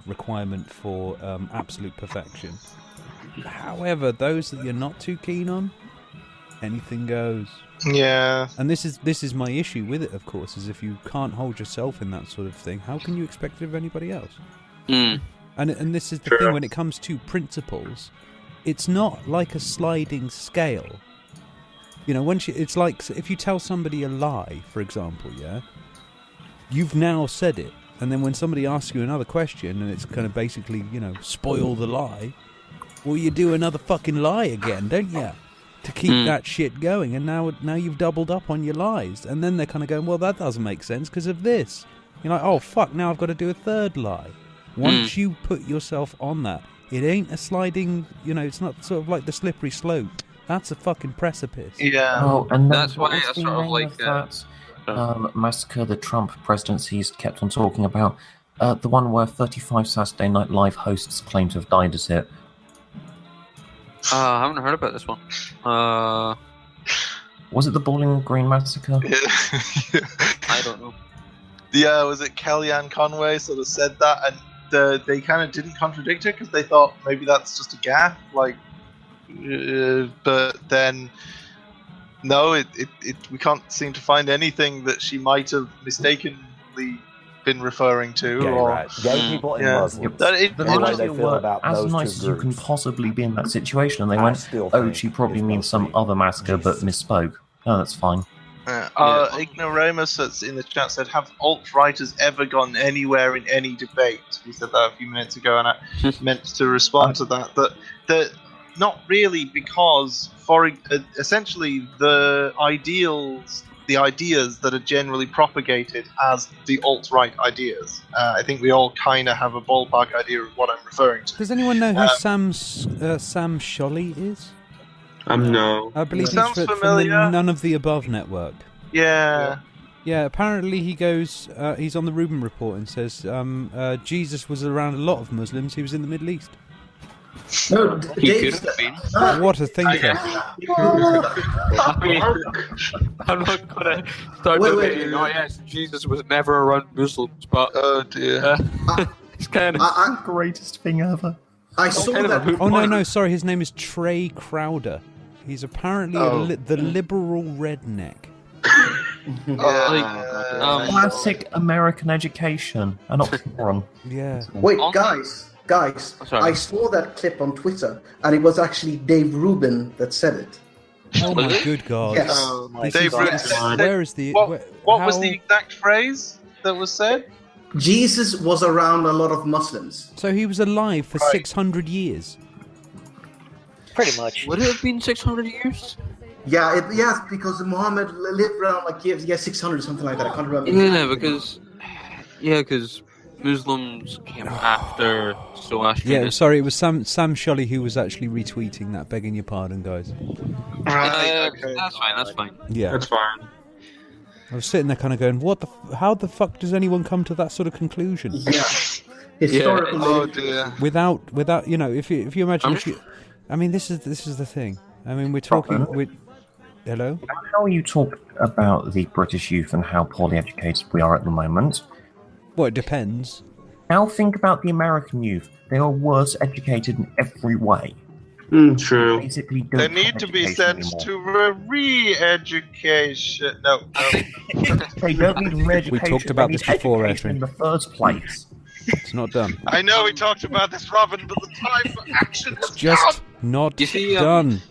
requirement for absolute perfection. However, those that you're not too keen on, anything goes. Yeah. And this is my issue with it, of course, is if you can't hold yourself in that sort of thing, how can you expect it of anybody else? And this is the thing when it comes to principles, it's not like a sliding scale. It's like if you tell somebody a lie, for example, you've now said it, and then when somebody asks you another question and it's kind of basically, spoil the lie, well, you do another fucking lie again, don't you? to keep that shit going, and now you've doubled up on your lies, and then they're kind of going, well, that doesn't make sense because of this. You're like, oh fuck, now I've got to do a third lie. Once you put yourself on that, it ain't a sliding, it's not sort of like the slippery slope. That's a fucking precipice. Yeah. Oh, and that's why I sort of like that massacre the Trump presidency's kept on talking about. The one where 35 Saturday Night Live hosts claim to have died at it. I haven't heard about this one. Was it the Bowling Green Massacre? I don't know. Yeah, was it Kellyanne Conway sort of said that, and they kind of didn't contradict it because they thought maybe that's just a gaffe, but then no, we can't seem to find anything that she might have mistakenly been referring to. Gay people and Muslims. As nice as you can possibly be in that situation, and they went, she probably means some other massacre, but misspoke. Oh, that's fine. Ignoramus that's in the chat said, have alt-righters ever gone anywhere in any debate? He said that a few minutes ago, and I meant to respond to that. That not really, because for essentially the ideas that are generally propagated as the alt-right ideas. I think we all kind of have a ballpark idea of what I'm referring to. Does anyone know who Sam Sholly is? No. I believe he's Sounds from the familiar. None of the Above network. Yeah. Yeah, apparently he goes, he's on the Rubin Report and says Jesus was around a lot of Muslims. He was in the Middle East. No, He could have been. What a thinker. I'm not going to start debating, oh yes, Jesus was never around Muslims, but... Oh dear. It's kind of... greatest thing ever. I saw that. Oh, no, sorry, his name is Trey Crowder. He's apparently the liberal redneck. Classic American education. An oxymoron. Yeah. Wait, guys, I saw that clip on Twitter, and it was actually Dave Rubin that said it. Oh my good God! Yes. Oh my Dave Rubin. Where is the? What was the exact phrase that was said? Jesus was around a lot of Muslims. So he was alive for 600 years. Pretty much. Would it have been 600 years? Yeah, yes, because Muhammad lived around 600 something like that. I can't remember. Yeah, because Muslims came after Zoroastrianism. Yeah, sorry, it was Sam Sholly who was actually retweeting that. Begging your pardon, guys. Right, okay. That's fine. Yeah, that's fine. I was sitting there kind of going, how the fuck does anyone come to that sort of conclusion? Yeah. Historically. Oh dear. Without if you imagine this is the thing. I mean, we're talking hello? How you talk about the British youth and how poorly educated we are at the moment? Well, it depends. Now think about the American youth. They are worse educated in every way. True. Basically, They need to be sent to a re-education. No. They don't need re-education. We talked about this before, in Ashwin. the first place. It's not done. I know we talked about this, Robin, but the time for action is Just not done.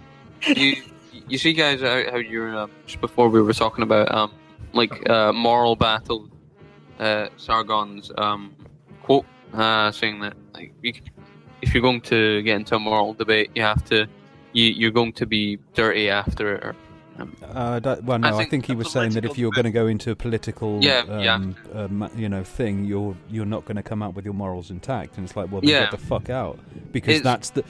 You see, guys, how you're just before we were talking about moral battle. Sargon's quote saying that if you're going to get into a moral debate, you're going to be dirty after it. I think he was saying that if you're going to go into a political, thing, you're not going to come out with your morals intact, and it's like, well, then get the fuck out, because that's the,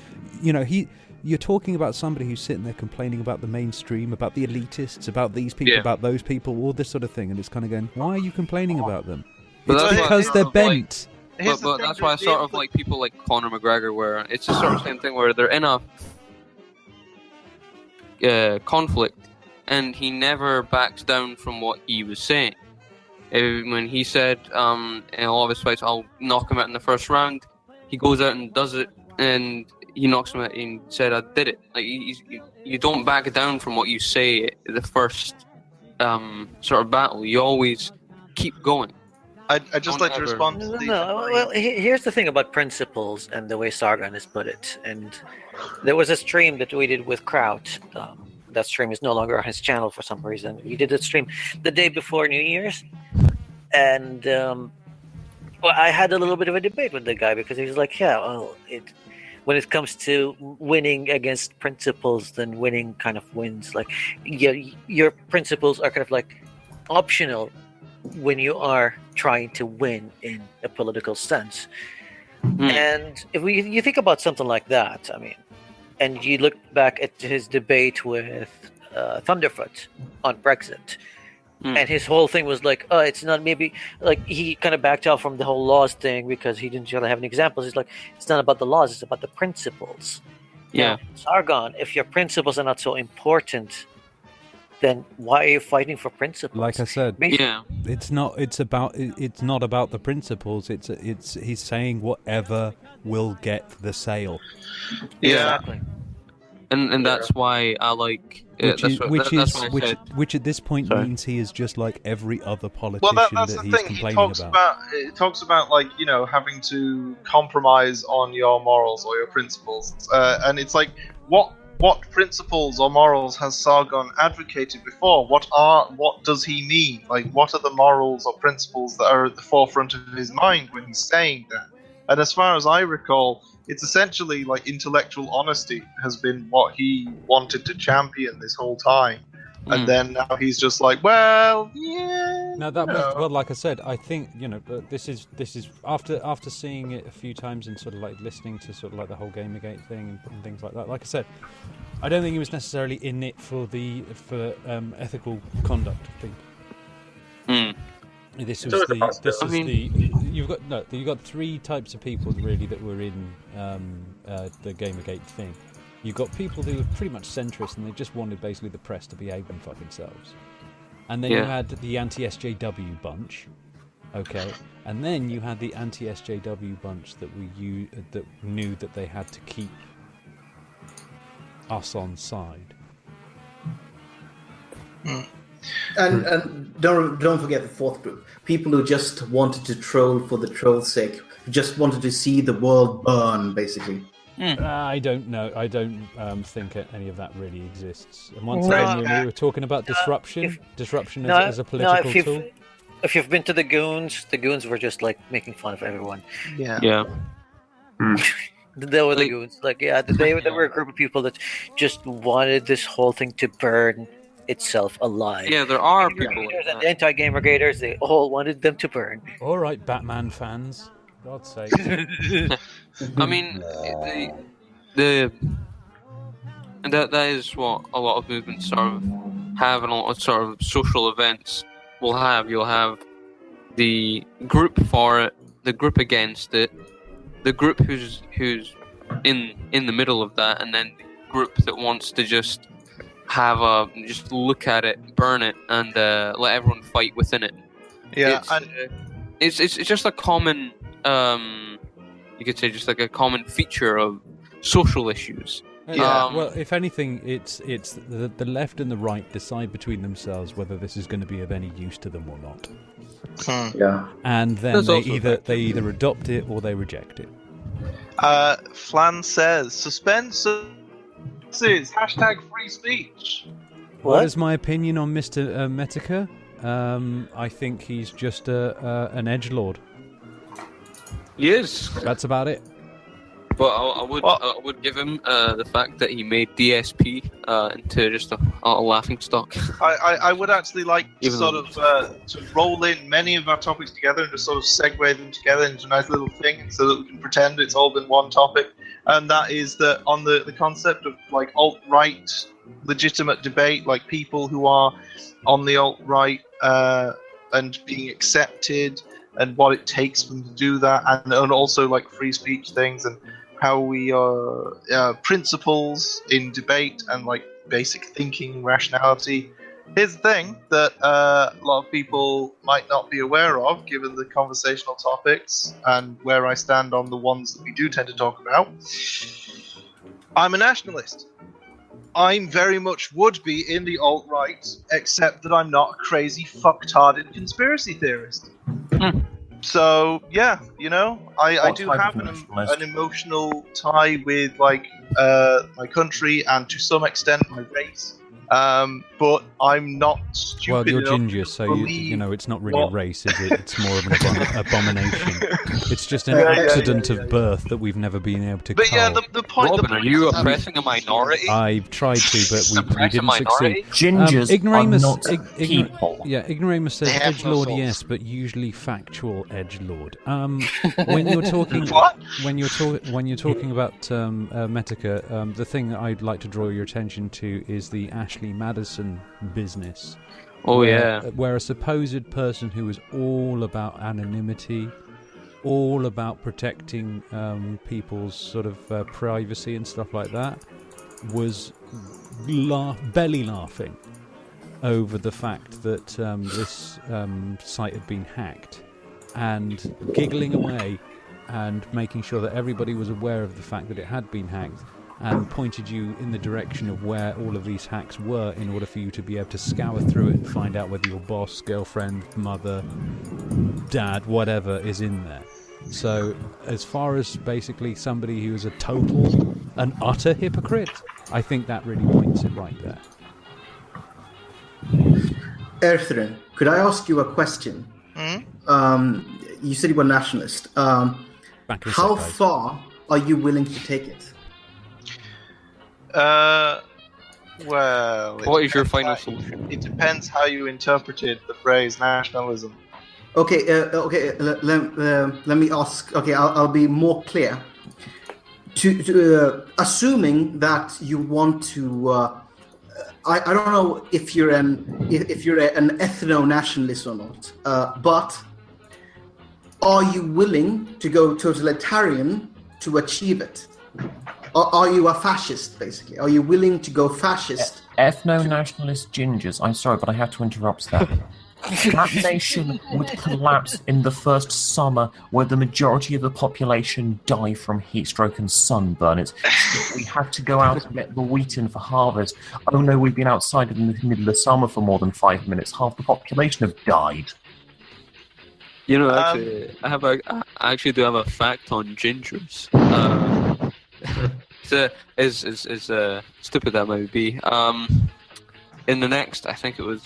you're talking about somebody who's sitting there complaining about the mainstream, about the elitists, about these people, about those people, all this sort of thing, and it's kind of going, why are you complaining about them? It's because they're bent. But that's why I sort of like people like Conor McGregor, where it's the sort of same thing where they're in a conflict, and he never backs down from what he was saying. When he said in all of his fights, I'll knock him out in the first round, he goes out and does it, and he knocks him out and said, I did it. Like you don't back down from what you say at the first sort of battle. You always keep going. I'd just like to respond to the... Well, here's the thing about principles and the way Sargon has put it. And there was a stream that we did with Kraut. That stream is no longer on his channel for some reason. We did a stream the day before New Year's. And I had a little bit of a debate with the guy because he was like, when it comes to winning against principles, then winning kind of wins. Like, your principles are kind of like optional when you are trying to win in a political sense. And if you think about something like that, I mean, and you look back at his debate with Thunderfoot on Brexit, and his whole thing was like, it's not maybe, like, he kind of backed out from the whole laws thing because he didn't really have any examples. He's like, it's not about the laws, it's about the principles. Yeah. Now, Sargon, if your principles are not so important, then why are you fighting for principles? Like I said, yeah, it's not about the principles. It's he's saying whatever will get the sale. Yeah. Exactly. And that's why I like. Which at this point means he is just like every other politician that's that the he's thing. complaining about. It talks about like, you know, having to compromise on your morals or your principles, and it's like, what principles or morals has Sargon advocated before? What does he mean? Like, what are the morals or principles that are at the forefront of his mind when he's saying that? And as far as I recall, it's essentially like intellectual honesty has been what he wanted to champion this whole time. And then now he's just like, well, yeah. No, that was, well, like I said, I think, you know, this is after seeing it a few times and sort of like listening to sort of like the whole Gamergate thing and things like that. Like I said, I don't think he was necessarily in it for ethical conduct thing. You've got three types of people really that were in the Gamergate thing. You've got people who were pretty much centrist and they just wanted basically the press to behave them fucking selves. And then you had the anti-SJW bunch, okay, and then you had the anti-SJW bunch that knew that they had to keep us on side. And don't forget the fourth group, people who just wanted to troll for the troll's sake, who just wanted to see the world burn, basically. I don't know. I don't think any of that really exists. And once again, we were talking about disruption as a political tool. If you've been to the goons were just like making fun of everyone. Yeah. They were the goons. Like, they were a group of people that just wanted this whole thing to burn itself alive. Yeah, there are people like and the anti-gamergators, they all wanted them to burn. All right, Batman fans. God's sake. I mean, that is what a lot of movements sort of have, and a lot of sort of social events will have. You'll have the group for it, the group against it, the group who's in the middle of that, and then the group that wants to just just look at it, burn it, and let everyone fight within it. Yeah, it's just a common. You could say just like a common feature of social issues. Well, if anything, it's the left and the right decide between themselves whether this is going to be of any use to them or not. Yeah, and then they either adopt it or they reject it. Flan says suspense is #free speech. What is my opinion on Mr. Metica? I think he's just an edgelord. Yes, that's about it. But I would give him the fact that he made DSP into just a laughing stock. I would actually like to to roll in many of our topics together and just sort of segue them together into a nice little thing so that we can pretend it's all been one topic. And that is that on the concept of like alt-right legitimate debate, like people who are on the alt-right and being accepted, and what it takes for them to do that, and also like free speech things, and how we principles in debate and like basic thinking, rationality. Here's the thing that a lot of people might not be aware of, given the conversational topics and where I stand on the ones that we do tend to talk about. I'm a nationalist. I'm very much would be in the alt-right, except that I'm not a crazy fucktarded conspiracy theorist. So yeah, you know, I do have an emotional tie with like my country and to some extent my race. But I'm not stupid Well, you're enough ginger, to so believe you know it's not really a what- race, is it? It's more of an abomination. It's just an accident of birth that we've never been able to. But yeah, cull. the point. Robin, are you oppressing a minority? I've tried to, but we Suppress a didn't minority? succeed. Gingers Ignoramus, are not people. Yeah, Ignoramus says They have no edgelord, souls. yes, but usually factual edgelord. When you're talking, What? when you're talking about Metica, the thing that I'd like to draw your attention to is the Ashley Madison business. Oh, yeah. Where a supposed person who was all about anonymity, all about protecting people's sort of privacy and stuff like that, was belly laughing over the fact that this site had been hacked, and giggling away and making sure that everybody was aware of the fact that it had been hacked, and pointed you in the direction of where all of these hacks were in order for you to be able to scour through it and find out whether your boss, girlfriend, mother, dad, whatever is in there. So as far as basically somebody who is an utter hypocrite, I think that really points it right there. Erthrin, could I ask you a question? You said you were a nationalist. How far are you willing to take it? Well, What is your final solution? It depends how you interpreted the phrase nationalism. Okay, let me ask. Okay, I'll be more clear. Assuming that you want to, I don't know if you're an ethno-nationalist or not, but are you willing to go totalitarian to achieve it? Are you a fascist, basically? Are you willing to go fascist? Ethno-nationalist gingers. I'm sorry, but I have to interrupt that. That nation would collapse in the first summer where the majority of the population die from heat stroke and sunburn. We have to go out and get the wheat in for harvest. Oh no, we've been outside in the middle of summer for more than 5 minutes. Half the population have died. You know, actually, I actually do have a fact on gingers. As stupid that might be. In the next, I think it was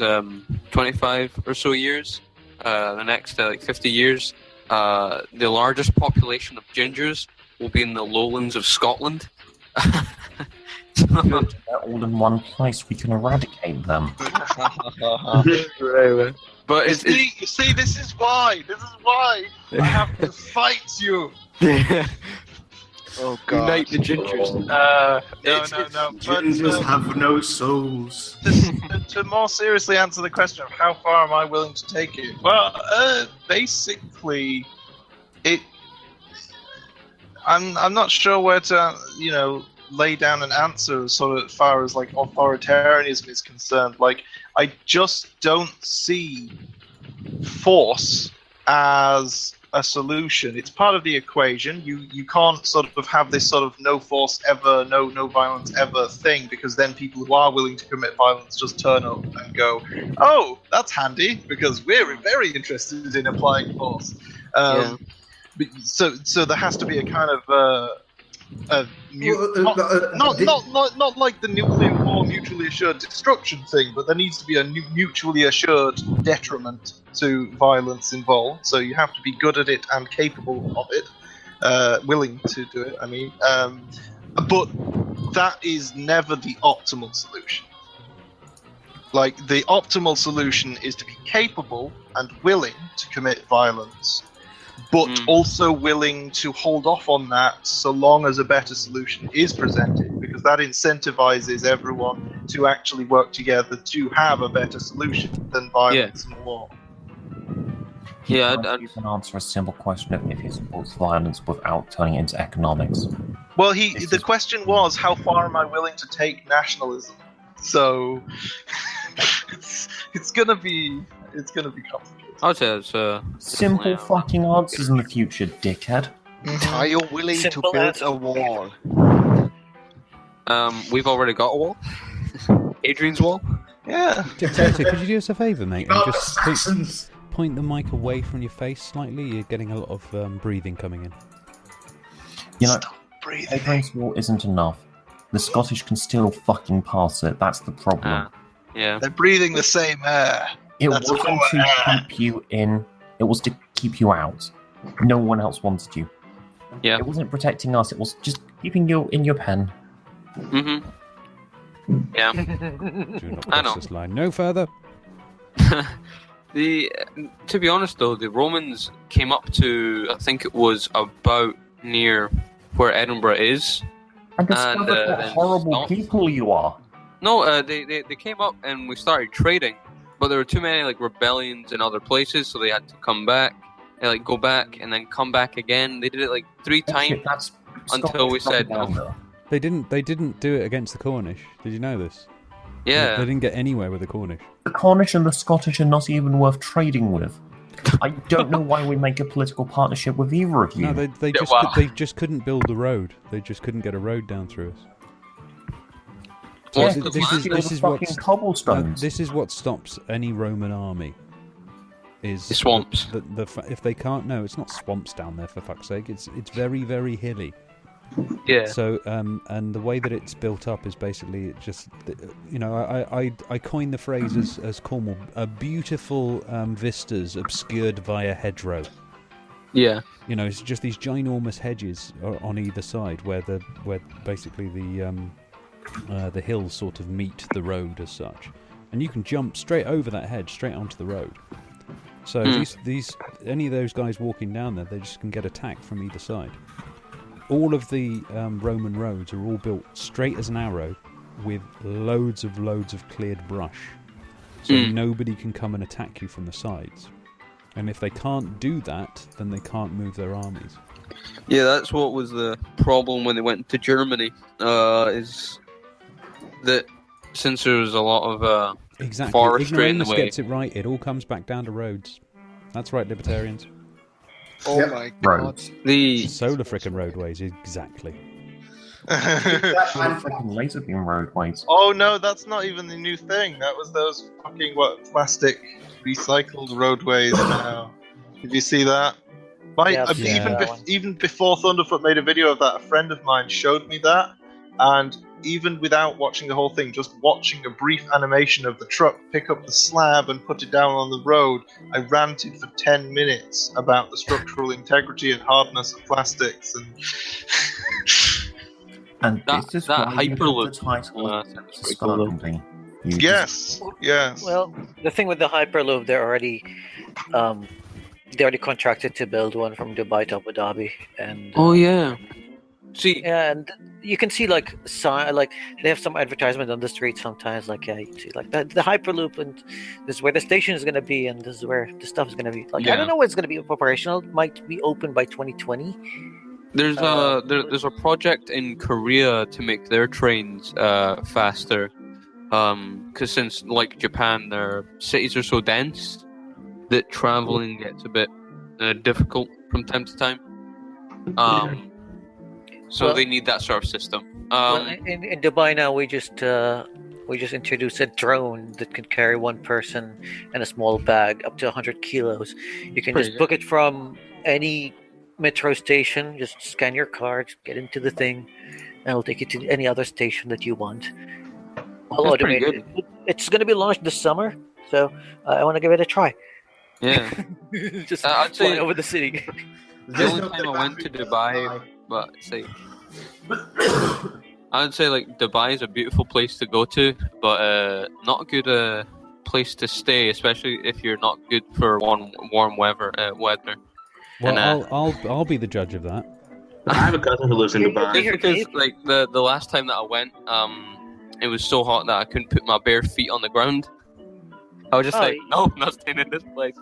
25 or so years, the next like 50 years, the largest population of gingers will be in the lowlands of Scotland. They're all in one place. We can eradicate them. But you see, this is why I have to fight you. Oh God! Unite the gingers. No. Gingers have no souls. To more seriously answer the question of how far am I willing to take it? Well, basically, I'm not sure where to lay down an answer sort of as far as like authoritarianism is concerned. Like, I just don't see force as a solution. It's part of the equation. You can't sort of have this sort of no force ever, no violence ever thing, because then people who are willing to commit violence just turn up and go, oh, that's handy because we're very interested in applying force. So there has to be a kind of not like the nuclear war mutually assured destruction thing, but there needs to be a mutually assured detriment to violence involved. So you have to be good at it and capable of it, willing to do it. I mean, but that is never the optimal solution. Like, the optimal solution is to be capable and willing to commit violence, but also willing to hold off on that so long as a better solution is presented, because that incentivizes everyone to actually work together to have a better solution than violence and war. Yeah, you can answer a simple question of if he supports violence without turning it into economics. Well, the question was, how far am I willing to take nationalism? So it's gonna be complicated. I'll say it's simple fucking answers in the future, dickhead. Are you willing to build a wall? We've already got a wall. Adrian's wall. Yeah. Dictator, could you do us a favour, mate? And just point the mic away from your face slightly. You're getting a lot of breathing coming in. You know, Adrian's wall isn't enough. The Scottish can still fucking pass it. That's the problem. Yeah. They're breathing the same air. It That's wasn't our to air. keep you in. It was to keep you out. No one else wanted you. Yeah. It wasn't protecting us. It was just keeping you in your pen. Mm-hmm. Yeah. Do not I cross know. this line no further. To be honest, though, the Romans came up to, I think it was about near where Edinburgh is. And discovered what then horrible stopped. people you are. No, they came up and we started trading, but there were too many like rebellions in other places, so they had to come back. They like go back and then come back again. They did it like 3 times until we said no. They didn't do it against the Cornish. Did you know this? Yeah. They didn't get anywhere with the Cornish. The Cornish and the Scottish are not even worth trading with. I don't know why we make a political partnership with either of you. No, they just couldn't build the road. They just couldn't get a road down through us. Yeah, So this is what cobblestones. This is what stops any Roman army. Is the swamps. If they can't, no, it's not swamps down there for fuck's sake. It's very, very hilly. Yeah. So and the way that it's built up is basically it just, you know, I coined the phrase as Cornwall, beautiful vistas obscured via hedgerow. Yeah. You know, it's just these ginormous hedges on either side where basically the hills sort of meet the road as such, and you can jump straight over that hedge, straight onto the road. So these any of those guys walking down there, they just can get attacked from either side. All of the Roman roads are all built straight as an arrow, with loads of cleared brush, so nobody can come and attack you from the sides. And if they can't do that, then they can't move their armies. Yeah, that's what was the problem when they went to Germany. Is that since there was a lot of Exactly. forestry in the Ignoramus way. gets it right. It all comes back down to roads. That's right, libertarians. Oh my god. The solar frickin' roadways, exactly. Freaking laser beam roadways. Oh no, that's not even the new thing. That was those fucking plastic recycled roadways now. Did you see that? Even before Thunderfoot made a video of that, a friend of mine showed me that, and even without watching the whole thing, just watching a brief animation of the truck pick up the slab and put it down on the road, I ranted for 10 minutes about the structural integrity and hardness of plastics. And this is that why you have Hyperloop. the title Pretty cool, though. Stargate. Yes. Well, the thing with the Hyperloop, they're already contracted to build one from Dubai to Abu Dhabi, and Oh yeah. See. Yeah, and you can see like they have some advertisement on the street sometimes. Like you can see like the Hyperloop, and this is where the station is going to be, and this is where the stuff is going to be. Like I don't know when it's going to be operational. It might be open by 2020. There's a project in Korea to make their trains faster, because since like Japan, their cities are so dense that traveling gets a bit difficult from time to time. So they need that sort of system. In Dubai now, we just introduced a drone that can carry one person and a small bag up to 100 kilos. You can just book it from any metro station. Just scan your card, get into the thing, and it'll take you to any other station that you want. All automated. It's going to be launched this summer, so I want to give it a try. Yeah. Just I'd fly say over the city. the only time I went to Dubai, but I'd say like Dubai is a beautiful place to go to, but not a good place to stay, especially if you're not good for warm weather. Well, And, I'll be the judge of that. I have a cousin who lives in Dubai. Just because like the last time that I went, it was so hot that I couldn't put my bare feet on the ground. I was just like, no, I'm not staying in this place.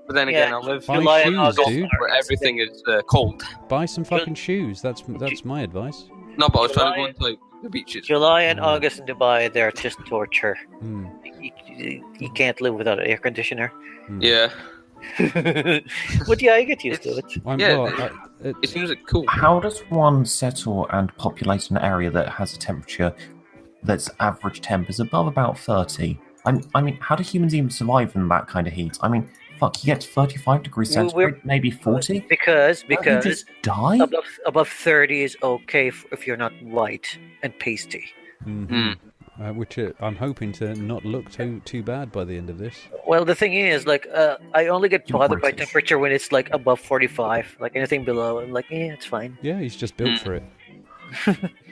But then again, I live Buy shoes, dude. where everything is cold. Buy some fucking shoes. That's my advice. No, but I was trying to go into like the beaches. July and August in Dubai, they're just torture. You can't live without an air conditioner. Yeah. But yeah, I get used to it. It seems like cool. How does one settle and populate an area that has a temperature that's average temp is above about 30? I mean, how do humans even survive in that kind of heat? I mean, fuck? He gets 35 degrees centigrade, maybe 40? Because you just die? above 30 is okay if you're not white and pasty. Which I'm hoping to not look too bad by the end of this. Well, the thing is, like, I only get bothered by temperature when it's like above 45. Like anything below, I'm like, yeah, it's fine. Yeah, he's just built for it.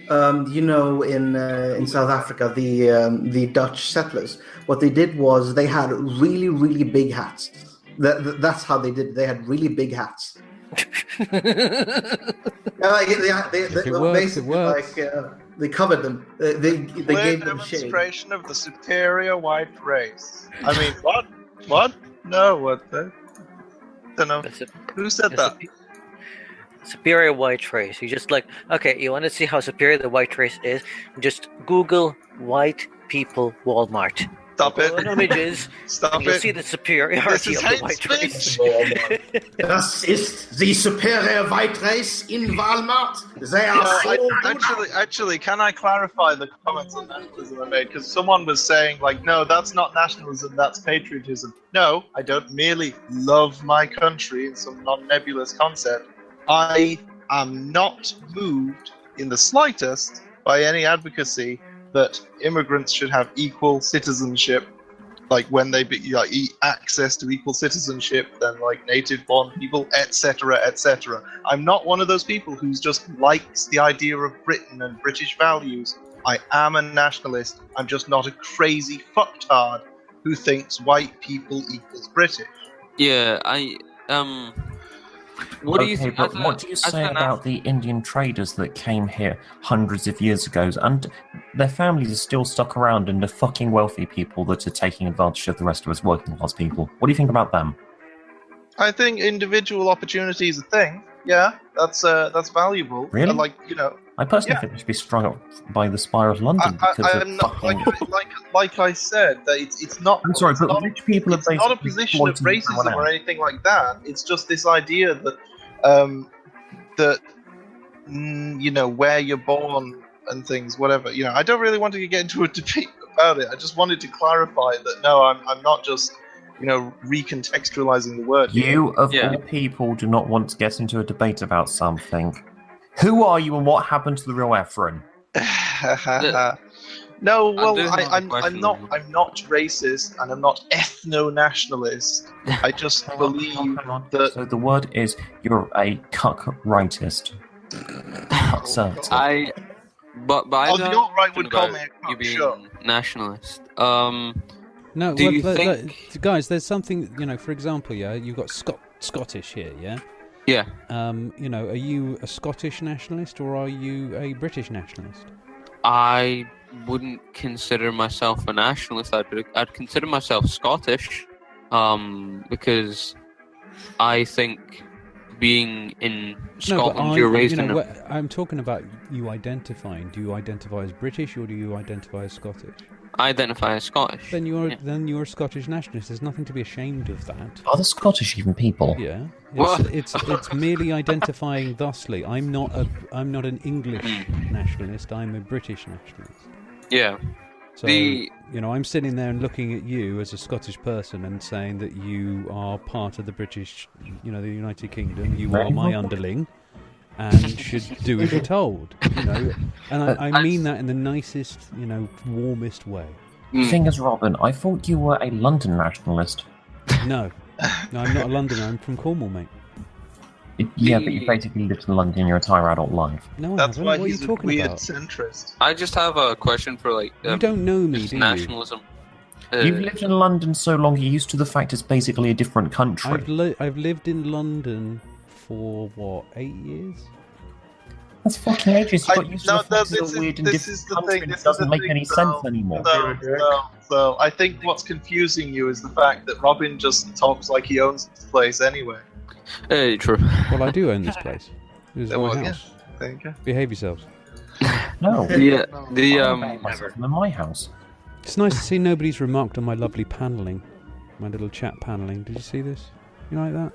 In South Africa, the Dutch settlers, what they did was they had really, really big hats. That's how they did it. They had really big hats. They covered them. They gave them shade. Demonstration of the superior white race. I mean, what? What? No, what? Don't know. Who said that? Superior white race. You just like, okay, you want to see how superior the white race is? Just Google white people Walmart. Stop it. Images. Stop You'll it. see the superiority of the white race. Das ist the superior white race in Walmart. They are so good. Actually, can I clarify the comments on nationalism I made? Because someone was saying, like, no, that's not nationalism, that's patriotism. No, I don't merely love my country in some non-nebulous concept. I am not moved in the slightest by any advocacy that immigrants should have equal citizenship, like when they access to equal citizenship than like native-born people, etc., etc. I'm not one of those people who just likes the idea of Britain and British values. I am a nationalist. I'm just not a crazy fucktard who thinks white people equals British. Yeah, What do you think? What do you say about the Indian traders that came here hundreds of years ago, and their families are still stuck around, and the fucking wealthy people that are taking advantage of the rest of us working class people? What do you think about them? I think individual opportunity is a thing. Yeah, that's valuable. Really? And I personally think it should be strung up by the Spire of London because I'm not, like I said, that it's not. I'm sorry, but rich people are basically not a position of racism or anything like that. It's just this idea that where you're born and things, whatever. I don't really want to get into a debate about it. I just wanted to clarify that no, I'm not just recontextualizing the word. You of all people do not want to get into a debate about something. Who are you and what happened to the real Efren? No, well, I'm not racist and I'm not ethno-nationalist. I just believe that. So the word is you're a cuck rightist. But the alt-right would call me a cuck, you being sure. nationalist. No, do you think, guys? There's something. For example, you've got Scottish here, yeah. Yeah. Are you a Scottish nationalist or are you a British nationalist? I wouldn't consider myself a nationalist. I'd consider myself Scottish, because I think being in Scotland, you're raised in. I'm talking about you identifying. Do you identify as British or do you identify as Scottish? I identify as Scottish. Then you're a Scottish nationalist. There's nothing to be ashamed of that. Are the Scottish even people? Yeah. It's merely identifying thusly. I'm not an English nationalist. I'm a British nationalist. Yeah. So I'm sitting there and looking at you as a Scottish person and saying that you are part of the British, the United Kingdom. You are my underling, and should do as you're told. And I mean that in the nicest, warmest way. The thing is, Robin, I thought you were a London nationalist. No, I'm not a Londoner. I'm from Cornwall, mate. But you basically lived in London your entire adult life. No, that's why what he's are you talking a weird about? centrist. I just have a question for you don't know me, do you? nationalism. You've lived in London so long, you're used to the fact it's basically a different country. I've lived in London for 8 years. That's fucking ages. You got used to the fact it's a weird and different country and it doesn't make any sense anymore. So I think what's confusing you is the fact that Robin just talks like he owns this place anyway. True. Well, I do own this place. This is my house. Yeah. There you go. Behave yourselves. No. I'm in my house. It's nice to see nobody's remarked on my lovely paneling, my little chat paneling. Did you see this? You like that?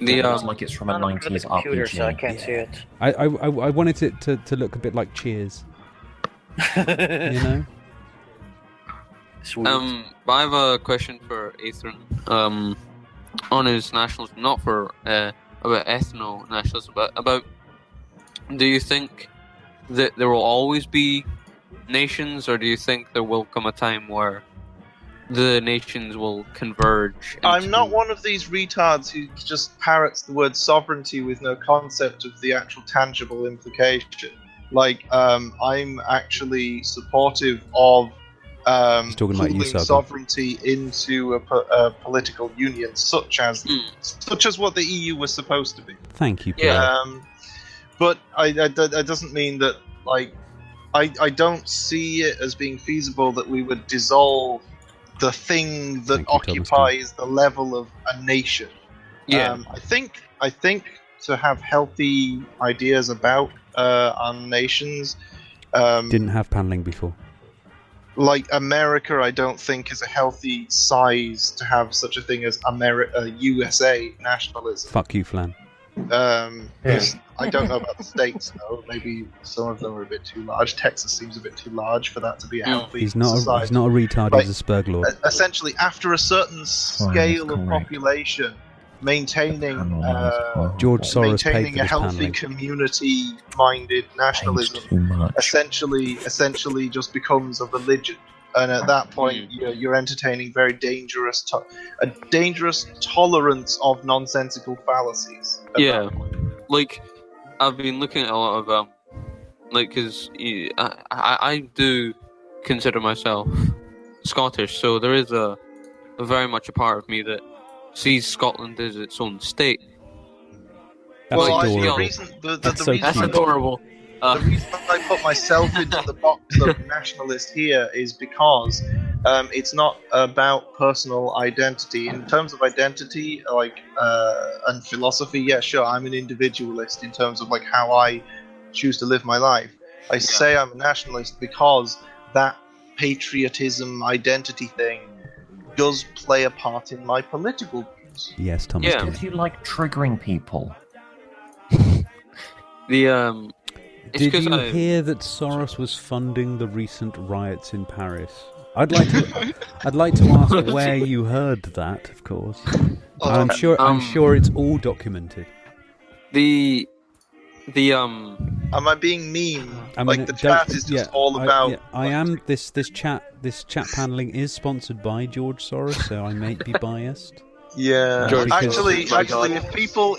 It's like it's from a 90s RPG. So I can't see it. I wanted it to look a bit like Cheers. Sweet. I have a question for Ethan. on his nationalism, not for about ethno-nationalism, but about, do you think that there will always be nations, or do you think there will come a time where the nations will converge? I'm not one of these retards who just parrots the word sovereignty with no concept of the actual tangible implication. Like, I'm actually supportive of pooling sovereignty into a political union, such as what the EU was supposed to be. Thank you, Pierre. But that doesn't mean that, like, I don't see it as being feasible that we would dissolve the thing that occupies the level of a nation. Yeah. I think to have healthy ideas about our nations. Didn't have paneling before. Like America, I don't think is a healthy size to have such a thing as USA nationalism. Fuck you, Flan. I don't know about the states though. Maybe some of them are a bit too large. Texas seems a bit too large for that to be a healthy society. He's not a retard. Like, he's a Spurglord. Essentially, after a certain scale of population, maintaining George Soros maintaining a healthy community-minded nationalism essentially just becomes a religion. And at that point, you're entertaining very dangerous tolerance of nonsensical fallacies. Yeah, like I've been looking at a lot of like, because I do consider myself Scottish, so there is a very much a part of me that sees Scotland as its own state. That's adorable. The reason That's adorable. The reason I put myself into the box of nationalist here is because it's not about personal identity. In terms of identity, like and philosophy, yeah, sure, I'm an individualist in terms of like how I choose to live my life. I say I'm a nationalist because that patriotism identity thing does play a part in my political views. Yes, Thomas. Yeah. Do you like triggering people? Did you hear that Soros was funding the recent riots in Paris? I'd like to ask where you heard that. Of course, I'm sure it's all documented. Am I being mean? I mean, like the chat is just all about. I am. This chat paneling is sponsored by George Soros, so I may be biased. Yeah, actually, if people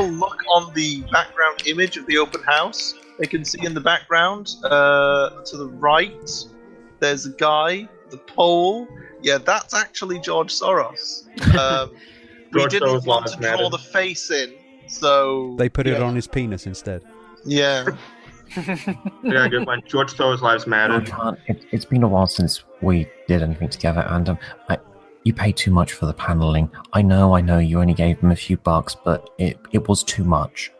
look on the background image of the open house, they can see in the background to the right, there's a guy, the pole. Yeah, that's actually George Soros. We didn't want to draw the face in, so they put it on his penis instead. Yeah. Yeah, good one. George Soros lives matter. It's been a while since we did anything together, and you paid too much for the paneling. I know, you only gave him a few bucks, but it was too much.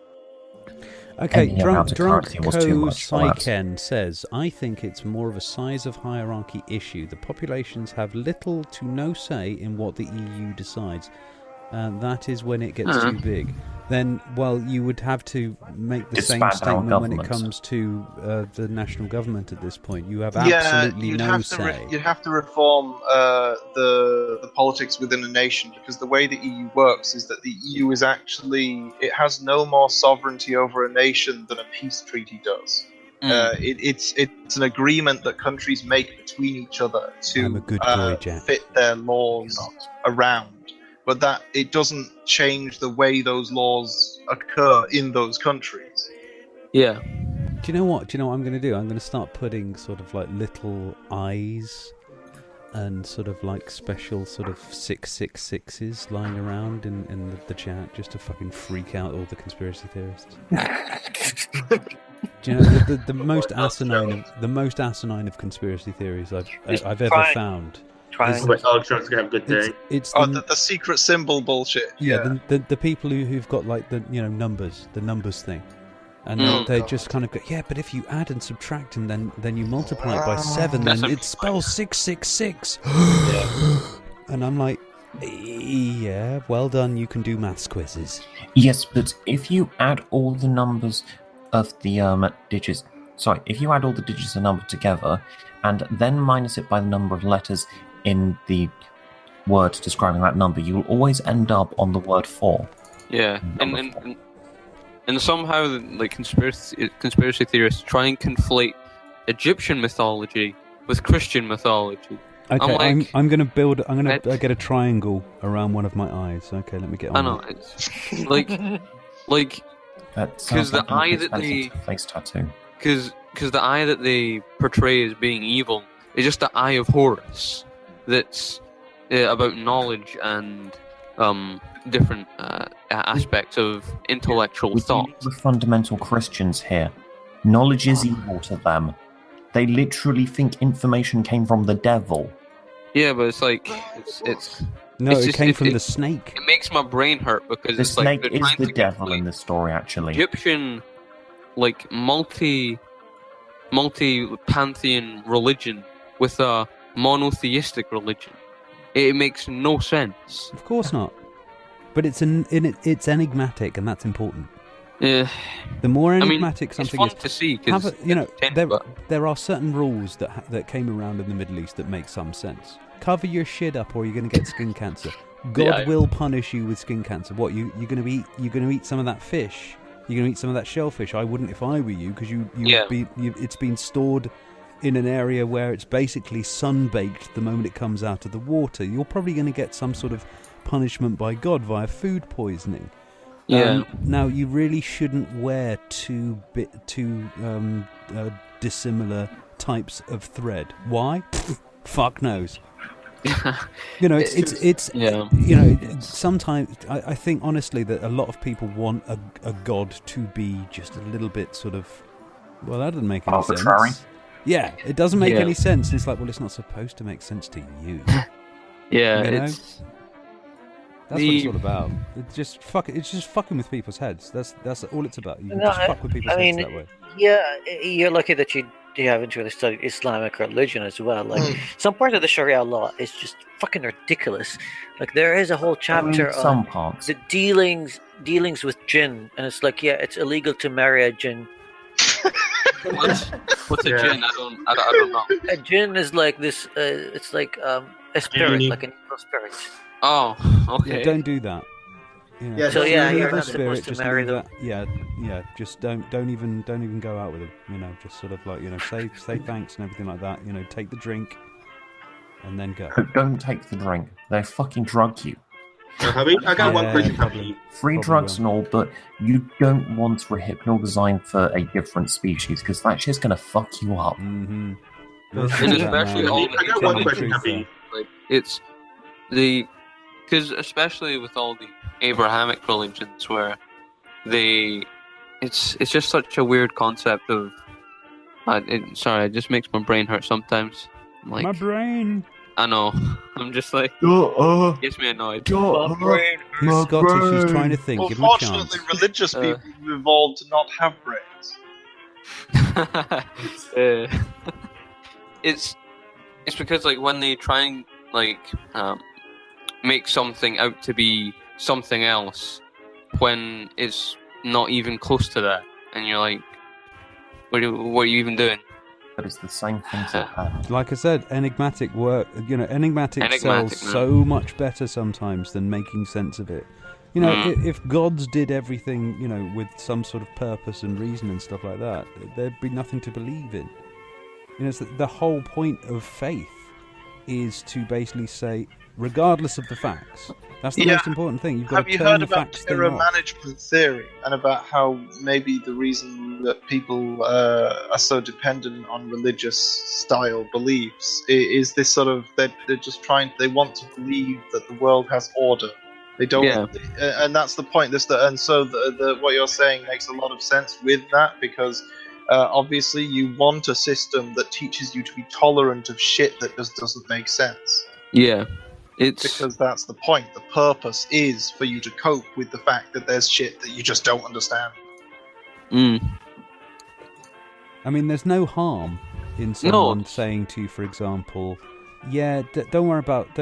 Okay, Drunk Psyken says, I think it's more of a size of hierarchy issue. The populations have little to no say in what the EU decides. That is when it gets too big. Then, well, you would have to make the same statement when it comes to the national government at this point. You have absolutely no say. You'd have to reform the politics within a nation, because the way the EU works is that the EU is actually, it has no more sovereignty over a nation than a peace treaty does. It's an agreement that countries make between each other to fit their laws around. But that it doesn't change the way those laws occur in those countries. Yeah. Do you know what I'm going to do? I'm going to start putting sort of like little eyes and sort of like special sort of 666s lying around in the chat just to fucking freak out all the conspiracy theorists. Do you know the most asinine of conspiracy theories I've ever found? Electrons gonna have a good day. It's the secret symbol bullshit. Yeah, the people who've got like the numbers, the numbers thing, and they just kind of go, yeah, but if you add and subtract and then you multiply it by 7, then it spells 666. And I'm like, yeah, well done. You can do maths quizzes. Yes, but if you add all the numbers of the digits, if you add all the digits and number together, and then minus it by the number of letters in the word describing that number, you'll always end up on the word 4. Yeah, and somehow like conspiracy theorists try and conflate Egyptian mythology with Christian mythology. Okay, I'm gonna get a triangle around one of my eyes. Okay, let me get on. I know it's like because the eye that they face tattoo. Because the eye that they portray as being evil is just the eye of Horus. That's about knowledge and different aspects of intellectual thought. We're fundamental Christians here. Knowledge is evil to them. They literally think information came from the devil. Yeah, but it's like it came from the snake. It makes my brain hurt because The it's like snake they're is trying the to devil in this story, actually. Egyptian, like multi pantheon religion with a monotheistic religion. It makes no sense. Of course not. But it's enigmatic, and that's important. Yeah. The more enigmatic something it's is, fun to see. 'Cause there are certain rules that came around in the Middle East that make some sense. Cover your shit up, or you're going to get skin cancer. God will punish you with skin cancer. What you're going to eat some of that fish? You're going to eat some of that shellfish? I wouldn't if I were you, because it's been stored in an area where it's basically sun-baked the moment it comes out of the water. You're probably going to get some sort of punishment by God via food poisoning. Yeah. Now, you really shouldn't wear two dissimilar types of thread. Why? Fuck knows. Sometimes I think honestly that a lot of people want a god to be just a little bit sort of, well, that doesn't make any arbitrary. sense. Yeah, it doesn't make any sense. It's like, well, it's not supposed to make sense to you. Yeah, that's what it's all about. It's just fucking with people's heads. That's all it's about. You just fuck with people's heads that way. Yeah, you're lucky that you haven't really studied Islamic religion as well. Like some part of the Sharia law is just fucking ridiculous. Like there is a whole chapter some on parts. the dealings with jinn, and it's like, yeah, it's illegal to marry a jinn. What's a jinn? I don't know. A jinn is like this. It's like a spirit, like an evil spirit. Oh, okay. Yeah, don't do that. So you're not spirit, supposed to just marry leave them. that. Yeah. Just don't even go out with them. Just sort of like say thanks and everything like that. Take the drink, and then go. Don't take the drink. They fucking drug you. I got one question. Free drugs and all, but you don't want Hypnol designed for a different species, because that shit's gonna fuck you up. Mm-hmm. And especially all I got one question, Happy. Like it's because especially with all the Abrahamic religions, where it's just such a weird concept of. It just makes my brain hurt sometimes. Like, my brain. I know. I'm just like gets me annoyed. He's Scottish. He's trying to think. Give him a chance. Unfortunately, religious people have evolved to not have brains. It's because like when they try and like make something out to be something else when it's not even close to that, and you're like, what are you even doing? But it's the same thing to have. Like I said, enigmatic work. Enigmatic sells so much better sometimes than making sense of it. If gods did everything, with some sort of purpose and reason and stuff like that, there'd be nothing to believe in. It's the whole point of faith is to basically say, regardless of the facts, that's the most important thing. You've got Have to you turn heard the about facts terror off. management theory and about how maybe the reason that people are so dependent on religious style beliefs is this sort of they're just they want to believe that the world has order. They don't, and that's the point. So what you're saying makes a lot of sense with that, because obviously you want a system that teaches you to be tolerant of shit that just doesn't make sense. Yeah. Because that's the point. The purpose is for you to cope with the fact that there's shit that you just don't understand. I mean, there's no harm in someone saying to you, for example, don't worry about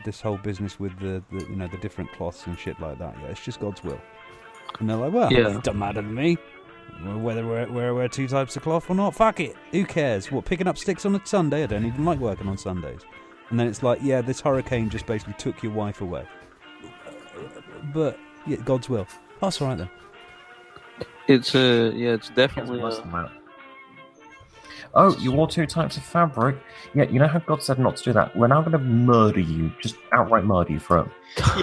this whole business with the different cloths and shit like that. Yeah, it's just God's will. And they're like, well, it doesn't matter to me whether we wear two types of cloth or not. Fuck it. Who cares? What, picking up sticks on a Sunday? I don't even like working on Sundays. and then it's like, yeah, this hurricane just basically took your wife away. But yeah, God's will. Oh, that's all right then. It's it's definitely. Oh, you wore 2 types of fabric? Yeah, you know how God said not to do that? We're now going to murder you. Just outright murder you for it.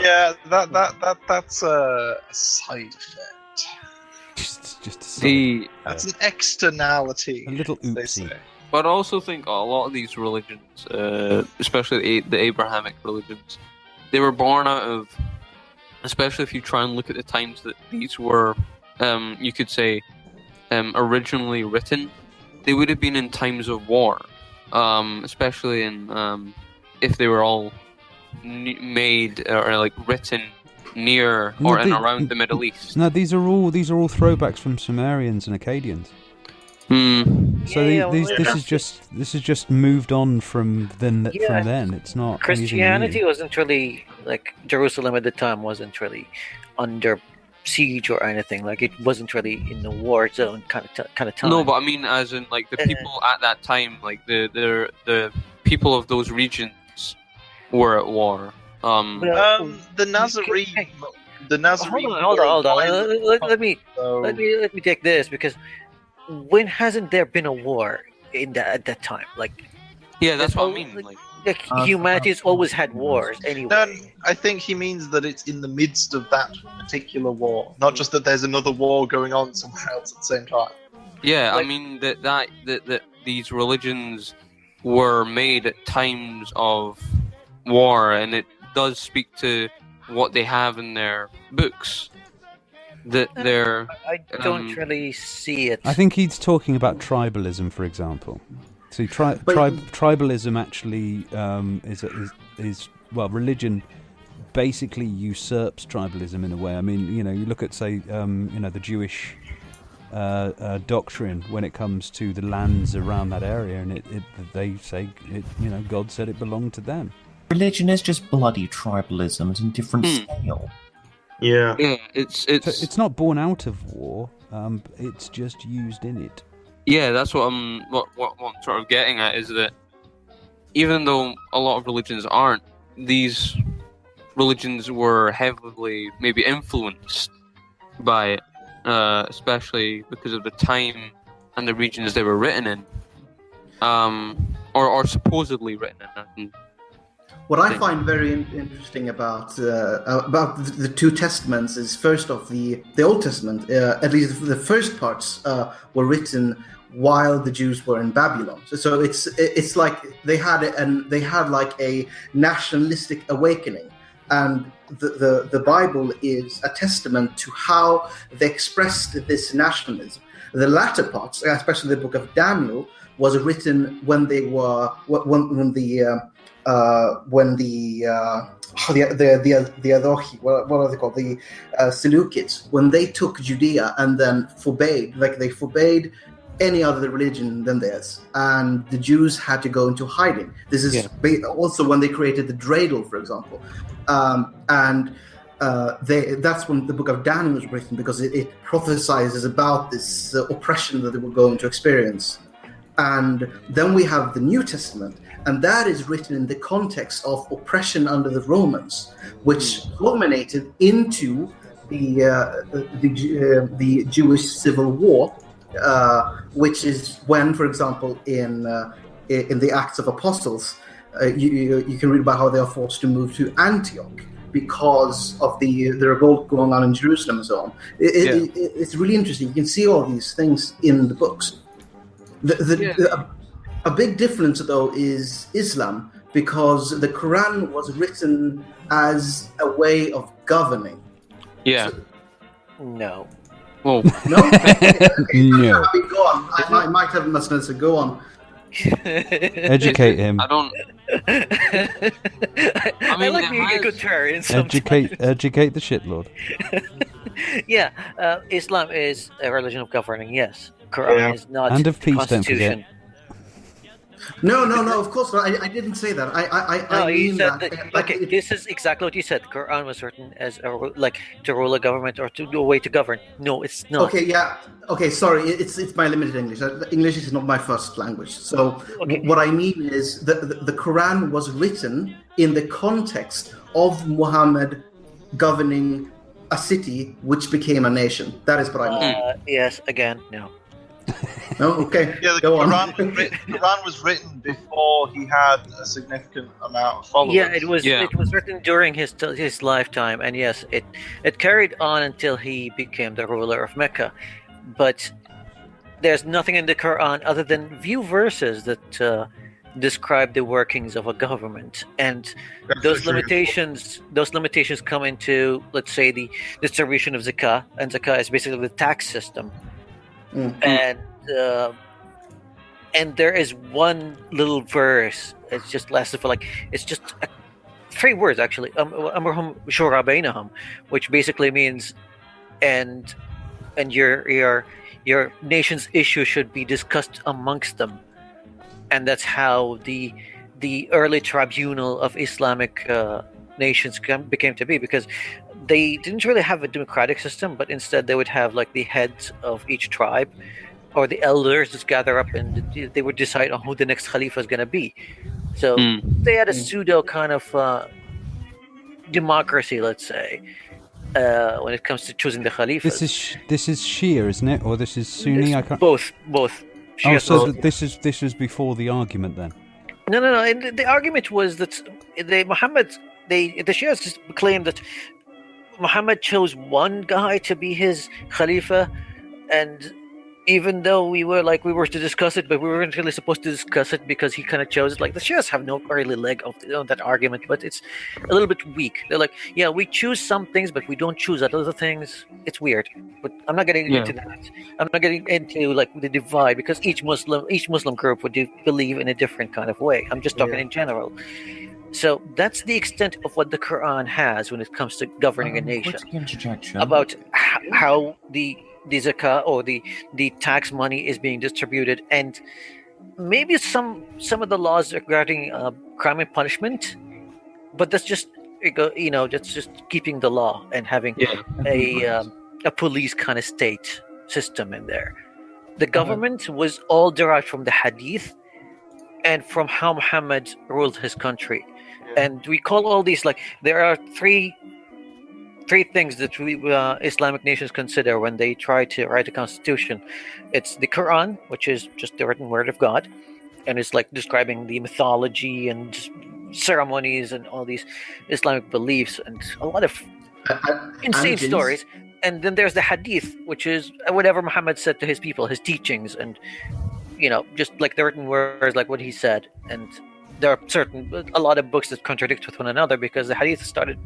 Yeah, that's a side effect. Just that's an externality. A little oopsie. But I also think a lot of these religions, especially the Abrahamic religions, they were born out of, especially if you try and look at the times that these were, you could say, originally written. They would have been in times of war, especially in if they were all made or like written near or and around the Middle East. No, these are all throwbacks from Sumerians and Akkadians. So this is just moved on from then. It's not Christianity wasn't really like Jerusalem at the time wasn't really under siege or anything. Like it wasn't really in the war zone kind of time. No, but I mean, as in like the people at that time, like the people of those regions were at war. The Nazarene. Hold on. Let me take this, because when hasn't there been a war at that time? Like, yeah, that's what I mean. Like humanity's always had wars anyway. No, I think he means that it's in the midst of that particular war, not just that there's another war going on somewhere else at the same time. Yeah, I mean that these religions were made at times of war, and it does speak to what they have in their books. That they're. I don't really see it. I think he's talking about tribalism, for example. See, tribalism actually is religion basically usurps tribalism in a way. I mean, you look at, say, the Jewish doctrine when it comes to the lands around that area, and they say God said it belonged to them. Religion is just bloody tribalism at a different scale. Yeah, it's not born out of war. It's just used in it. Yeah, that's what I'm sort of getting at, is that even though a lot of religions aren't, these religions were heavily maybe influenced by it, especially because of the time and the regions they were written in, or supposedly written in. What I find very interesting about the two testaments is, first off, the Old Testament, at least the first parts, were written while the Jews were in Babylon. So it's like they had like a nationalistic awakening, and the Bible is a testament to how they expressed this nationalism. The latter parts, especially the book of Daniel, was written when they were when the Adochi, what are they called? The Seleucids, when they took Judea and then forbade any other religion than theirs, and the Jews had to go into hiding. This is also when they created the dreidel, for example, that's when the book of Daniel was written, because it prophesies about this oppression that they were going to experience. And then we have the New Testament, and that is written in the context of oppression under the Romans, which culminated into the Jewish Civil War, which is when, for example, in the Acts of Apostles, you can read about how they are forced to move to Antioch because of the revolt going on in Jerusalem and so on. It's really interesting. You can see all these things in the books. A big difference, though, is Islam, because the Quran was written as a way of governing. Yeah. No. Well, no. Okay. No. Go on. I might have much to go on. Educate him. I don't. I like being a contrarian sometimes. Educate the shitlord. Yeah, Islam is a religion of governing. Yes, Quran is not. And of peace, Constitution. don't No, of course not. I didn't say that. I you mean said that. okay, this is exactly what you said. The Quran was written as to rule a government or to do a way to govern. No, it's not. Okay, yeah. Okay, sorry. It's my limited English. English is not my first language. So what I mean is the Quran was written in the context of Muhammad governing a city which became a nation. That is what I mean. Yes, again, no. No, okay. Yeah, the Quran was written before he had a significant amount of followers. Yeah, it was written during his lifetime, and yes, it carried on until he became the ruler of Mecca. But there's nothing in the Quran other than few verses that describe the workings of a government, and those limitations come into, let's say, the distribution of zakah, and zakah is basically the tax system. And there is one little verse. It's just lasted for it's just 3 words actually. Amrhum shura bainahum, which basically means, and your nation's issue should be discussed amongst them, and that's how the early tribunal of Islamic nations became to be, because they didn't really have a democratic system, but instead they would have the heads of each tribe or the elders just gather up and they would decide on who the next Khalifa is going to be. So they had a pseudo kind of democracy, let's say, when it comes to choosing the Khalifa. This is Shia, isn't it? Or this is Sunni? I can't... Both. Oh, so this is before the argument then? No. And the argument was that the Shias just claimed that Muhammad chose one guy to be his Khalifa, and even though we were to discuss it, but we weren't really supposed to discuss it because he kind of chose it. The Shias have no early leg of that argument, but it's a little bit weak. They're like, yeah, we choose some things, but we don't choose other things. It's weird, but I'm not getting into that. I'm not getting into the divide, because each Muslim group would believe in a different kind of way. I'm just talking in general. So that's the extent of what the Quran has when it comes to governing a nation. About how the zakah or the tax money is being distributed, and maybe some of the laws regarding crime and punishment, but that's just that's just keeping the law and having a police kind of state system in there. The government was all derived from the hadith and from how Muhammad ruled his country. And we call all these there are three things that Islamic nations consider when they try to write a constitution. It's the Quran, which is just the written word of God, and it's describing the mythology and ceremonies and all these Islamic beliefs and a lot of insane stories. And then there's the hadith, which is whatever Muhammad said to his people, his teachings, and just the written words, what he said. And there are a lot of books that contradict with one another, because the hadith started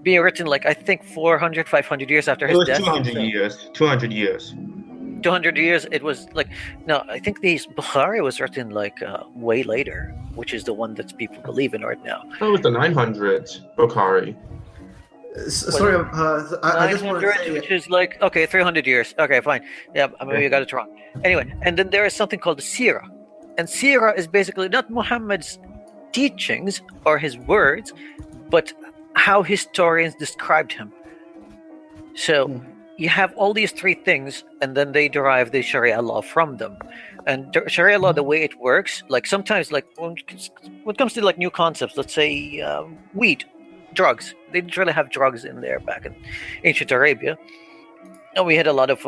being written I think 400, 500 years after his death. 200 years. 200 years. 200 years. It was no, I think the Bukhari was written way later, which is the one that people believe in right now. That was the 900s Bukhari. Sorry, I just want to say, which is 300 years. Okay, fine. Yeah, maybe you got it wrong. Anyway, and then there is something called the Sirah, and Sirah is basically not Muhammad's teachings or his words, but how historians described him. So you have all these 3 things, and then they derive the Sharia law from them. And Sharia law, the way it works, sometimes when it comes to new concepts, let's say weed, drugs. They didn't really have drugs in there back in ancient Arabia. And we had a lot of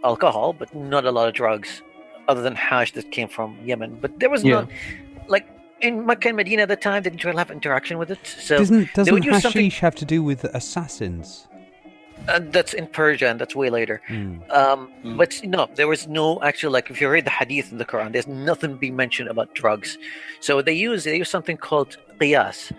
alcohol, but not a lot of drugs, other than hash that came from Yemen. But there was not in Mecca and Medina at the time, they didn't really have interaction with it. So doesn't they would use hashish have to do with assassins? That's in Persia, and that's way later. But no, there was no actual if you read the hadith in the Quran, there's nothing being mentioned about drugs. So they use something called qiyas,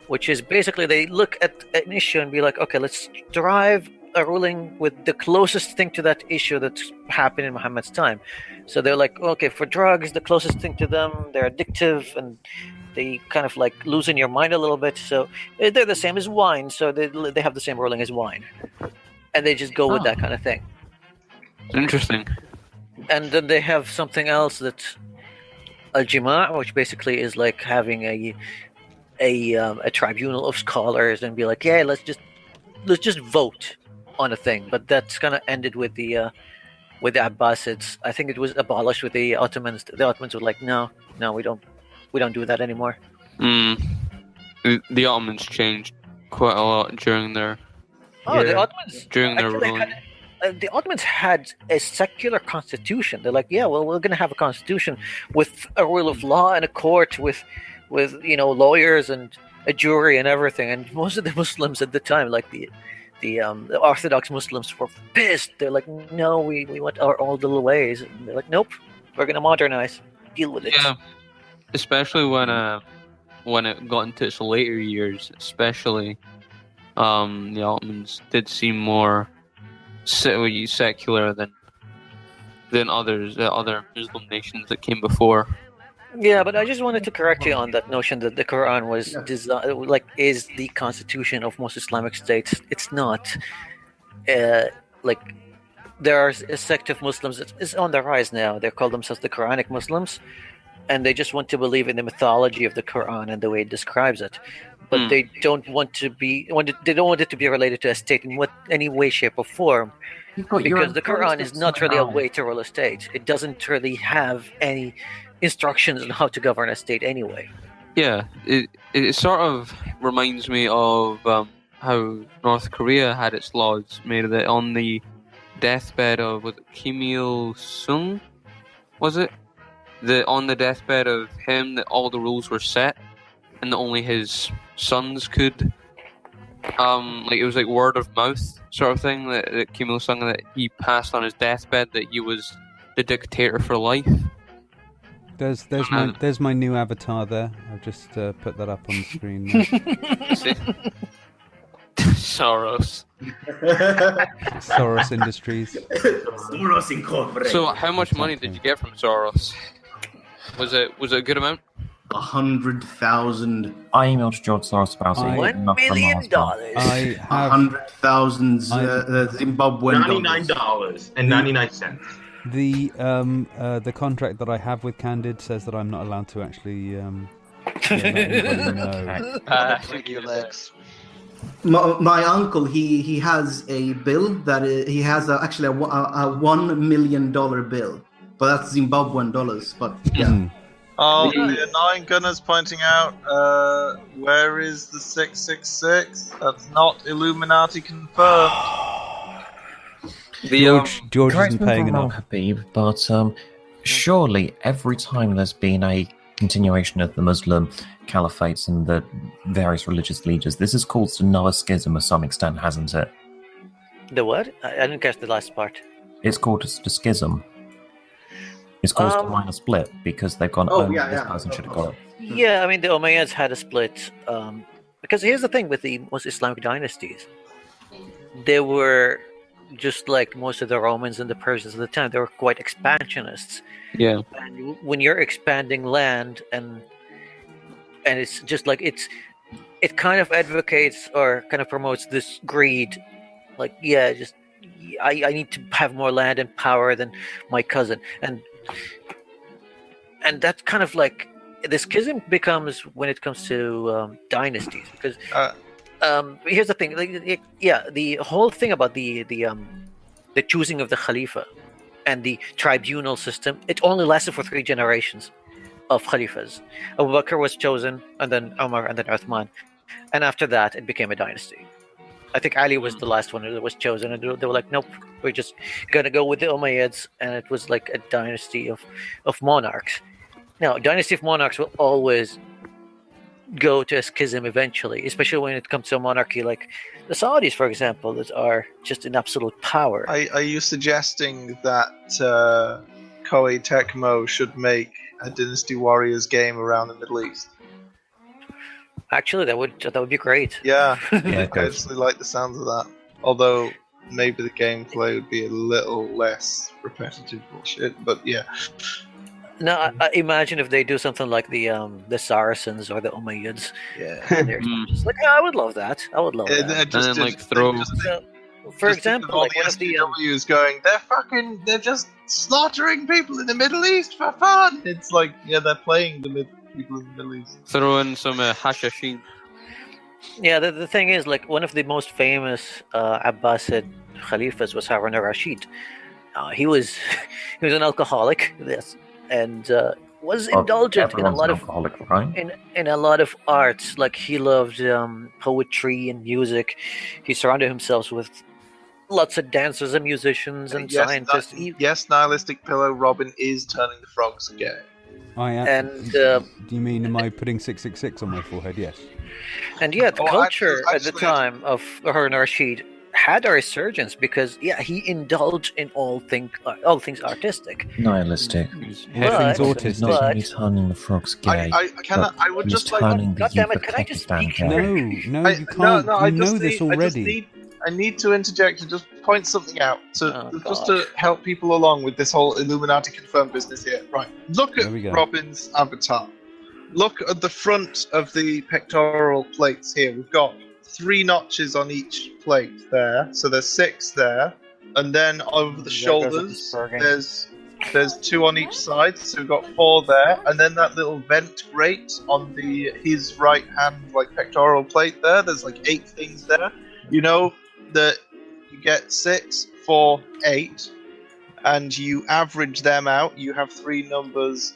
which is basically they look at an issue and be okay, let's derive a ruling with the closest thing to that issue that's happened in Muhammad's time. So they're okay, for drugs, the closest thing to them, they're addictive and they kind of loosen your mind a little bit. So they're the same as wine. So they have the same ruling as wine, and they just go with that kind of thing. Interesting. And then they have something else that al-Jima', which basically is like having a tribunal of scholars and be like, yeah, let's just vote on a thing. But that's kind of ended with the Abbasids. I think it was abolished with the Ottomans. The Ottomans were like, no, we don't do that anymore. The Ottomans changed quite a lot during their the Ottomans during their ruling. The Ottomans had a secular constitution. They're like, yeah, well, we're going to have a constitution with a rule of law and a court with lawyers and a jury and everything. And most of the Muslims at the time, like the Orthodox Muslims, were pissed. They're like, no, we want our old little ways. And they're like, nope, we're going to modernize. Deal with it. Yeah, especially when it got into its later years, especially the Ottomans did seem more secular than other Muslim nations that came before. Yeah, but I just wanted to correct you on that notion that the Quran was is the constitution of most Islamic states. It's not. Like, there are a sect of Muslims that is on the rise now. They call themselves the Quranic Muslims, and they just want to believe in the mythology of the Quran and the way it describes it. But they don't want to be. They don't want it to be related to a state in any way, shape, or form. Because the Quran is not really a way to rule a state. It doesn't really have any instructions on how to govern a state anyway. Yeah, it sort of reminds me of how North Korea had its laws made of it on the deathbed of Kim Il-sung, was it? On the deathbed of him, that all the rules were set, and that only his sons could. It was like word of mouth sort of thing that Kim Il-sung, that he passed on his deathbed, that he was the dictator for life. There's my new avatar there. I've just put that up on the screen now. Soros. Soros Industries. Soros Incorporated. So, how much money did you get from Soros? Was it a good amount? 100,000. I emailed George Soros about it. $1 million. I have 100,000 Zimbabwean $99.99. The contract that I have with Candid says that I'm not allowed to actually let anybody know. My uncle, he has a bill that he has actually a $1 million bill, but that's Zimbabwean dollars. But yeah. Oh, the annoying gunner's pointing out, where is the 666? That's not Illuminati confirmed. George isn't paying enough. Habib, but surely every time there's been a continuation of the Muslim caliphates and the various religious leaders, this has caused another schism to some extent, hasn't it? The what? I didn't catch the last part. It's called a schism. It's caused a minor split because they've gone, this person should have got it. Yeah, I mean, the Umayyads had a split. Because here's the thing with the most Islamic dynasties. They were, just like most of the Romans and the Persians at the time, they were quite expansionists. Yeah. And when you're expanding land and it's just like it kind of advocates or kind of promotes this greed. Like, I need to have more land and power than my cousin. And that's kind of like the schism becomes when it comes to dynasties, because here's the thing, the whole thing about the choosing of the Khalifa and the tribunal system, it only lasted for 3 generations of Khalifas. Abu Bakr was chosen, and then Umar, and then Uthman, and after that it became a dynasty. I think Ali was the last one that was chosen, and they were like, nope, we're just gonna go with the Umayyads, and it was like a dynasty of monarchs. Now, dynasty of monarchs will always go to a schism eventually, especially when it comes to a monarchy like the Saudis, for example, that are just in absolute power. Are you suggesting that Koei Tecmo should make a Dynasty Warriors game around the Middle East? Actually, that would be great. Yeah, I actually like the sounds of that. Although maybe the gameplay would be a little less repetitive bullshit, but yeah. Now, I imagine if they do something like the Saracens or the Umayyads. Yeah. They're just like, I would love that. I would love that. And then like throw. For Just example, all like the one of the SJWs going, they're just slaughtering people in the Middle East for fun. It's like, yeah, they're playing the people in the Middle East. Throw in some hashashin. Yeah, the thing is, like, one of the most famous Abbasid Khalifas was Harun al-Rashid. He was an alcoholic, yes, and was indulgent in a lot of in a lot of arts. Like, he loved poetry and music. He surrounded himself with lots of dancers and musicians and scientists. Yes, nihilistic pillow Robin is turning the frogs gay. I am. And do you mean am I putting 666 on my forehead? Yes. And yeah, the culture at the time of Harun al-Rashid had a resurgence because he indulged in all things artistic. Nihilistic. Everything's autistic. Not only turning the frogs gay, I would just like. turning the God damn youth it! of Can I just Pakistan speak? gay. No, you can't. You know this already. I need to interject and just point something out to help people along with this whole Illuminati confirmed business here. Right, look at Robin's avatar. Look at the front of the pectoral plates here. We've got 3 notches on each plate there, so there's 6 there, and then over the shoulders there's 2 on each side, so we've got 4 there, and then that little vent grate on his right hand like pectoral plate there. There's like 8 things there. You know that you get 6, 4, 8, and you average them out. You have 3 numbers,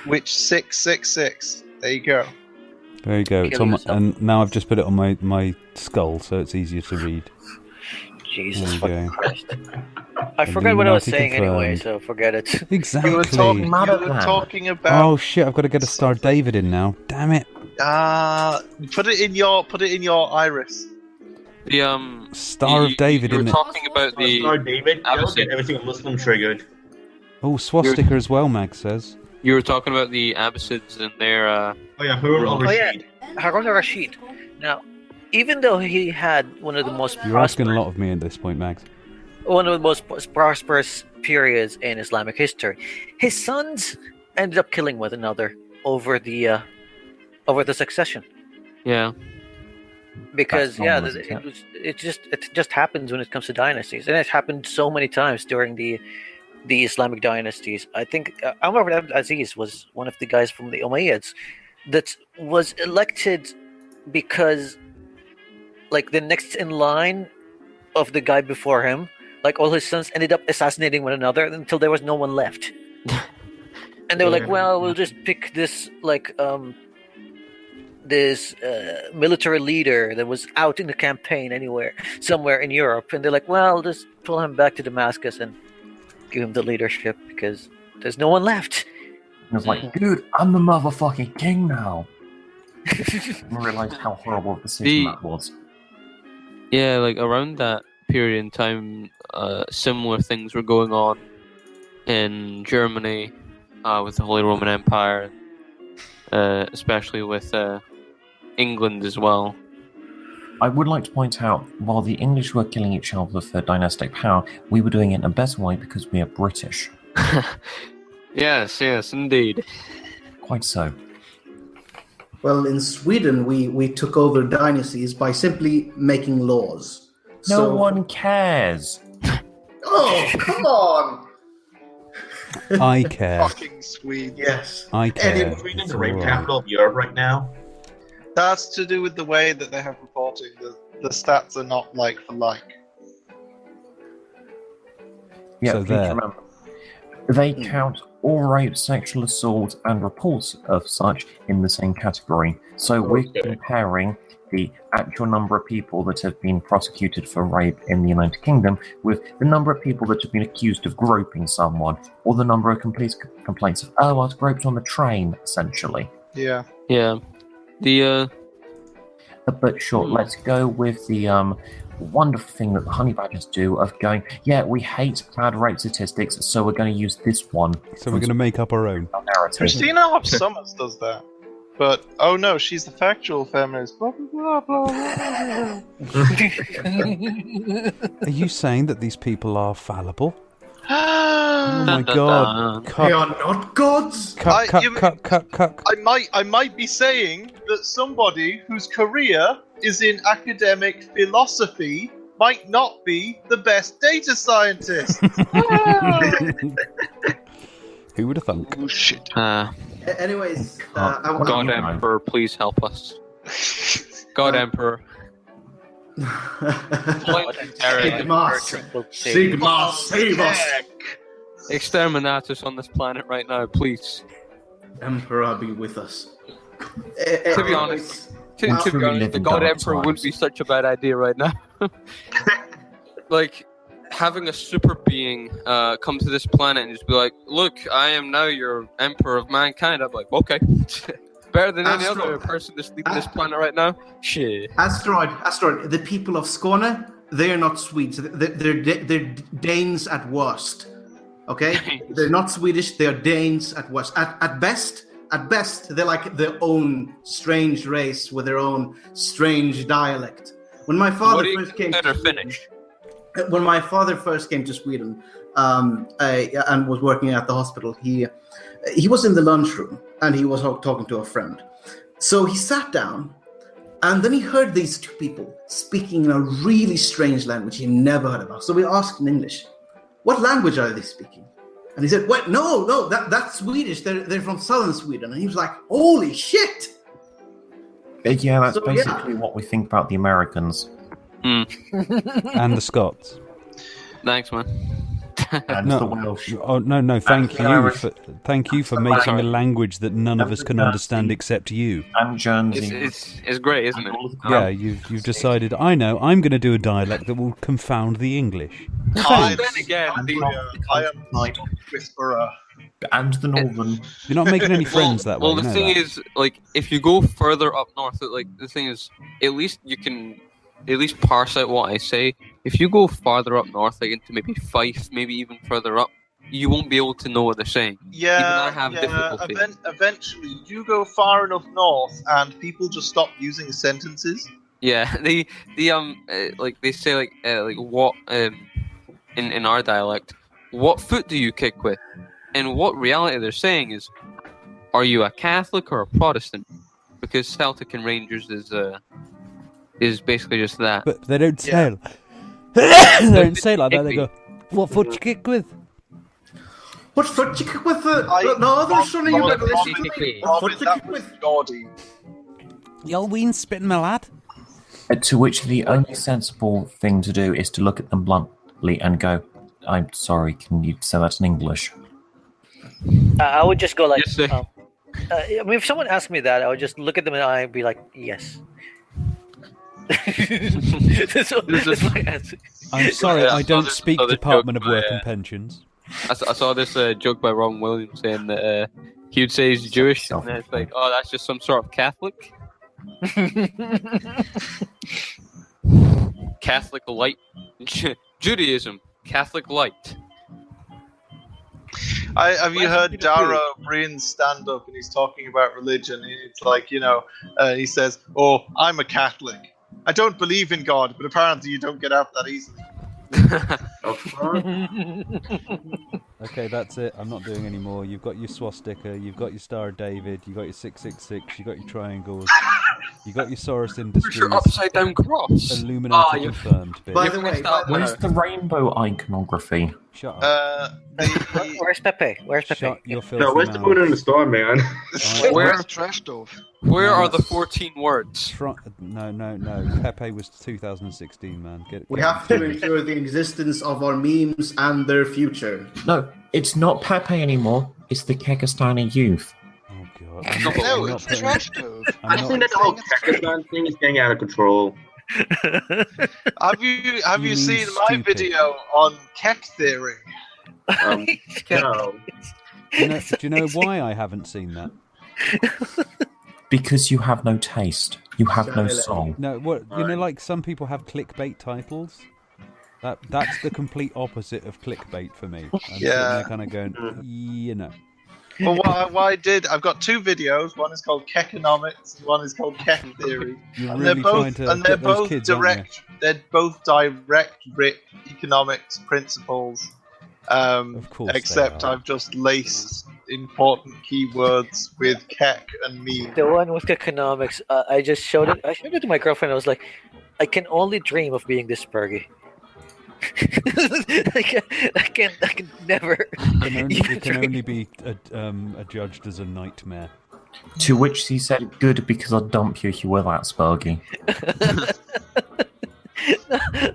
which 666. There you go. There you go. It's on and now I've just put it on my skull, so it's easier to read. Jesus fucking Christ! I forgot what I was saying anyway, so forget it. Exactly. You were talking about. Oh shit! I've got to get a Star David in now. Damn it! Put it in your iris. The Star of David you were in it. talking about the Star David. Don't get everything Muslim triggered. Oh, swastika as well, Mag says. You were talking about the Abbasids and their. Harun al-Rashid. Harun al-Rashid. Now, even though he had one of the most You're asking a lot of me at this point, Max. One of the most prosperous periods in Islamic history, his sons ended up killing one another over the succession. Yeah. Because it just happens when it comes to dynasties, and it happened so many times during the Islamic dynasties. I think Umar ibn Abdul Aziz was one of the guys from the Umayyads that was elected because, like, the next in line of the guy before him, like, all his sons ended up assassinating one another until there was no one left. And they were like, well, we'll just pick this, like, this military leader that was out in the campaign somewhere in Europe. And they're like, well, just pull him back to Damascus and give him the leadership because there's no one left. I was like, dude, I'm the motherfucking king now. I realized how horrible the decision that was. Yeah, like around that period in time, similar things were going on in Germany with the Holy Roman Empire, especially with England as well. I would like to point out, while the English were killing each other for dynastic power, we were doing it in a better way because we are British. Yes, indeed. Quite so. Well, in Sweden, we took over dynasties by simply making laws. No one cares. Oh, come on! I care. Fucking Sweden. Yes. I care. And Sweden's the rape capital of Europe right now. That's to do with the way that they have reporting. The stats are not like for like. Yeah, So please remember, they count all rape, sexual assault, and reports of such in the same category. So we're comparing the actual number of people that have been prosecuted for rape in the United Kingdom with the number of people that have been accused of groping someone, or the number of complaints of, I was groped on the train, essentially. Yeah. Yeah. But sure, let's go with the wonderful thing that the honey badgers do of going, yeah, we hate bad rape statistics, so we're going to use this one. So we're going to make up our own. Christina Hobbs Summers does that. But, oh no, she's the factual feminist. Blah, blah, blah, blah, blah. Are you saying that these people are fallible? Oh my god. They are not gods! Cut. I might be saying that somebody whose career is in academic philosophy might not be the best data scientist. Who would have thunk? Oh shit. Anyways, God Emperor, please help us. God Emperor. Sigma, save us! Exterminate us on this planet right now, please. Emperor, be with us. To be honest, the God Emperor would be such a bad idea right now. Like, having a super being come to this planet and just be like, look, I am now your Emperor of mankind. I'm like, okay. Better than any other person that's leaving this planet right now? Shit. Asteroid, the people of Skåne, they are not Swedes. They're Danes at worst. Okay? They're not Swedish, they are Danes at worst. At best, they're like their own strange race with their own strange dialect. When my father first came to Finnish? When my father first came to Sweden and was working at the hospital, he was in the lunchroom and he was talking to a friend. So he sat down and then he heard these two people speaking in a really strange language he never heard about. So we asked in English, what language are they speaking? And he said, "What? No, that's Swedish. They're from southern Sweden." And he was like, "Holy shit!" Yeah, that's basically what we think about the Americans. And the Scots. Thanks, man. And the Welsh. Oh no! Thank you for making a language that none of us can understand except you. And Guernsey. It's great, isn't it? Yeah, you've decided. I know. I'm going to do a dialect that will confound the English. Then again, I am whisperer. And the Northern. You're not making any friends that way. Well, the thing is, like, if you go further up north, like, the thing is, at least you can parse out what I say. If you go farther up north, like into maybe Fife, maybe even further up, you won't be able to know what they're saying. Yeah, even I have difficulty. Eventually, you go far enough north, and people just stop using sentences. Yeah, they say like what in our dialect, what foot do you kick with? And what reality they're saying is, are you a Catholic or a Protestant? Because Celtic and Rangers is basically just that. But they don't say they don't say like that. They go, "What foot you kick with?" What foot you kick with? No, they're showing you better listen to me. What foot you kick with? The old ween spitting my lad. To which the only sensible thing to do is to look at them bluntly and go, "I'm sorry, can you say that in English?" I would just go like, I mean, if someone asked me that, I would just look at them and I'd be like, yes. That's my answer. I'm sorry, I don't speak Department of Work and Pensions. I saw this joke by Ron Williams saying that he would say he's Jewish, and then it's like, oh, that's just some sort of Catholic. Catholic light. Judaism. Catholic light. Have you heard Dara Brin's stand-up, and he's talking about religion? It's like, he says, "Oh, I'm a Catholic. I don't believe in God, but apparently you don't get out that easily." Okay, that's it. I'm not doing any more. You've got your swastika, you've got your Star of David, you've got your 666, you've got your triangles, you've got your Soros Industries. Your upside down cross. Illuminati confirmed. By the way, where's the rainbow iconography? Shut up. Where's Pepe? Where's Pepe? Shut your filthy No, where's the moon in the storm, man? Where's the trash stove? Where are the 14 words? No. Pepe was 2016, man. We have to ensure the existence of our memes and their future. No, it's not Pepe anymore. It's the Kekistani youth. Oh god. No, it's the trash stove. I think that the whole Kekistan thing is getting out of control. Have you seen my video on Keck theory? No. Do you know why I haven't seen that? Because you have no taste. You have no soul. No, like some people have clickbait titles. That's the complete opposite of clickbait for me. I'm kind of going, Well, I've got two videos. One is called Keckonomics, and one is called Keck Theory. They're both direct economics principles. Of course, except I've just laced important keywords with Keck and me. The one with economics, I just showed it. I showed it to my girlfriend. I was like, I can only dream of being this Spurgy. I can never. It can only be judged as a nightmare. To which he said, "Good, because I'll dump you if you were that Spurgy."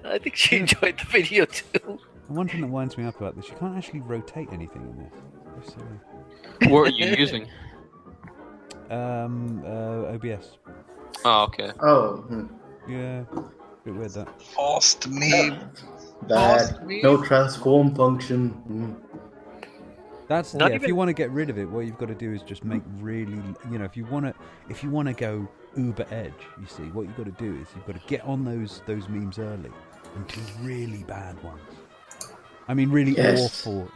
I think she enjoyed the video too. One thing that winds me up about this, you can't actually rotate anything in this. That's silly. What are you using? OBS. Oh, okay. Oh. Yeah. Bit weird that. Forced meme. Bad. No transform function. That's Not if even- you want to get rid of it, what you've got to do is just make really, if you want to go uber edge, you see, what you've got to do is you've got to get on those memes early and do really bad ones. I mean, really awful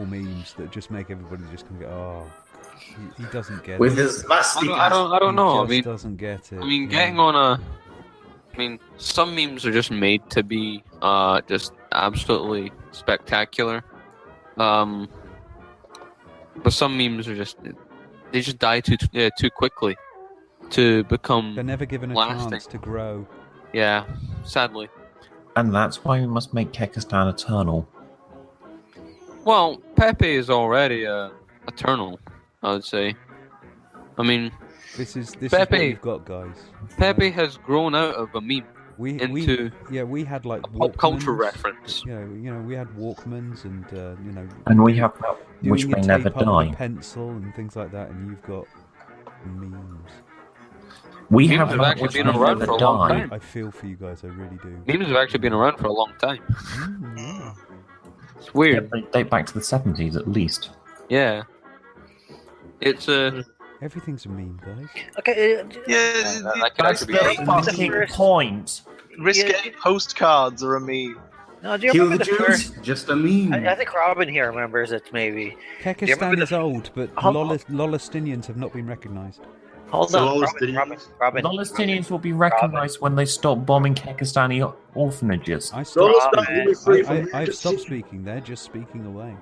memes that just make everybody just kind of go, oh, he doesn't get With it. his musty. I don't know. He just doesn't get it. I mean, getting on a. I mean, some memes are just made to be just absolutely spectacular. But some memes are they just die too quickly to become. They're never given a lasting. chance to grow. Yeah, sadly. And that's why we must make Kekistan eternal. Well, Pepe is already eternal, I would say. I mean, This is Pepe, what we've got, guys. Pepe has grown out of a meme We had like a pop culture Walkmans. reference. We had Walkmans and And we have that which doing a may never tape up with die. a pencil and things like that, and you've got memes. We Memes have have that actually which been may around never for a long die. time. I feel for you guys, I really do. Memes have actually been around for a long time. Yeah. It's weird. They date back to the 70s at least. Yeah. It's Everything's a meme, guys. Okay. that can That's actually the be. fucking point. Risque postcards are a meme. No, do you Kill remember the the Jews? first? Just a meme. I think Robin here remembers it, maybe. Do you Kekistan remember is old, but Hold- Lolestinians have not been recognised. Hold on, Robin. Palestinians will be recognised when they stop bombing Kekistani orphanages. I I've stopped speaking. They're just speaking away.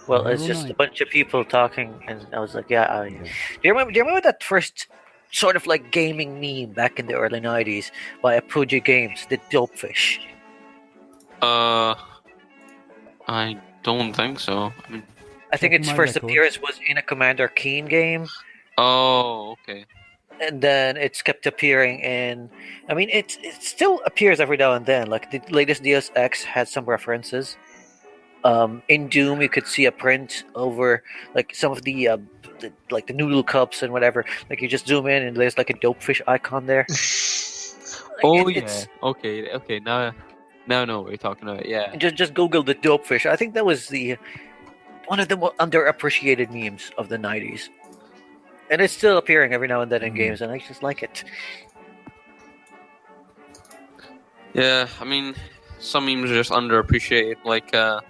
Well, They're it's all just nice. a bunch of people talking, and I was like, yeah. Do you remember that first sort of like gaming meme back in the early '90s by Apuji Games, the Dopefish? I don't think so. I mean, I think its my first records. appearance was in a Commander Keen game, oh, okay. and then it's kept appearing in. I mean, it still appears every now and then. Like the latest Deus Ex had some references. In Doom, you could see a print over like some of the like the noodle cups and whatever. Like you just zoom in and there's like a Dopefish icon there. Oh it's- yeah. Okay. Now I know what you're talking about. Yeah. Just Google the Dopefish. I think that was one of the more underappreciated memes of the '90s, and it's still appearing every now and then in games, and I just like it. Yeah. I mean, some memes are just underappreciated, like the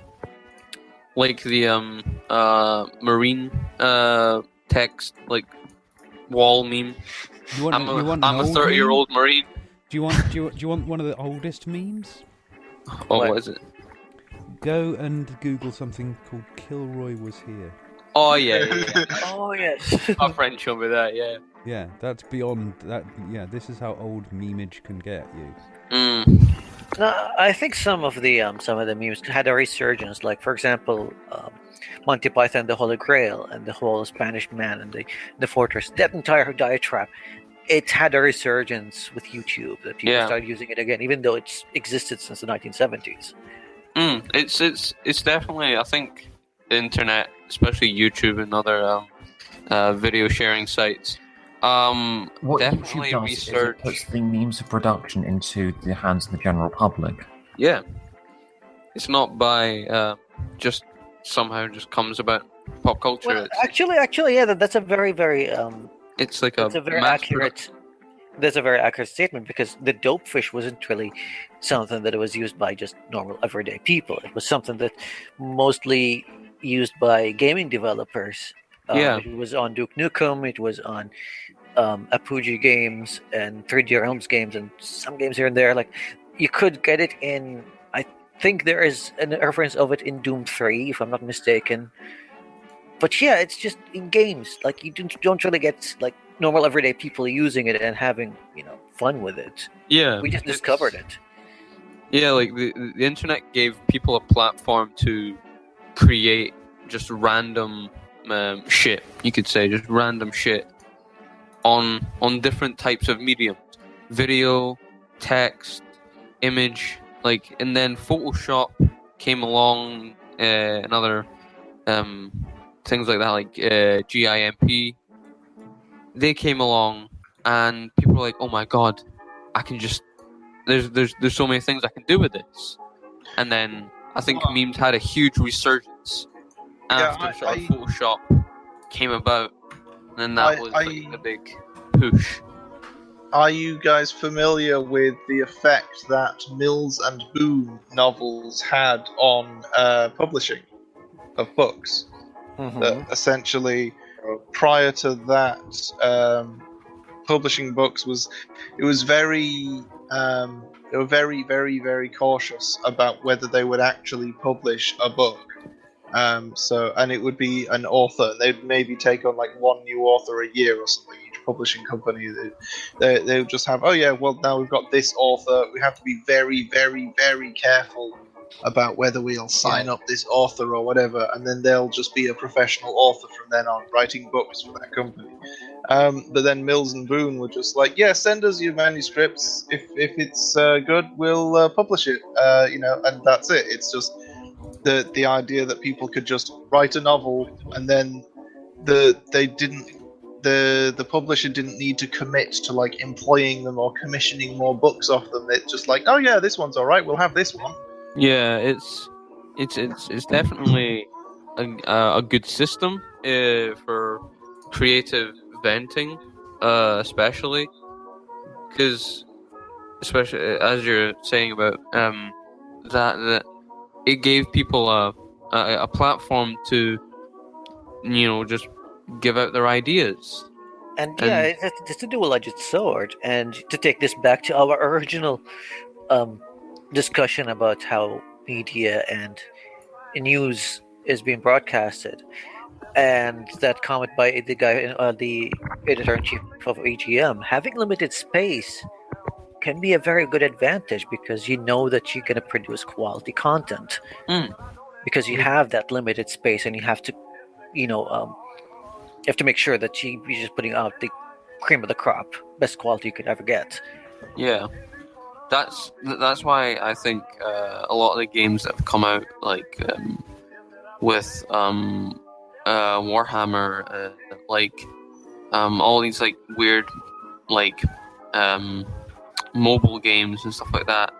marine text, like wall meme. You want, I'm you want a an old 30-year-old marine. Do you want one of the oldest memes? Oh, what is it? Go and Google something called Kilroy Was Here. Oh yeah. Oh yes. Our friend showed me that. Yeah. Yeah, that's beyond that. Yeah, this is how old memeage can get you. No, I think some of the memes had a resurgence. Like for example, Monty Python, the Holy Grail, and the whole Spanish Man and the Fortress. That entire diatribe, it had a resurgence with YouTube. That people started using it again, even though it's existed since the 1970s. It's definitely, I think, the internet, especially YouTube and other video sharing sites. What Definitely YouTube does is it research. puts the memes of production into the hands of the general public. Yeah, it's not by just somehow just comes about pop culture. Well, It's actually, yeah, that's a very, very it's like that's a very mass accurate. That's a very accurate statement because the Dopefish wasn't really something that was used by just normal everyday people. It was something that mostly used by gaming developers. Yeah. It was on Duke Nukem. It was on Apuji games and 3D Realms games and some games here and there. Like you could get it in. I think there is a reference of it in Doom 3, if I'm not mistaken. But yeah, it's just in games. Like you don't really get like normal everyday people using it and having fun with it. Yeah, we just discovered it. Yeah, like the internet gave people a platform to create just random shit. You could say just random shit on different types of mediums: video, text, image. Like, and then Photoshop came along, and other things like that, like GIMP. They came along, and people were like, "Oh my god, I can just there's so many things I can do with this." And then I think memes had a huge resurgence after Photoshop came about, and then that was like a big push. Are you guys familiar with the effect that Mills and Boon novels had on publishing of books? That essentially, prior to that, publishing books they were very, very, very cautious about whether they would actually publish a book. And it would be an author. They'd maybe take on like one new author a year or something. Each publishing company, they would just have, oh yeah, well now we've got this author. We have to be very, very, very careful about whether we'll sign up this author or whatever, and then they'll just be a professional author from then on, writing books for that company. But then Mills and Boon were just like, yeah, send us your manuscripts. If it's good, we'll publish it. And that's it. It's just the idea that people could just write a novel, and then the publisher didn't need to commit to like employing them or commissioning more books off them. It's just like, oh yeah, this one's all right. We'll have this one. Yeah, it's definitely a good system for creative venting, especially because, especially as you're saying about that it gave people a platform to just give out their ideas. And it's a dual-edged sword. And to take this back to our original discussion about how media and news is being broadcasted, and that comment by the guy, the editor-in-chief of AGM, having limited space can be a very good advantage because you know that you're going to produce quality content because you have that limited space, and you have to, you have to make sure that you're just putting out the cream of the crop, best quality you could ever get. Yeah. That's why I think a lot of the games that have come out, like with Warhammer, all these like weird mobile games and stuff like that,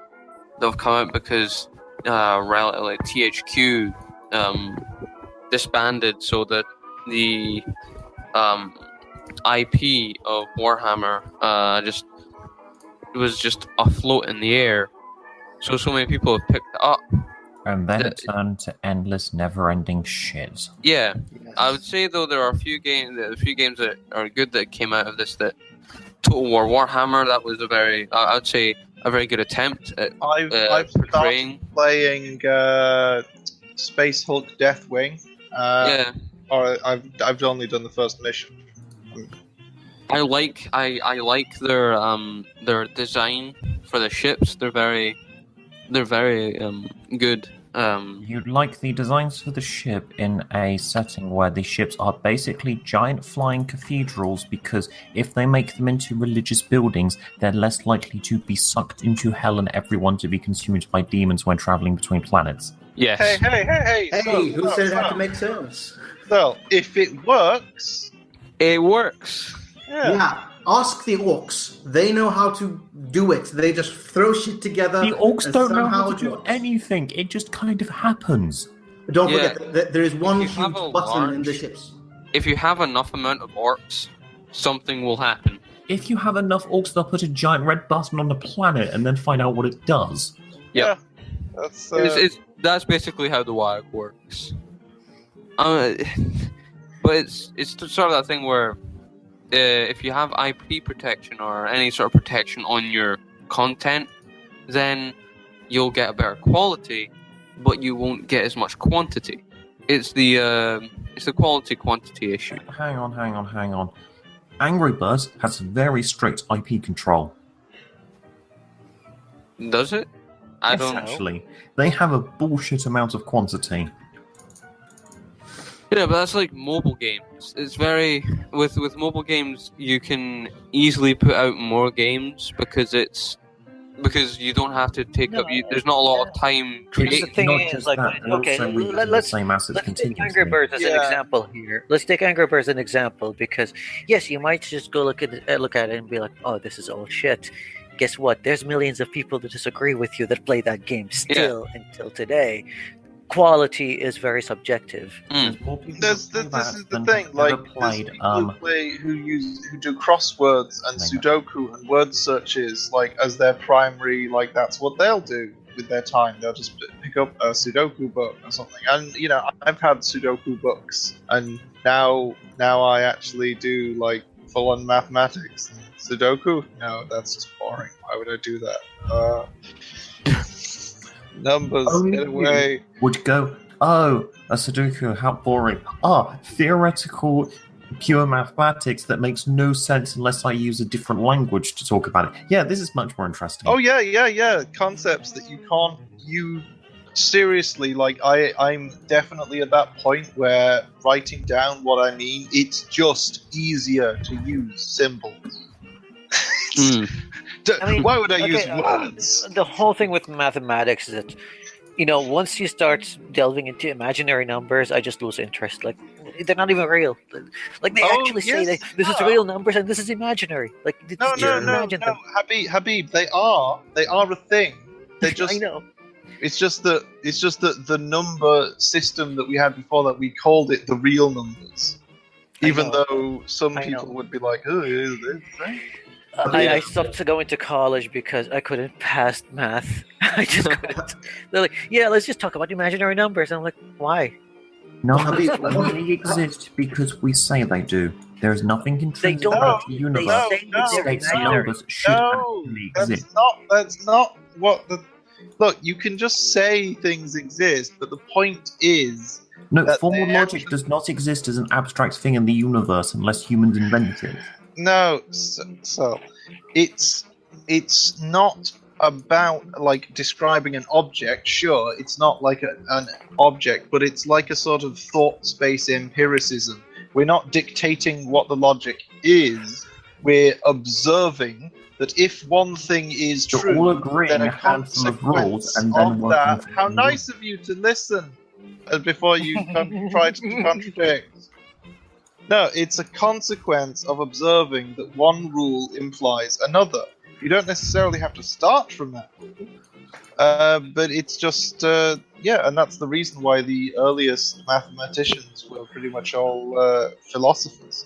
they've come out because like THQ disbanded, so that the IP of Warhammer it was just afloat in the air. So many people have picked it up. And then it turned to endless, never-ending shit. Yeah. I would say, though, there are a few games that are good that came out of this. That Total War Warhammer, that was I would say, a very good attempt at I've portraying... started playing Space Hulk Deathwing. Or I've only done the first mission. I like their design for the ships. They're very good. You'd like the designs for the ship in a setting where the ships are basically giant flying cathedrals, because if they make them into religious buildings, they're less likely to be sucked into hell and everyone to be consumed by demons when traveling between planets. Yes. Hey! Hey, who said it had to make sense? So, if it works... It works. Yeah, ask the orcs. They know how to do it. They just throw shit together. The orcs don't know how to it do works. anything. It just kind of happens. Don't forget that there is one huge button in the ships. If you have enough amount of orcs, something will happen. If you have enough orcs, they'll put a giant red button on the planet and then find out what it does. Yeah. That's basically how the WoW works. But it's sort of that thing where if you have IP protection or any sort of protection on your content, then you'll get a better quality, but you won't get as much quantity. it's the quality quantity issue. Hang on. Angry Birds has very strict IP control. Does it? I don't know. Actually, they have a bullshit amount of quantity. Yeah, but that's like mobile games. It's very with mobile games you can easily put out more games because you don't have to take up. There's not a lot of time creating. The thing is, like, okay, let's take Angry Birds as an example here. Let's take Angry Birds as an example because yes, you might just go look at it and be like, oh, this is all shit. Guess what? There's millions of people that disagree with you that play that game still until today. Quality is very subjective. This is the thing. Like, there's people who do crosswords and Sudoku and word searches, like as their primary. Like that's what they'll do with their time. They'll just pick up a Sudoku book or something. And you know, I've had Sudoku books, and now I actually do like full-on mathematics. Sudoku? No, that's just boring. Why would I do that? Numbers, get away. Would go, oh, a Sudoku, how boring. Theoretical pure mathematics that makes no sense unless I use a different language to talk about it. Yeah, this is much more interesting. Oh, yeah. Concepts that you can't use. Seriously, like, I'm definitely at that point where writing down what I mean, it's just easier to use symbols. Why would I use words? The whole thing with mathematics is that, you know, once you start delving into imaginary numbers, I just lose interest. Like, they're not even real. Like, they actually say that this is real numbers and this is imaginary. Like, no, Habib, they are a thing. They just. I know. It's just that the number system that we had before that we called it the real numbers, even though some people would be like, "Oh, is this right?" I stopped to go into college because I couldn't pass math. I just couldn't. They're like, yeah, let's just talk about imaginary numbers. And I'm like, why? No, they only exist because we say they do. There's nothing intrinsic about the universe that states the numbers should actually exist. That's not what the... Look, you can just say things exist, but the point is... No, formal logic does not exist as an abstract thing in the universe unless humans invent it. No, so it's not about like describing an object. Sure, it's not like an object, but it's like a sort of thought space empiricism. We're not dictating what the logic is. We're observing that if one thing is true, all agreeing then a handful of rules and of then that. How nice of you to listen before you try to contradict. No, it's a consequence of observing that one rule implies another. You don't necessarily have to start from that rule. But it's just, and that's the reason why the earliest mathematicians were pretty much all philosophers.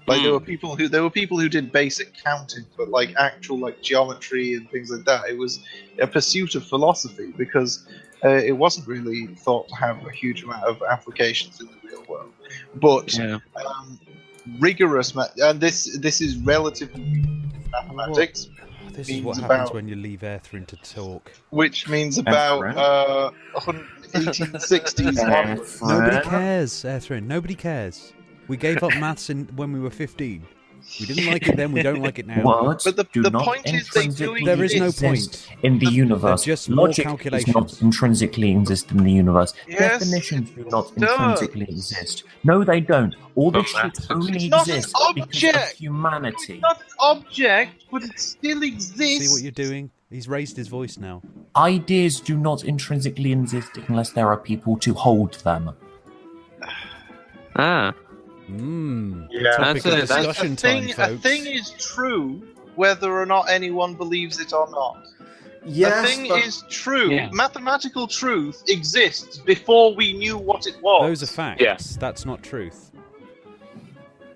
Like there were people who did basic counting, but like actual like geometry and things like that. It was a pursuit of philosophy because it wasn't really thought to have a huge amount of applications in the real world. But rigorous and this is relatively mathematics. This is what happens when you leave Aethrin to talk. Which means about 1860s. Nobody cares, Aethrin. Nobody cares. We gave up maths when we were 15. We didn't like it then, we don't like it now. Words but the point is there is no point in the universe. Just logic calculations. does not intrinsically exist in the universe. Yes, definitions do not intrinsically exist. No, they don't. All this shit only exists because of humanity. It's not an object, but it still exists. See what you're doing? He's raised his voice now. Ideas do not intrinsically exist unless there are people to hold them. Topic of discussion time, folks. A thing is true whether or not anyone believes it or not. Yes, a thing is true. Yeah. Mathematical truth exists before we knew what it was. Those are facts. Yes. That's not truth.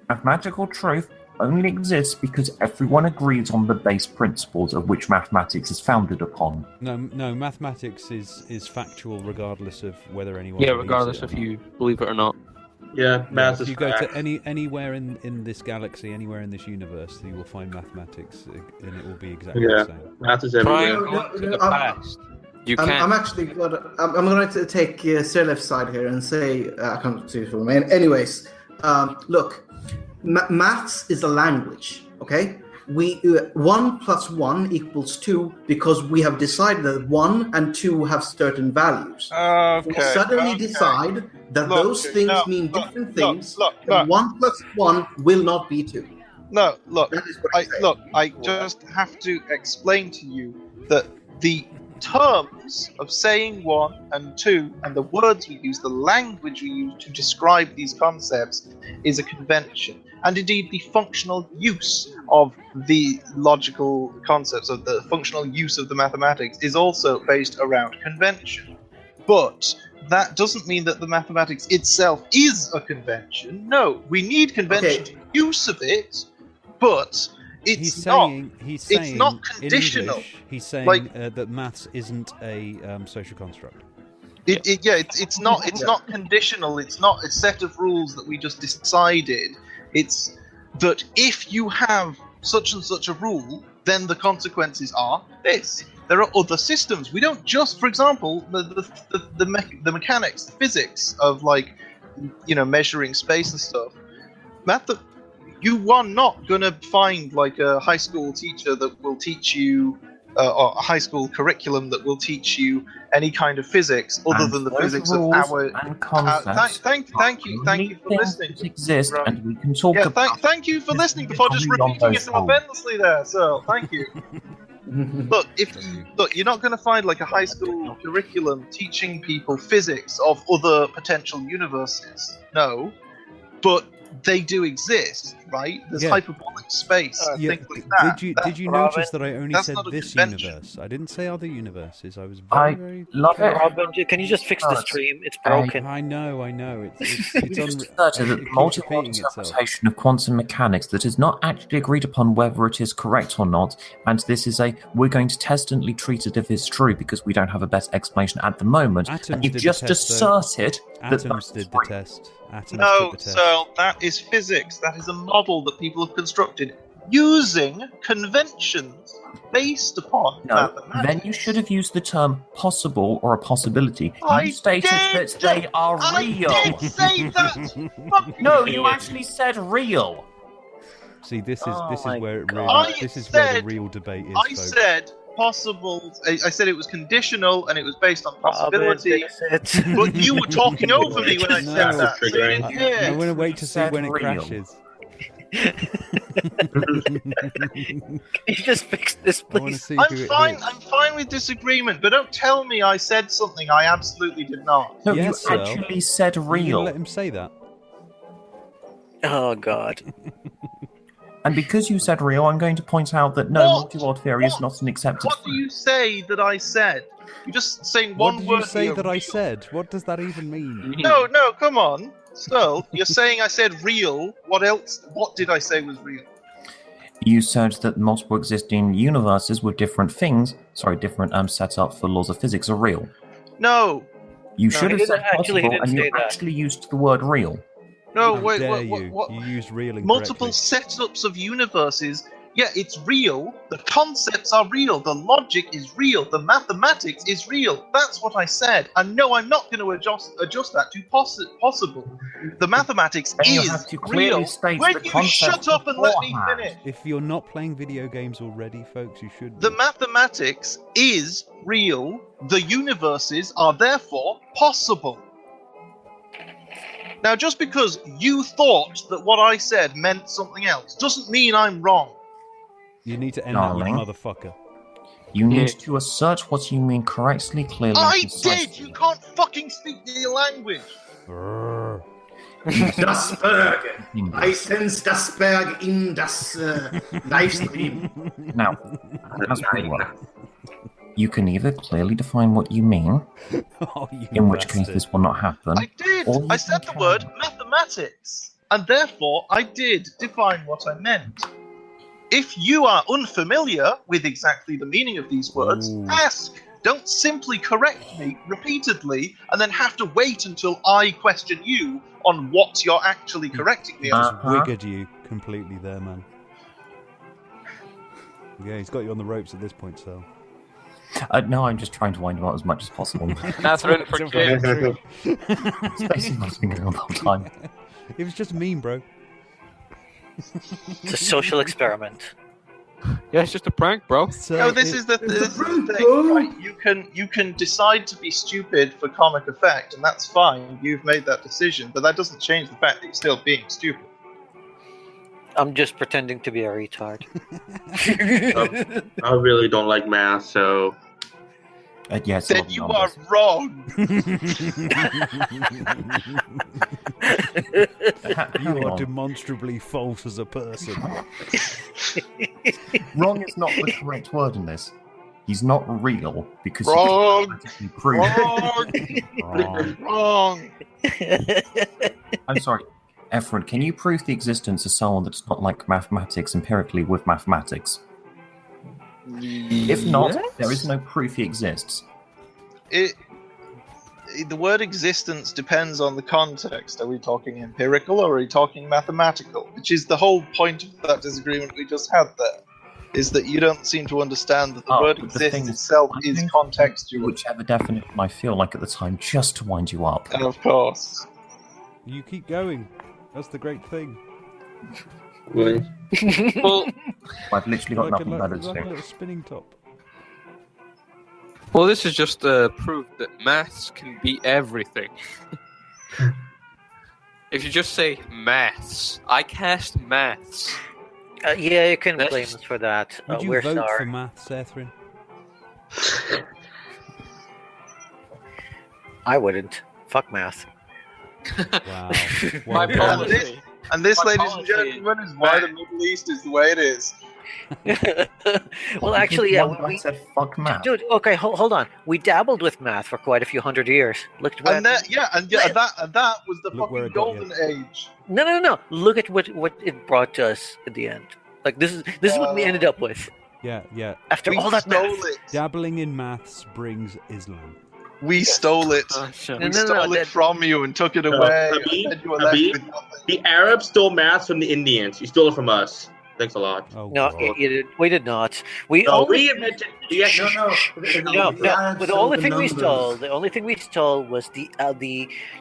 Mathematical truth only exists because everyone agrees on the base principles of which mathematics is founded upon. No, mathematics is factual regardless of whether anyone believes regardless if you believe it or not. Yeah, math is if you go to anywhere in this galaxy, anywhere in this universe, you will find mathematics, and it will be exactly the same. Math is everywhere. Try and go to the past. You can. I'm actually I'm going to take Serlef's side here and say I can't see for me. Anyways, look, maths is a language. Okay, we 1 + 1 = 2 because we have decided that 1 and 2 have certain values. We suddenly decide that those things mean different things. And 1 + 1 will not be 2. No, look, I just have to explain to you that the terms of saying 1 and 2 and the words we use, the language we use to describe these concepts is a convention. And indeed, the functional use of the logical concepts, of the functional use of the mathematics, is also based around convention. But that doesn't mean that the mathematics itself is a convention. No, we need convention use of it, but it's not conditional. He's saying that maths isn't a social construct. It's not conditional. It's not a set of rules that we just decided. It's that if you have such and such a rule, then the consequences are this. There are other systems. We don't just, for example, the mechanics, the physics of measuring space and stuff. You are not going to find a high school teacher that will teach you, or a high school curriculum that will teach you any kind of physics other than the physics of our. Thank you for listening. Exist, and we can talk about. Thank you for listening before just repeating yourself endlessly there. So thank you. Look, you're not going to find a high school curriculum teaching people physics of other potential universes. No, but they do exist, right? There's hyperbolic space, things like that. Did you notice that I only said this universe? I didn't say other universes. I was very love it. Robin, can you just fix the stream? It's broken. I know. It's asserted that the multiple interpretation of quantum mechanics that is not actually agreed upon whether it is correct or not, and this is we're going to testantly treat it if it's true because we don't have a better explanation at the moment. And you've just asserted that Atoms did the test. So that is physics. That is a model that people have constructed using conventions based upon mathematics. Then you should have used the term possible or a possibility. You stated that they are real. I did say that. No, you actually said real. See, this is where the real debate is. I said possible. I said it was conditional and it was based on possibility. But you were talking over me when I said that. I want to wait to see when it crashes. Can you just fix this, please? I'm fine with disagreement, but don't tell me I said something I absolutely did not. No, you actually said real. Let him say that. Oh God. And because you said real, I'm going to point out that multi-world theory is not an accepted. What do you say that I said? You're just saying one word. What did you say that I said? What does that even mean? No, come on. So, you're saying I said real. What else? What did I say was real? You said that multiple existing universes with different different setup for laws of physics are real. No. You should have said possible, and you actually used the word real. No, wait, what? You used real incorrectly. Multiple setups of universes. Yeah, it's real. The concepts are real. The logic is real. The mathematics is real. That's what I said. And no, I'm not going to adjust that to possible. The mathematics is real. When you shut up and let me finish. If you're not playing video games already, folks, you should. The mathematics is real. The universes are therefore possible. Now, just because you thought that what I said meant something else doesn't mean I'm wrong. You need to end that, you motherfucker. You need to assert what you mean correctly, clearly. I did! You can't fucking speak the language! Das Berg! I sense das Berg in das live stream. Now, as pretty well. You can either clearly define what you mean, in which case this will not happen. I did! I said the word mathematics, and therefore I did define what I meant. If you are unfamiliar with exactly the meaning of these words, ask. Don't simply correct me repeatedly and then have to wait until I question you on what you're actually correcting me on. Just wiggered you completely there, man. Yeah, he's got you on the ropes at this point, so. No, I'm just trying to wind him up as much as possible. Catherine, forgive. It's basically what's been going on the whole time. It was just a meme, bro. It's a social experiment. Yeah, it's just a prank, bro. No, this is the thing. Right? You can decide to be stupid for comic effect, and that's fine. You've made that decision, but that doesn't change the fact that you're still being stupid. I'm just pretending to be a retard. I really don't like math, so. Yes. Then you are wrong. You are demonstrably false as a person. Wrong is not the correct word in this. He's not real because Wrong. you can prove Wrong. I'm sorry. Efren, can you prove the existence of someone that's not like mathematics empirically with mathematics? If not, there is no proof he exists. The word existence depends on the context. Are we talking empirical or are we talking mathematical? Which is the whole point of that disagreement we just had there. Is that you don't seem to understand that the word exists itself is contextual. Whichever definition I feel like at the time, just to wind you up. Of course. You keep going. That's the great thing. Well, I've literally got nothing better to like a do. little spinning top. Well, this is just proof that maths can be everything. If you just say maths, I cast maths. Yeah, you can blame us for that. Would you We're vote sorry. for maths, Ethrin? I wouldn't. Fuck math. Wow. My policy. And this, My ladies and policy gentlemen, is why the Middle East is the way it is. Well, actually, yeah. I said fuck math. Dude, okay, hold on. We dabbled with math for quite a few hundred years. Looked at And that was the Look where fucking it got golden age. No. Look at what it brought to us at the end. Like this is what we ended up with. Yeah. After We all that stole math. it. Dabbling in maths brings Islam. We stole it. We stole it from you and took it away. And you were left with nothing. The Arabs stole maths from the Indians. You stole it from us. Thanks a lot. Oh, No, we did not. We No, only we invented. no. But the only thing we stole was the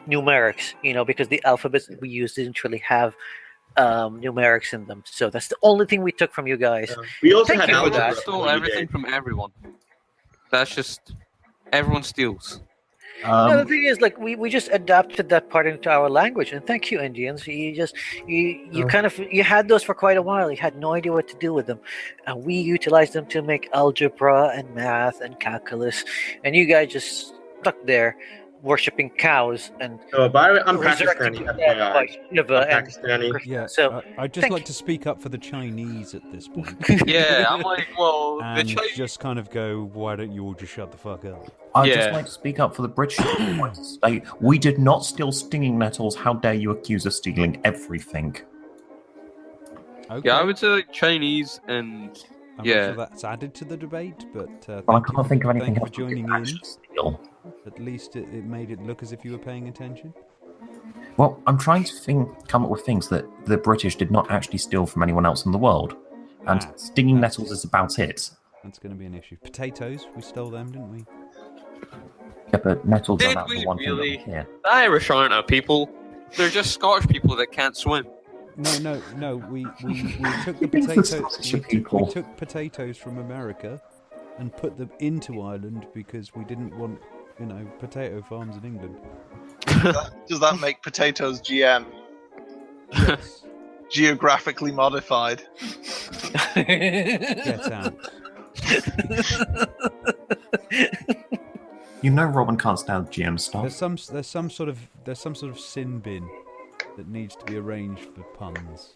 numerics. Because the alphabets that we used didn't really have numerics in them. So that's the only thing we took from you guys. We also Thank had you for algebra. that. Stole everything from everyone. That's just everyone steals. No, the thing is, like, we just adapted that part into our language, and thank you, Indians. You kind of had those for quite a while. You had no idea what to do with them, and we utilized them to make algebra and math and calculus, and you guys just stuck there worshipping cows and. I'm resurrecting Pakistani. the dead by Shiva and Pakistani. Krishna. Yeah, So I'd just like to speak up for the Chinese at this point. Yeah, I'm like, well, the And Chinese. just kind of go, why don't you all just shut the fuck up? I'd Yeah. just like to speak up for the British. State, we did not steal stinging nettles. How dare you accuse us of stealing everything? Okay. Yeah, I would say like Chinese and I'm yeah. not sure that's added to the debate, but Well, I thank you can't think of thank anything you for else we could joining in. actually steal. At least it made it look as if you were paying attention. Well, I'm trying to come up with things that the British did not actually steal from anyone else in the world. And stinging nettles is about it. That's going to be an issue. Potatoes, we stole them, didn't we? Yeah, but nettles Did are not we the one really? thing that we hear. The Irish aren't our people. They're just Scottish people that can't swim. No. We took the These are potatoes. Scottish We people. took potatoes from America and put them into Ireland because we didn't want, potato farms in England. Does that make potatoes GM? Yes. Geographically modified. Get out. You know Robin can't stand GM stuff. There's some sort of sin bin that needs to be arranged for puns.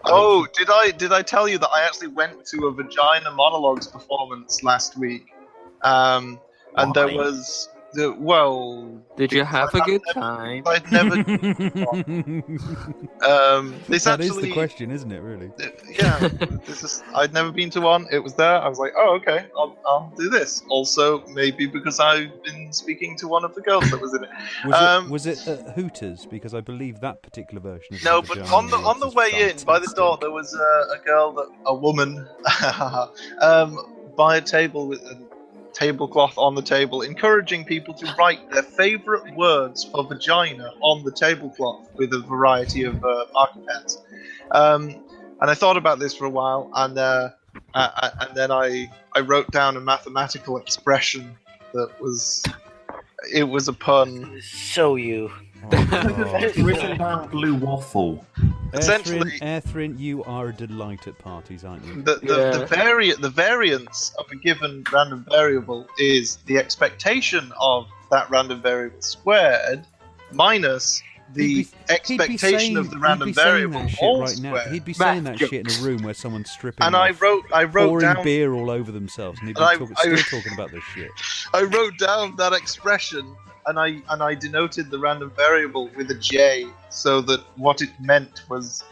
Oh, did I tell you that I actually went to a Vagina Monologues performance last week? And there was Did you have a good time? I'd never. This that actually is the question, isn't it? Really? Yeah, I'd never been to one. It was there. I was like, oh, okay, I'll do this. Also, maybe because I've been speaking to one of the girls that was in it. Was it at Hooters? Because I believe that particular version of No, the but Vagina on the way in, by the door, there was a girl, a woman, by a table with a tablecloth on the table, encouraging people to write their favorite words for vagina on the tablecloth with a variety of marker pens. And I thought about this for a while, and then I wrote down a mathematical expression that was a pun. So you. Written down blue waffle. Essentially, Airthrin, you are a delight at parties, aren't you? The variance of a given random variable is the expectation of that random variable squared minus the expectation of the random variable all right squared. now. He'd be saying that shit in a room where someone's stripping And off, I wrote pouring down beer all over themselves, and he'd be still talking about this shit. I wrote down that expression, and I denoted the random variable with a J, so that what it meant was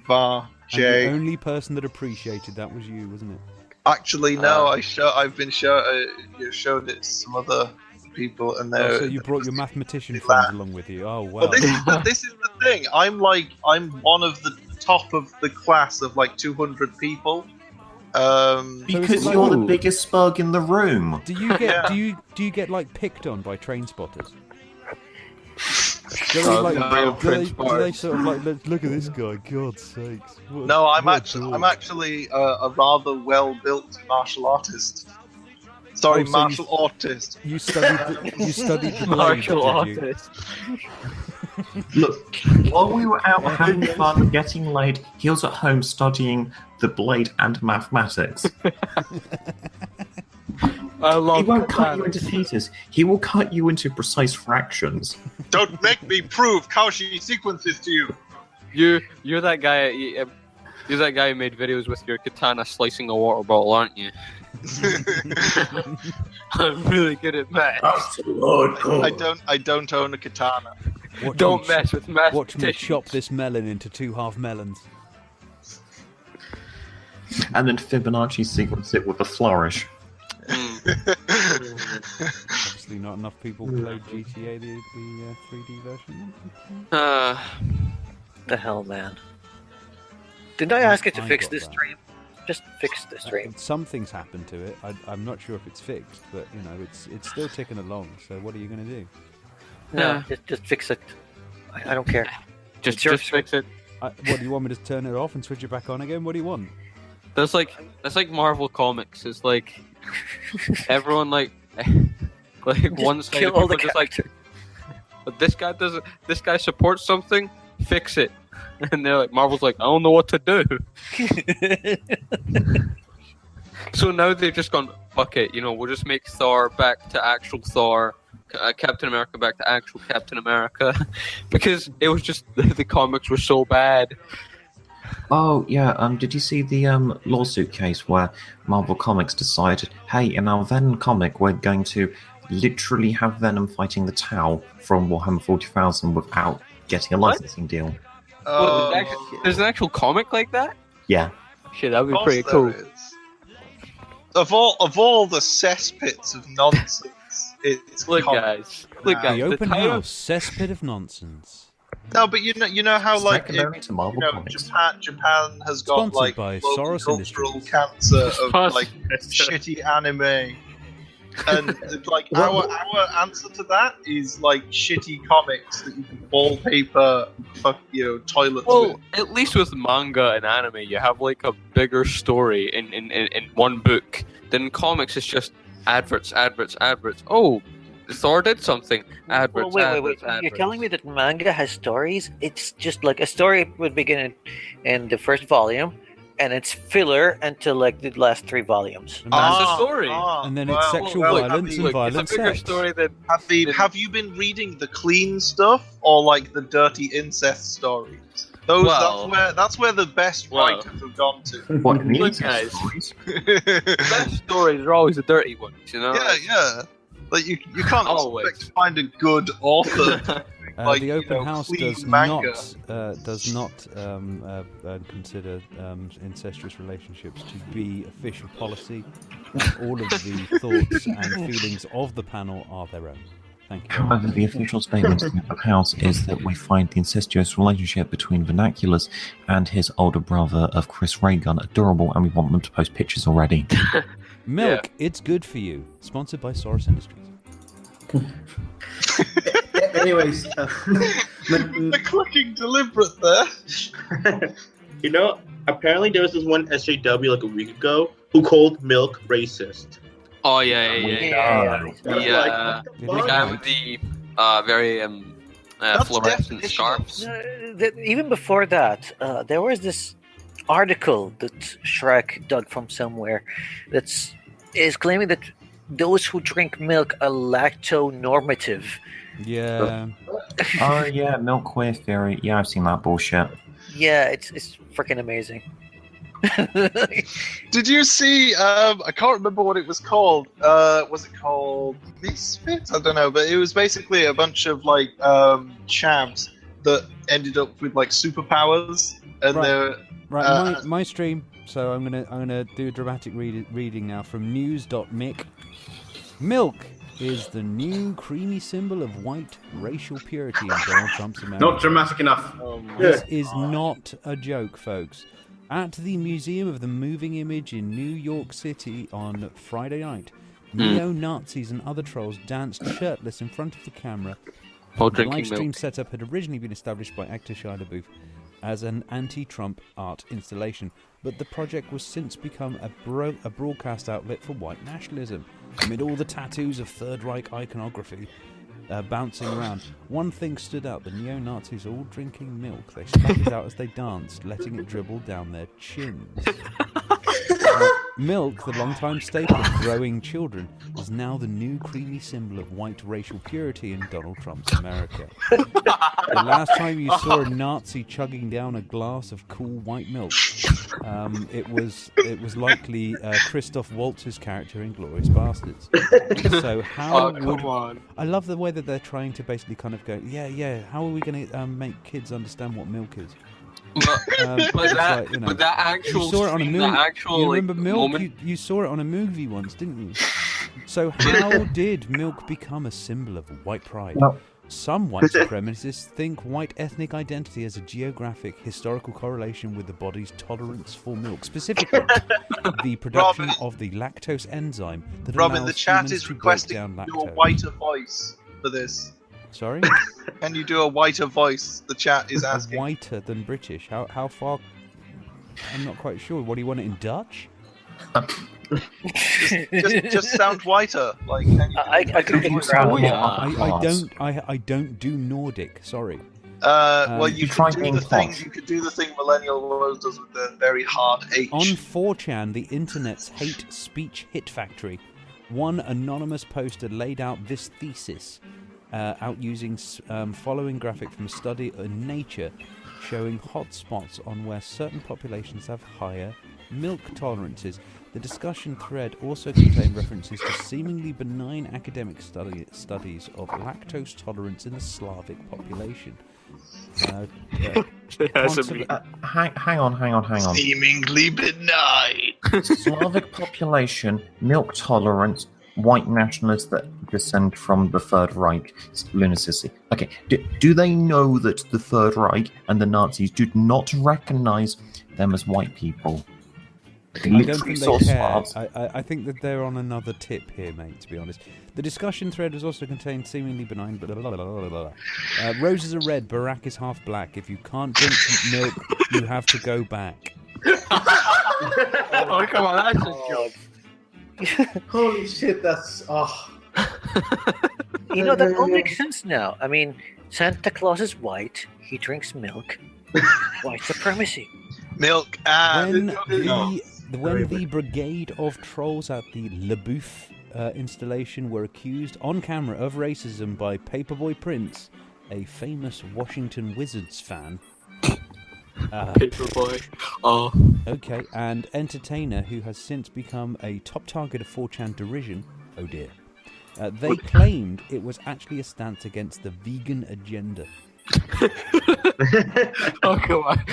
var J. And the only person that appreciated that was you, wasn't it? Actually, no. I've been showed it to some other people, and so you brought your mathematician friends along with you. Oh wow! But this is the thing. I'm one of the top of the class of like 200 people. Because you're the biggest spug in the room. Do you get do you get like picked on by train spotters? Do they sort of like look at this guy? God's sakes! No, I'm actually a rather well-built martial artist. Sorry, martial artist. You studied the martial artist. Look, while we were out having fun, getting laid, he was at home studying the blade and mathematics. I love he won't cut you into pieces. He will cut you into precise fractions. Don't make me prove Cauchy sequences to you. You're that guy. You're that guy who made videos with your katana slicing a water bottle, aren't you? I'm really good at math. I don't own a katana. Don't mess with math. Watch me chop this melon into 2 half melons. And then Fibonacci sequence it with a flourish. Obviously, not enough people played GTA the 3D version. The hell, man! Didn't I ask you to fix this stream? Just fix the stream. Something's happened to it. I'm not sure if it's fixed, but you know, it's still ticking along. So what are you going to do? No, just fix it. I don't care. Just fix it. What do you want me to turn it off and switch it back on again? What do you want? That's like Marvel Comics. It's like everyone like one side of people just like, but this guy supports something, fix it. And they're like, Marvel's like, I don't know what to do. So now they've just gone, fuck it, we'll just make Thor back to actual Thor, Captain America back to actual Captain America, because it was just the comics were so bad. Oh yeah, did you see the lawsuit case where Marvel Comics decided, hey, in our Venom comic, we're going to literally have Venom fighting the Tau from Warhammer 40,000 without getting a licensing deal? There's an actual comic like that? Yeah. Shit, that would be pretty cool. Of all the cesspits of nonsense, it's look guys. The open house cesspit of nonsense. No, but you know how like secondary to Marvel Comics. Japan has got Sponsored like by global Soros cultural cancer of like shitty anime, and like our answer to that is like shitty comics that you can wallpaper toilets with. At least with manga and anime, you have like a bigger story in one book. Then comics is just adverts. Oh, Thor did something. Adverts. Wait. You're telling me that manga has stories? It's just like a story would begin in the first volume, and it's filler until like the last 3 volumes. And that's a story. And then it's sexual violence and violent It's a bigger sex. story than... Have you been reading the clean stuff or like the dirty incest stories? That's where the best writers have gone to. What, Look, guys. The best stories are always the dirty ones, Yeah. Like you can't expect to find a good author. The open house does not consider incestuous relationships to be official policy. All of the thoughts and feelings of the panel are their own. Thank you. However, the official statement of the open house is that we find the incestuous relationship between Vernaculis and his older brother of Chris Reagan adorable, and we want them to post pictures already. Milk, it's good for you. Sponsored by Soros Industries. Anyways, the clicking deliberate there. You know, apparently there was this one SJW like a week ago who called milk racist. Oh yeah. The guy with the very fluorescent scarves. Even before that, there was this article that Shrek dug from somewhere that is claiming that those who drink milk are lacto-normative. Yeah. Oh yeah, milk queer theory. Yeah, I've seen that bullshit. Yeah, it's freaking amazing. Did you see? I can't remember what it was called. Was it called Misfits? I don't know, but it was basically a bunch of like chavs that ended up with like superpowers, and they're my stream. So I'm gonna do a dramatic reading now from news.mic. Milk is the new creamy symbol of white racial purity in Donald Trump's America. Not dramatic enough. This is not a joke, folks. At the Museum of the Moving Image in New York City on Friday night, neo-Nazis and other trolls danced shirtless in front of the camera. While The drinking live stream milk. setup had originally been established by actor Shia LaBeouf as an anti-Trump art installation, but the project was since become a broadcast outlet for white nationalism. Amid all the tattoos of Third Reich iconography bouncing around, one thing stood out: the neo-Nazis all drinking milk. They spat it out as they danced, letting it dribble down their chins. Milk, the long-time staple of growing children, is now the new creamy symbol of white racial purity in Donald Trump's America. The last time you saw a Nazi chugging down a glass of cool white milk, it was likely Christoph Waltz's character in Glorious Bastards. So how I love the way that they're trying to basically kind of go, how are we going to make kids understand what milk is? But that actual you saw it on a stream, movie. that actual, you remember milk? moment. You saw it on a movie once, didn't you? So how did milk become a symbol of white pride? No. Some white supremacists think white ethnic identity has a geographic historical correlation with the body's tolerance for milk, specifically the production of the lactose enzyme that Robin, allows the chat humans is to break requesting down you do a lactose. whiter voice for this. Sorry? Can you do a whiter voice? The chat is asking. Whiter than British. How far? I'm not quite sure. What do you want it in Dutch? just sound whiter. Like, can you? I can figure out. I don't do Nordic. Sorry. Well, you could do the thing. You could do the thing Millennial Rose does with the very hard H. On 4chan, the internet's hate speech hit factory, one anonymous poster laid out this thesis, out using following graphic from a study in Nature, showing hotspots on where certain populations have higher milk tolerances. The discussion thread also contained references to seemingly benign academic studies of lactose tolerance in the Slavic population. Hang on. Seemingly benign. Slavic population, milk tolerance, white nationalists that descend from the Third Reich, lunacy. Okay, do they know that the Third Reich and the Nazis did not recognize them as white people? I don't think they care. I think that they're on another tip here, mate, to be honest. The discussion thread was also contained seemingly benign, but roses are red, Barack is half black. If you can't drink milk, you have to go back. Oh, come on, that's a joke. Holy shit, that's... You know, that all makes sense now. I mean, Santa Claus is white, he drinks milk. White supremacy. Milk. When the brigade of trolls at the LaBeouf installation were accused on camera of racism by Paperboy Prince, a famous Washington Wizards fan. Paperboy. Oh. Okay, and entertainer who has since become a top target of 4chan derision. Oh dear. They claimed it was actually a stance against the vegan agenda. Oh, come on.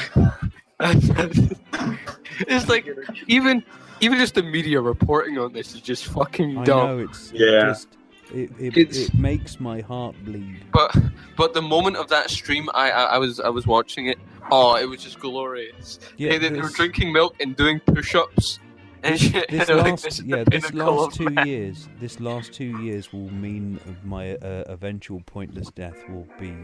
It's like even just the media reporting on this is just fucking dumb. I know, it makes my heart bleed. But the moment of that stream, I was watching it. Oh, it was just glorious. Yeah, they were drinking milk and doing push-ups This last 2 years will mean my eventual pointless death will be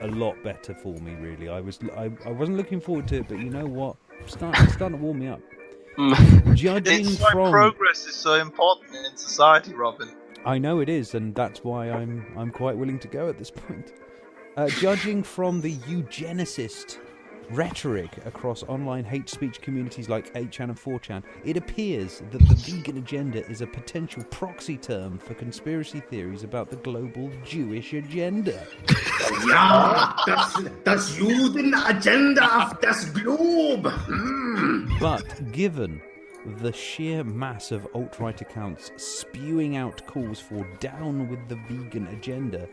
a lot better for me. Really, I wasn't looking forward to it, but you know what? It's starting to warm me up. Judging it's why from progress is so important in society, Robin. I know it is, and that's why I'm quite willing to go at this point. Judging from the eugenicist rhetoric across online hate speech communities like 8chan and 4chan, it appears that the vegan agenda is a potential proxy term for conspiracy theories about the global Jewish agenda. Ja, das Judenagenda auf das Globe. But given the sheer mass of alt-right accounts spewing out calls for down with the vegan agenda,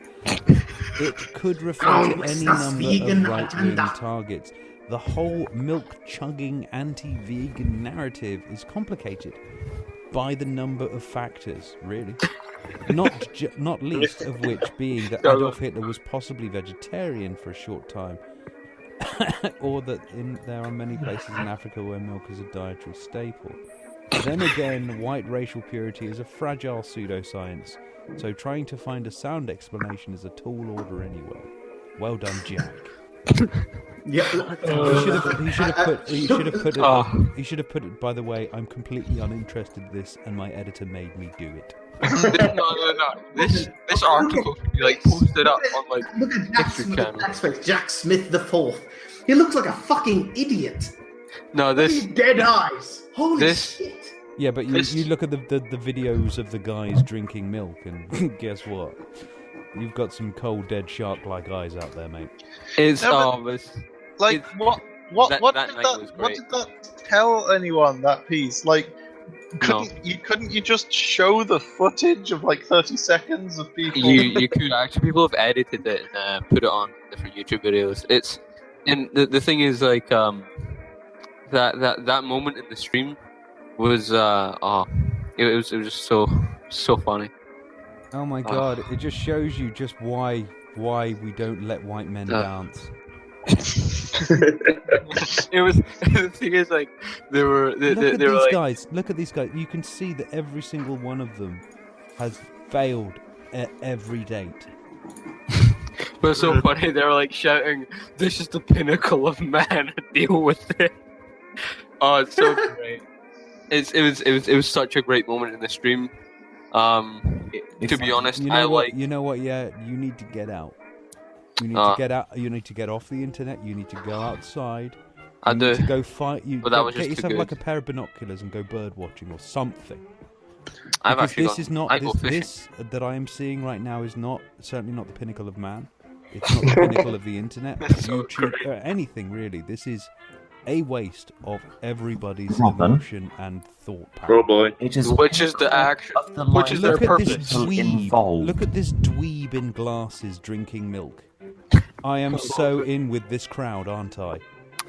it could refer to any number of right-wing targets. The whole milk-chugging anti-vegan narrative is complicated by the number of factors, really. Not least of which being that Adolf Hitler was possibly vegetarian for a short time, or that there are many places in Africa where milk is a dietary staple. Then again, white racial purity is a fragile pseudoscience, so trying to find a sound explanation is a tall order anyway. Well done, Jack. Yeah. He should have put it. By the way, I'm completely uninterested in this, and my editor made me do it. No. This article should be posted up on Look at Jack Smith the Fourth. He looks like a fucking idiot. No, this dead eyes. Holy shit. Yeah, but you look at the videos of the guys drinking milk, and guess what? You've got some cold, dead shark-like eyes out there, mate. What did that tell anyone? That piece, couldn't you just show the footage of 30 seconds of people? You could actually. People have edited it and put it on different YouTube videos. And the thing is that moment in the stream was it was just so funny. Oh my god! It just shows you just why we don't let white men dance. It was the thing is look at these guys. You can see that every single one of them has failed at every date. But it's so funny. They were shouting, "This is the pinnacle of man. Deal with it." Oh, it's so great. It was such a great moment in the stream. To be honest, you know what? Yeah, you need to get out. You need to get out. You need to get off the internet. You need to go outside. You need to go fight. Get yourself a pair of binoculars and go bird watching or something. This that I am seeing right now is certainly not the pinnacle of man. It's not the pinnacle of the internet, YouTube, anything really. This is a waste of everybody's emotion and thought power. Oh boy. Which is the action. Which is their purpose. Look at this dweeb in glasses drinking milk. I am so in with this crowd, aren't I?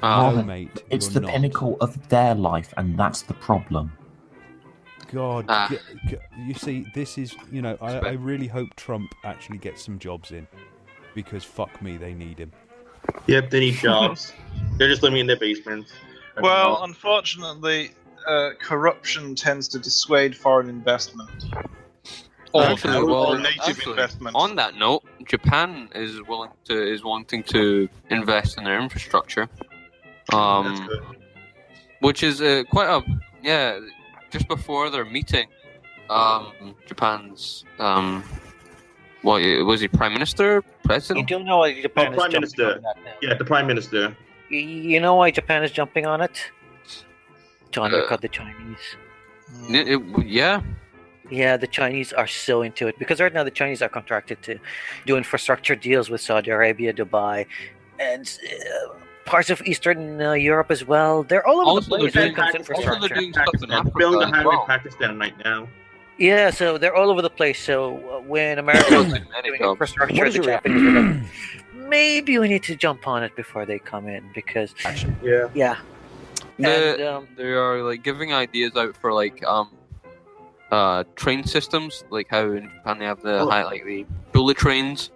No, mate. It's the pinnacle of their life, and that's the problem. God, you see, this is, I really hope Trump actually gets some jobs in, because fuck me, they need him. Yep, they need jobs. They're just living in their basements. Well, unfortunately, corruption tends to dissuade foreign investment. Native investment. On that note, Japan is wanting to invest in their infrastructure, which is just before their meeting, Japan's what was he, Prime Minister, President? You don't know why Japan is Prime jumping Minister. on that now. Yeah, the Prime Minister. You know why Japan is jumping on it? To undercut the Chinese. Yeah, the Chinese are so into it because right now the Chinese are contracted to do infrastructure deals with Saudi Arabia, Dubai, and parts of Eastern Europe as well. They're all over the place. They're doing stuff in Africa. Building a highway in Pakistan right now. Yeah, so they're all over the place. So when America is doing infrastructure, the Japanese are like, maybe we need to jump on it before they come in because yeah. They are giving ideas out for train systems, like how in Japan they have the bullet trains.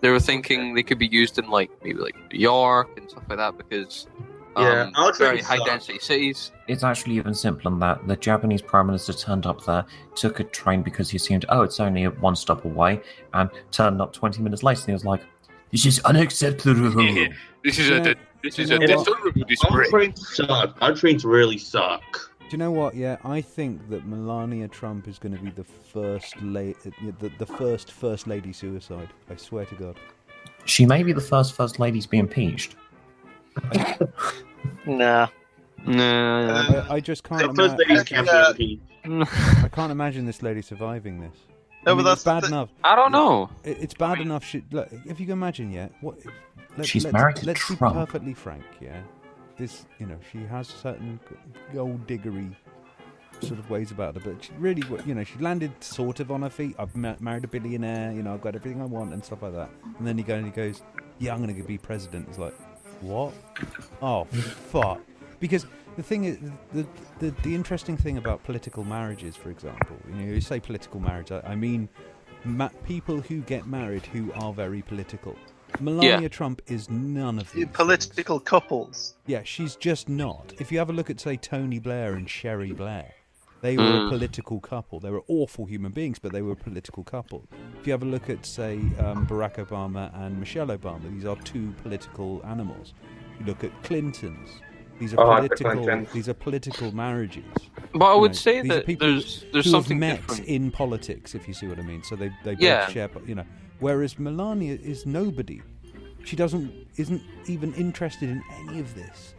They were thinking they could be used in maybe New York and stuff like that because very high-density cities. It's actually even simpler than that. The Japanese Prime Minister turned up there, took a train because he assumed, it's only one stop away, and turned up 20 minutes later, and he was like, "This is unacceptable. This is a dishonorable display." Our trains really suck. Do you know what? Yeah, I think that Melania Trump is going to be the first first lady suicide. I swear to God. She may be the first lady to be impeached. Nah. No. I just can't imagine. I can't imagine this lady surviving this. No, but that's bad enough. I don't know. It's bad enough. Look, if you can imagine, she's married to Let's Trump. be perfectly frank, yeah. This, she has certain gold diggery sort of ways about her, but she really, she landed sort of on her feet. I've married a billionaire, I've got everything I want and stuff like that. And then he goes, yeah, I'm going to be president. It's like, what? Oh, fuck. Because the thing is, the interesting thing about political marriages, for example, you say political marriage, I mean people who get married who are very political. Melania Trump is none of these political couples. Yeah, she's just not. If you have a look at, say, Tony Blair and Sherry Blair, they were a political couple. They were awful human beings, but they were a political couple. If you have a look at, say, Barack Obama and Michelle Obama, these are two political animals. You look at Clinton's. These are political marriages. But I would say that there's something met different in politics, if you see what I mean. So they both share, Whereas Melania is nobody. She isn't even interested in any of this.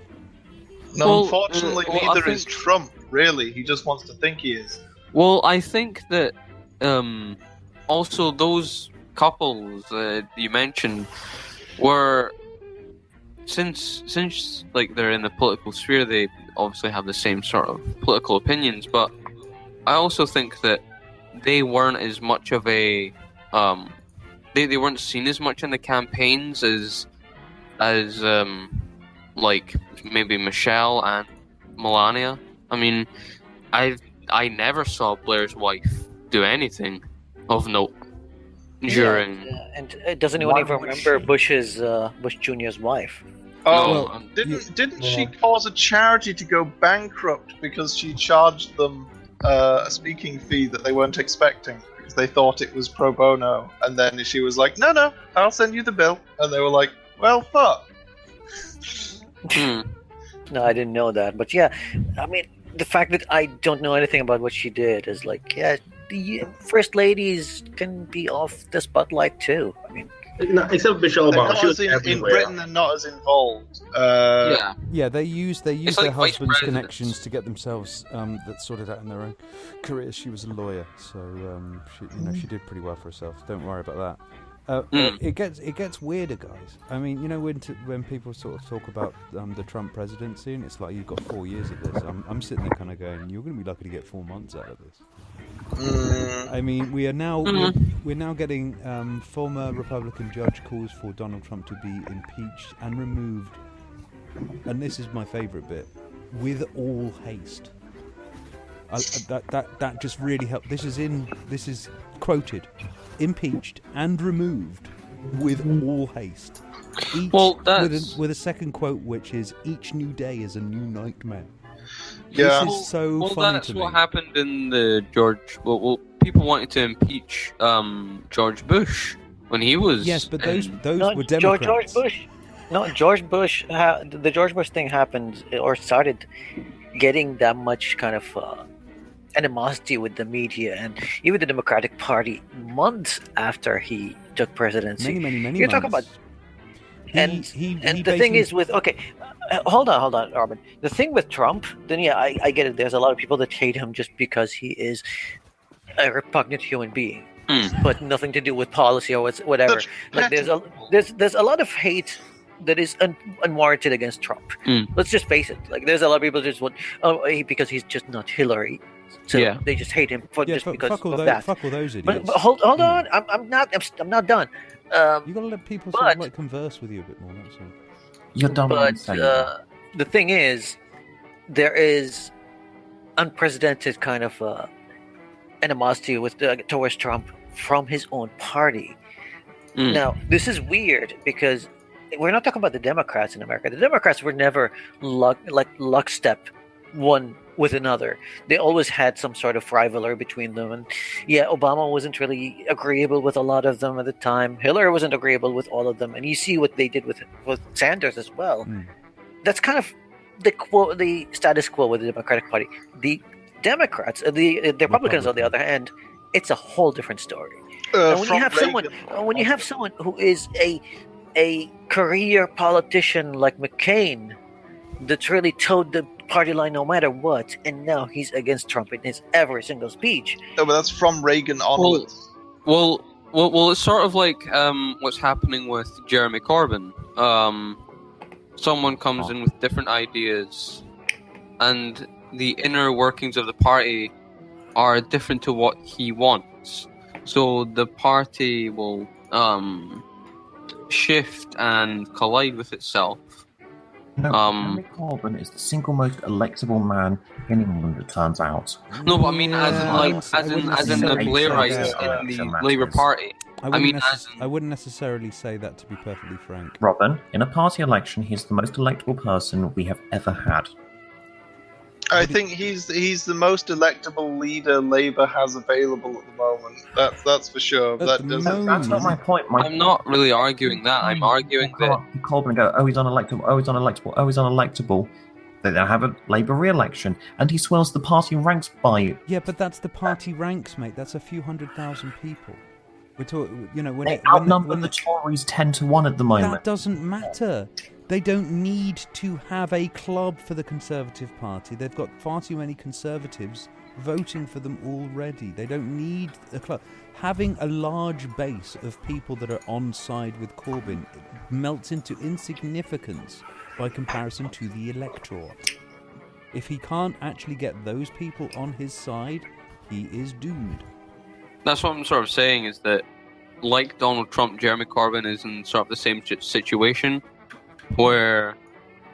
No, unfortunately, neither is Trump. Really, he just wants to think he is. Well, I think that also those couples you mentioned were since like they're in the political sphere, they obviously have the same sort of political opinions. But I also think that they weren't as much of a they weren't seen as much in the campaigns as like maybe Michelle and Melania. I mean, I never saw Blair's wife do anything of note during. Yeah. And does anyone even remember Bush Jr.'s wife? Oh, didn't she cause a charity to go bankrupt because she charged them a speaking fee that they weren't expecting? They thought it was pro bono, and then she was like, no, I'll send you the bill. And they were like, well, fuck. No, I didn't know that. But yeah, I mean, the fact that I don't know anything about what she did is like, yeah, the first ladies can be off the spotlight too. I mean, no, except Michelle Obama. In Britain, they're not as involved. Yeah, they use their like husband's connections to get themselves that sorted out in their own careers. She was a lawyer, so she did pretty well for herself. Don't worry about that. It gets weirder, guys. I mean, when people sort of talk about the Trump presidency, and it's like you've got 4 years of this. I'm sitting there kind of going, you're going to be lucky to get 4 months out of this. I mean, we're now getting former Republican judge calls for Donald Trump to be impeached and removed, and this is my favourite bit, with all haste. That just really helped. This is quoted, impeached and removed with all haste. With a second quote, which is, each new day is a new nightmare. Yeah. This is so funny that's to me. what happened in the George. Well, people wanted to impeach George Bush when he was. Yes, but those were Democrats. George Bush. No, George Bush. The George Bush thing happened or started getting that much kind of animosity with the media and even the Democratic Party months after he took presidency. Many You're talking about. And the thing is with hold on, Robin. The thing with Trump, then I get it. There's a lot of people that hate him just because he is a repugnant human being, but nothing to do with policy or whatever. Like there's a lot of hate that is unwarranted against Trump. Let's just face it. Like there's a lot of people just want because he's just not Hillary. So they just hate him because of that. Fuck all those idiots. But hold on, I'm not done. You gotta let people sort of like converse with you a bit more. That's all. You're done. But the thing is, there is unprecedented kind of animosity towards Trump from his own party. Now, this is weird because we're not talking about the Democrats in America. The Democrats were never lockstep one with another. They always had some sort of rivalry between them. And yeah, Obama wasn't really agreeable with a lot of them at the time. Hillary wasn't agreeable with all of them. And you see what they did with Sanders as well. That's kind of the status quo with the Democratic Party. The Democrats, the Republicans, on the other hand, it's a whole different story. And when you have someone who is a career politician like McCain that's really towed the party line no matter what, and now he's against Trump in his every single speech. No, but that's from Reagan onwards. Well, it's sort of like what's happening with Jeremy Corbyn. Someone comes in with different ideas, and the inner workings of the party are different to what he wants. So the party will shift and collide with itself. No, Jeremy Corbyn is the single most electable man in England, it turns out. No, but I mean, as in the Blairites in the Labour Party. I wouldn't necessarily say that, to be perfectly frank. Robin, in a party election, he's the most electable person we have ever had. I think he's the most electable leader Labour has available at the moment. That's for sure. That's not my point. I'm not really arguing that. I'm arguing that Corbyn go, he's unelectable, he's unelectable, he's unelectable. They have a Labour re-election, and he swells the party ranks by. Yeah, but that's the party ranks, mate. That's a few 100,000 people. We're talking, they outnumber the Tories 10-1 at the moment. That doesn't matter. They don't need to have a club for the Conservative Party. They've got far too many Conservatives voting for them already. They don't need a club. Having a large base of people that are on side with Corbyn melts into insignificance by comparison to the electorate. If he can't actually get those people on his side, he is doomed. That's what I'm sort of saying, is that, like Donald Trump, Jeremy Corbyn is in sort of the same situation, where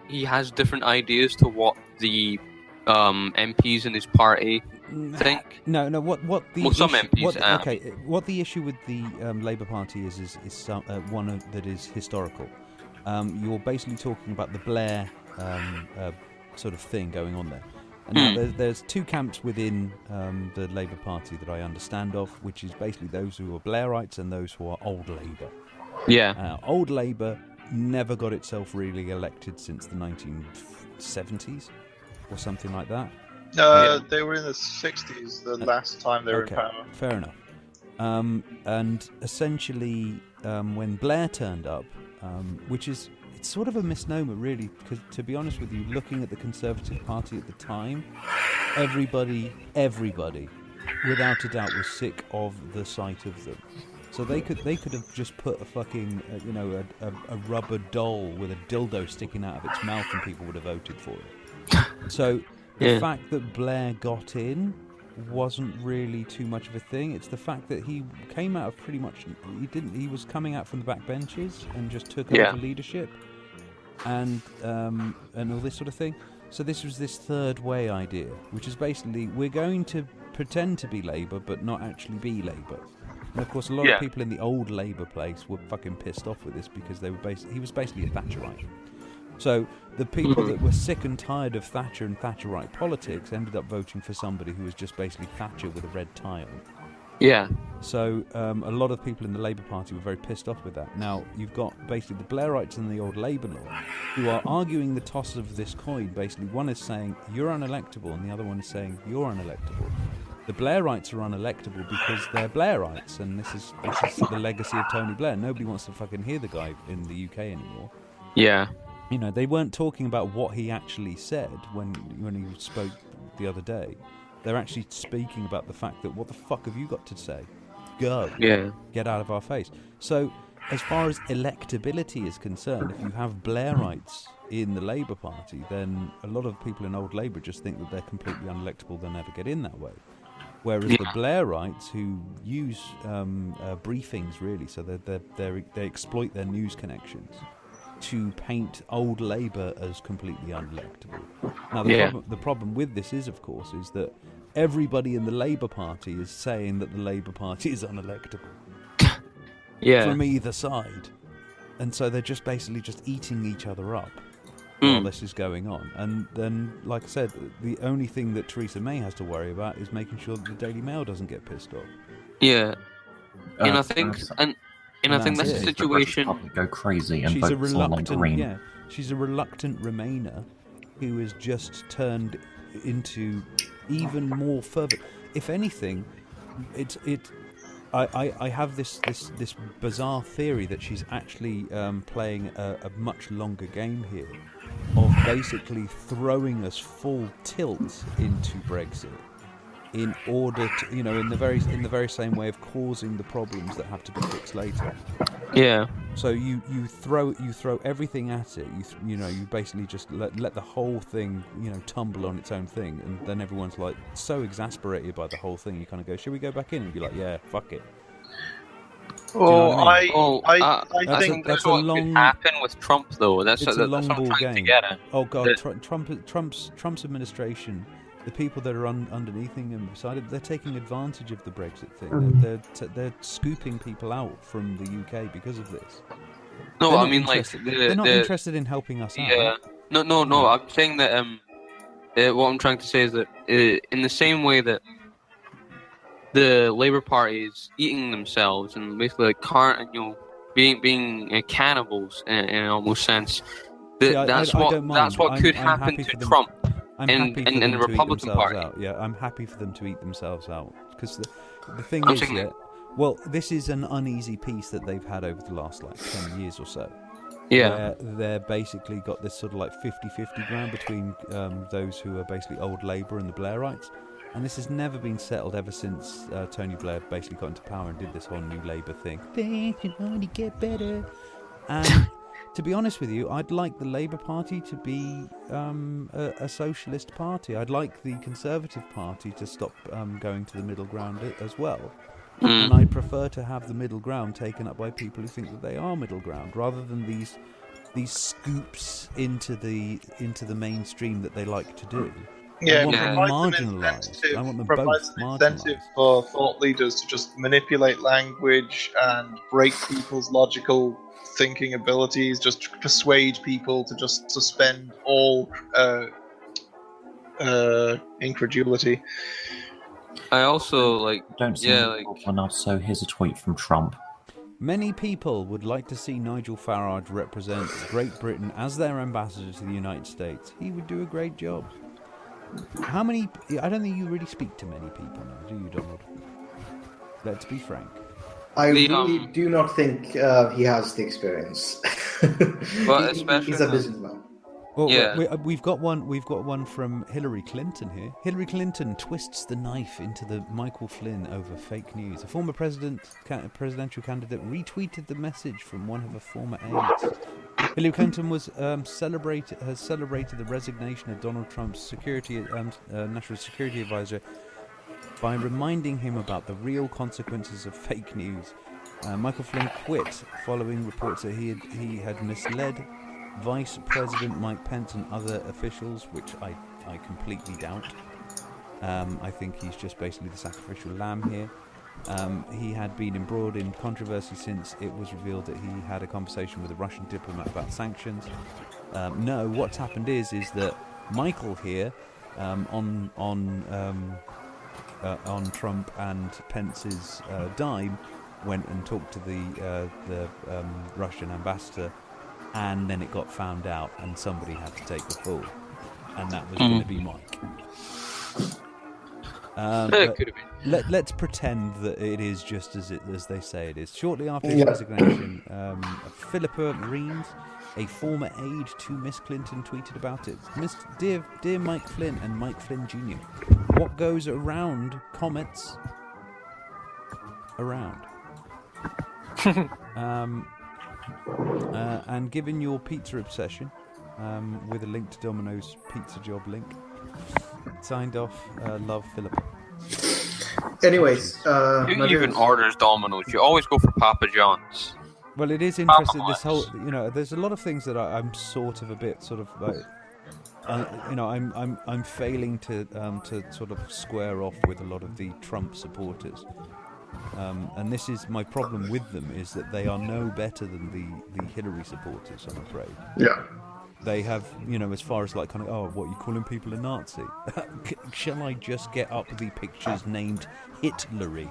he has different ideas to what the MPs in his party think. No. What the some MPs. What the issue with the Labour Party is one that is historical. You're basically talking about the Blair sort of thing going on there. And now there's two camps within the Labour Party that I understand of, which is basically those who are Blairites and those who are old Labour. Yeah. Old Labour never got itself really elected since the 1970s or something like that. They were in the 60s the last time they were in power. Fair enough. And essentially, when Blair turned up, which is it's sort of a misnomer, really, because to be honest with you, looking at the Conservative Party at the time, everybody, without a doubt, was sick of the sight of them. So they could have just put a fucking a rubber doll with a dildo sticking out of its mouth and people would have voted for it. So the fact that Blair got in wasn't really too much of a thing. It's the fact that he came out of pretty much he was coming out from the back benches and just took over leadership and all this sort of thing. So this was this third way idea, which is basically we're going to pretend to be Labour but not actually be Labour. And of course, a lot of people in the old Labour place were fucking pissed off with this because he was basically a Thatcherite. So the people that were sick and tired of Thatcher and Thatcherite politics ended up voting for somebody who was just basically Thatcher with a red tie on. Yeah. So a lot of people in the Labour Party were very pissed off with that. Now, you've got basically the Blairites and the old Labour lot who are arguing the toss of this coin. Basically, one is saying, you're unelectable, and the other one is saying, you're unelectable. The Blairites are unelectable because they're Blairites, and this is the legacy of Tony Blair. Nobody wants to fucking hear the guy in the UK anymore. Yeah. They weren't talking about what he actually said when he spoke the other day. They're actually speaking about the fact that, what the fuck have you got to say? Go. Yeah. Get out of our face. So, as far as electability is concerned, if you have Blairites in the Labour Party, then a lot of people in old Labour just think that they're completely unelectable, they'll never get in that way. Whereas the Blairites, who use briefings, really, so they exploit their news connections to paint old Labour as completely unelectable. Now, the problem with this is, of course, is that everybody in the Labour Party is saying that the Labour Party is unelectable. From either side. And so they're just basically just eating each other up while this is going on. And then, like I said, the only thing that Theresa May has to worry about is making sure that the Daily Mail doesn't get pissed off. Yeah. And I think that's a situation. Go crazy and She's a vote for like green. reluctant, she's a reluctant Remainer who has just turned into even more fervent. If anything, I have this bizarre theory that she's actually playing a much longer game here, of basically throwing us full tilt into Brexit, in order to, in the very same way of causing the problems that have to be fixed later. Yeah. So you throw everything at it. You basically just let the whole thing tumble on its own thing, and then everyone's like so exasperated by the whole thing. You kind of go, should we go back in? And be like, yeah, fuck it. I think that's what could happen with Trump, though. That's a long what I'm ball trying game. to get at. Oh god, Trump's administration, the people that are underneath him beside, they're taking advantage of the Brexit thing. They're scooping people out from the UK because of this. No, I mean they're not interested in helping us out. Yeah. No. I'm saying that what I'm trying to say is that in the same way that the Labour Party is eating themselves and basically being cannibals in almost sense. That's what could happen to Trump and the Republican Party. Yeah, I'm happy for them to eat themselves out, because the thing is, well, this is an uneasy peace that they've had over the last 10 years or so. Yeah, where they're basically got this sort of 50-50 ground between those who are basically old Labour and the Blairites. And this has never been settled ever since Tony Blair basically got into power and did this whole New Labour thing. Things can only get better. And to be honest with you, I'd like the Labour Party to be a socialist party. I'd like the Conservative Party to stop going to the middle ground as well. And I'd prefer to have the middle ground taken up by people who think that they are middle ground, rather than these scoops into the mainstream that they like to do. Yeah, I want them marginalised. I want them both marginalised. Incentive for thought leaders to just manipulate language and break people's logical thinking abilities, just persuade people to just suspend all incredulity. I also don't see enough. So here's a tweet from Trump. Many people would like to see Nigel Farage represent Great Britain as their ambassador to the United States. He would do a great job. How many? I don't think you really speak to many people now, do you, Donald? Let's be frank. I really do not think he has the experience. But he's a businessman. Well, we've got one from Hillary Clinton here. Hillary Clinton twists the knife into the Michael Flynn over fake news. A former presidential candidate retweeted the message from one of her former aides. Hillary Clinton has celebrated the resignation of Donald Trump's national security advisor by reminding him about the real consequences of fake news. Michael Flynn quit following reports that he had misled Vice President Mike Pence and other officials, which I completely doubt. I think he's just basically the sacrificial lamb here. He had been embroiled in controversy since it was revealed that he had a conversation with a Russian diplomat about sanctions. No, what's happened is that Michael here, on Trump and Pence's dime, went and talked to the Russian ambassador, and then it got found out, and somebody had to take the fall, and that was going to be Mike. Let's pretend that it is just as they say it is. Shortly after his resignation, Philippa Reams, a former aide to Miss Clinton, tweeted about it. Dear Mike Flynn and Mike Flynn Jr., what goes around comments around. And given your pizza obsession, with a link to Domino's pizza job link, signed off, love, Philippa. Anyways, who even orders Domino's? You always go for Papa John's. Well, it is interesting. This whole, there's a lot of things that I'm sort of a bit sort of like, I'm failing to sort of square off with a lot of the Trump supporters. And this is my problem with them, is that they are no better than the Hillary supporters, I'm afraid. Yeah. They have, as far as like kind of, oh, what, you calling people a Nazi? Shall I just get up the pictures named Hitlery?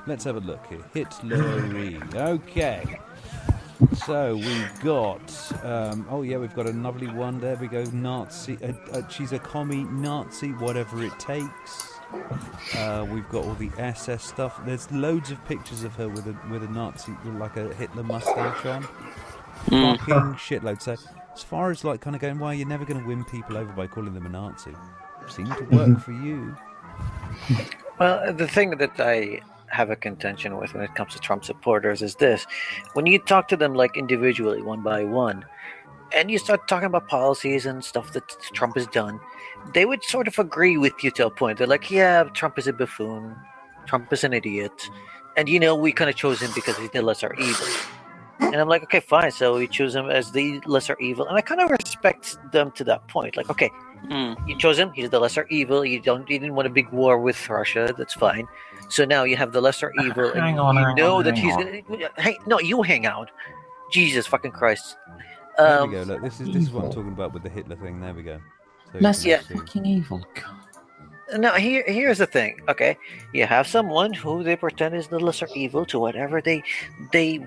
Let's have a look here. Hitlery. Okay. So we've got, we've got a lovely one. There we go. Nazi. She's a commie Nazi, whatever it takes. We've got all the SS stuff. There's loads of pictures of her with a Nazi, with like a Hitler mustache on. Fucking shitload. So as far as like kind of going, well, you're never going to win people over by calling them a Nazi. Seemed to work for you. Well, the thing that I have a contention with when it comes to Trump supporters is this: when you talk to them like individually, one by one, and you start talking about policies and stuff that Trump has done, they would sort of agree with you to a point. They're like, yeah, Trump is a buffoon, Trump is an idiot, and we kind of chose him because he's the lesser evil. And I'm like, okay, fine, so we choose him as the lesser evil, and I kind of respect them to that point. Like, okay, you chose him, he's the lesser evil, you didn't want a big war with Russia, that's fine. So now you have the lesser evil, and he's gonna. Hey, no, you hang out. Jesus fucking Christ. There we go. Look, this is what I'm talking about with the Hitler thing. There we go. So Lesser fucking evil. Now here's the thing. Okay, you have someone who they pretend is the lesser evil to whatever they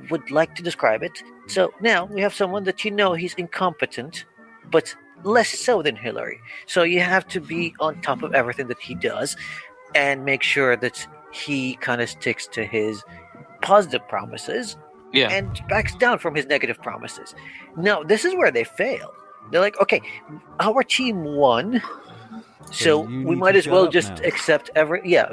would like to describe it. So now we have someone that he's incompetent, but less so than Hillary. So you have to be on top of everything that he does, and make sure that he kind of sticks to his positive promises and backs down from his negative promises. Now, this is where they fail. They're like, okay, our team won, so we might as well just accept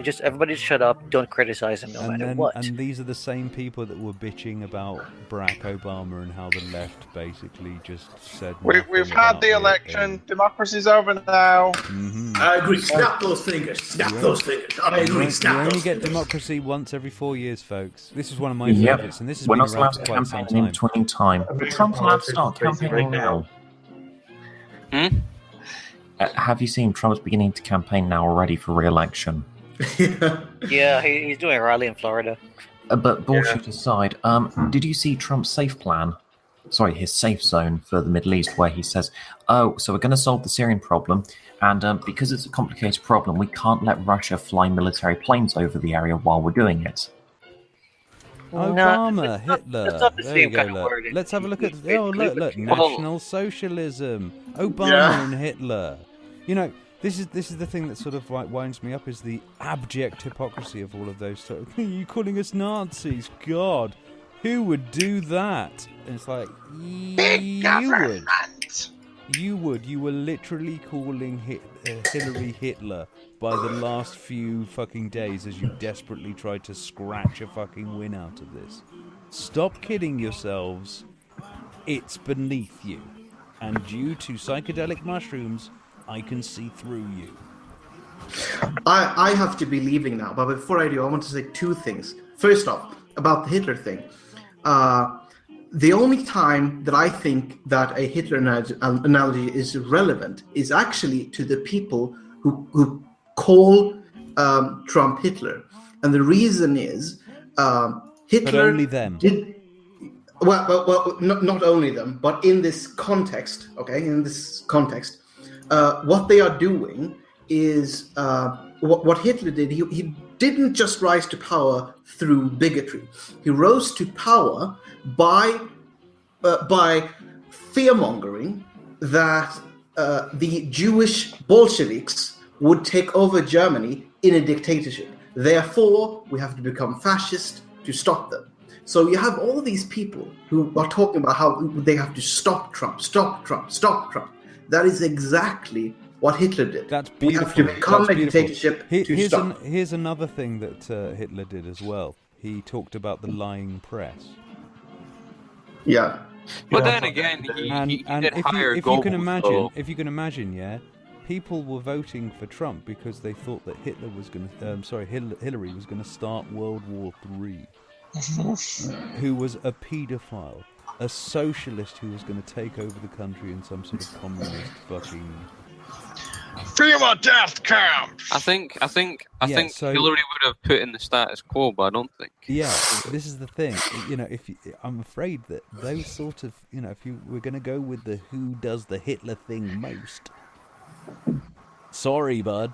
just everybody shut up, don't criticize him no matter what. And these are the same people that were bitching about Barack Obama and how the left basically just said we've had the election, democracy's over now. Mm-hmm. I agree, snap those fingers, snap those fingers. I agree, snap You those only get democracy once every 4 years, folks. This is one of my favourites, and this has been around for quite some time. In between time. Trump's allowed to start campaigning now. Have you seen Trump's beginning to campaign now already for re-election? Yeah, he's doing a rally in Florida. But bullshit aside, did you see Trump's his safe zone for the Middle East, where he says, so we're going to solve the Syrian problem, and because it's a complicated problem, we can't let Russia fly military planes over the area while we're doing it. Obama, Hitler. There you go. Look. Let's have a look at. Look, National Socialism. Obama and Hitler. This is the thing that sort of like winds me up, is the abject hypocrisy of all of those. You calling us Nazis? God, who would do that? And it's like you would. You were literally calling Hillary Hitler by the last few fucking days as you desperately tried to scratch a fucking win out of this. Stop kidding yourselves. It's beneath you. And due to psychedelic mushrooms, I can see through you. I have to be leaving now, but before I do, I want to say two things. First off, about the Hitler thing. The only time that I think that a Hitler analogy is relevant is actually to the people who call Trump Hitler. And the reason is Hitler... But only them. Well, not only them, but in this context, what they are doing is what Hitler did. He didn't just rise to power through bigotry. He rose to power by fear-mongering that the Jewish Bolsheviks would take over Germany in a dictatorship. Therefore, we have to become fascist to stop them. So you have all these people who are talking about how they have to stop Trump. That is exactly what Hitler did. That's beautiful. We have to become a dictatorship to stop. Here's another thing that Hitler did as well. He talked about the lying press. Yeah. But then again, he did hire if you can imagine, people were voting for Trump because they thought that Hillary was going to start World War III. Who was a paedophile, a socialist who was going to take over the country in some sort of communist fucking FEMA death camps. I think Yeah, so- Hillary would have put in the status quo, but I don't think. Yeah, this is the thing. You know, I'm afraid that those sort of, you know, if we're going to go with the who does the Hitler thing most, sorry, bud.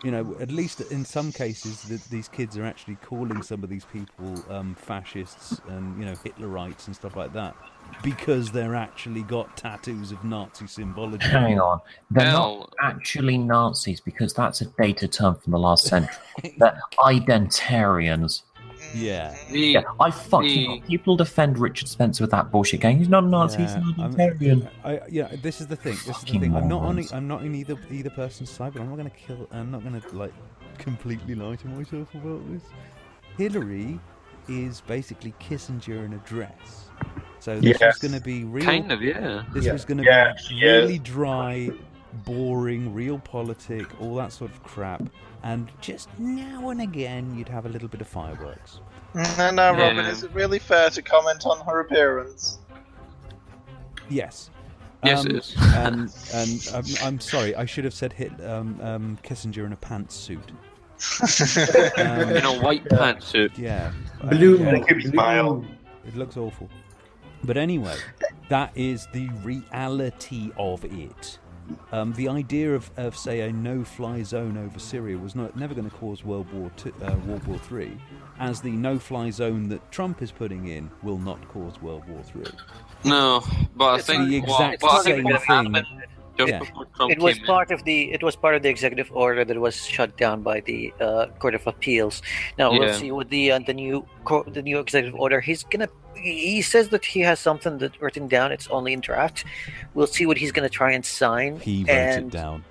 You know, at least in some cases, these kids are actually calling some of these people fascists and, you know, Hitlerites and stuff like that because they're actually got tattoos of Nazi symbology. Hang on. They're not actually Nazis because that's a dated term from the last century. They're identarians. Yeah. I fucking people defend Richard Spencer with that bullshit game. He's not a Nazi, he's an identarian. This is the thing. Morons. I'm not in either person's side, but I'm not going to kill. I'm not going to completely lie to myself about this. Hillary is basically Kissinger in a dress. So this was going to be real. Kind of, yeah. This was going to be really dry, boring, realpolitik, all that sort of crap. And just now and again, you'd have a little bit of fireworks. And now, Robin, is it really fair to comment on her appearance? Yes. Yes, it is. And I'm sorry, I should have said Kissinger in a pantsuit. In a white pantsuit. Yeah. Blue. Smile. It looks awful. But anyway, that is the reality of it. The idea of say a no-fly zone over Syria was never going to cause World War III, as the no-fly zone that Trump is putting in will not cause World War III. No, but I think the exact same thing. It was part of the executive order that was shut down by the Court of Appeals. Now we'll see with the new executive order. He says that he has something that written down. It's only in draft. We'll see what he's gonna try and sign. He wrote it down.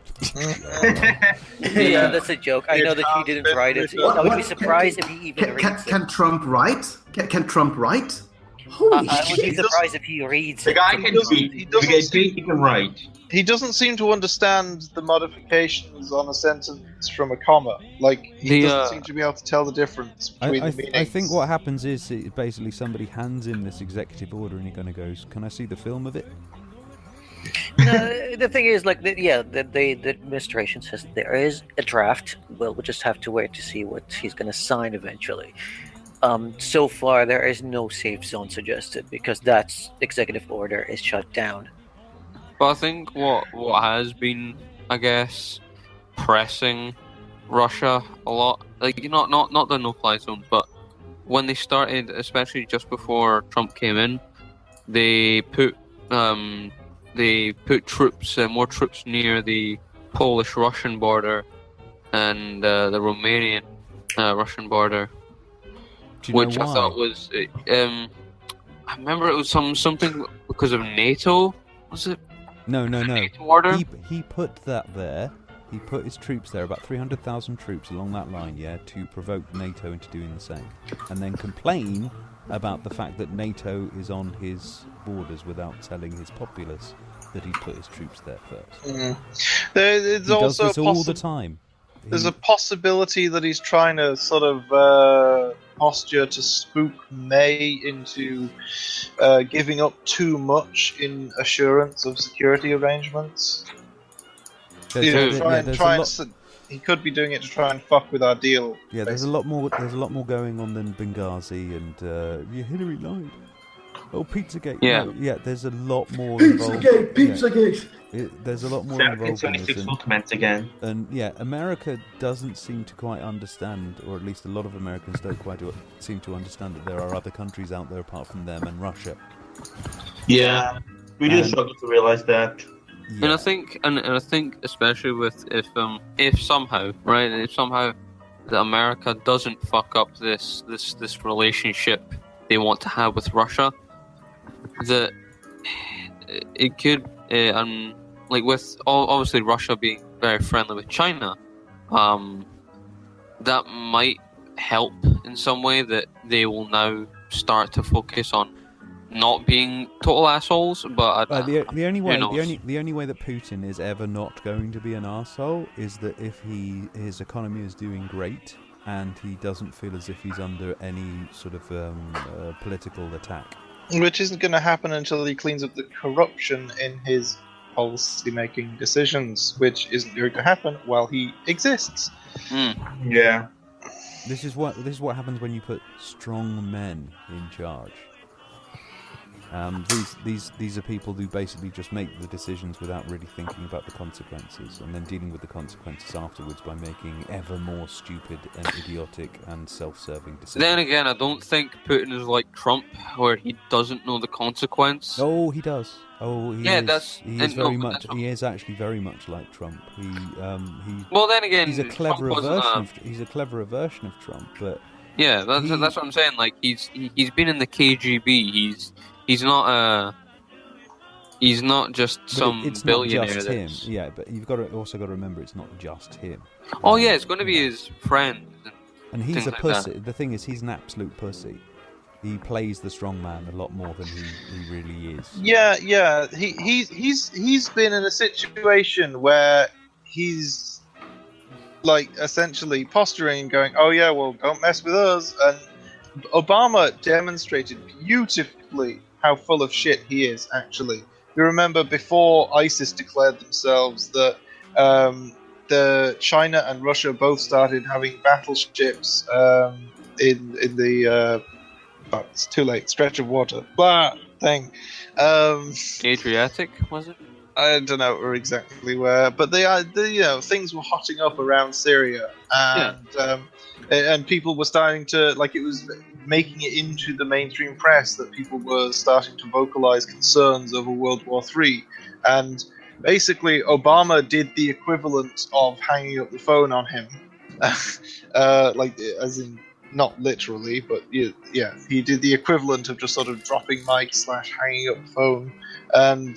Yeah, that's a joke. I know that he didn't write it. I would be surprised if he even reads it. Can Trump write? Can Trump write? Holy I would be shit! surprised if he reads The it. guy can speak. He can write. He doesn't seem to understand the modifications on a sentence from a comma. He doesn't seem to be able to tell the difference between the meanings. I think what happens is basically somebody hands him this executive order and he kind of goes, "Can I see the film of it?" No, the thing is, the administration says there is a draft. Well, we'll just have to wait to see what he's going to sign eventually. So far, there is no safe zone suggested because that executive order is shut down. But I think what has been, I guess, pressing Russia a lot, not the no-fly zone, but when they started, especially just before Trump came in, they put troops, more troops near the Polish-Russian border and the Romanian-Russian border, which I thought was, I remember it was something because of NATO. Was it? No. Order? He put that there. He put his troops there, about 300,000 troops along that line, to provoke NATO into doing the same, and then complain about the fact that NATO is on his borders without telling his populace that he put his troops there first. There's he also does this all the time. There's a possibility that he's trying to sort of posture to spook May into giving up too much in assurance of security arrangements. He could be doing it to try and fuck with our deal. Yeah, there's a lot more going on than Benghazi and Hillary lied. Oh, Pizzagate. Yeah. There's a lot more involved. Pizzagate. There's a lot more involved in this. 26 will commence again. And America doesn't seem to quite understand, or at least a lot of Americans don't quite seem to understand that there are other countries out there apart from them and Russia. Yeah, we do struggle to realize that. Yeah. And I think especially with if somehow that America doesn't fuck up this relationship they want to have with Russia, that it could with obviously Russia being very friendly with China, that might help in some way, that they will now start to focus on not being total assholes. But the only way that Putin is ever not going to be an asshole is that if his economy is doing great and he doesn't feel as if he's under any sort of political attack. Which isn't going to happen until he cleans up the corruption in his policy-making decisions, which isn't going to happen while he exists. Yeah. This is what happens when you put strong men in charge. These are people who basically just make the decisions without really thinking about the consequences, and then dealing with the consequences afterwards by making ever more stupid and idiotic and self-serving decisions. Then again, I don't think Putin is like Trump, where he doesn't know the consequence. Oh, he does. Oh, he yeah, is. He is very much. He is actually very much like Trump. He. Well, then again, he's a cleverer version. He's a cleverer version of Trump, but. Yeah, that's what I'm saying. Like he's been in the KGB. He's not just some it's billionaire. Not just him. Yeah, but you've also got to remember it's not just him. Oh yeah, it's going to be his friend. And he's a like pussy. that. The thing is, he's an absolute pussy. He plays the strong man a lot more than he really is. Yeah. He's been in a situation where he's like essentially posturing and going, "Oh yeah, well, don't mess with us." And Obama demonstrated beautifully how full of shit he is. Actually, you remember before ISIS declared themselves that the China and Russia both started having battleships in the it's too late, stretch of water, blah thing. Adriatic, was it? I don't know exactly where, but things were hotting up around Syria, and people were starting to, like, it was making it into the mainstream press that people were starting to vocalize concerns over World War III, and basically Obama did the equivalent of hanging up the phone on him, like as in not literally, but yeah, he did the equivalent of just sort of dropping mic / hanging up the phone, and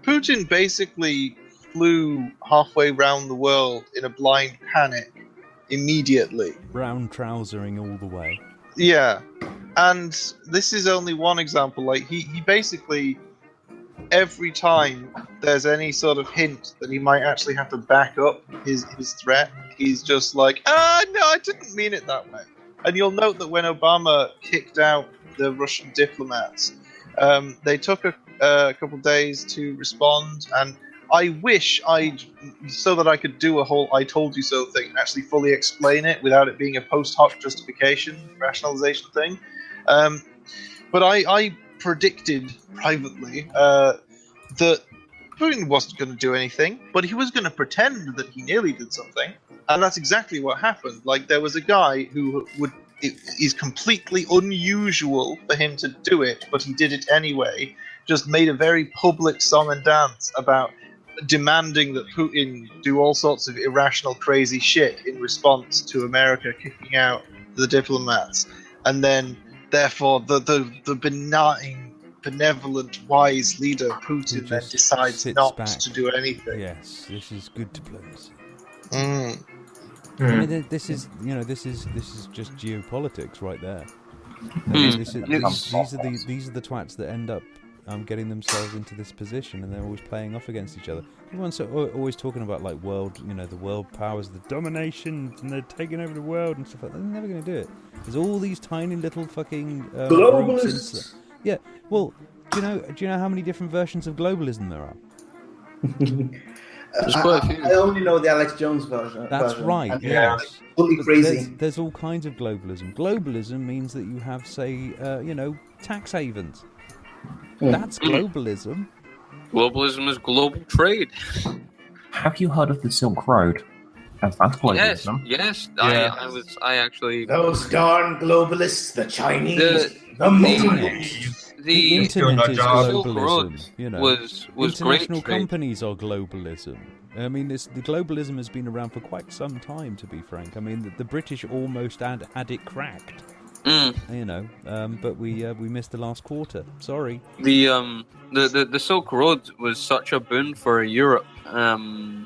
Putin basically flew halfway round the world in a blind panic immediately. Brown trousering all the way. Yeah, and this is only one example. Like he basically, every time there's any sort of hint that he might actually have to back up his threat, he's just like, no, I didn't mean it that way. And you'll note that when Obama kicked out the Russian diplomats, they took a couple days to respond, and I wish so that I could do a whole "I told you so" thing and actually fully explain it without it being a post hoc justification, rationalization thing. But I predicted privately that Putin wasn't going to do anything, but he was going to pretend that he nearly did something, and that's exactly what happened. Like, there was a guy who it is completely unusual for him to do it, but he did it anyway. Just made a very public song and dance about demanding that Putin do all sorts of irrational, crazy shit in response to America kicking out the diplomats, and then therefore the benign, benevolent, wise leader Putin then decides not to do anything. Yes, this is good diplomacy. Mm. I mean, this is just geopolitics right there. I mean, these are the twats that end up getting themselves into this position, and they're always playing off against each other. Everyone's always talking about like the world powers, the domination, and they're taking over the world and stuff like that. They're never going to do it. There's all these tiny little fucking globalists. Yeah. Well, do you know how many different versions of globalism there are? I only know the Alex Jones version. That's right. And Yes. Fully crazy. There's all kinds of globalism. Globalism means that you have, say, tax havens. That's globalism. Globalism is global trade. Have you heard of the Silk Road? That's globalism. Yes. Yeah. I actually. Those darn globalists, the Chinese, the Mongols. The internet is Silk globalism. Road was international great trade. companies are globalism. I mean, the globalism has been around for quite some time, to be frank. I mean, the British almost had it cracked. But we missed the last quarter. Sorry. The Silk Road was such a boon for Europe, the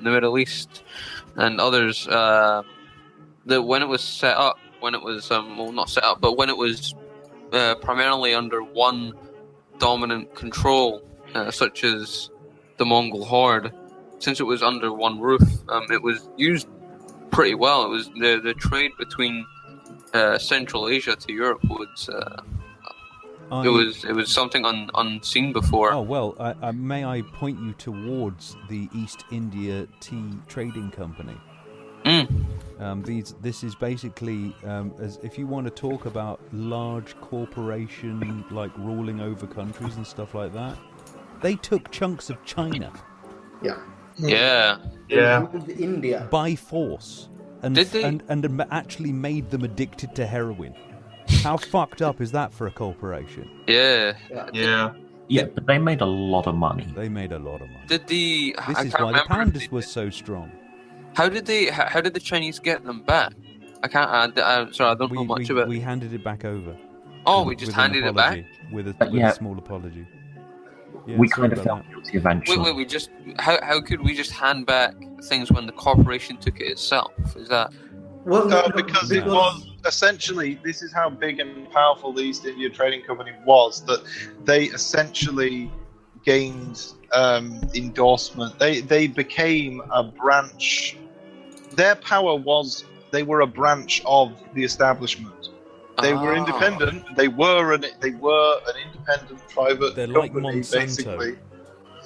Middle East, and others. That when it was set up, when it was not set up, but when it was primarily under one dominant control, such as the Mongol horde, since it was under one roof, it was used pretty well. It was the trade between Central Asia to Europe was it was something unseen before. Oh well, may I point you towards the East India Tea Trading Company? This is basically as if you want to talk about large corporation like ruling over countries and stuff like that. They took chunks of China. Yeah. India by force, and actually made them addicted to heroin. How fucked up is that for a corporation? Yeah. Yeah, but they made a lot of money. They made a lot of money. This is why the pound was so strong. How did the Chinese get them back? I can't. I'm sorry, I don't know much about. We handed it back over. Oh, we just handed it back with a small apology. Yeah, we kind of felt guilty eventually. Wait, we just how could we just hand back things when the corporation took it itself? Is that? Well, because it was essentially, this is how big and powerful the East India Trading Company was, that they essentially gained endorsement. They became a branch. Their power was, they were a branch of the establishment. They were independent. They were an independent private company, basically.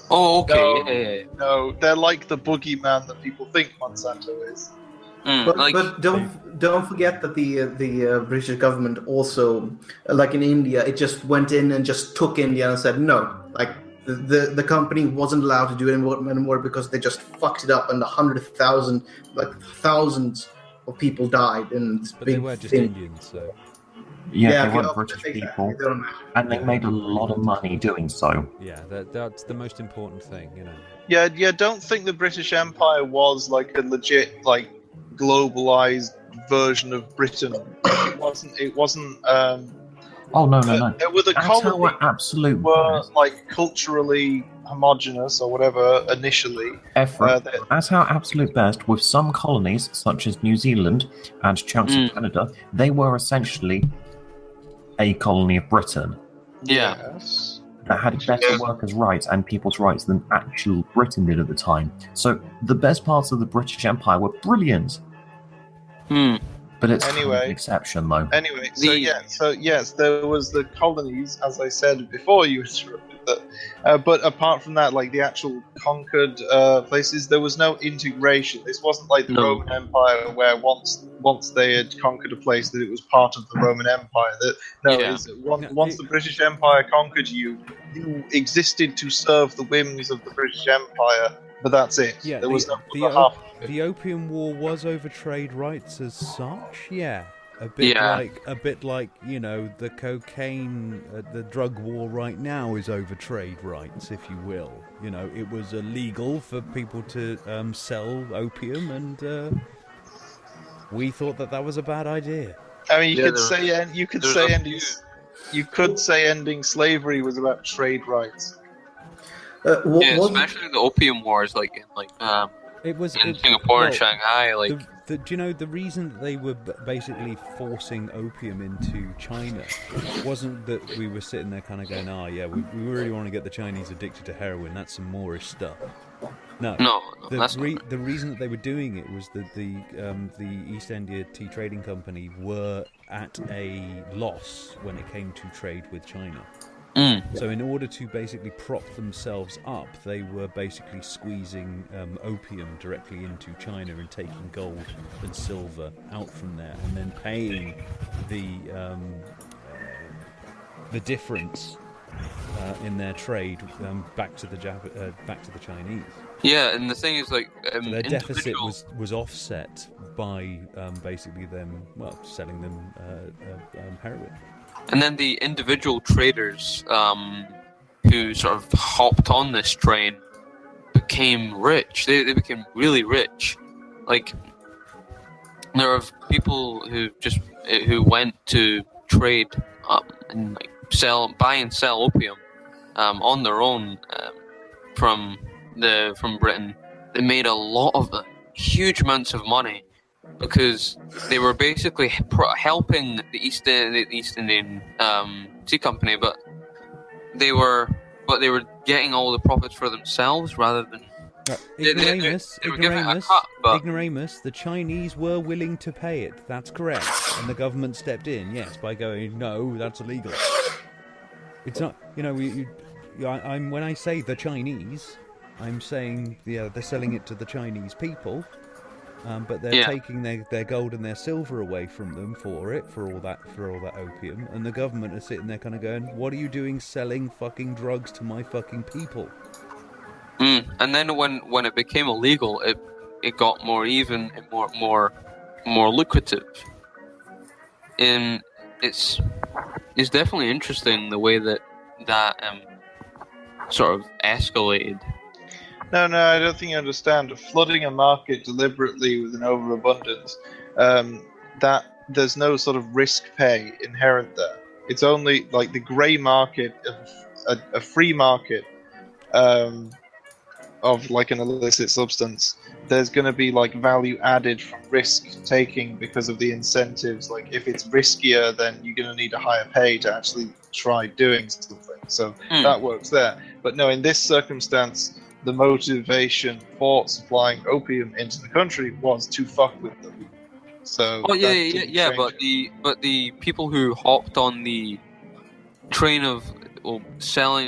Oh, okay. No, they're like the boogeyman that people think Monsanto is. But don't forget that the British government also, like in India, it just went in and just took India and said no. Like the company wasn't allowed to do it anymore because they just fucked it up, and thousands of people died. But they were just Indians, so. Yeah, they weren't British people, and they made a lot of money doing so. Yeah, that's the most important thing, you know. Yeah. Don't think the British Empire was like a legit, like, globalized version of Britain. It wasn't. Oh no! There were the colonies were like culturally homogenous or whatever initially. At our absolute best, with some colonies such as New Zealand and chunks of Canada, they were essentially a colony of Britain. Yes. That had better workers' rights and people's rights than actual Britain did at the time. So the best parts of the British Empire were brilliant. But it's kind of an exception, though. Anyway, so yes, there was the colonies, as I said before you interrupted that. But apart from that, like the actual conquered places, there was no integration. This wasn't like the Roman Empire, where once they had conquered a place, that it was part of the Roman Empire. Once the British Empire conquered you, you existed to serve the whims of the British Empire. But that's it. Yeah, there was no the Opium War was over trade rights as such. Yeah, a bit like you know the cocaine, the drug war right now is over trade rights, if you will. You know, it was illegal for people to sell opium, and we thought that was a bad idea. I mean, you could say ending slavery was about trade rights. Especially the Opium Wars, in Singapore and Shanghai. Do you know the reason that they were basically forcing opium into China wasn't that we were sitting there kind of going, we really want to get the Chinese addicted to heroin. That's some Moorish stuff. No, the reason that they were doing it was that the East India Tea Trading Company were at a loss when it came to trade with China. So in order to basically prop themselves up, they were basically squeezing opium directly into China and taking gold and silver out from there, and then paying the difference in their trade back to the Chinese. Yeah, and the thing is, so their deficit was offset by basically them selling them heroin. And then the individual traders who sort of hopped on this train became rich. They became really rich. Like, there are people who went to trade and buy and sell opium on their own from Britain. They made a lot of huge amounts of money, because they were basically helping the East Indian Tea Company, but they were getting all the profits for themselves rather than. Ignoramus, they were giving it a cut, but ignoramus, the Chinese were willing to pay it. That's correct, and the government stepped in. Yes, by going, no, that's illegal. It's not, I'm when I say the Chinese, I'm saying they're selling it to the Chinese people, but they're taking their gold and their silver away from them for all that opium, and the government are sitting there kind of going, "What are you doing selling fucking drugs to my fucking people?" And then when it became illegal, it got more even and more lucrative. And it's definitely interesting the way that sort of escalated. No, I don't think you understand. Flooding a market deliberately with an overabundance, that there's no sort of risk pay inherent there. It's only like the grey market of a free market of like an illicit substance. There's going to be like value added from risk taking because of the incentives. Like if it's riskier, then you're going to need a higher pay to actually try doing something. So that works there. But no, in this circumstance, the motivation for supplying opium into the country was to fuck with them. So but the people who hopped on the train of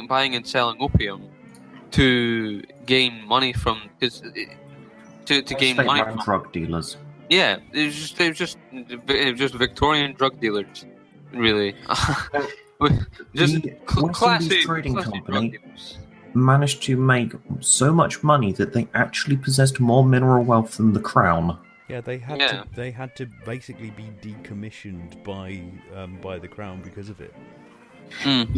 buying and selling opium to gain money from drug dealers. Yeah, it was just Victorian drug dealers, really. Just classic trading drug company dealers. managed to make so much money that they actually possessed more mineral wealth than the crown. Yeah, they had to basically be decommissioned by the crown because of it.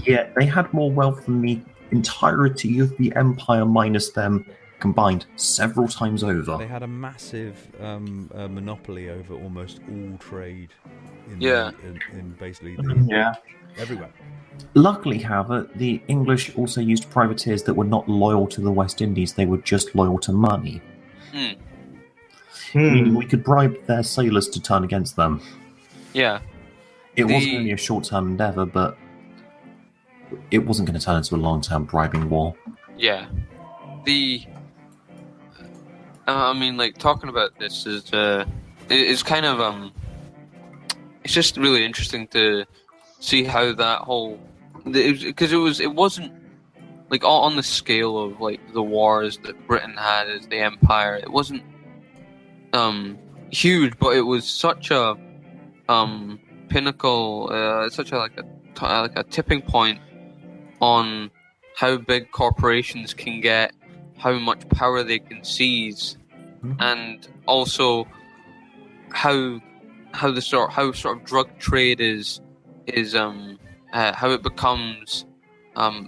Yeah, they had more wealth than the entirety of the empire minus them combined several times over. They had a massive monopoly over almost all trade in basically everywhere. Luckily, however, the English also used privateers that were not loyal to the West Indies, they were just loyal to money. Meaning we could bribe their sailors to turn against them. Yeah. It wasn't only a short-term endeavour, but it wasn't going to turn into a long-term bribing war. Yeah. I mean, like, talking about this is kind of, it's just really interesting to see how that whole, because it wasn't, like, on the scale of, like, the wars that Britain had as the empire, it wasn't, huge, but it was such a, pinnacle, such a, like a tipping point on how big corporations can get, how much power they can seize, and also how sort of drug trade is how it becomes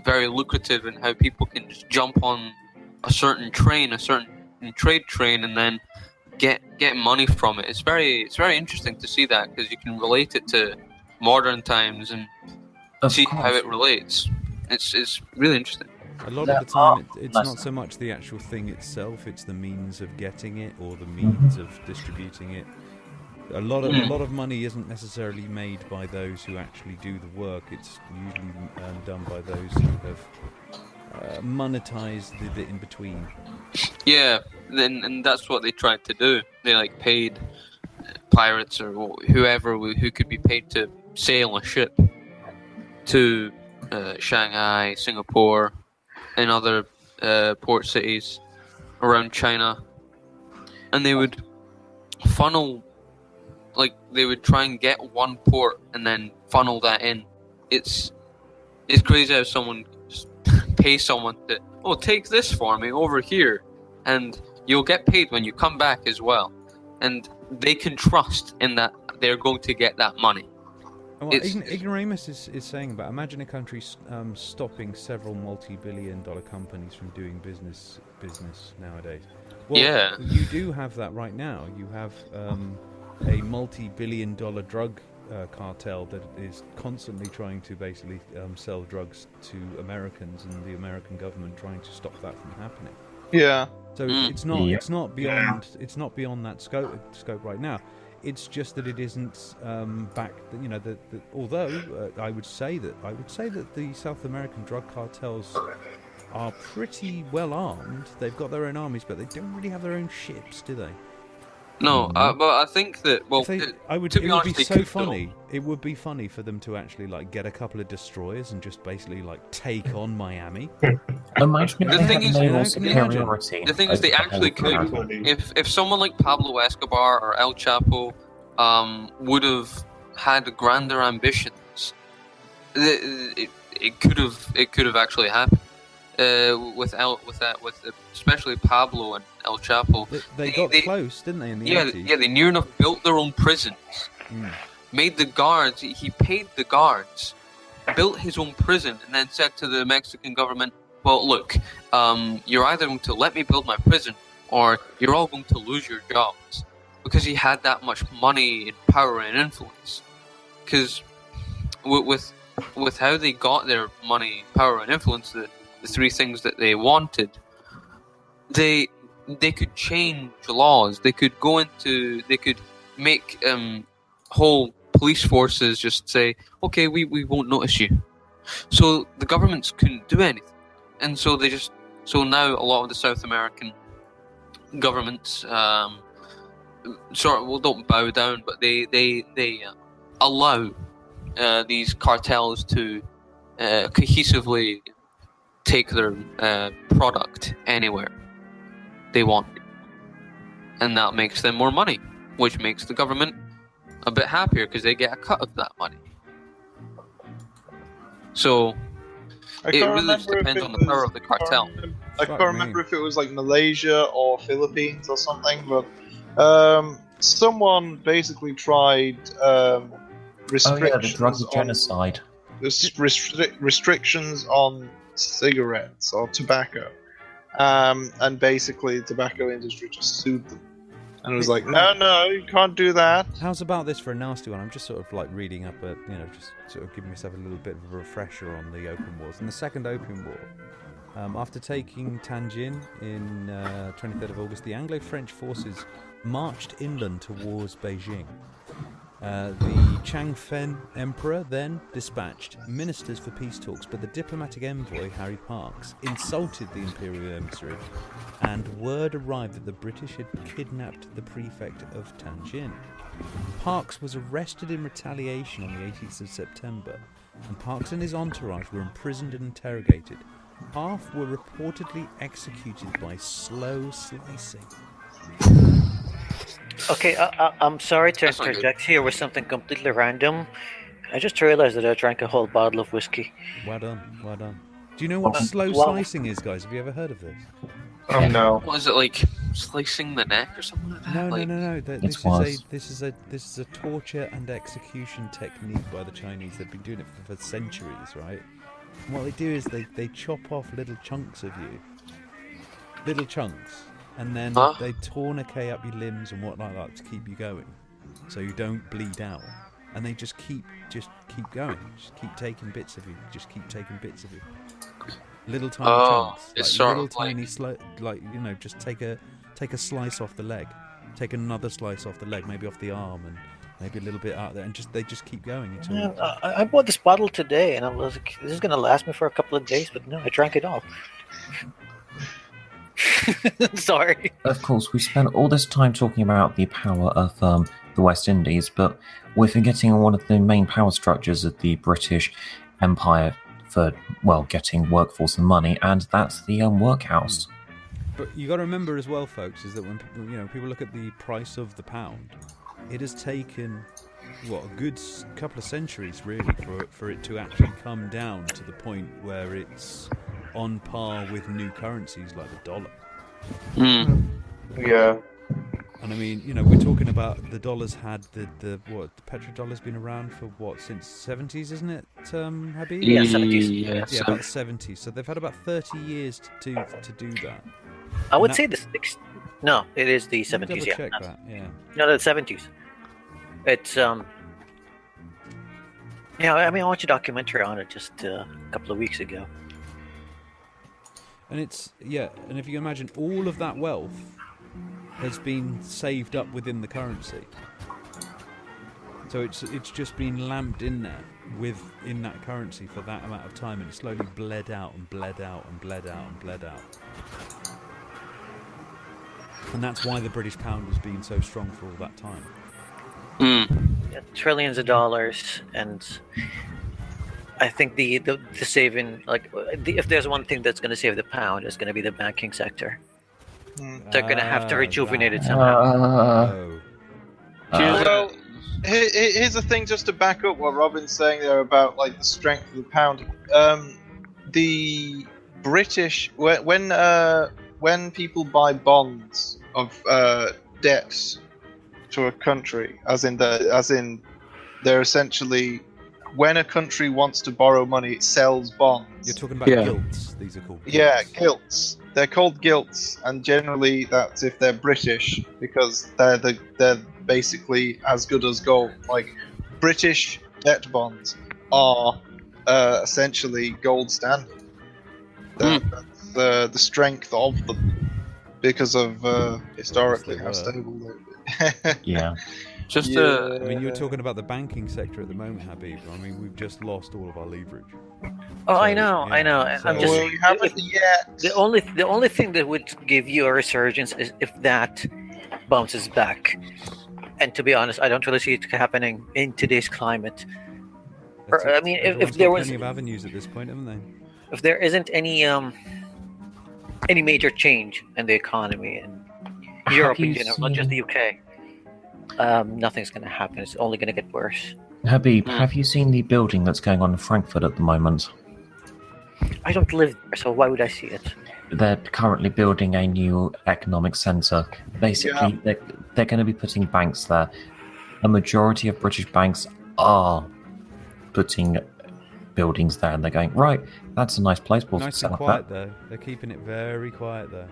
very lucrative, and how people can just jump on a certain trade train, and then get money from it. It's very interesting to see that, because you can relate it to modern times and see how it relates. It's really interesting. A lot of the time, it's not so much the actual thing itself; it's the means of getting it or the means of distributing it. A lot of money isn't necessarily made by those who actually do the work. It's usually done by those who have monetized the in between. Yeah, and that's what they tried to do. They like paid pirates or whoever who could be paid to sail a ship to Shanghai, Singapore, and other port cities around China, and they would funnel, like they would try and get one port and then funnel that in. It's crazy how someone just pay someone to, take this for me over here, and you'll get paid when you come back as well, and they can trust in that they're going to get that money. What Ignoramus is saying about, imagine a country stopping several multi-billion-dollar companies from doing business nowadays. Well, yeah, you do have that right now. You have a multi-billion-dollar drug cartel that is constantly trying to basically sell drugs to Americans, and the American government trying to stop that from happening. Yeah. So it's not beyond that scope right now. It's just that it isn't back. Although I would say that the South American drug cartels are pretty well armed. They've got their own armies, but they don't really have their own ships, do they? No, but I think that it would be so funny. It would be funny for them to actually like get a couple of destroyers and just basically like take on Miami. Imagine the thing is, superiority. the thing is, they actually could. If someone like Pablo Escobar or El Chapo would have had grander ambitions, it could have actually happened. With especially Pablo and El Chapo, they got close, didn't they? In the 80s? Yeah, they near enough built their own prisons, made the guards. He paid the guards, built his own prison, and then said to the Mexican government, "Well, look, you're either going to let me build my prison, or you're all going to lose your jobs," because he had that much money and power and influence. Because with how they got their money, power, and influence, the three things that they wanted, they could change laws. They could make whole police forces just say, okay, we won't notice you. So the governments couldn't do anything, and so now a lot of the South American governments don't bow down, but they allow these cartels to cohesively take their product anywhere they want, and that makes them more money, which makes the government a bit happier because they get a cut of that money. So it really just depends on the power of the cartel. I can't remember if it was like Malaysia or Philippines or something, but someone basically tried restrictions the drug genocide. Restrictions on cigarettes or tobacco, and basically the tobacco industry just sued them, and it was like, no, you can't do that. How's about this for a nasty one? I'm just sort of like reading up just sort of giving myself a little bit of a refresher on the Opium Wars. In the Second Opium War, after taking Tianjin in 23rd of August, the Anglo-French forces marched inland towards Beijing. The Changfen Emperor then dispatched ministers for peace talks, but the diplomatic envoy, Harry Parkes, insulted the imperial emissary, and word arrived that the British had kidnapped the prefect of Tianjin. Parkes was arrested in retaliation on the 18th of September, and Parkes and his entourage were imprisoned and interrogated. Half were reportedly executed by slow slicing. Okay, I'm sorry to interject here with something completely random. I just realized that I drank a whole bottle of whiskey. Well done. Do you know what slow slicing is, guys? Have you ever heard of this? No. What is it, like slicing the neck or something like that? No. This is a torture and execution technique by the Chinese. They've been doing it for centuries, right? And what they do is they chop off little chunks of you, and then they tourniquet up your limbs and whatnot like that to keep you going, so you don't bleed out. And they just keep going, just keep taking bits of you, little tiny chunks, it's like little tiny just take a slice off the leg, take another slice off the leg, maybe off the arm, and maybe a little bit out there, and they just keep going. I bought this bottle today, and I was like, this is gonna last me for a couple of days, but no, I drank it all. Sorry. Of course, we spent all this time talking about the power of the West Indies, but we're forgetting one of the main power structures of the British Empire for, getting workforce and money, and that's the workhouse. But you got to remember as well, folks, is that when people look at the price of the pound, it has taken a good couple of centuries really for it to actually come down to the point where it's on par with new currencies like the dollar. Yeah. And I mean, we're talking about the dollar's had the petrodollar's been around for since 70s, isn't it, Habib? Yeah, 70s. Yeah, about 70s. So they've had about 30 years to do that. I would say the 60s. No, it is the 70s. Check that. Yeah. No, the 70s. It's I watched a documentary on it just a couple of weeks ago. And and if you imagine all of that wealth has been saved up within the currency. So it's just been lamped in there in that currency for that amount of time, and it slowly bled out and bled out and bled out and bled out. And that's why the British pound has been so strong for all that time. Yeah, trillions of dollars, and I think the saving, if there's one thing that's going to save the pound, it's going to be the banking sector. They're going to have to rejuvenate it somehow. Well, here's the thing, just to back up what Robin's saying there about like the strength of the pound. The British, when people buy bonds of debts to a country, as in they're essentially, when a country wants to borrow money, it sells bonds. You're talking about gilts. These are called gilts. Yeah, gilts. They're called gilts, and generally that's if they're British, because they're basically as good as gold. Like, British debt bonds are essentially gold standard. That's the strength of them because of historically how stable they've Yeah. I mean, you're talking about the banking sector at the moment, Habib. I mean, we've just lost all of our leverage. Oh, I know. So- I'm just. Well, we haven't yet. The only thing that would give you a resurgence is if that bounces back. And to be honest, I don't really see it happening in today's climate. I mean, if there was plenty of avenues at this point, haven't they? If there isn't any major change in the economy in Europe in general, not just the UK, nothing's going to happen. It's only going to get worse. Habib, have you seen the building that's going on in Frankfurt at the moment? I don't live there, so why would I see it? They're currently building a new economic centre. Basically, they're going to be putting banks there. A majority of British banks are putting buildings there, and they're going, right, that's a nice place. We'll Nice set and up quiet, that. though. They're keeping it very quiet there.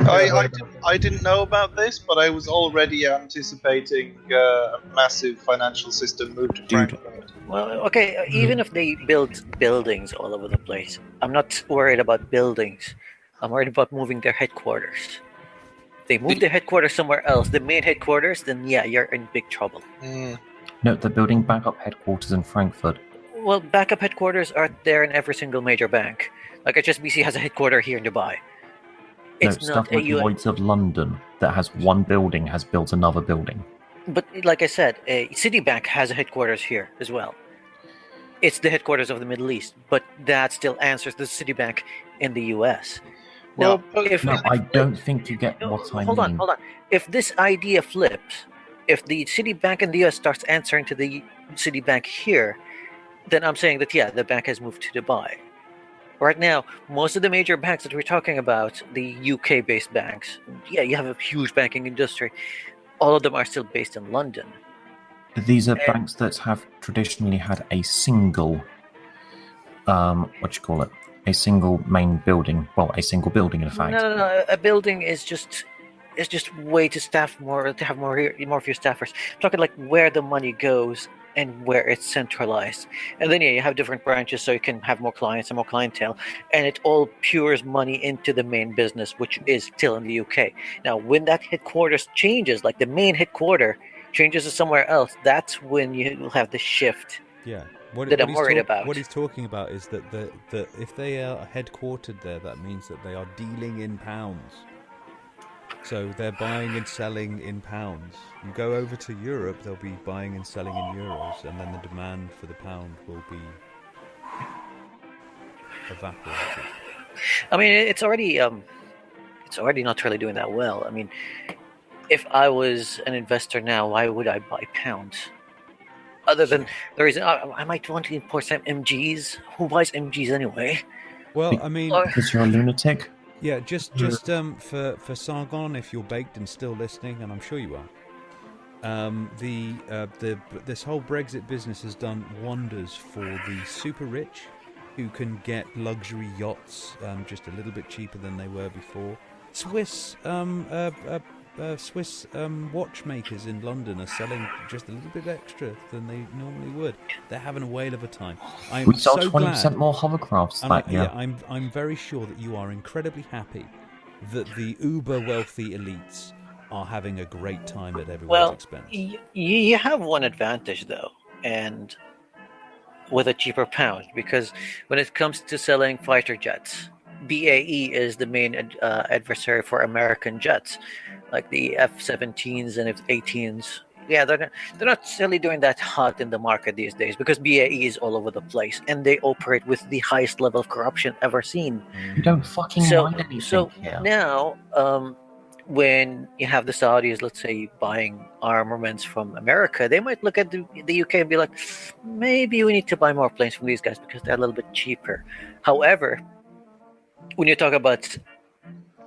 I didn't know about this, but I was already anticipating a massive financial system move to Frankfurt. Well, okay, even if they build buildings all over the place, I'm not worried about buildings. I'm worried about moving their headquarters. If they move their headquarters somewhere else, the main headquarters, then yeah, you're in big trouble. No, they're building backup headquarters in Frankfurt. Well, backup headquarters are there in every single major bank. Like HSBC has a headquarter here in Dubai. It's No, not stuff like Lloyd's of London that has one building has built another building. But like I said, Citibank has a headquarters here as well. It's the headquarters of the Middle East, but that still answers the Citibank in the US. Now, I don't think you get what I mean. Hold on. If this idea flips, if the Citibank in the US starts answering to the Citibank here, then I'm saying that, yeah, the bank has moved to Dubai. Right now, most of the major banks that we're talking about, the UK-based banks, yeah, you have a huge banking industry. All of them are still based in London. These are banks that have traditionally had a single, a single main building. Well, a single building, in fact. No. A building is just way to staff more, to have more of your staffers. I'm talking like where the money goes and where it's centralized. And then, yeah, you have different branches so you can have more clients and more clientele. And it all pours money into the main business, which is still in the UK. Now, when that headquarters changes, like the main headquarter changes to somewhere else, that's when you will have the shift. Yeah. I'm worried about. What he's talking about is that if they are headquartered there, that means that they are dealing in pounds. So they're buying and selling in pounds. You go over to Europe, they'll be buying and selling in euros, and then the demand for the pound will be evaporated. I mean, it's already not really doing that well. I mean, if I was an investor now, why would I buy pounds? Other than the reason I might want to import some MGs. Who buys MGs anyway? Well, I mean, because you're a lunatic. Yeah, just for Sargon, if you're baked and still listening, and I'm sure you are. This whole Brexit business has done wonders for the super rich, who can get luxury yachts just a little bit cheaper than they were before. Swiss watchmakers in London are selling just a little bit extra than they normally would. They're having a whale of a time. We sold 20% more hovercrafts that year. Yeah, I'm very sure that you are incredibly happy that the uber wealthy elites are having a great time at everyone's expense. You have one advantage though, and with a cheaper pound, because when it comes to selling fighter jets, BAE is the main adversary for American jets, like the F-17s and F-18s. Yeah, they're not really doing that hot in the market these days because BAE is all over the place and they operate with the highest level of corruption ever seen. You don't fucking mind anything here. Now, when you have the Saudis, let's say, buying armaments from America, they might look at the UK and be like, maybe we need to buy more planes from these guys because they're a little bit cheaper. However, when you talk about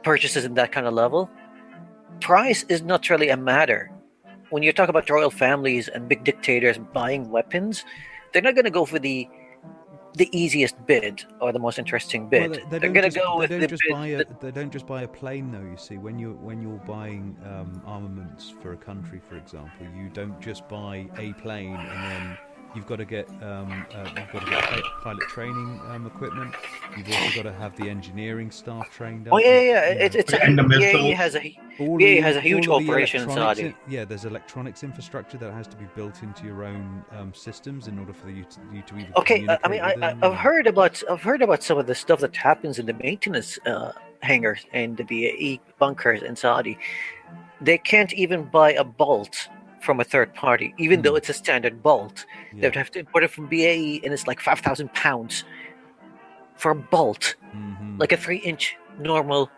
purchases in that kind of level, price is not really a matter. When you talk about royal families and big dictators buying weapons, they're not going to go for the easiest bid or the most interesting bid. Well, they're going to go with the bid. They don't just buy a plane, though. You see, when you're buying armaments for a country, for example, you don't just buy a plane and then you've got to get pilot training equipment. You've also got to have the engineering staff trained up. Oh yeah. BAE has a huge operation in Saudi. There's electronics infrastructure that has to be built into your own systems in order for you to even. Okay, I mean, I've heard about some of the stuff that happens in the maintenance hangars and the BAE bunkers in Saudi. They can't even buy a bolt from a third party, even though it's a standard bolt. They would have to import it from BAE, and it's like £5,000 for a bolt, like a 3-inch normal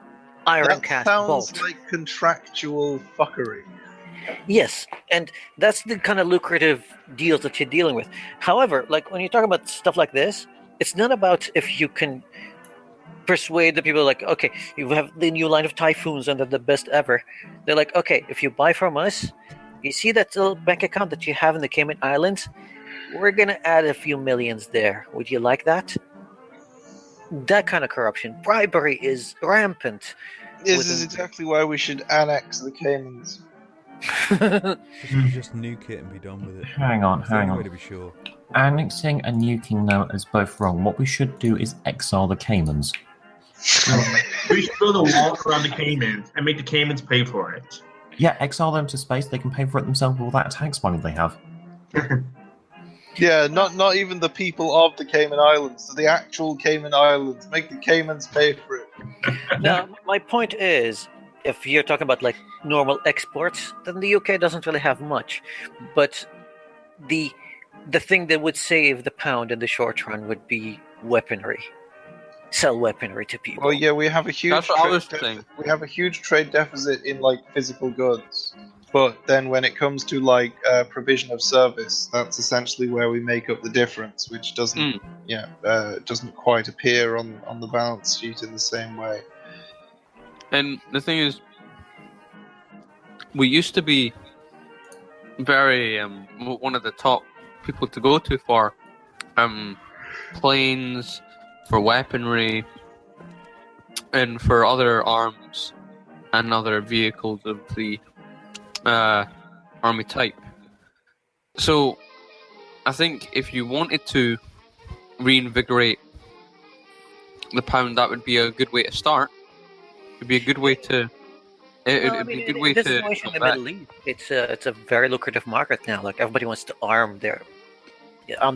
iron cast bolt. Sounds like contractual fuckery. Yes, and that's the kind of lucrative deals that you're dealing with. However, like when you talk about stuff like this, it's not about if you can persuade the people like, okay, you have the new line of Typhoons and they're the best ever. They're like, okay, if you buy from us, you see that little bank account that you have in the Cayman Islands? We're going to add a few millions there. Would you like that? That kind of corruption. Bribery is rampant. This is exactly why we should annex the Caymans. Just nuke it and be done with it. Hang on. Way to be sure. Annexing and nuking them is both wrong. What we should do is exile the Caymans. We should build a wall around the Caymans and make the Caymans pay for it. Yeah, exile them to space. They can pay for it themselves with all that tax money they have. Yeah, not even the people of the Cayman Islands, the actual Cayman Islands. Make the Caymans pay for it. Now, my point is, if you're talking about like normal exports, then the UK doesn't really have much. But the thing that would save the pound in the short run would be weaponry. Sell weaponry to people. Well, yeah, we have a huge. That's what I was saying. We have a huge trade deficit in like physical goods, but then when it comes to like provision of service, that's essentially where we make up the difference, which doesn't, doesn't quite appear on the balance sheet in the same way. And the thing is, we used to be very one of the top people to go to for planes, for weaponry, and for other arms and other vehicles of the army type. So I think if you wanted to reinvigorate the pound, that would be a good way to start. It'd be a good way to. It'd be a good way to. Situation in the Middle East, it's a very lucrative market now. Like everybody wants to arm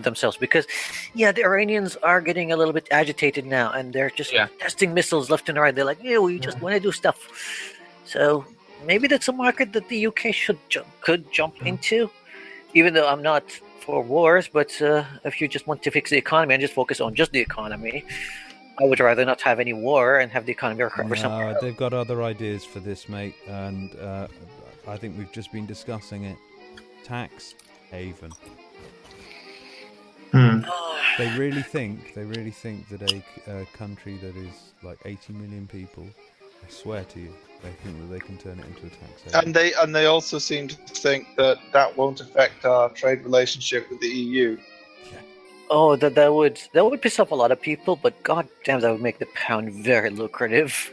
themselves because, the Iranians are getting a little bit agitated now, and they're just testing missiles left and right. They're like, we just want to do stuff. So maybe that's a market that the UK could jump into. Even though I'm not for wars, but if you just want to fix the economy and just focus on just the economy, I would rather not have any war and have the economy recover somewhere. They've got other ideas for this, mate, and I think we've just been discussing it. Tax haven. They really think that a country that is like 80 million people, I swear to you, they think that they can turn it into a tax haven. And they also seem to think that won't affect our trade relationship with the EU. Oh, that would piss off a lot of people, but god damn, that would make the pound very lucrative.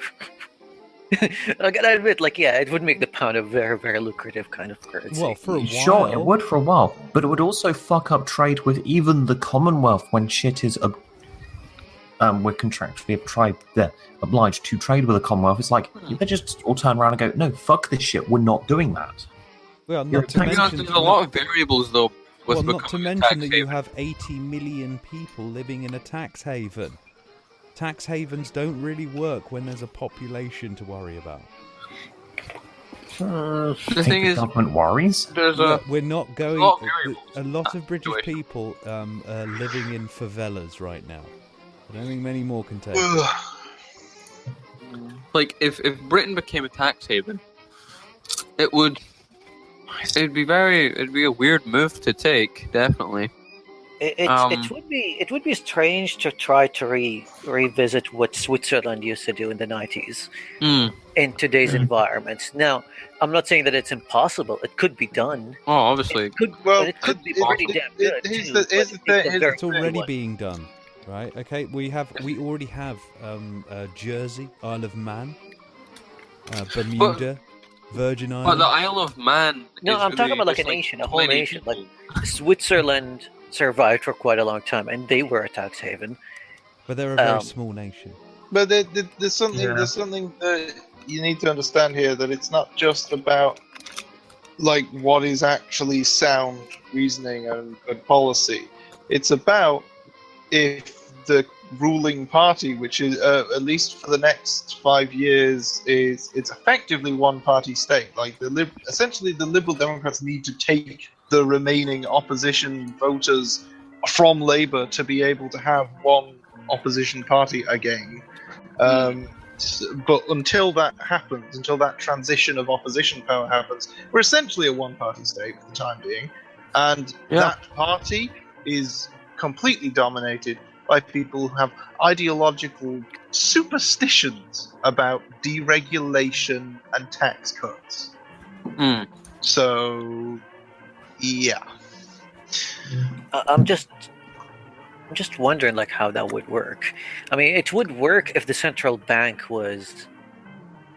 I gotta admit, it would make the pound a very, very lucrative kind of currency. Well, for a while. Sure, it would for a while, but it would also fuck up trade with even the Commonwealth when shit is we're contractually obliged to trade with the Commonwealth. It's like they just all turn around and go, no, fuck this shit, we're not doing that. Well, there's a lot of variables though. Not to mention that you have 80 million people living in a tax haven. tax havens don't really work when there's a population to worry about. The thing is, government worries. We're not going. A lot of British people are living in favelas right now. I don't think many more can take. Like if Britain became a tax haven, it'd be a weird move to take, definitely. It would be strange to try to revisit what Switzerland used to do in the 90s in today's environment. Now, I'm not saying that it's impossible. It could be done. Oh, obviously. It could be pretty damn good. It's already being done, right? Okay, we already have Jersey, Isle of Man, Bermuda, Virgin Islands. But the Isle of Man. No, I'm talking about like a nation, a whole nation. Like Switzerland survived for quite a long time, and they were a tax haven. But they're a very small nation. But there's something that you need to understand here, that it's not just about like what is actually sound reasoning and policy. It's about if the ruling party, which is at least for the next 5 years, it's effectively one-party state. Like essentially, the Liberal Democrats need to take the remaining opposition voters from Labour to be able to have one opposition party again. But until that happens, until that transition of opposition power happens, we're essentially a one-party state for the time being, and that party is completely dominated by people who have ideological superstitions about deregulation and tax cuts. So, yeah. I'm just wondering, like, how that would work. I mean, it would work if the central bank was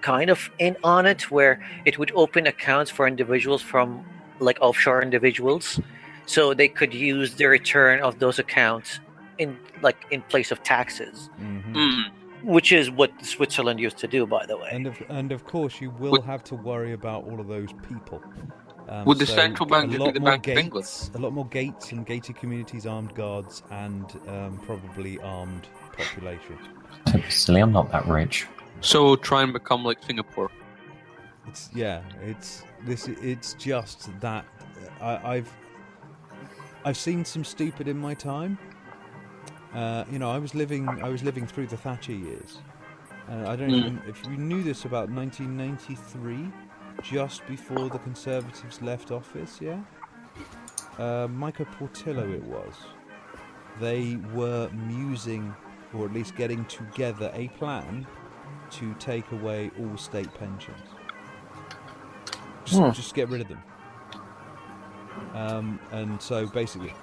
kind of in on it, where it would open accounts for individuals from, like, offshore individuals, so they could use the return of those accounts in place of taxes, which is what Switzerland used to do, by the way. And of course, you will have to worry about all of those people. Would the central bank be the Bank of England? A lot more gates and gated communities, armed guards, and probably armed population. Silly, I'm not that rich. So try and become like Singapore. It's just that I've seen some stupid in my time. I was living through the Thatcher years. I don't even if you knew this about 1993. Just before the Conservatives left office, Michael Portillo it was. They were musing, or at least getting together, a plan to take away all state pensions. Just get rid of them. And so basically,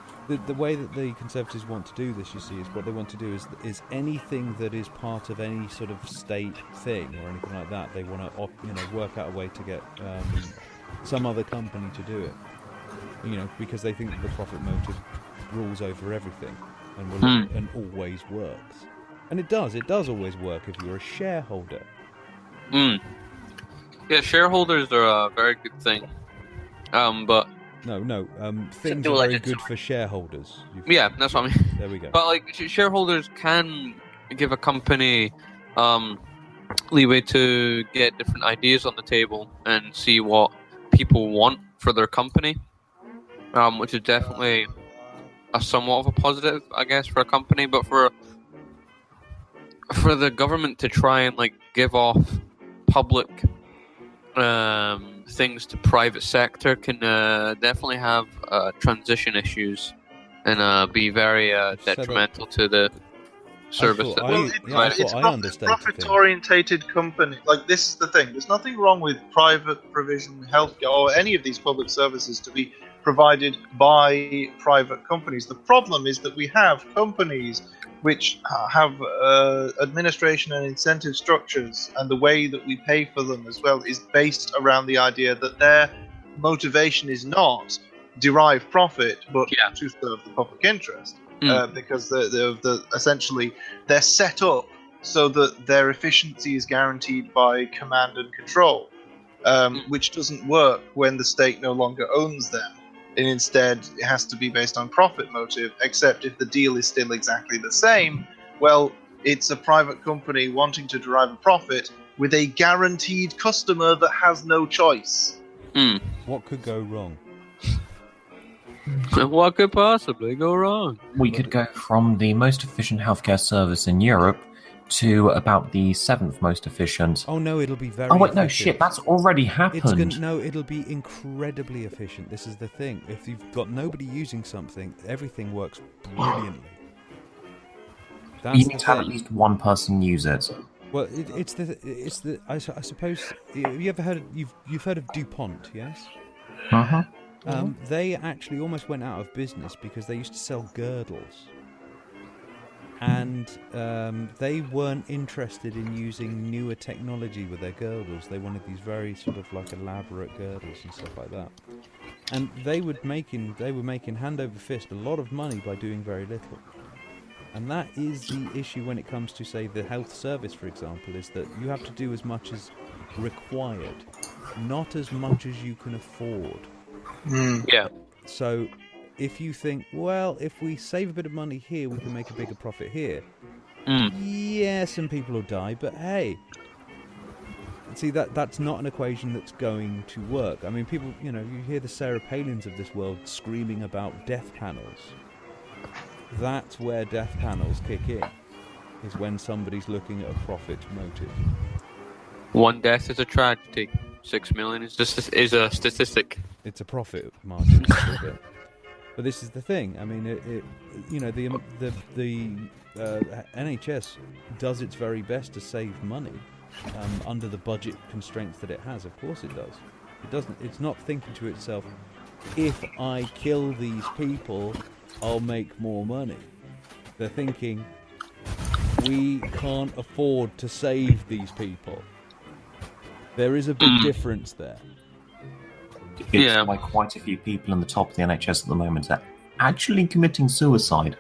the way that the Conservatives want to do this, you see, is what they want to do is anything that is part of any sort of state thing or anything like that, they want to work out a way to get some other company to do it. Because they think that the profit motive rules over everything and always works. And it does always work if you're a shareholder. Yeah, shareholders are a very good thing. But No. Things are very good for shareholders. Yeah, that's what I mean. There we go. But like shareholders can give a company leeway to get different ideas on the table and see what people want for their company, which is definitely a somewhat of a positive, I guess, for a company. But for the government to try and like give off public things to private sector can definitely have transition issues and be very detrimental to the service. It's not a profit-orientated company. Like, this is the thing. There's nothing wrong with private provision, healthcare, or any of these public services to be provided by private companies. The problem is that we have companies which have administration and incentive structures, and the way that we pay for them as well is based around the idea that their motivation is not derive profit, but to serve the public interest. Because essentially they're set up so that their efficiency is guaranteed by command and control, which doesn't work when the state no longer owns them. And instead, it has to be based on profit motive, except if the deal is still exactly the same, well, It's a private company wanting to derive a profit with a guaranteed customer that has no choice. What could go wrong? What could possibly go wrong? We could go from the most efficient healthcare service in Europe to about the 7th most efficient. Oh no, it'll be very. Oh wait, no efficient. shit, that's already happened. It'll be incredibly efficient. This is the thing. If you've got nobody using something, everything works brilliantly. You need to have at least one person use it. Well, it's the. I suppose you've heard of DuPont, yes? Uh-huh. They actually almost went out of business because they used to sell girdles. And they weren't interested in using newer technology with their girdles. They wanted these very sort of like elaborate girdles and stuff like that. And they were making hand over fist a lot of money by doing very little. And that is the issue when it comes to, say, the health service, for example, is that you have to do as much as required, not as much as you can afford. Yeah. So if you think, well, if we save a bit of money here, we can make a bigger profit here. Yeah, some people will die, but hey, see, that's not an equation that's going to work. I mean, people, you hear the Sarah Palins of this world screaming about death panels. That's where death panels kick in, is when somebody's looking at a profit motive. One death is a tragedy. 6 million is a statistic. It's a profit margin. But this is the thing. I mean, the NHS does its very best to save money under the budget constraints that it has. Of course, it does. It doesn't. It's not thinking to itself, if I kill these people, I'll make more money. They're thinking, we can't afford to save these people. There is a big difference there. It's why quite a few people in the top of the NHS at the moment are actually committing suicide.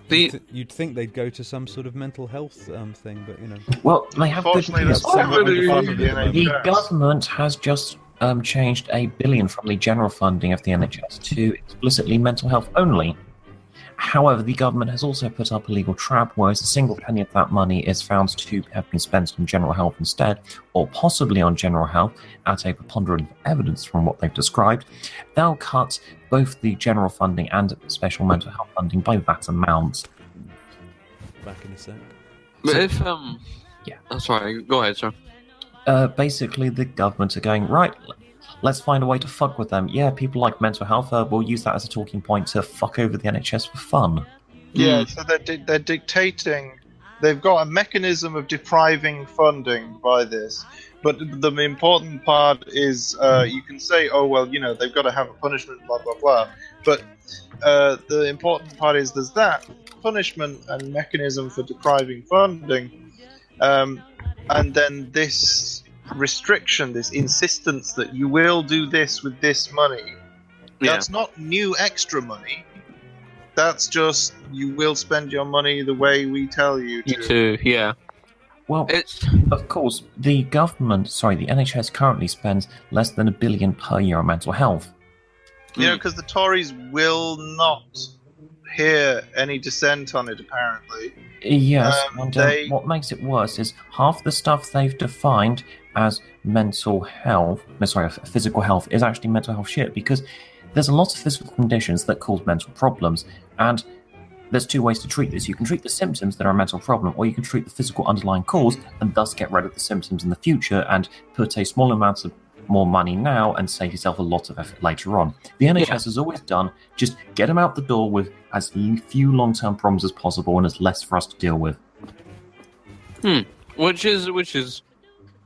You'd think they'd go to some sort of mental health thing, but Well, they have good news. The The government has just changed $1 billion from the general funding of the NHS to explicitly mental health only. However, the government has also put up a legal trap, whereas a single penny of that money is found to have been spent on general health instead, or possibly on general health, at a preponderance of evidence from what they've described. They'll cut both the general funding and special mental health funding by that amount. Back in a sec. But if yeah. Oh, sorry. Go ahead, sir. Basically, the government are going, right, let's find a way to fuck with them. Yeah, people like mental health, we'll use that as a talking point to fuck over the NHS for fun. Yeah, so they're dictating. They've got a mechanism of depriving funding by this. But the important part is you can say, oh, well, they've got to have a punishment, blah, blah, blah. But the important part is there's that punishment and mechanism for depriving funding. And then this restriction, this insistence that you will do this with this money. That's not new extra money. That's just you will spend your money the way we tell you to. Yeah. Well, of course, the NHS currently spends less than $1 billion per year on mental health. Because the Tories will not hear any dissent on it, apparently. Yes, and what makes it worse is half the stuff they've defined as physical health is actually mental health shit, because there's a lot of physical conditions that cause mental problems, and there's two ways to treat this. You can treat the symptoms that are a mental problem, or you can treat the physical underlying cause and thus get rid of the symptoms in the future and put a small amount of more money now and save yourself a lot of effort later on. The NHS has always done, just get them out the door with as few long-term problems as possible and as less for us to deal with. Which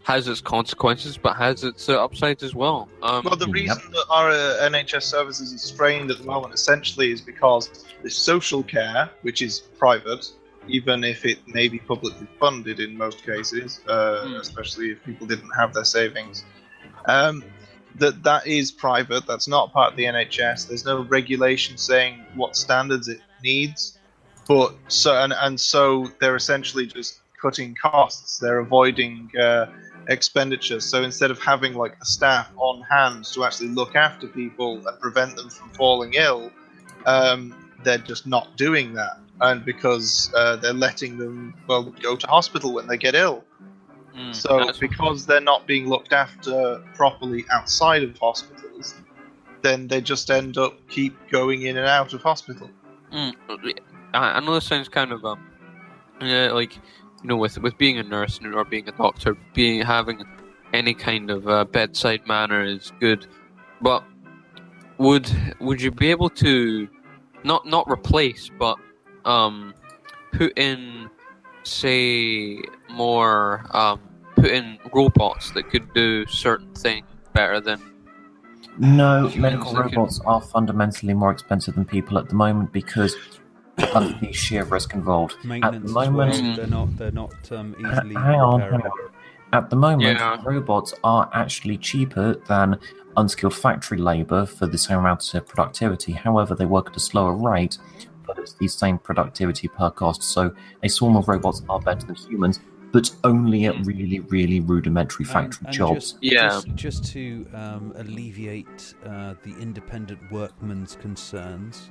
has its consequences, but has its upsides as well. Well, the reason that our NHS services are strained at the moment essentially is because the social care, which is private, even if it may be publicly funded in most cases, especially if people didn't have their savings, that is private. That's not part of the NHS. There's no regulation saying what standards it needs, but so they're essentially just cutting costs. They're avoiding expenditure. So instead of having like the staff on hand to actually look after people and prevent them from falling ill, they're just not doing that. and because they're letting them go to hospital when they get ill. So because they're not being looked after properly outside of hospitals, then they just end up keep going in and out of hospital. I know this sounds kind of like, you know, with being a nurse or being a doctor, having any kind of bedside manner is good, but would you be able to not replace, but put in, say, more put in robots that could do certain things better than No, medical robots are fundamentally more expensive than people at the moment because of the sheer risk involved. At the moment, they're not easily hang on. repairable. At the moment, robots are actually cheaper than unskilled factory labour for the same amount of productivity. However, they work at a slower rate, but it's the same productivity per cost. So a swarm of robots are better than humans, but only at really, really rudimentary factory jobs. Just to alleviate the independent workman's concerns,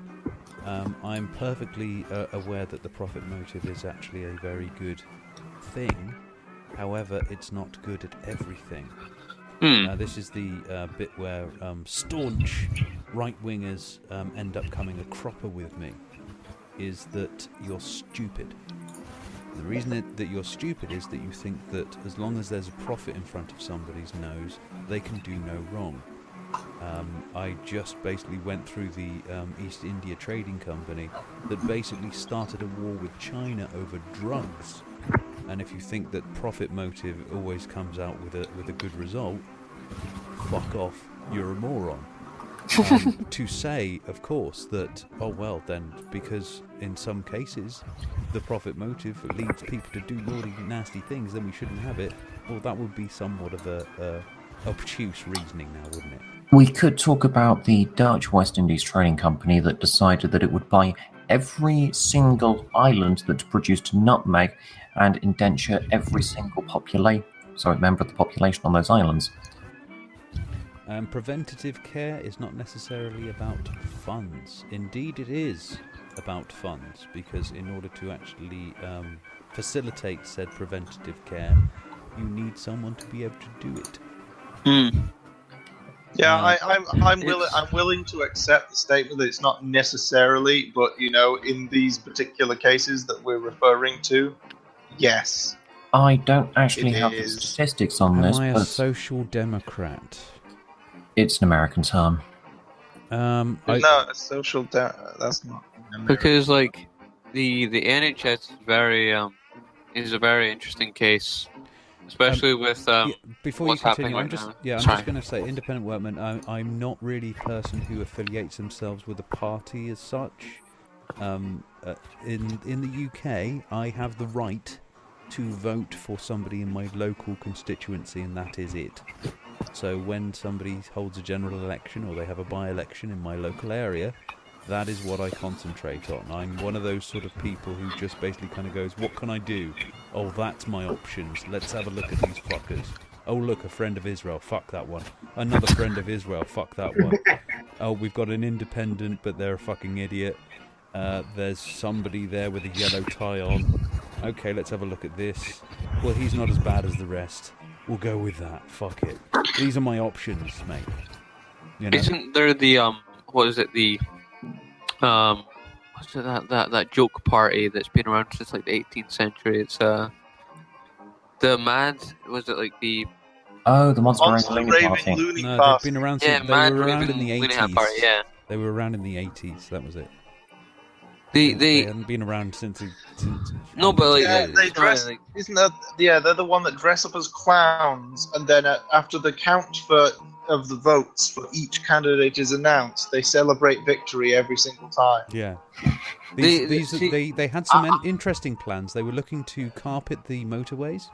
I'm perfectly aware that the profit motive is actually a very good thing. However, it's not good at everything. This is the bit where staunch right-wingers end up coming a cropper with me, is that you're stupid. The reason that you're stupid is that you think that as long as there's a profit in front of somebody's nose, they can do no wrong. I just basically went through the East India Trading Company that basically started a war with China over drugs. And if you think that profit motive always comes out with a good result, fuck off, you're a moron. To say, of course, that, oh well then, because in some cases the profit motive leads people to do naughty, nasty things, then we shouldn't have it. Well, that would be somewhat of a obtuse reasoning now, wouldn't it? We could talk about the Dutch West Indies Trading Company that decided that it would buy every single island that produced nutmeg and indenture every single member of the population on those islands. Preventative care is not necessarily about funds. Indeed, it is about funds, because in order to actually facilitate said preventative care, you need someone to be able to do it. Yeah, I'm willing to accept the statement that it's not necessarily, but you know, in these particular cases that we're referring to, yes. I don't actually have the statistics on this. Am I a but social democrat? It's an American term. No, a social that's not American. Because like the NHS is a very interesting case, especially with before what's you continue, happening I'm right now. just going to say, independent workmen. I'm not really a person who affiliates themselves with a party as such. In the UK, I have the right to vote for somebody in my local constituency, and that is it. So when somebody holds a general election or they have a by-election in my local area, that is what I concentrate on. I'm one of those sort of people who just basically kind of goes, what can I do? Oh, that's my options. Let's have a look at these fuckers. Oh, look, a friend of Israel. Fuck that one. Another friend of Israel. Fuck that one. Oh, we've got an independent, but they're a fucking idiot. There's somebody there with a yellow tie on. Okay, let's have a look at this. Well, he's not as bad as the rest. We'll go with that. Fuck it. These are my options, mate. You know? Isn't there the what is it, the what's it, that joke party that's been around since like the 18th century? It's the mad, was it like the the Monster Raving Looney No, Party. they've been around Yeah, since they were around Raving in the Looney 80s. Party, yeah. They were around in the 80s. That was it. They hadn't been around since no, but like they dress. Isn't that? Yeah, they're the one that dress up as clowns, and then after the count of the votes for each candidate is announced, they celebrate victory every single time. Yeah. They had some interesting plans. They were looking to carpet the motorways,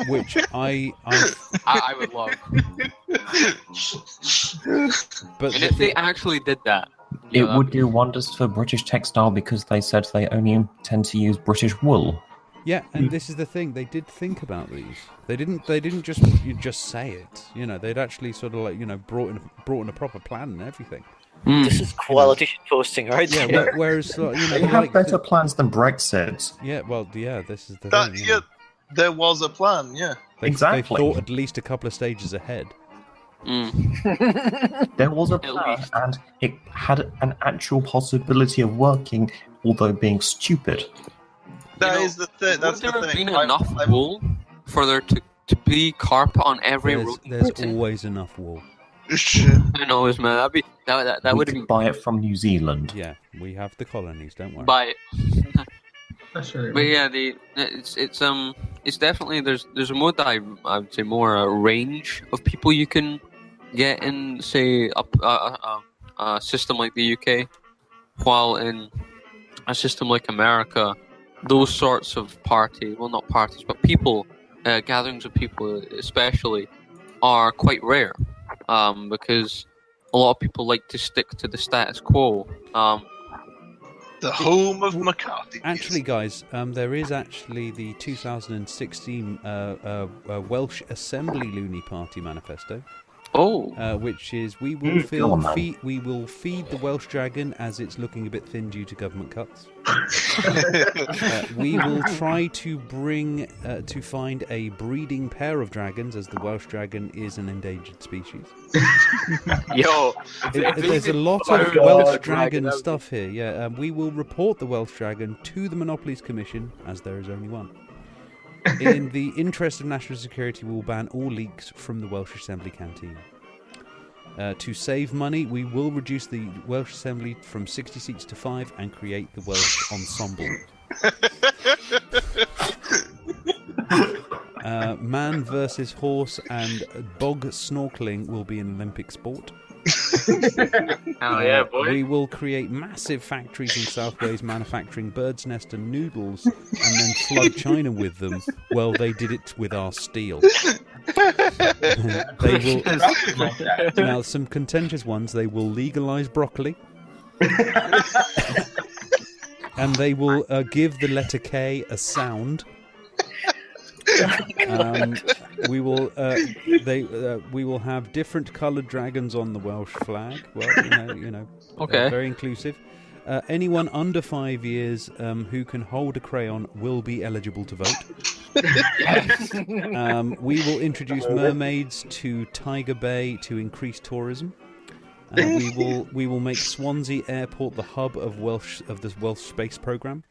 which I would love. But and if they actually did that, it would do wonders for British textile because they said they only tend to use British wool. Yeah, and this is the thing. They did think about these. They didn't just say it. You know, they'd actually sort of like, you know, brought in a proper plan and everything. This is quality posting right there. Whereas they have better plans than Brexit. Yeah, well, yeah, this is the That, thing. yeah, there was a plan. Yeah, They Exactly. thought at least a couple of stages ahead. There was a plan, and it had an actual possibility of working, although being stupid. That is the thing. That's Would the there have thing. been enough wool for there to be carpet on every road? There's always enough wool. I know, man. That We would have could been buy it from New Zealand. Yeah, we have the colonies. Don't worry. buy it. Sure. But yeah, it's definitely there's a more I would say more range of people you can get in, say, a system like the UK, while in a system like America, those sorts of not parties, but people, gatherings of people especially, are quite rare, because a lot of people like to stick to the status quo. The home of McCarthy. Actually, guys, there is actually the 2016 Welsh Assembly Looney Party manifesto. Which is we will feed the Welsh dragon as it's looking a bit thin due to government cuts. We will try to find a breeding pair of dragons, as the Welsh dragon is an endangered species. Yo, there's a lot of Welsh dragon stuff here. Yeah, we will report the Welsh dragon to the Monopolies Commission, as there is only one. In the interest of national security, we will ban all leaks from the Welsh Assembly canteen. To save money, we will reduce the Welsh Assembly from 60 seats to 5 and create the Welsh Ensemble. Man versus horse and bog snorkeling will be an Olympic sport. Hell yeah, boy. We will create massive factories in South Wales manufacturing bird's nest and noodles and then flood China with them. Well, they did it with our steel. They will. Now, some contentious ones. They will legalise broccoli. And they will give the letter K a sound. We will have different coloured dragons on the Welsh flag. Well, okay, very inclusive. Anyone under 5 years who can hold a crayon will be eligible to vote. We will introduce mermaids to Tiger Bay to increase tourism. We will make Swansea Airport the hub of the Welsh space programme.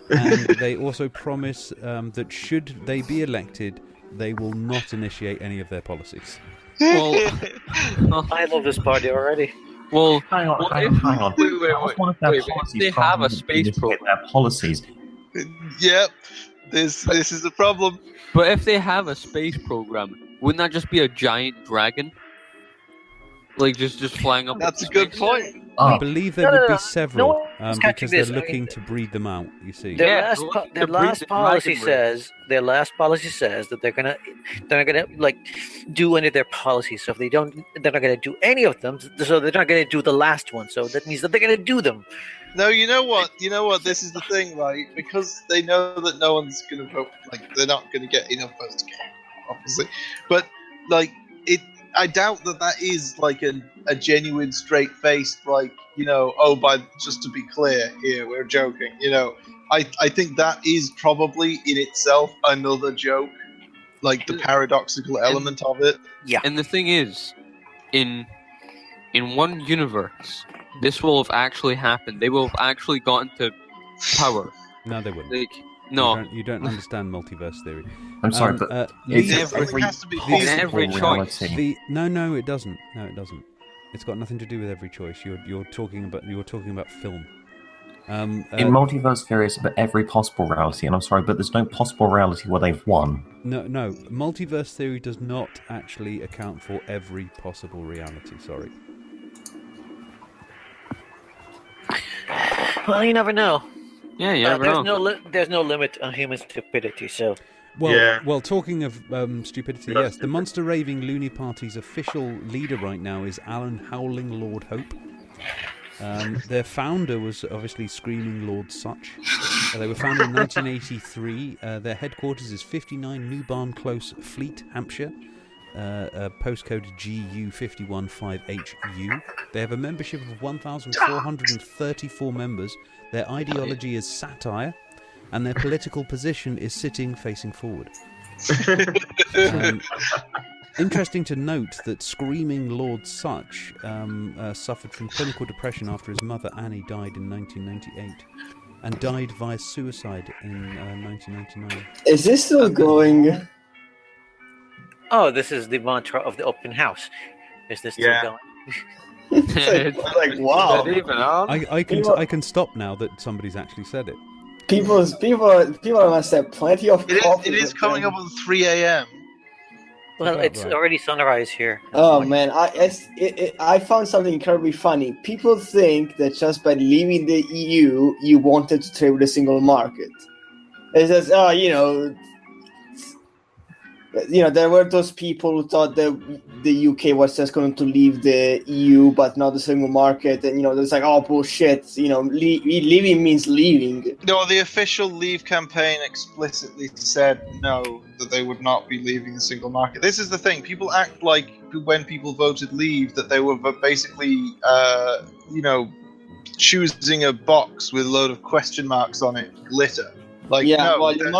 And they also promise that should they be elected, they will not initiate any of their policies. Well, I love this party already. Well, hang on. Wait, they have a space program. Their policies. Yep, this is the problem. But if they have a space program, wouldn't that just be a giant dragon? Like just flying up. That's a good point. I believe there would be several because they're looking to breed them out. You see, their last policy says that they're not gonna like do any of their policies. So if they're not gonna do any of them. So they're not gonna do the last one. So that means that they're gonna do them. No, you know what? This is the thing, right? Because they know that no one's gonna vote. Like they're not gonna get enough votes to get, obviously. But like it. I doubt that is like a genuine straight-faced, like, just to be clear here, we're joking, I think that is probably in itself another joke, like the paradoxical element of it. Yeah. And the thing is, in one universe, this will have actually happened. They will have actually gotten to power. No, they wouldn't. No, you don't understand multiverse theory. I'm sorry, but every choice. No, it doesn't. No, it doesn't. It's got nothing to do with every choice. You're talking about film. In multiverse theory, it's about every possible reality, and I'm sorry, but there's no possible reality where they've won. No. Multiverse theory does not actually account for every possible reality. Sorry. Well, you never know. Yeah, you never know. There's no limit on human stupidity, so... Well, talking of stupidity, yes, the Monster Raving Looney Party's official leader right now is Alan Howling Lord Hope. Their founder was obviously Screaming Lord Such. They were founded in 1983. Their headquarters is 59 New Barn Close, Fleet, Hampshire. postcode GU515HU. They have a membership of 1,434 members. Their ideology is satire, and their political position is sitting facing forward. Interesting to note that Screaming Lord Such suffered from clinical depression after his mother Annie died in 1998 and died via suicide in 1999. Is this still going? Oh, this is the mantra of the open house. Is this still going? like wow. I can stop now that somebody's actually said it. People must have plenty of coffee. It is coming up at 3 a.m. Well, it's already sunrise here. Oh man, I found something incredibly funny. People think that just by leaving the EU, you wanted to trade with a single market. It says, there were those people who thought that the UK was just going to leave the EU, but not the single market, and it's like, oh bullshit. Leaving means leaving. No, the official Leave campaign explicitly said no, that they would not be leaving the single market. This is the thing. People act like when people voted Leave that they were basically, choosing a box with a load of question marks on it, glitter. There was an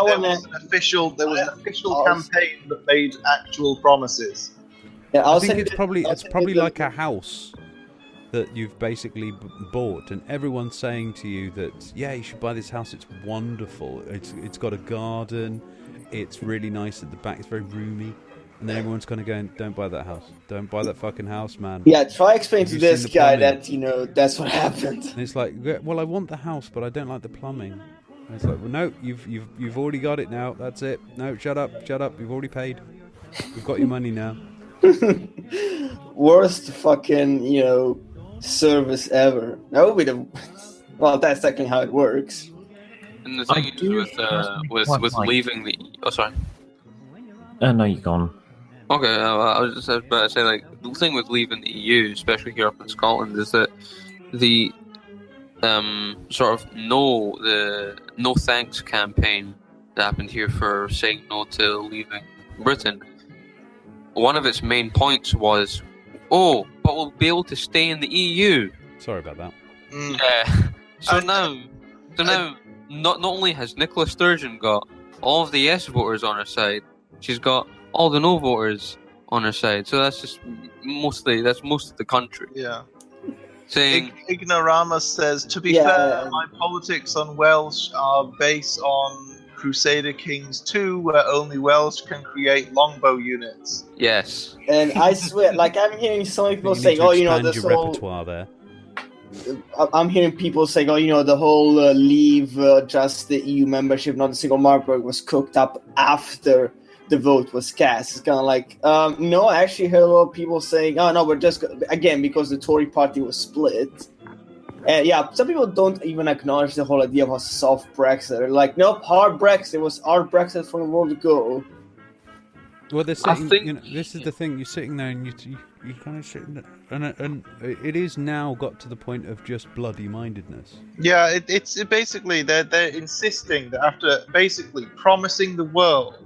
official campaign that made actual promises. Yeah, I think it's probably like a house that you've basically bought, and everyone's saying to you that you should buy this house. It's wonderful. It's got a garden. It's really nice at the back. It's very roomy. And then everyone's kind of going, "Don't buy that house. Don't buy that fucking house, man." Yeah, try explain to this guy that that's what happened. And it's like, well, I want the house, but I don't like the plumbing. And it's like, well, no, you've already got it now. That's it. No, shut up. You've already paid. We've got your money now. Worst fucking service ever. That would be well, that's technically how it works. And the thing is with leaving the sorry. No, you're gone. Okay, I was just about to say, like, the thing with leaving the EU, especially here up in Scotland, is that the sort of no thanks campaign that happened here for saying no to leaving Britain. One of its main points was, but we'll be able to stay in the EU. Sorry about that. Yeah. So now, not only has Nicola Sturgeon got all of the yes voters on her side, she's got all the no voters on her side. So that's just most of the country. Yeah. Saying Ignorama says, to be fair, my politics on Welsh are based on Crusader Kings 2, where only Welsh can create longbow units. Yes. And I swear, like, I'm hearing so many people saying, this whole repertoire there. I'm hearing people saying, the whole leave just the EU membership, not the single market, was cooked up after the vote was cast. It's kind of like, no, I actually heard a lot of people saying, oh, no, we're just, again, because the Tory party was split. Some people don't even acknowledge the whole idea of a soft Brexit. They're like, nope, hard Brexit. It was hard Brexit from the world ago. Well, they're sitting, this is the thing, you're sitting there and you kind of sitting there, and it is now got to the point of just bloody-mindedness. Yeah, it's basically, they're insisting that after basically promising the world,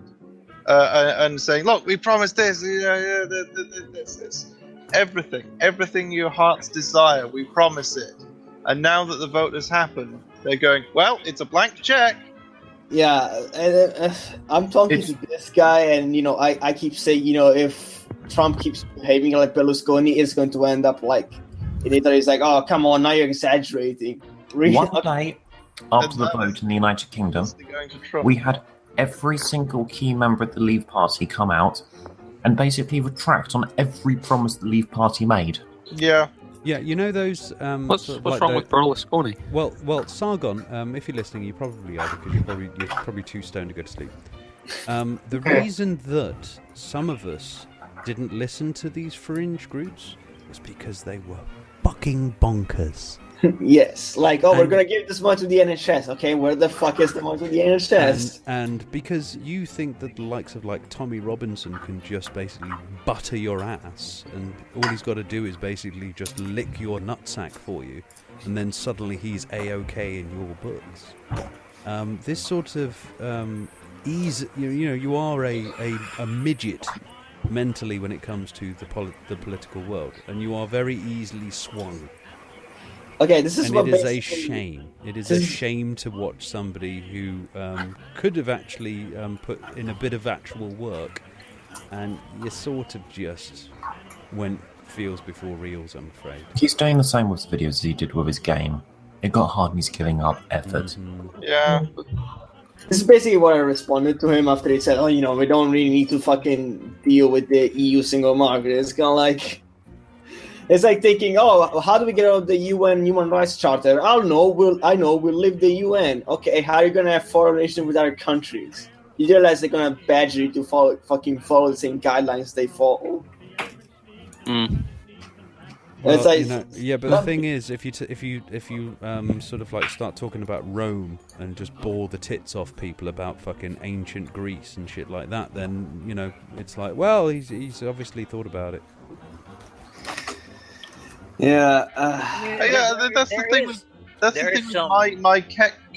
and saying, look, we promised this, this. Everything your heart's desire, we promise it. And now that the vote has happened, they're going, well, it's a blank check. Yeah, and I'm talking to this guy, and I keep saying, if Trump keeps behaving like Berlusconi, it's going to end up like in Italy. It's like, oh, come on, now you're exaggerating. Really? One day after the vote in the United Kingdom, we had every single key member of the Leave Party come out and basically retract on every promise the Leave Party made. Yeah. Yeah, those... what's wrong with Berlusconi? Well, Sargon, if you're listening, you probably are, because you're probably too stoned to go to sleep. The reason that some of us didn't listen to these fringe groups was because they were fucking bonkers. Yes, like, we're going to give this money to the NHS, okay? Where the fuck is the money to the NHS? And because you think that the likes of, like, Tommy Robinson can just basically butter your ass, and all he's got to do is basically just lick your nutsack for you, and then suddenly he's A-OK in your books. This sort of you are a midget mentally when it comes to the political world, and you are very easily swung. Okay, this is and what it is a basically- shame. It is a shame to watch somebody who could have actually put in a bit of actual work, and you sort of just went feels before reels, I'm afraid. He's doing the same with videos as he did with his game. It got hard and he's giving up effort. Yeah. This is basically what I responded to him after he said, "Oh, you know, we don't really need to fucking deal with the EU single market." It's kind of like, it's like thinking, "Oh, how do we get out of the UN Human Rights Charter?" I don't know. We'll leave the UN. Okay, how are you gonna have foreign relations with other countries? You realize they're gonna badger you to follow the same guidelines they follow. Well, It's like- you know, yeah, but the thing is, if you sort of like start talking about Rome and just bore the tits off people about fucking ancient Greece and shit like that, then you know it's like, well, he's obviously thought about it. Yeah. That's the thing. That's the thing with my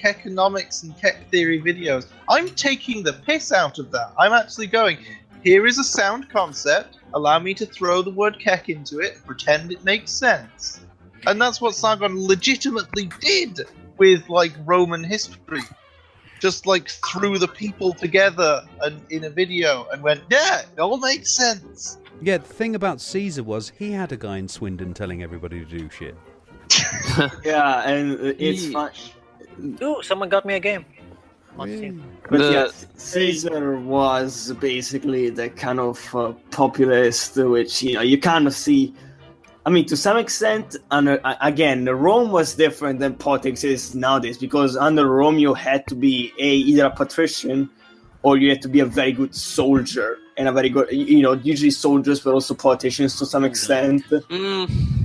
economics and tech theory videos. I'm taking the piss out of that. I'm actually going, here is a sound concept. Allow me to throw the word kek into it and pretend it makes sense. And that's what Sargon legitimately did with, like, Roman history. Just, like, threw the people together in a video and went, yeah, it all makes sense. Yeah, the thing about Caesar was he had a guy in Swindon telling everybody to do shit. Yeah, and it's fun. Ooh, someone got me a game. But yeah, Caesar was basically the kind of populist, which you kind of see. I mean, to some extent, again, Rome was different than politics is nowadays, because under Rome you had to be either a patrician or you had to be a very good soldier and a very good, usually soldiers, but also politicians to some extent.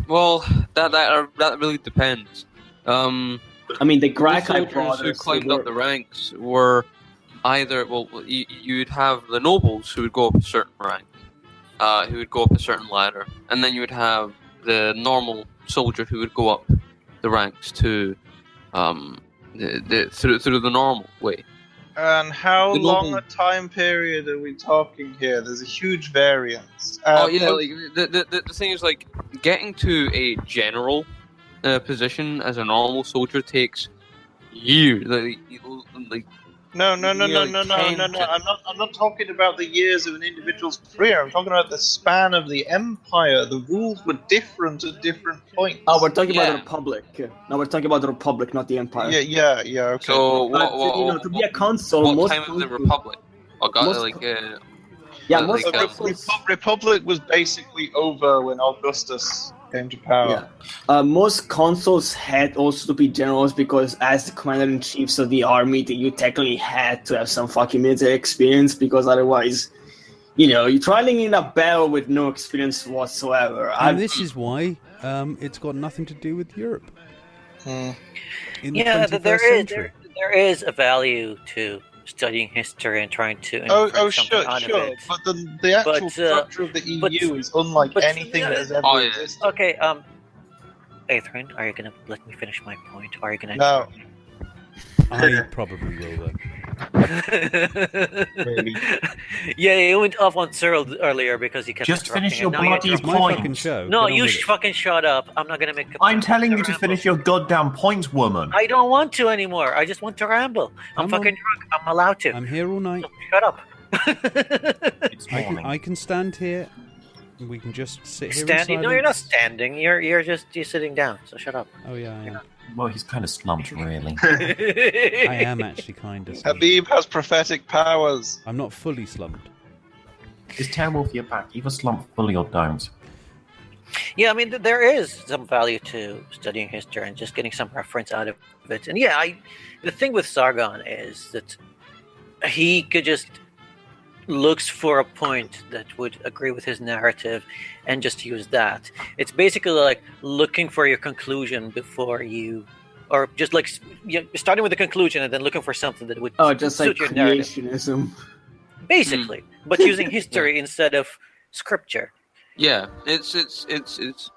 Well, that really depends. I mean, the Gracchi soldiers brothers who climbed up the ranks were either, you'd have the nobles who would go up a certain rank, who would go up a certain ladder, and then you would have the normal soldier who would go up the ranks to through the normal way. And how The long noble- a time period are we talking here? There's a huge variance. The thing is, like, getting to a general position as a normal soldier takes years. No. I'm not talking about the years of an individual's career. I'm talking about the span of the empire. The rules were different at different points. Oh, we're talking about the Republic. No, we're talking about the Republic, not the Empire. Yeah. Okay. So, But, to be a consul, what most time of the consuls- Republic? I got most- most Republic was basically over when Augustus came to power. Yeah. Most consuls had also to be generals, because as the commander-in-chiefs of the army, you technically had to have some fucking military experience, because otherwise, you're trialing in a battle with no experience whatsoever. And this is why it's got nothing to do with Europe. In the 21st century. there is a value to studying history and trying to Sure. But the actual structure of the EU is unlike anything that has ever existed. Okay, Aethrin, are you gonna let me finish my point? Or are you gonna? No. I probably will then. Yeah, it went off on Cyril earlier because he kept Just finish interrupting, your and now bloody you're point. Fucking show. No, Get on you with it. fucking shut up. I'm not gonna make. I'm telling you to finish your goddamn points, woman. I don't want to anymore. I just want to ramble. I'm fucking drunk. I'm allowed to. I'm here all night. Shut up. I can stand here. And we can just sit here. Standing? In No, you're not silence. standing. You're sitting down. So shut up. Oh yeah, I am. Well, he's kind of slumped, really. I am actually kind of. Habib has prophetic powers. I'm not fully slumped. It's terrible for your back. Either slump fully or don't. Yeah, I mean, there is some value to studying history and just getting some reference out of it. And yeah, the thing with Sargon is that he could just looks for a point that would agree with his narrative and just use that. It's basically like looking for your conclusion before you, or just like starting with the conclusion and then looking for something that would just suit like your narrative. creationism. Basically, but using history instead of scripture. Yeah, it's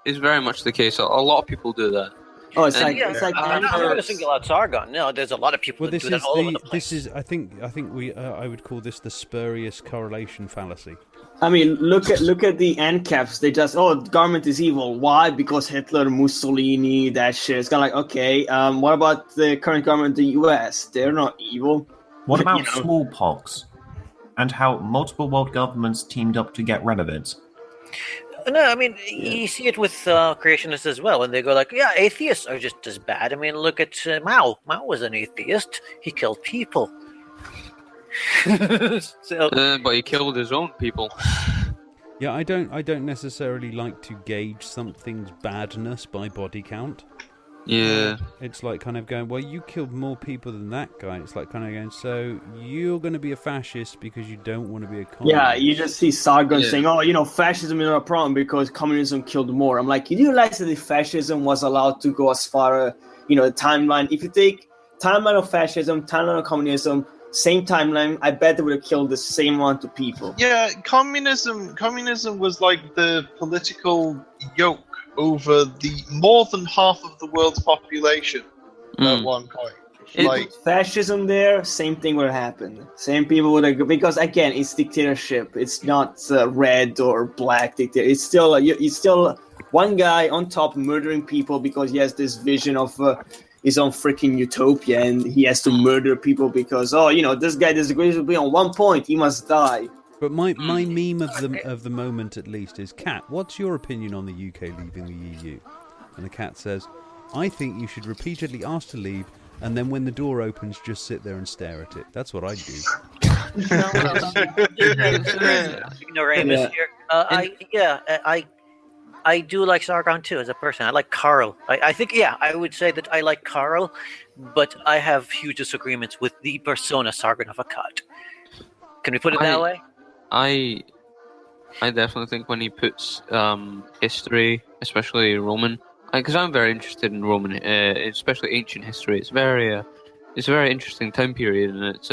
very much the case. A lot of people do that. Oh, it's And- like it's like I'm not going to single out Sargon. No, there's a lot of people Well, that this do is that all over the place. this is. I think I would call this the spurious correlation fallacy. I mean, look at the end caps. They just the government is evil. Why? Because Hitler, Mussolini, that shit. It's kind of like, okay, what about the current government of the U.S.? They're not evil. What about smallpox? And how multiple world governments teamed up to get rid of it? No, I mean, you see it with creationists as well, and they go like, yeah, atheists are just as bad. I mean, look at Mao. Mao was an atheist. He killed people. But he killed his own people. Yeah, I don't necessarily like to gauge something's badness by body count. Yeah. It's like kind of going, well, you killed more people than that guy. It's like kind of going, so you're going to be a fascist because you don't want to be a communist. Yeah, you just see Sargon saying, fascism is not a problem because communism killed more. I'm like, you do realize that if fascism was allowed to go as far, the timeline, if you take timeline of fascism, timeline of communism, same timeline, I bet they would have killed the same amount of people. Yeah, communism was like the political yoke over the more than half of the world's population at one point. Fascism there, same thing would have happened. Same people would have, because again, it's dictatorship. It's not red or black dictatorship. It's still one guy on top murdering people because he has this vision of his own freaking utopia, and he has to murder people because this guy disagrees with me on one point. He must die. But my meme of the moment, at least, is, Cat, what's your opinion on the UK leaving the EU? And the cat says, I think you should repeatedly ask to leave, and then when the door opens, just sit there and stare at it. That's what I'd do. Ignoramus here. I do like Sargon too as a person. I like Karl. I think, I would say that I like Karl, but I have huge disagreements with the persona Sargon of Akkad. Can we put it that way? I definitely think when he puts history, especially Roman, because I'm very interested in Roman, especially ancient history. It's a very interesting time period, and it's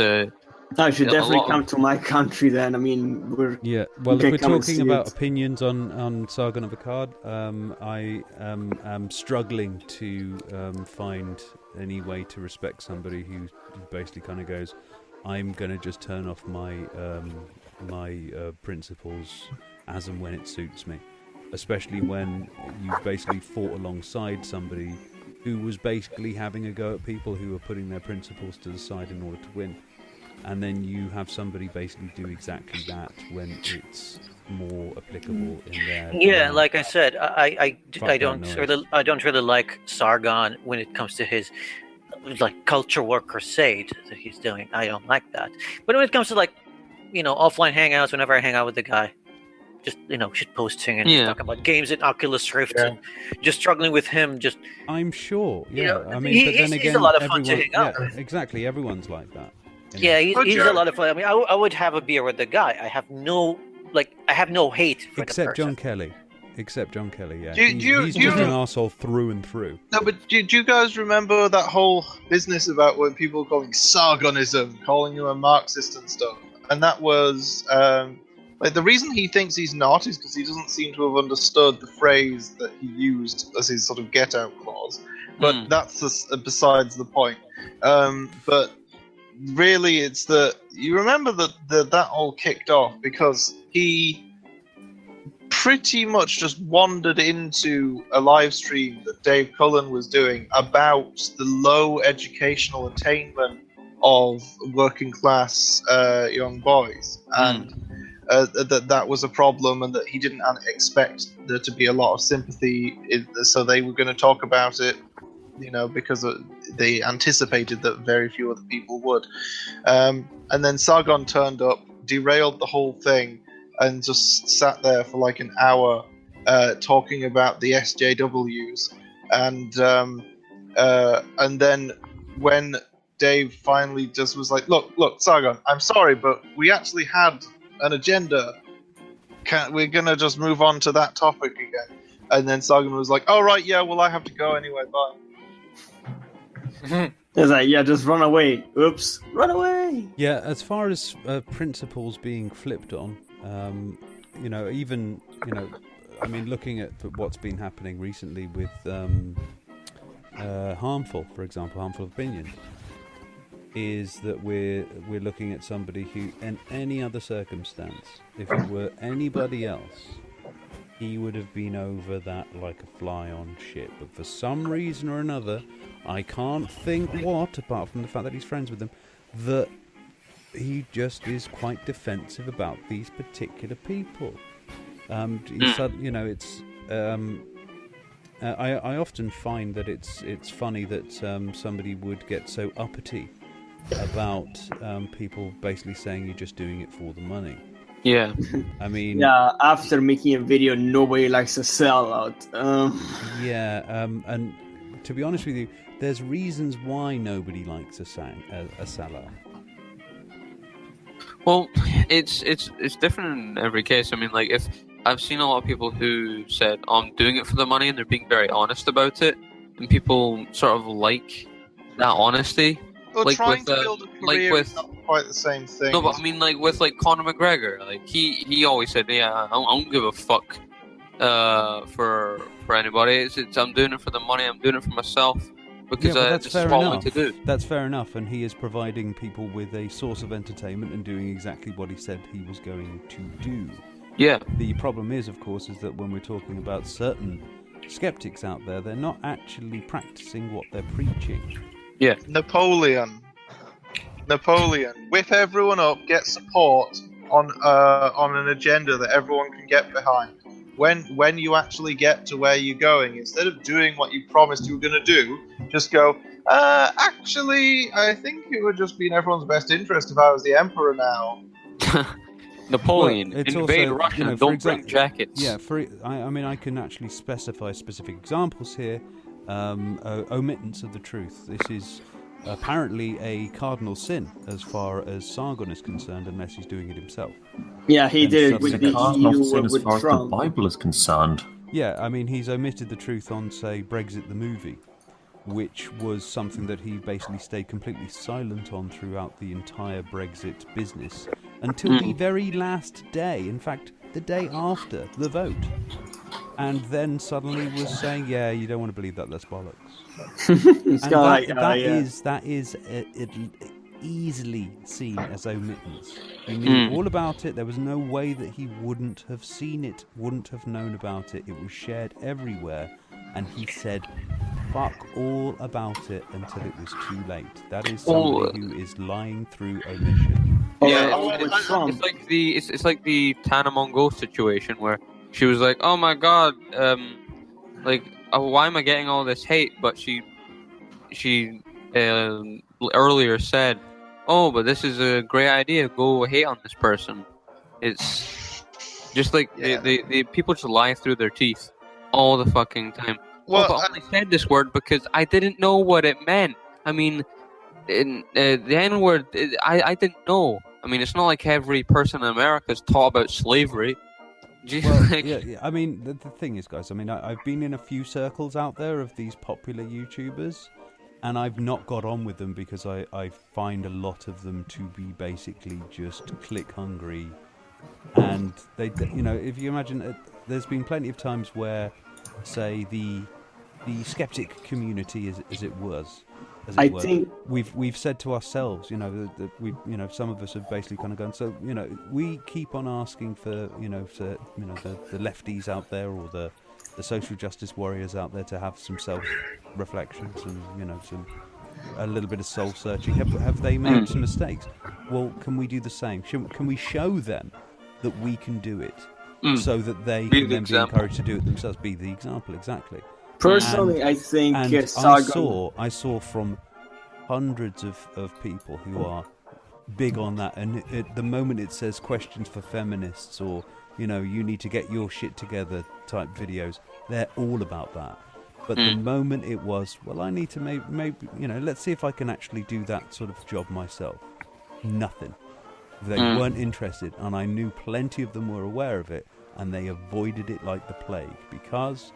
I should definitely come to my country then. I mean, well, if we're talking about opinions on Sargon of Akkad, I am struggling to find any way to respect somebody who basically kind of goes, I'm going to just turn off my principles as and when it suits me, especially when you've basically fought alongside somebody who was basically having a go at people who were putting their principles to the side in order to win. And then you have somebody basically do exactly that when it's more applicable in their... Yeah, like I said, I don't really like Sargon when it comes to his culture war crusade that he's doing. I don't like that. But when it comes to offline hangouts, whenever I hang out with the guy, just shit posting and talking about games in Oculus Rift and just struggling with him. I'm sure. Yeah, I mean, but then again, he's a lot of fun to hang out with. Exactly, everyone's like that. Yeah, he's a lot of fun. I mean, I would have a beer with the guy. I have no hate for Except the person. Except John Kelly, yeah. He's just an arsehole through and through. No, but do you guys remember that whole business about when people were calling Sargonism, calling him a Marxist and stuff? And that was, the reason he thinks he's not is because he doesn't seem to have understood the phrase that he used as his sort of get-out clause. But that's besides the point. But really, it's that you remember that all kicked off because he pretty much just wandered into a live stream that Dave Cullen was doing about the low educational attainment of working class young boys, and that was a problem, and that he didn't expect there to be a lot of sympathy, so they were going to talk about it, because they anticipated that very few other people would. And then Sargon turned up, derailed the whole thing, and just sat there for like an hour talking about the SJWs. And then when Dave finally just was like, look, Sargon, I'm sorry, but we actually had an agenda. We're going to just move on to that topic again. And then Sargon was like, oh, right, yeah, well, I have to go anyway, bye. It's like, yeah, just run away. Oops, run away. Yeah, as far as principles being flipped on, looking at what's been happening recently with harmful opinions. is that we're looking at somebody who, in any other circumstance, if it were anybody else, he would have been over that like a fly on shit. But for some reason or another, I can't think what, apart from the fact that he's friends with them, that he just is quite defensive about these particular people. You know, it's. I often find that it's funny that somebody would get so uppity about people basically saying you're just doing it for the money. Yeah. I mean... Yeah, after making a video, nobody likes a sellout. And to be honest with you, there's reasons why nobody likes a sellout. Well, it's different in every case. I mean, like, if I've seen a lot of people who said, I'm doing it for the money, and they're being very honest about it, and people sort of like that honesty. Well, like trying with, to build a career is not quite the same thing. No, but I mean, like with like Conor McGregor, like he always said, yeah, I don't give a fuck for anybody. It's I'm doing it for the money. I'm doing it for myself because that's this fair is what I enough. want to do. That's fair enough, and he is providing people with a source of entertainment and doing exactly what he said he was going to do. Yeah. The problem is, of course, is that when we're talking about certain skeptics out there, they're not actually practicing what they're preaching. Yeah. Napoleon, whip everyone up, get support on an agenda that everyone can get behind. When you actually get to where you're going, instead of doing what you promised you were going to do, just go, actually, I think it would just be in everyone's best interest if I was the emperor now. Napoleon, Well, it's invade also, Russia, you know, don't bring jackets. Yeah, I mean, I can actually specify specific examples here. Omittance of the truth. This is apparently a cardinal sin as far as Sargon is concerned, unless he's doing it himself. Yeah, he did it with the EU sin with as far as the Trump. Bible is concerned. Yeah, I mean, he's omitted the truth on, say, Brexit the movie, which was something that he basically stayed completely silent on throughout the entire Brexit business until the very last day. In fact, the day after the vote. And then suddenly was saying, yeah, you don't want to believe that, that's bollocks. That is easily seen as omittance. He knew all about it. There was no way that he wouldn't have seen it, wouldn't have known about it. It was shared everywhere. And he said, fuck all about it until it was too late. That is somebody who is lying through omission. Yeah, it's like the Tana Mongol situation where she was like, "Oh my god, why am I getting all this hate?" But she earlier said, "Oh, but this is a great idea. Go hate on this person." It's just like the people just lie through their teeth all the fucking time. Well, but I only said this word because I didn't know what it meant. I mean, the N word, I didn't know. I mean, it's not like every person in America is taught about slavery. Well, yeah. I mean, the thing is, guys, I mean, I've been in a few circles out there of these popular YouTubers, and I've not got on with them because I find a lot of them to be basically just click hungry. And they, you know, if you imagine, there's been plenty of times where, say, the skeptic community, as it were, think we've said to ourselves, you know, that we, you know, some of us have basically kind of gone. So, you know, we keep on asking for, the lefties out there or the social justice warriors out there to have some self-reflections and, you know, a little bit of soul searching. Have they made some mistakes? Well, can we do the same? Can we show them that we can do it, so that they can then be encouraged to do it themselves? Be the example, exactly. Personally, I think I saw from hundreds of people who are big on that, and the moment it says questions for feminists or, you know, you need to get your shit together type videos, they're all about that. But the moment it was, well, I need to maybe, you know, let's see if I can actually do that sort of job myself. Nothing. They weren't interested, and I knew plenty of them were aware of it, and they avoided it like the plague because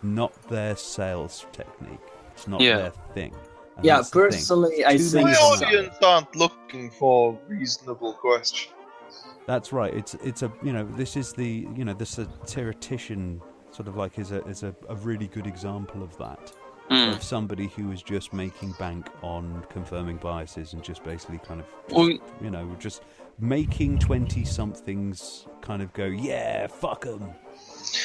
not their sales technique. It's not their thing. And personally, I think the audience aren't looking for reasonable questions. That's right. It's a, you know, this is the, you know, the satirician sort of like is a really good example of that. of somebody who was just making bank on confirming biases and just basically kind of, just making 20-somethings kind of go, yeah, fuck them.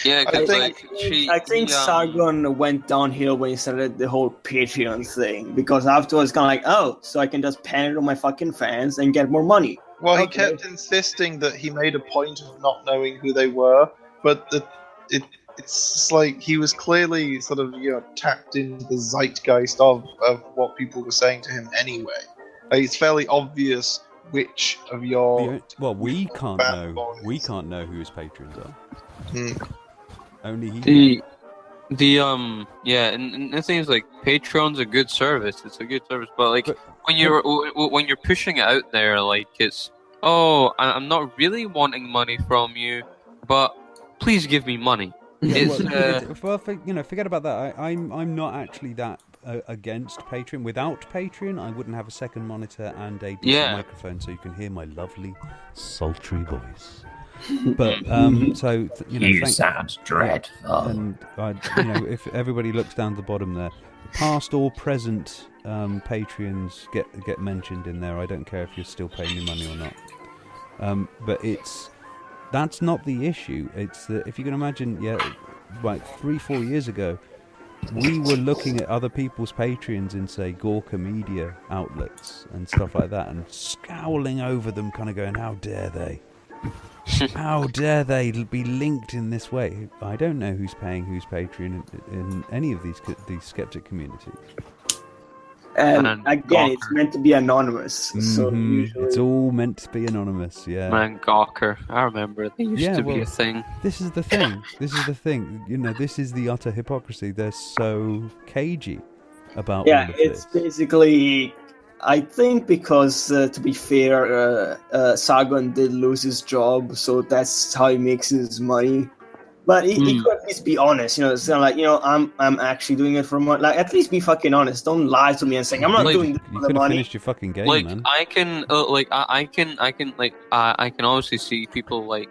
Yeah, I think Sargon went downhill when he started the whole Patreon thing, because afterwards, kind of like, oh, so I can just pander to my fucking fans and get more money. Well, he kept insisting that he made a point of not knowing who they were, but it's like he was clearly sort of tapped into the zeitgeist of what people were saying to him anyway. Like, it's fairly obvious which of your we can't know. We can't know who his patrons are. Only he. And the thing is, like, Patreon's a good service. It's a good service, but like when you're pushing it out there, like it's I'm not really wanting money from you, but please give me money. Forget about that. I'm not actually that against Patreon. Without Patreon, I wouldn't have a second monitor and a decent microphone, so you can hear my lovely, sultry voice. But you sound dreadful. And if everybody looks down the bottom there, past or present Patreons get mentioned in there. I don't care if you're still paying me money or not. But that's not the issue. It's that if you can imagine, like 3-4 years ago, we were looking at other people's Patreons in, say, Gorka media outlets and stuff like that, and scowling over them, kind of going, "How dare they? How dare they be linked in this way?" I don't know who's paying who's Patreon in any of these skeptic communities. And again, it's meant to be anonymous. So it's all meant to be anonymous, yeah. Man, Gawker, I remember they used to be a thing. This is the thing. This is the utter hypocrisy. They're so cagey about all of this. It's basically, I think, because to be fair, Sargon did lose his job, so that's how he makes his money. But he could at least be honest, it's kind of like, I'm actually doing it for money. Like, at least be fucking honest. Don't lie to me and say I'm not doing this for the money. Finished your fucking game, like, man. I can obviously see people like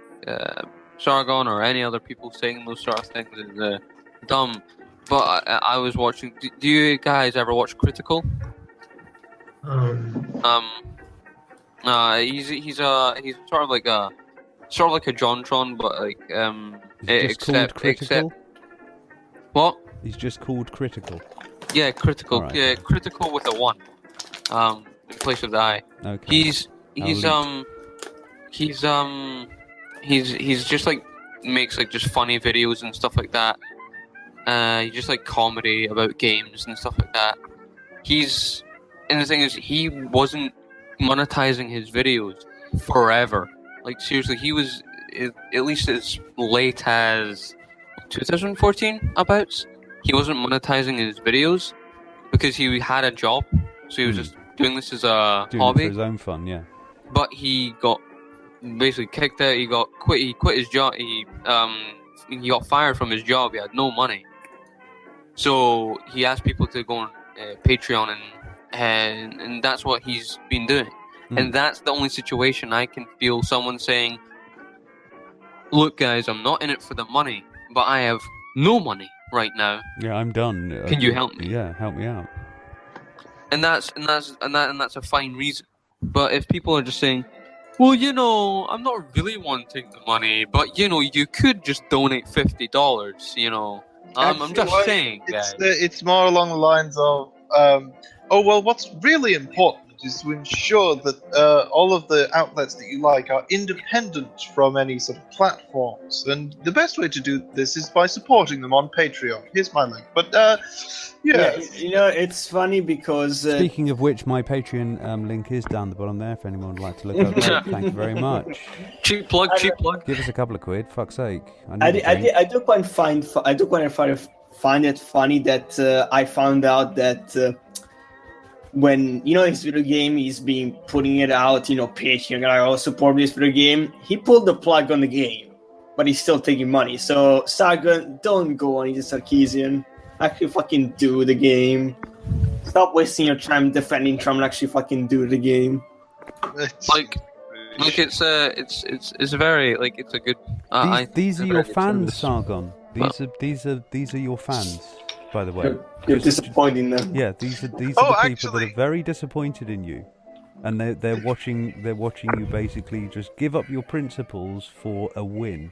Sargon or any other people saying those sort of things is dumb. But I was watching. Do you guys ever watch Critical? He's sort of like a JonTron, but like except what? He's just called Critical. Yeah, Critical. Right. Yeah, Critical with a 1, in place of the I. Okay. He's just like makes like just funny videos and stuff like that. He just like comedy about games and stuff like that. And the thing is, he wasn't monetizing his videos forever. Like, seriously, he was, at least as late as 2014, abouts, he wasn't monetizing his videos because he had a job. So he was just doing this as a hobby. For his own fun, yeah. But he got basically kicked out. He quit his job. He got fired from his job. He had no money. So he asked people to go on Patreon, and that's what he's been doing. And that's the only situation I can feel someone saying, "Look, guys, I'm not in it for the money, but I have no money right now. Yeah, I'm done. Can you help me?" Yeah, help me out. And that's a fine reason. But if people are just saying, "Well, I'm not really wanting the money, but you could just donate $50, I'm just saying, guys." It's more along the lines of, what's really important is to ensure that all of the outlets that you like are independent from any sort of platforms. And the best way to do this is by supporting them on Patreon. Here's my link. But, it's funny because... Speaking of which, my Patreon link is down the bottom there if anyone would like to look up that. Thank you very much. Cheap plug. Give us a couple of quid, fuck's sake. I do quite find it funny that I found out that... when his video game is putting it out, Patreon, and I also support this video game, he pulled the plug on the game, but he's still taking money. So Sargon, don't go on his Sarkeesian. Actually fucking do the game. Stop wasting your time defending Trump and actually fucking do the game. It's a very it's a good. These are your fans, Sargon. These are your fans. by the way. You're disappointing them. Yeah, these are the people that are very disappointed in you, and they're watching you basically just give up your principles for a win.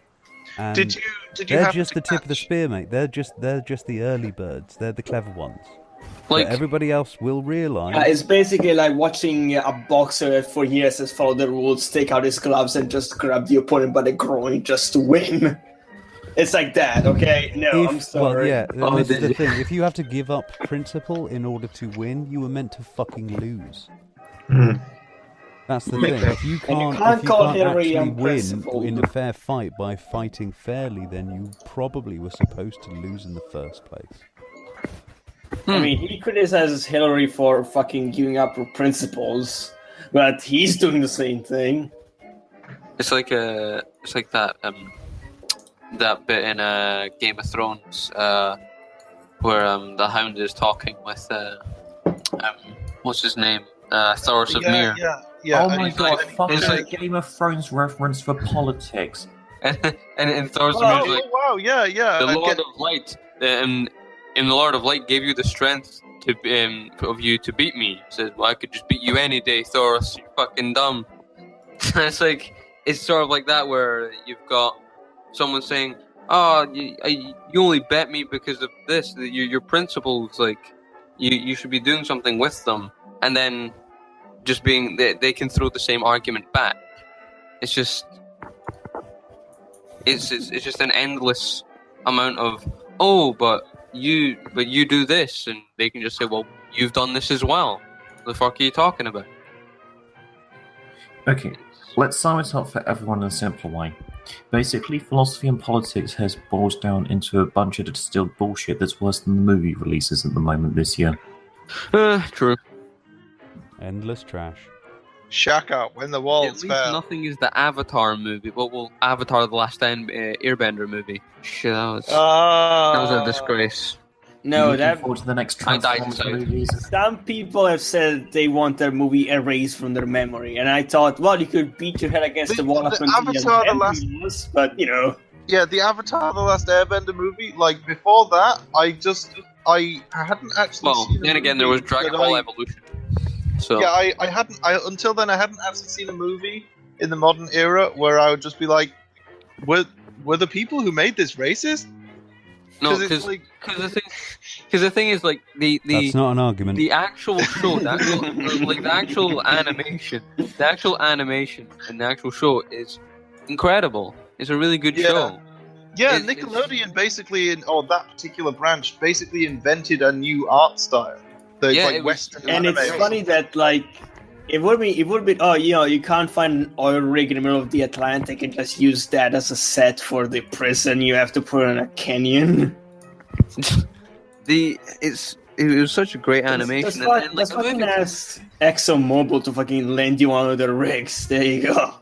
And Did you they're happen just to the tip of the spear, mate. They're just the early birds. They're the clever ones. Like, but everybody else will realise. It's basically like watching a boxer that for years has followed the rules, take out his gloves and just grab the opponent by the groin just to win. It's like that, okay? No, I'm sorry. Well, yeah, this is the thing. If you have to give up principle in order to win, you were meant to fucking lose. That's the thing. If you can't actually win in a fair fight by fighting fairly, then you probably were supposed to lose in the first place. I mean, he criticizes Hillary for fucking giving up her principles, but he's doing the same thing. It's like that bit in Game of Thrones where the Hound is talking with what's his name, Thoros of Myr. Oh my god! It's like Game of Thrones reference for politics. and Thoros of Myr is like, wow, yeah. The Lord of Light, and the Lord of Light gave you the strength of you to beat me. He said, "Well, I could just beat you any day, Thoros. You're fucking dumb." It's like it's sort of like that where you've got someone saying, "Oh, you only bet me because of this. Your principles, like you should be doing something with them," and then just being they can throw the same argument back. It's just an endless amount of but you do this, and they can just say, well, you've done this as well. What the fuck are you talking about? Okay, let's sum it up for everyone in a simpler way. Basically, philosophy and politics has boiled down into a bunch of distilled bullshit that's worse than the movie releases at the moment this year. True. Endless trash. Shaka, when the walls fell. At least nothing is the Avatar movie. Avatar: The Last Airbender movie. Shit, that was a disgrace. No, forward to the next Transformers movies. Some people have said they want their movie erased from their memory, and I thought, well, you could beat your head against the wall. The Avatar: The Last, but you know. Yeah, the Avatar: The Last Airbender movie. Like before that, I hadn't actually. Well, then again, there was Dragon Ball Evolution. So yeah, I hadn't. Until then, I hadn't actually seen a movie in the modern era where I would just be like, were the people who made this racist? No, because the thing is, like that's not an argument. The actual show, the actual animation in the actual show is incredible. It's a really good show. Yeah, Nickelodeon basically that particular branch basically invented a new art style. Western and anime. it's funny that it would be you can't find an oil rig in the middle of the Atlantic and just use that as a set for the prison. You have to put it in a canyon. It was such a great animation. Let's fucking ask ExxonMobil to fucking lend you one of their rigs. There you go.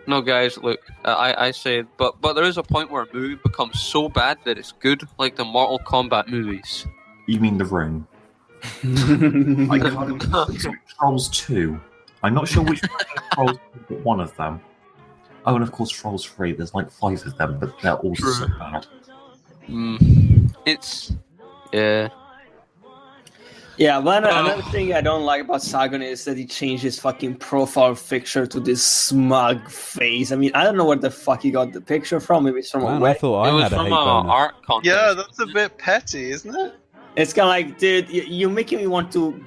No, guys, look, I say, but there is a point where a movie becomes so bad that it's good, like the Mortal Kombat movies. You mean The Room? I can't Trolls 2. I'm not sure which Trolls 2, but one of them. Oh, and of course Trolls 3. There's like 5 of them, but they're all so bad. It's yeah. Yeah, but another thing I don't like about Sagan is that he changed his fucking profile picture to this smug face. I mean, I don't know where the fuck he got the picture from. Maybe it's from a I thought I had a hate boner. Art contest. Yeah, that's a bit petty, isn't it? It's kind of like, dude, you're making me want to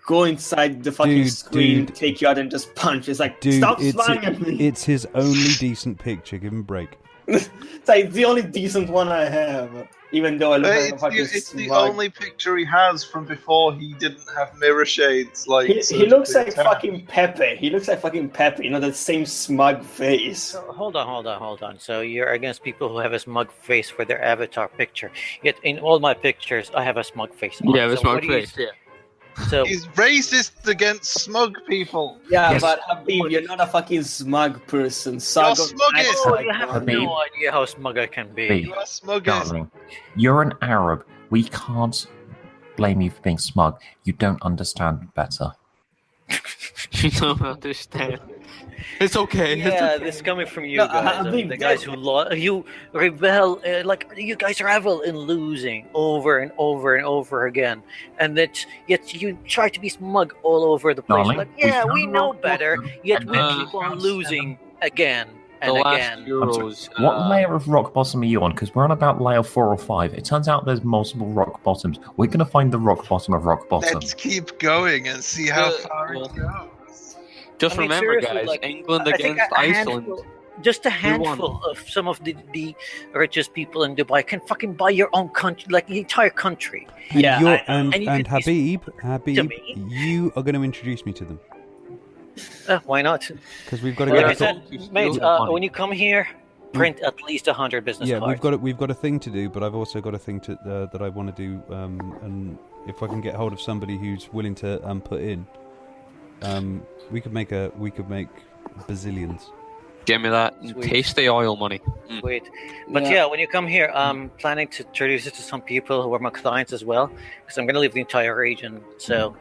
go inside the fucking screen, take you out, and just punch. It's like, stop smiling at me. It's his only decent picture. Give him a break. It's like the only decent one I have, even though I look like a fucking It's the only picture he has from before he didn't have mirror shades. Like he looks like fucking Pepe. He looks like fucking Pepe. You know, that same smug face. So, hold on. So you're against people who have a smug face for their avatar picture. Yet in all my pictures, I have a smug face. Yeah, a smug face. Yeah. So he's racist against smug people. Yeah, yes. But Habib, you're not a fucking smug person. You're smuggish. You have no idea how smug I can be. You are smuggish. Darling, you're an Arab. We can't blame you for being smug. You don't understand better. You don't understand. It's okay. Yeah, this is coming from you guys. The guys who rebel, like you guys revel in losing over and over and over again, and yet you try to be smug all over the place. Darling, like, yeah, we know better, yet we keep on losing again and again. What layer of rock bottom are you on? Because we're on about layer 4 or 5. It turns out there's multiple rock bottoms. We're going to find the rock bottom of rock bottom. Let's keep going and see how far it goes. Just remember, guys, England against Iceland. Just a handful of some of the richest people in Dubai can fucking buy your own country, like the entire country. And Habib, you are going to introduce me to them. Why not? Because we've got to like I said, mate, when you come here, print at least 100 business cards. Yeah, we've got a thing to do, but I've also got a thing that I want to do, and if I can get hold of somebody who's willing to put in, we could make bazillions. Give me that tasty oil money. Sweet. But yeah, when you come here, I'm planning to introduce it to some people who are my clients as well, because I'm going to leave the entire region. So,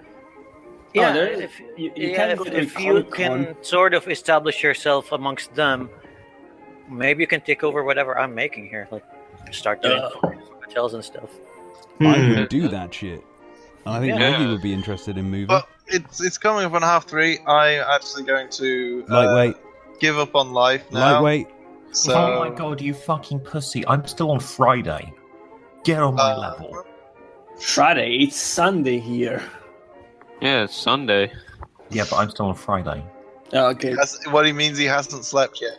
yeah, if you can sort of establish yourself amongst them, maybe you can take over whatever I'm making here, like start doing hotels and stuff. I would do that shit. I think Maggie would be interested in moving. But it's coming up on 3:30. I'm actually going to lightweight. Give up on life now. Lightweight. So... Oh my god, you fucking pussy! I'm still on Friday. Get on my level. Friday? It's Sunday here. Yeah, it's Sunday. Yeah, but I'm still on Friday. Oh, okay. What he means, he hasn't slept yet.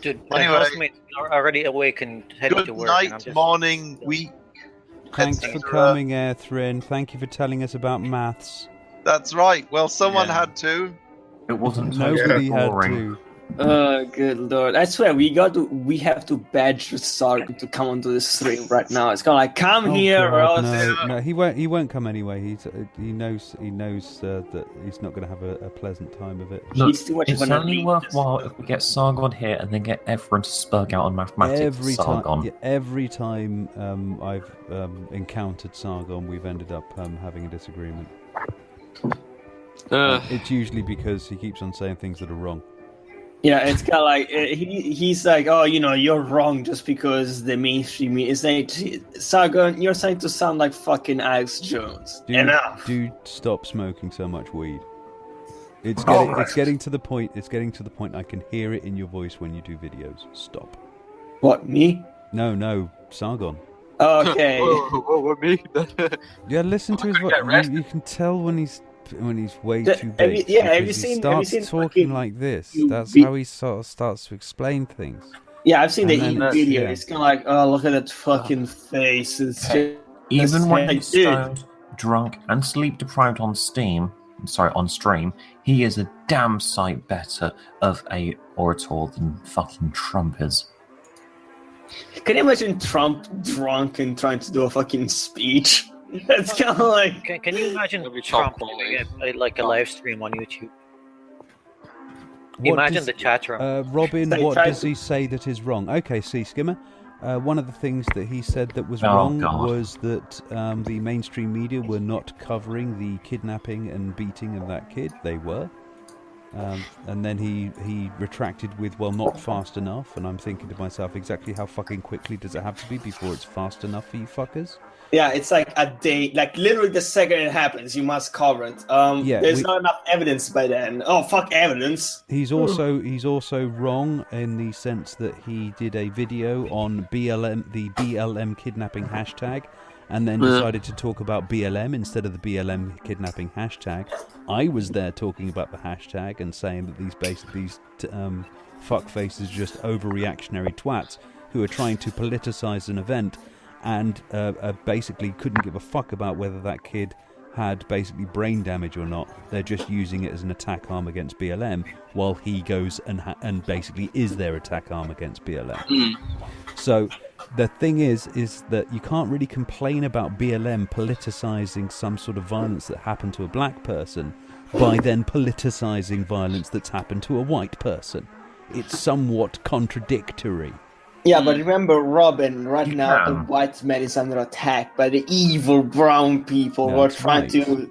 Dude, my classmates are already awake and heading to work. Good night, morning, week. Thanks for coming, Airthrin. Thank you for telling us about maths. That's right. Well, someone had to. It wasn't nobody had to. Oh, good lord! I swear we have to badge Sargon to come onto the stream right now. It's kind of like come here or else. No, he won't come anyway. He knows that he's not going to have a pleasant time of it. Look, it's only worthwhile if we get Sargon here and then get everyone to spurg out on mathematics. Every time I've encountered Sargon, we've ended up having a disagreement. It's usually because he keeps on saying things that are wrong. Yeah, it's kind of like he's like, oh, you're wrong just because the mainstream is like, Sargon, you're starting to sound like fucking Alex Jones. Enough. Dude, stop smoking so much weed. It's getting to the point. It's getting to the point. I can hear it in your voice when you do videos. Stop. What, me? No, Sargon. Okay. What me? Yeah, listen to his voice. You can tell when he's way too big. Have you seen talking like this? That's how he sort of starts to explain things. Yeah, I've seen the video. Yeah. It's kind of like, oh, look at that fucking face. It's just, even when he's stoned, drunk, and sleep deprived on stream, he is a damn sight better of a orator than fucking Trump is. Can you imagine Trump drunk and trying to do a fucking speech? That's kind of like. Can you imagine Trump doing a live stream on YouTube? Imagine the chat room. Robin, what does he say that is wrong? Okay, Skimmer. One of the things that he said that was wrong was that the mainstream media were not covering the kidnapping and beating of that kid. They were. And then he retracted with, well, not fast enough. And I'm thinking to myself, exactly how fucking quickly does it have to be before it's fast enough for you fuckers? Yeah, it's like a day, like literally the second it happens, you must cover it. There's not enough evidence by then. Oh, fuck evidence. He's also wrong in the sense that he did a video on the BLM kidnapping hashtag, and then decided to talk about BLM instead of the BLM kidnapping hashtag. I was there talking about the hashtag and saying that these fuckfaces are just overreactionary twats who are trying to politicize an event and basically couldn't give a fuck about whether that kid had basically brain damage or not. They're just using it as an attack arm against BLM, while he goes and basically is their attack arm against BLM. So the thing is that you can't really complain about BLM politicizing some sort of violence that happened to a black person by then politicizing violence that's happened to a white person. It's somewhat contradictory. Yeah, but remember, Robin, right now the white man is under attack by the evil brown people who are trying to...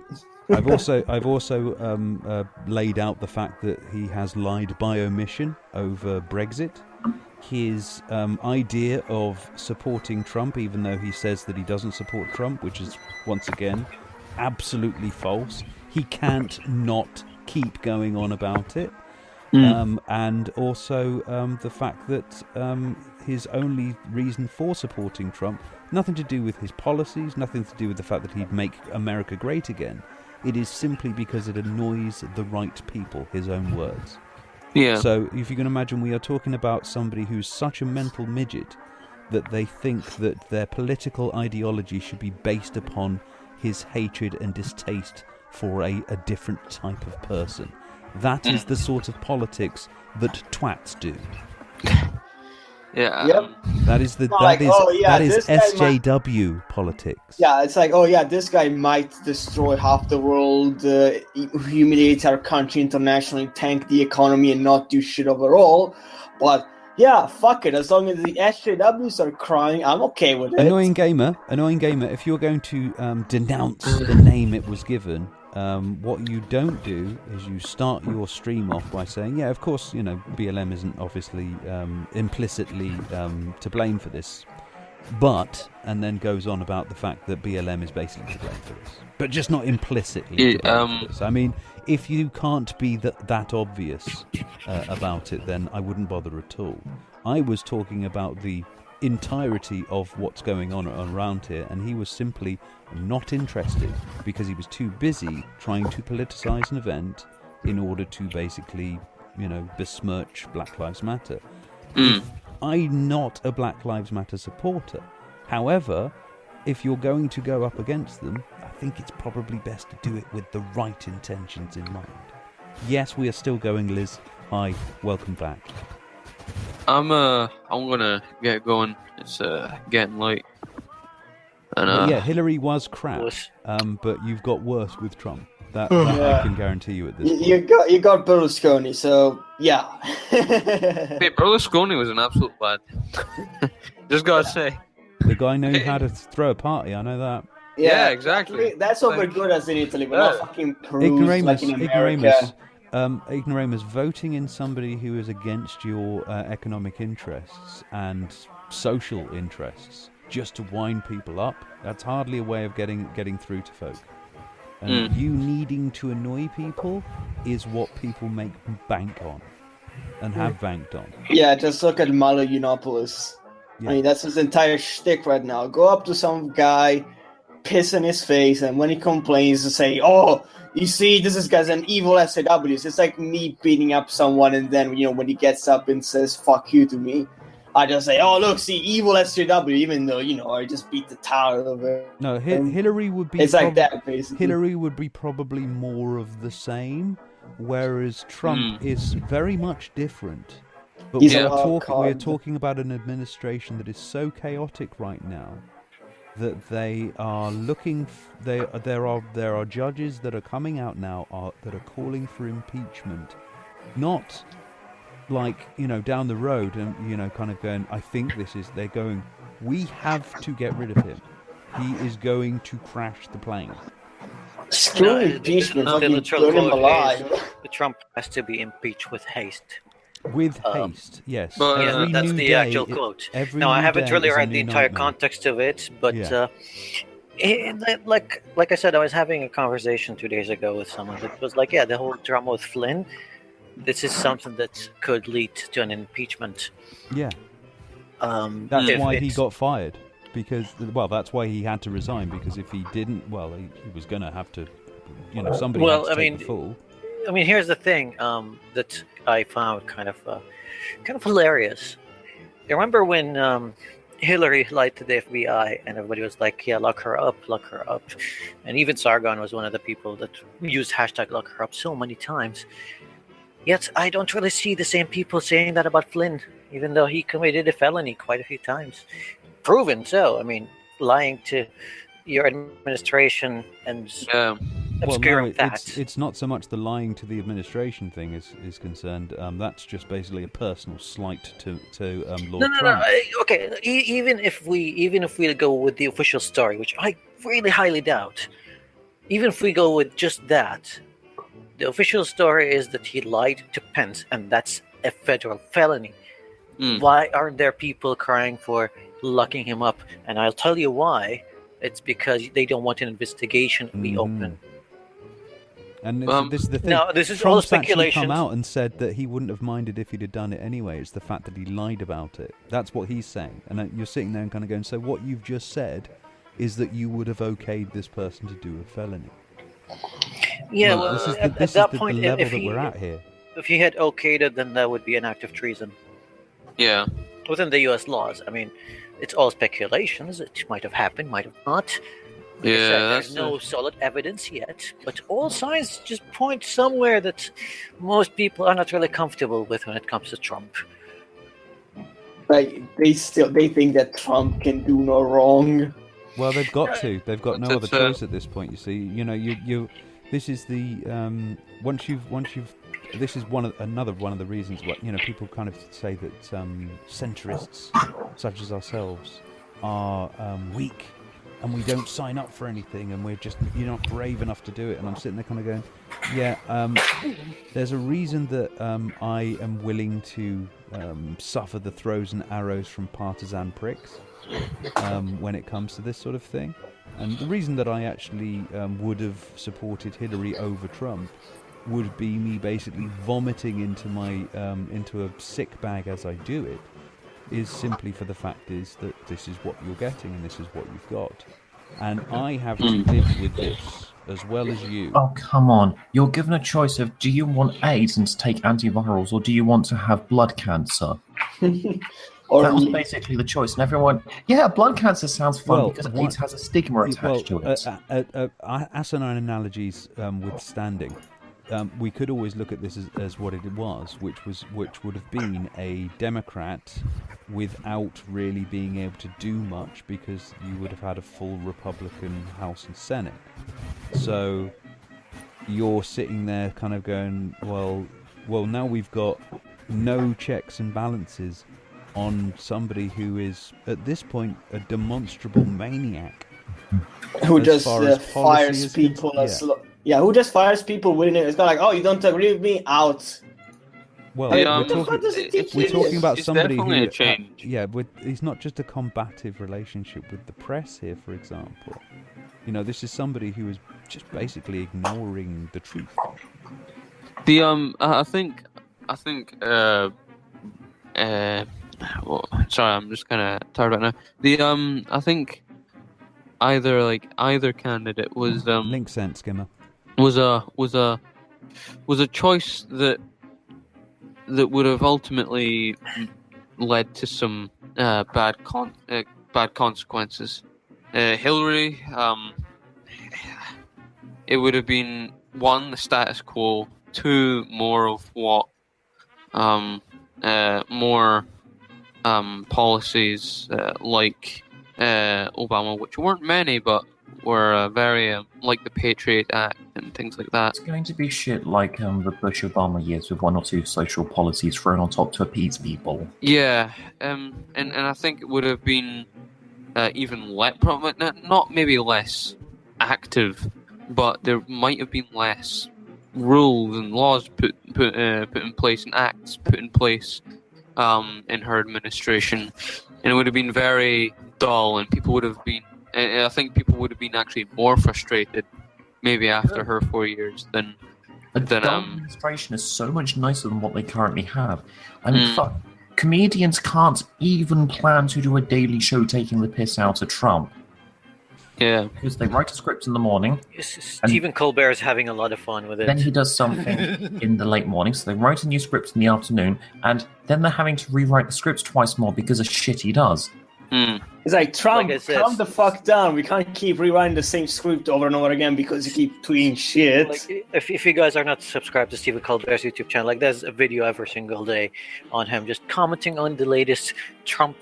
I've also laid out the fact that he has lied by omission over Brexit. His idea of supporting Trump, even though he says that he doesn't support Trump, which is, once again, absolutely false. He can't not keep going on about it. And also the fact that his only reason for supporting Trump, nothing to do with his policies, nothing to do with the fact that he'd make America great again. It is simply because it annoys the right people, his own words. Yeah. So if you can imagine, we are talking about somebody who's such a mental midget that they think that their political ideology should be based upon his hatred and distaste for a different type of person. That is the sort of politics that twats do. Yeah. Yep. That is SJW politics. Yeah, it's like, this guy might destroy half the world, humiliate our country internationally, tank the economy, and not do shit overall. But yeah, fuck it. As long as the SJWs are crying, I'm okay with it. Annoying gamer. If you're going to denounce the name it was given, what you don't do is you start your stream off by saying, yeah, of course, BLM isn't obviously implicitly to blame for this, and then goes on about the fact that BLM is basically to blame for this, but just not implicitly to blame for this. I mean, if you can't be that obvious about it, then I wouldn't bother at all. I was talking about the entirety of what's going on around here, and he was simply not interested because he was too busy trying to politicize an event in order to basically, besmirch Black Lives Matter. I'm not a Black Lives Matter supporter. However, if you're going to go up against them, I think it's probably best to do it with the right intentions in mind. Yes, we are still going, Liz. Hi, welcome back. I'm gonna get going. It's getting late. And yeah, Hillary was crap, but you've got worse with Trump. That I can guarantee you at this point. You got Berlusconi, so yeah. Hey, Berlusconi was an absolute lad. Just gotta say. The guy knew how to throw a party. I know that. Yeah, exactly. That's what we're good as in Italy. We're not fucking prudes like in America. Ignoramus, voting in somebody who is against your economic interests and social interests just to wind people up, that's hardly a way of getting through to folk. And you needing to annoy people is what people make bank on and have banked on. Yeah, just look at Malo Yiannopoulos. Yeah. I mean, that's his entire shtick right now. Go up to some guy, piss in his face, and when he complains, to say, "Oh, you see, this guy's an evil SJWs." It's like me beating up someone, and then when he gets up and says "fuck you" to me, I just say, "Oh, look, see, evil SJW," even though I just beat the tar out of it. No, Hillary would be. It's like that, basically. Hillary would be probably more of the same, whereas Trump is very much different. But we're talking about an administration that is so chaotic right now that they are looking. There are judges that are coming out now that are calling for impeachment, not like down the road and kind of going, I think this is. They're going, we have to get rid of him. He is going to crash the plane. Screw impeachment. Burn him alive. Trump has to be impeached with haste. With haste, yes. But, that's the actual quote. No, I haven't really read the entire context of it, but like I said, I was having a conversation 2 days ago with someone that was like, the whole drama with Flynn, this is something that could lead to an impeachment. Yeah. That's why he got fired. That's why he had to resign, because if he didn't, he was going to have to, somebody had to take the fall. I mean, here's the thing that I found kind of hilarious. You remember when Hillary lied to the FBI and everybody was like, yeah, lock her up. And even Sargon was one of the people that used hashtag lock her up so many times. Yet I don't really see the same people saying that about Flynn, even though he committed a felony quite a few times. Proven so. I mean, lying to your administration and obscuring that. It's not so much the lying to the administration thing is concerned. That's just basically a personal slight to Lord Trump. No. Okay, even if we go with the official story, which I really highly doubt, even if we go with just that, the official story is that he lied to Pence, and that's a federal felony. Why aren't there people crying for locking him up? And I'll tell you why. It's because they don't want an investigation to be open. And this is the thing. No, this is Trump's all speculation. actually come out and said that he wouldn't have minded if he'd have done it anyway. It's the fact that he lied about it. That's what he's saying. And you're sitting there and kind of going, so what you've just said is that you would have okayed this person to do a felony. Yeah, well, this is the, at this that is point, the level if that he, we're at here. If he had okayed it, then that would be an act of treason. Yeah. Within the U.S. laws. I mean, it's all speculations. It might have happened, might have not. Like I said, there's no solid evidence yet, but all signs just point somewhere that most people are not really comfortable with when it comes to Trump. Like they think that Trump can do no wrong. Well, they've got to. They've got no other choice at this point. You see, you. This is the once you've. This is another one of the reasons why people kind of say that centrists such as ourselves are weak. And we don't sign up for anything, and you're not brave enough to do it. And I'm sitting there kind of going, yeah, there's a reason that I am willing to suffer the throws and arrows from partisan pricks when it comes to this sort of thing. And the reason that I actually would have supported Hillary over Trump would be me basically vomiting into a sick bag as I do it, is simply for the fact is that this is what you're getting and this is what you've got. And I have to live with this as well as you. Oh, come on. You're given a choice of, do you want AIDS and to take antivirals, or do you want to have blood cancer? That was basically the choice. And everyone, yeah, blood cancer sounds fun because AIDS has a stigma attached to it. Asinine analogies withstanding. We could always look at this as what it was, which would have been a Democrat without really being able to do much because you would have had a full Republican House and Senate. So you're sitting there kind of going, well, now we've got no checks and balances on somebody who is, at this point, a demonstrable maniac. Who just fires people who just fires people willing it. It's not like, oh, you don't agree with me? Out. Well, we're talking about somebody who, change. He's not just a combative relationship with the press here, for example. This is somebody who is just basically ignoring the truth. I think. Sorry, I'm just kind of tired right now. I think either candidate was link sent skimmer. was a choice that would have ultimately led to some bad consequences. Hillary, it would have been 1, the status quo, 2, more of what more policies like Obama, which weren't many, but were very like the Patriot Act and things like that. It's going to be shit like the Bush-Obama years with 1 or 2 social policies thrown on top to appease people. Yeah, and I think it would have been even probably not maybe less active, but there might have been less rules and laws put in place and acts put in place in her administration, and it would have been very dull, and people would have been. I think people would have been actually more frustrated, maybe after her 4 years than. Administration is so much nicer than what they currently have. I mean, fuck, comedians can't even plan to do a daily show taking the piss out of Trump. Yeah, because they write a script in the morning. Stephen Colbert is having a lot of fun with it. Then he does something in the late morning, so they write a new script in the afternoon, and then they're having to rewrite the scripts twice more because of shit he does. It's like, Trump, calm the fuck down. We can't keep rewriting the same script over and over again because you keep tweeting shit. Like, if you guys are not subscribed to Stephen Colbert's YouTube channel, like there's a video every single day on him just commenting on the latest Trump.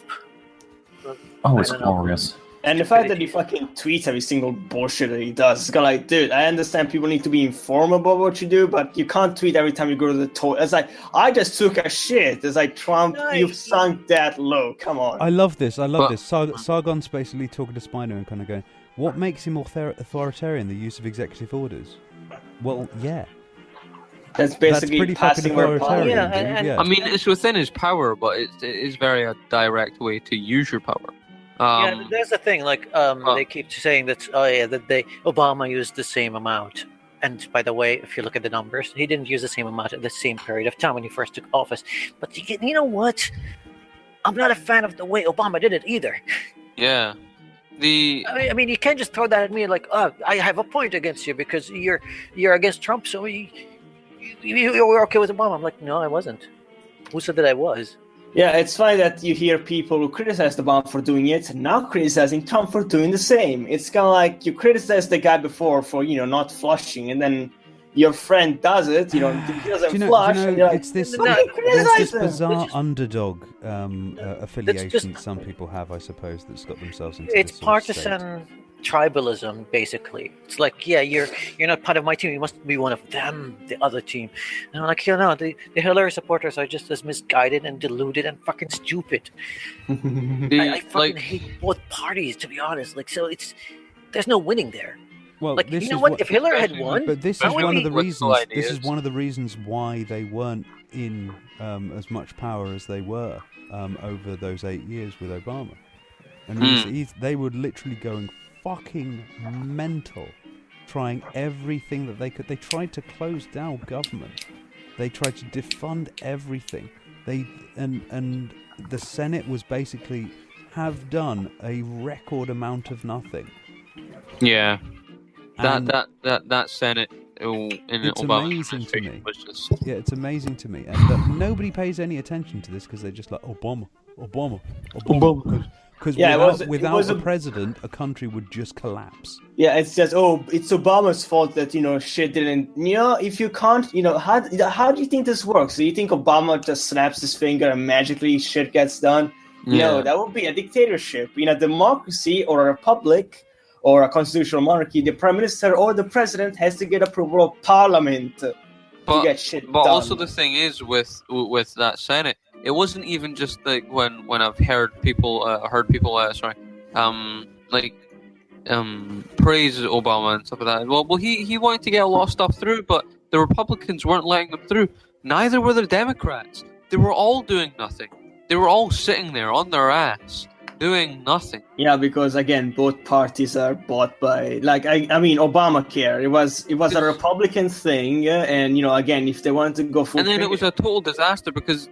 Oh, it's glorious. And the fact that he fucking tweets every single bullshit that he does, it's kind of like, dude, I understand people need to be informed about what you do, but you can't tweet every time you go to the toilet. It's like, I just took a shit. It's like, Trump, you've sunk that low. Come on. I love this. Sargon's basically talking to Spino and kind of going, what makes him authoritarian? The use of executive orders. Well, yeah. That's basically pretty fucking authoritarian. Yeah. I mean, it's within his power, but it is very a direct way to use your power. Yeah, that's the thing. Like, they keep saying that. Obama used the same amount. And by the way, if you look at the numbers, he didn't use the same amount at the same period of time when he first took office. But you know what? I'm not a fan of the way Obama did it either. Yeah. I mean, you can't just throw that at me like, oh, I have a point against you because you're against Trump, so you're okay with Obama. I'm like, no, I wasn't. Who said that I was? Yeah, it's funny that you hear people who criticize Obama for doing it now criticizing Trump for doing the same. It's kind of like you criticized the guy before for, not flushing, and then your friend does it, he doesn't flush. And you're like, it's this bizarre underdog affiliation some people have, I suppose, that's got themselves into It's this sort of partisan tribalism, basically. It's like, yeah, you're not part of my team. You must be one of them, the other team. And I'm like, the Hillary supporters are just as misguided and deluded and fucking stupid. I fucking hate both parties, to be honest. Like, so there's no winning there. Well, like, you know what? If Hillary had won, but this is one of the reasons. This is one of the reasons why they weren't in as much power as they were over those 8 years with Obama. And they were literally going fucking mental, trying everything that they could. They tried to close down government. They tried to defund everything. And the Senate was basically have done a record amount of nothing. Yeah. That Senate it's amazing to me. Yeah, it's amazing to me, and nobody pays any attention to this because they're just like Obama. Because without a president, a country would just collapse. Yeah, it's just it's Obama's fault that shit didn't. If you can't, how do you think this works? Do you think Obama just snaps his finger and magically shit gets done? Yeah. No, that would be a dictatorship. In a democracy or a republic or a constitutional monarchy, the prime minister or the president has to get approval of parliament to get shit done. But also the thing is with that Senate, it wasn't even just like when I've heard people praise Obama and stuff like that. Well, he wanted to get a lot of stuff through, but the Republicans weren't letting them through. Neither were the Democrats. They were all doing nothing. They were all sitting there on their ass, doing nothing. Yeah, because again, both parties are bought by, I mean, Obamacare. It was a Republican thing, and again, if they wanted to go full. And then it was a total disaster because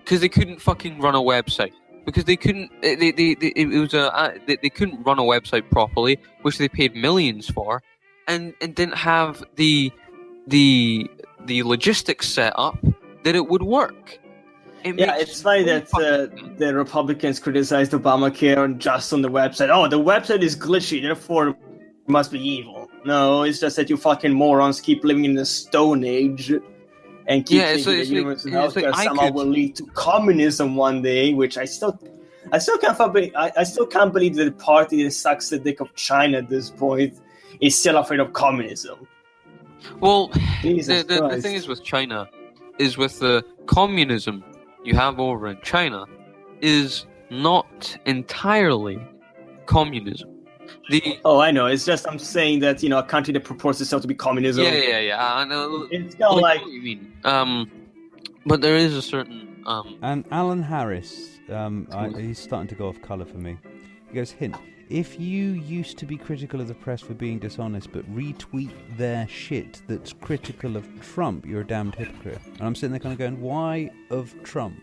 they couldn't fucking run a website. Because they couldn't, they couldn't run a website properly, which they paid millions for, and didn't have the logistics set up that it would work. It's funny that the Republicans criticized Obamacare just on the website. Oh, the website is glitchy, therefore it must be evil. No, it's just that you fucking morons keep living in the Stone Age and keep thinking that universal healthcare somehow will lead to communism one day, which I still can't believe that the party that sucks the dick of China at this point is still afraid of communism. Well, the thing is with China, is with the communism you have over in China is not entirely communism. I know. It's just I'm saying that a country that purports itself to be communism. Yeah. I know. It's kind of like what you mean. But there is a certain. And Alan Harris, he's starting to go off colour for me. He goes, hint. If you used to be critical of the press for being dishonest, but retweet their shit that's critical of Trump, you're a damned hypocrite. And I'm sitting there kind of going, why of Trump?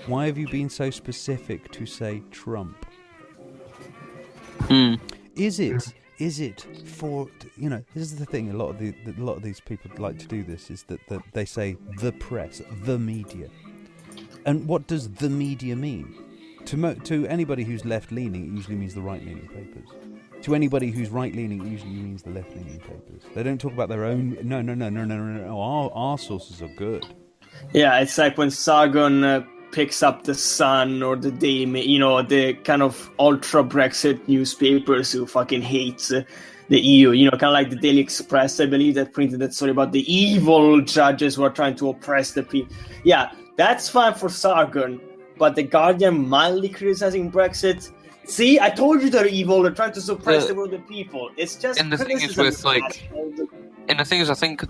Why have you been so specific to say Trump? Is it for this is the thing? A lot of these people like to do this is that they say the press, the media, and what does the media mean? To anybody who's left-leaning, it usually means the right-leaning papers. To anybody who's right-leaning, it usually means the left-leaning papers. They don't talk about their own. No. Our sources are good. Yeah, it's like when Sargon picks up the Sun or the Daily, the kind of ultra Brexit newspapers who fucking hate the EU. Kind of like the Daily Express, I believe, that printed that story about the evil judges who are trying to oppress the people. Yeah, that's fine for Sargon, but the Guardian mildly criticizing Brexit. See, I told you they're evil. They're trying to suppress the will of the people. It's just. And the thing is with I think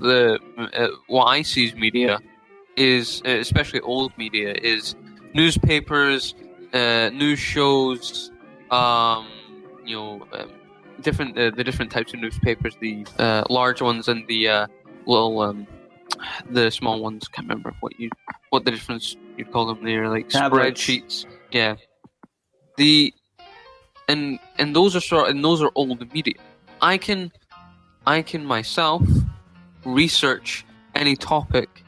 what I see as media is, especially old media, is newspapers, news shows, different the different types of newspapers, the large ones and the little the small ones. Can't remember what the difference you'd call them. They're like spreadsheets. Yeah. And those are old media. I can myself research any topic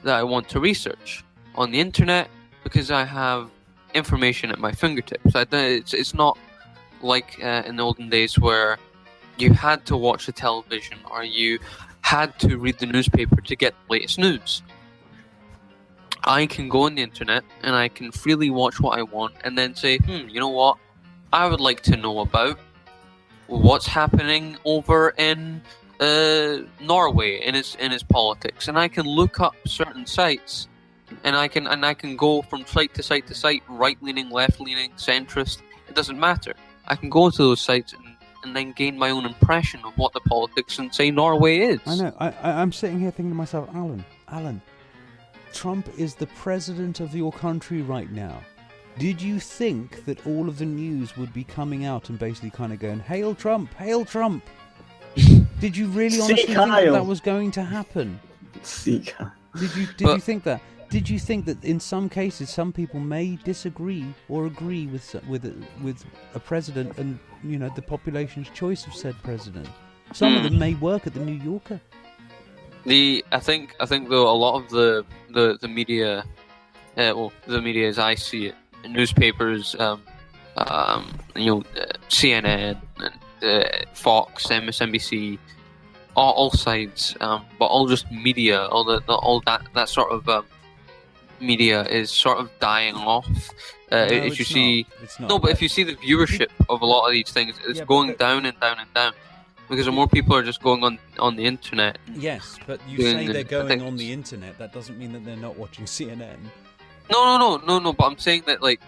that I want to research on the internet because I have information at my fingertips. It's not like in the olden days where you had to watch the television or you had to read the newspaper to get the latest news. I can go on the internet and I can freely watch what I want and then say, you know what? I would like to know about what's happening over in Norway in its politics, and I can look up certain sites, and I can go from site to site to site, right leaning, left leaning, centrist. It doesn't matter. I can go to those sites and then gain my own impression of what the politics in, say, Norway is. I know. I'm sitting here thinking to myself, Alan, Trump is the president of your country right now. Did you think that all of the news would be coming out and basically kind of going, "Hail Trump! Hail Trump"? Did you really honestly think that was going to happen? Did you think that? Did you think that in some cases some people may disagree or agree with a president and the population's choice of said president? Some of them may work at the New Yorker. I think though a lot of the media, the media as I see it, newspapers, CNN and Fox, MSNBC, all sides, but all just media, all that sort of media is sort of dying off. If you see, but if you see the viewership of a lot of these things, it's going down and down and down. Because more people are just going on the internet. Yes, but you say they're going on the internet. That doesn't mean that they're not watching CNN. No. But I'm saying that like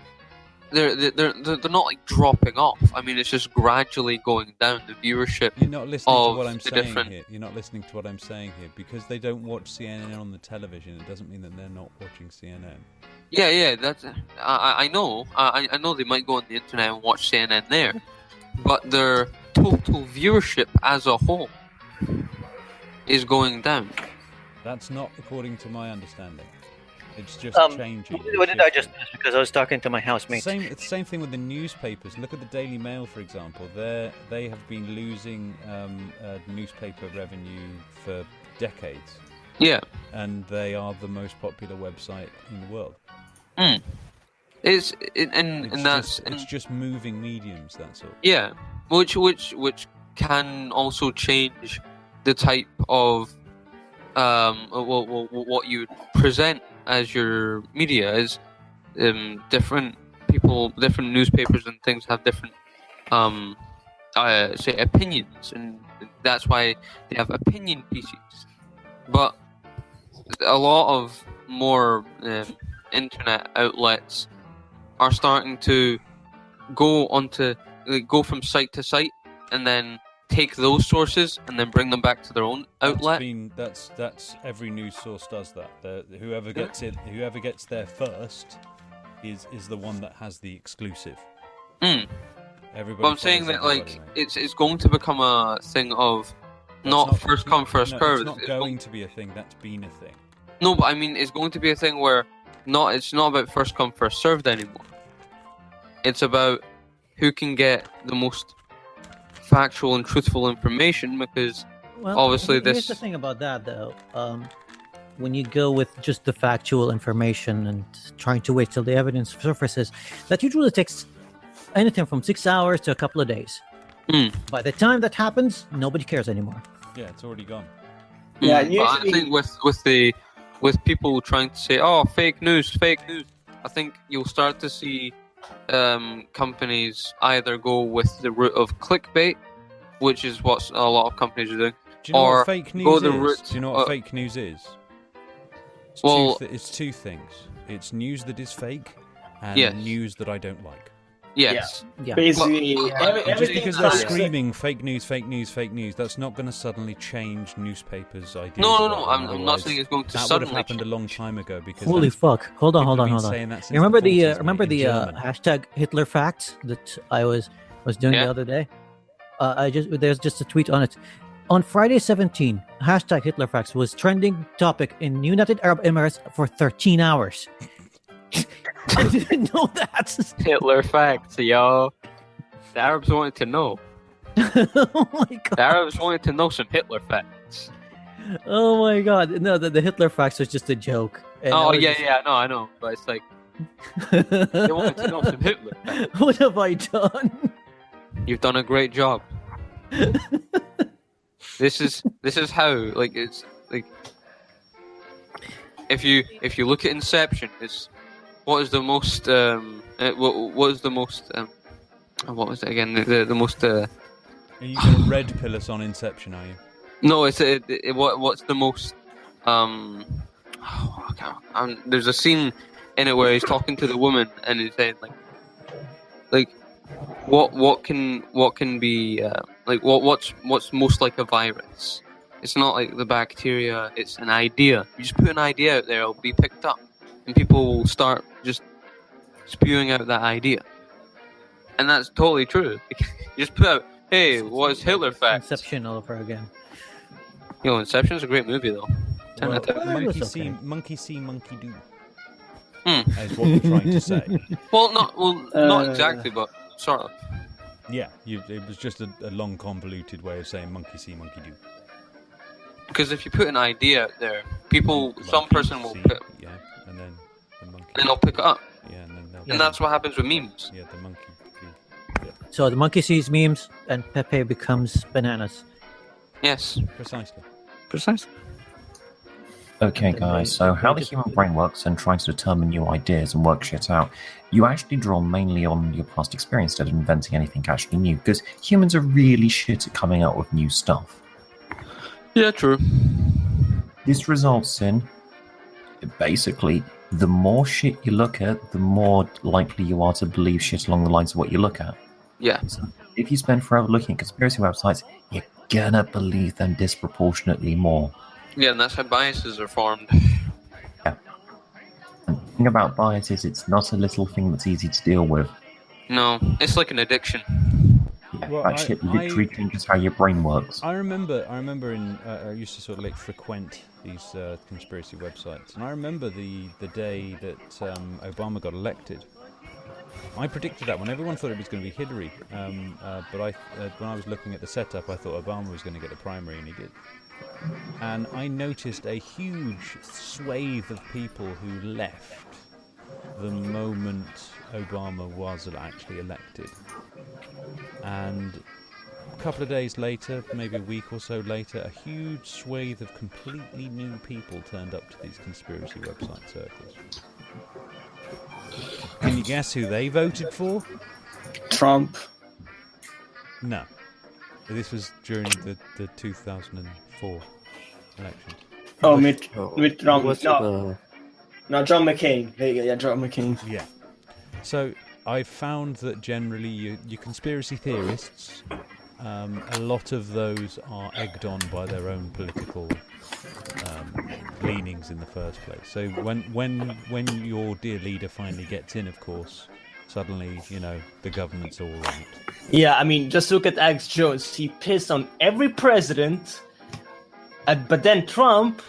they're not like dropping off. I mean, it's just gradually going down the viewership. You're not listening to what I'm saying different... here. You're not listening to what I'm saying here because they don't watch CNN on the television. It doesn't mean that they're not watching CNN. Yeah. That's I know. I know they might go on the internet and watch CNN there, but their total viewership as a whole is going down. That's not according to my understanding. It's just changing. What did I just miss? Because I was talking to my housemate. It's the same thing with the newspapers. Look at the Daily Mail, for example. They have been losing newspaper revenue for decades. Yeah. And they are the most popular website in the world. It's just moving mediums. That's all. Yeah, which can also change the type of what you present as your media. Is different people, different newspapers and things have different say opinions, and that's why they have opinion pieces. But a lot of more internet outlets are starting to go from site to site and then take those sources and then bring them back to their own outlet. That's every news source does that. Whoever gets there first is the one that has the exclusive. Everybody. But I'm saying that it's going to become a thing of not first come first serve. It's not going to be a thing. That's been a thing. No, but I mean it's going to be a thing where it's not about first come first served anymore. It's about who can get the most factual and truthful information, because obviously here's the thing about that though. When you go with just the factual information and trying to wait till the evidence surfaces, that usually takes anything from 6 hours to a couple of days. By the time that happens, nobody cares anymore. Yeah, it's already gone. Yeah, but I think with people trying to say, "Oh, fake news," I think you'll start to see companies either go with the route of clickbait, which is what a lot of companies are doing, Do you know or what fake news go the is? route. Do you know what fake news is? It's Well- it's two things. It's news that is fake, and Yes. news that I don't like. Yes. Yeah. Basically, Just everything because they're starts- screaming fake news, fake news, fake news, that's not going to suddenly change newspapers' ideas. No, about them. I'm not Otherwise, saying it's going to that would suddenly have happened a long time ago. Because Holy that's- fuck! Hold on, people hold on, have been hold on. saying that since You remember the 40s, remember mate, the in German. hashtag Hitler facts that I was doing the other day? There's just a tweet on it. On Friday 17, hashtag Hitler facts was trending topic in United Arab Emirates for 13 hours. I didn't know that. Hitler facts, yo. The Arabs wanted to know. Oh my god. The Arabs wanted to know some Hitler facts. Oh my god. No, the Hitler facts was just a joke. And I Oh was yeah, just- yeah, no, I know, but it's like they wanted to know some Hitler facts. What have I done? You've done a great job. This is how, like, it's like if you look at Inception, it's what is the most what is the most what was it again, the most Are you going to red pill us on Inception, are you? no, it's what's the most there's a scene in it where he's talking to the woman and he's saying like what can be like what's most like a virus. It's not like the bacteria, it's an idea. You just put an idea out there, it'll be picked up and people will start just spewing out that idea. And that's totally true. You just put out, hey, what's Hitler facts? Inception all over again. Yo, Inception's a great movie though. 10 out of 10. Monkey see, monkey do. Is what you're trying to say. Well, not exactly, but sort of. Yeah, it was just a long, convoluted way of saying monkey see, monkey do. Because if you put an idea out there, some person will pick, Yeah, and then the monkey. and they'll pick it up. Yeah, and then And that's what happens with memes. Yeah, the monkey. So the monkey sees memes and Pepe becomes bananas. Yes. Precisely. Okay, guys, so how the human brain works and trying to determine new ideas and work shit out, you actually draw mainly on your past experience instead of inventing anything actually new, because humans are really shit at coming up with new stuff. Yeah, true. This results in, basically, the more shit you look at, the more likely you are to believe shit along the lines of what you look at. Yeah. So if you spend forever looking at conspiracy websites, you're gonna believe them disproportionately more. Yeah, and that's how biases are formed. And the thing about biases, it's not a little thing that's easy to deal with. No, it's like an addiction. Yeah, Well, that shit literally changes how your brain works. I remember in I used to sort of like frequent these conspiracy websites, and I remember the day that Obama got elected. I predicted that when everyone thought it was going to be Hillary, but when I was looking at the setup, I thought Obama was going to get the primary, and he did. And I noticed a huge swathe of people who left the moment Obama was actually elected. And a couple of days later, maybe a week or so later, a huge swathe of completely new people turned up to these conspiracy website circles. Can you guess who they voted for? Trump. No. This was during the 2004 election. Oh, Mitt Romney. No, John McCain. There you go, yeah, John McCain. Yeah. So I found that generally your conspiracy theorists, a lot of those are egged on by their own political leanings in the first place. So when your dear leader finally gets in, of course, suddenly, the government's all right. Yeah, I mean, just look at Alex Jones. He pissed on every president, but then Trump,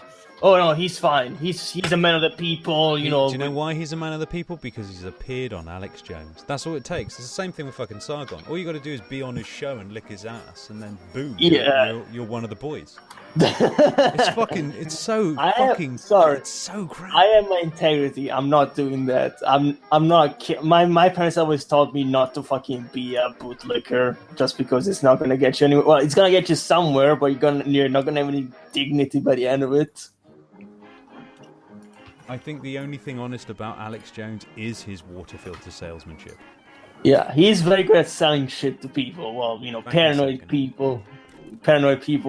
oh no, he's fine. He's a man of the people, Do you know why he's a man of the people? Because he's appeared on Alex Jones. That's all it takes. It's the same thing with fucking Sargon. All you got to do is be on his show and lick his ass, and then boom, you're one of the boys. It's so crazy. I have my integrity. I'm not doing that. I'm not. My parents always taught me not to fucking be a bootlicker, just because it's not gonna get you anywhere. Well, it's gonna get you somewhere, but you're not gonna have any dignity by the end of it. I think the only thing honest about Alex Jones is his water filter salesmanship. Yeah, he's very good at selling shit to people. Well, paranoid people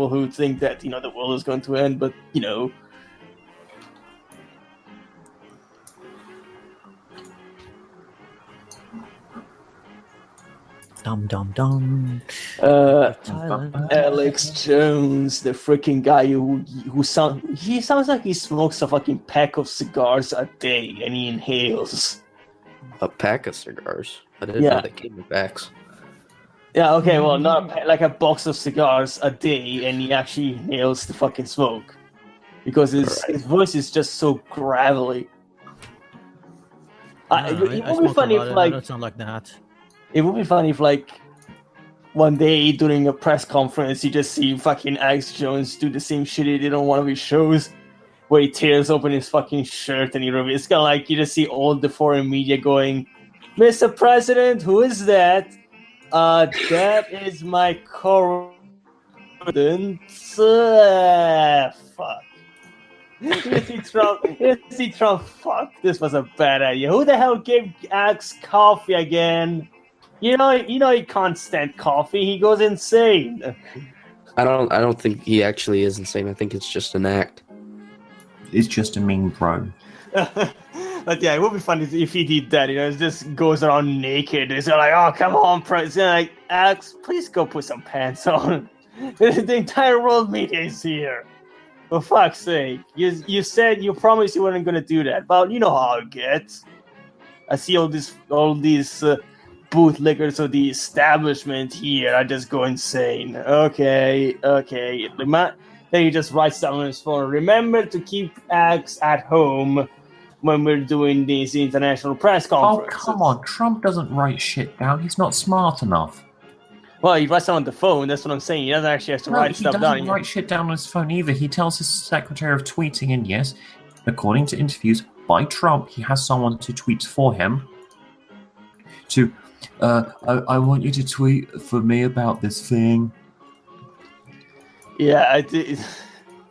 who think that the world is going to end, but Dum dum dum. Alex Jones, the freaking guy who sounds like he smokes a fucking pack of cigars a day and he inhales. A pack of cigars? I didn't know they came in packs. Yeah, okay, well, not like a box of cigars a day, and he actually inhales the fucking smoke because his voice is just so gravelly. It would be funny if I don't sound like that. It would be funny if, one day during a press conference, you just see fucking Alex Jones do the same shit he did on one of his shows, where he tears open his fucking shirt and it's kind of like you just see all the foreign media going, "Mr. President, who is that? That is my current. Fuck. You see Trump. Fuck. This was a bad idea. Who the hell gave Alex coffee again? You know he can't stand coffee. He goes insane." I don't think he actually is insane. I think it's just an act. It's just a mean bro. But yeah, it would be funny if he did that. It just goes around naked. It's like, "Oh, come on, President! Like, Alex, please go put some pants on." The entire world media is here. For fuck's sake, you promised you weren't gonna do that. But you know how it gets. I see all these bootleggers of the establishment here. I just go insane. Okay. Then he just writes down on his phone, "Remember to keep Alex at home when we're doing these international press conferences." Oh, come on. Trump doesn't write shit down. He's not smart enough. Well, he writes down on the phone. That's what I'm saying. He doesn't actually have to write stuff down. He doesn't write shit down on his phone either. He tells his secretary of tweeting, and yes, according to interviews by Trump, he has someone to tweet for him. I want you to tweet for me about this thing. Yeah, I did.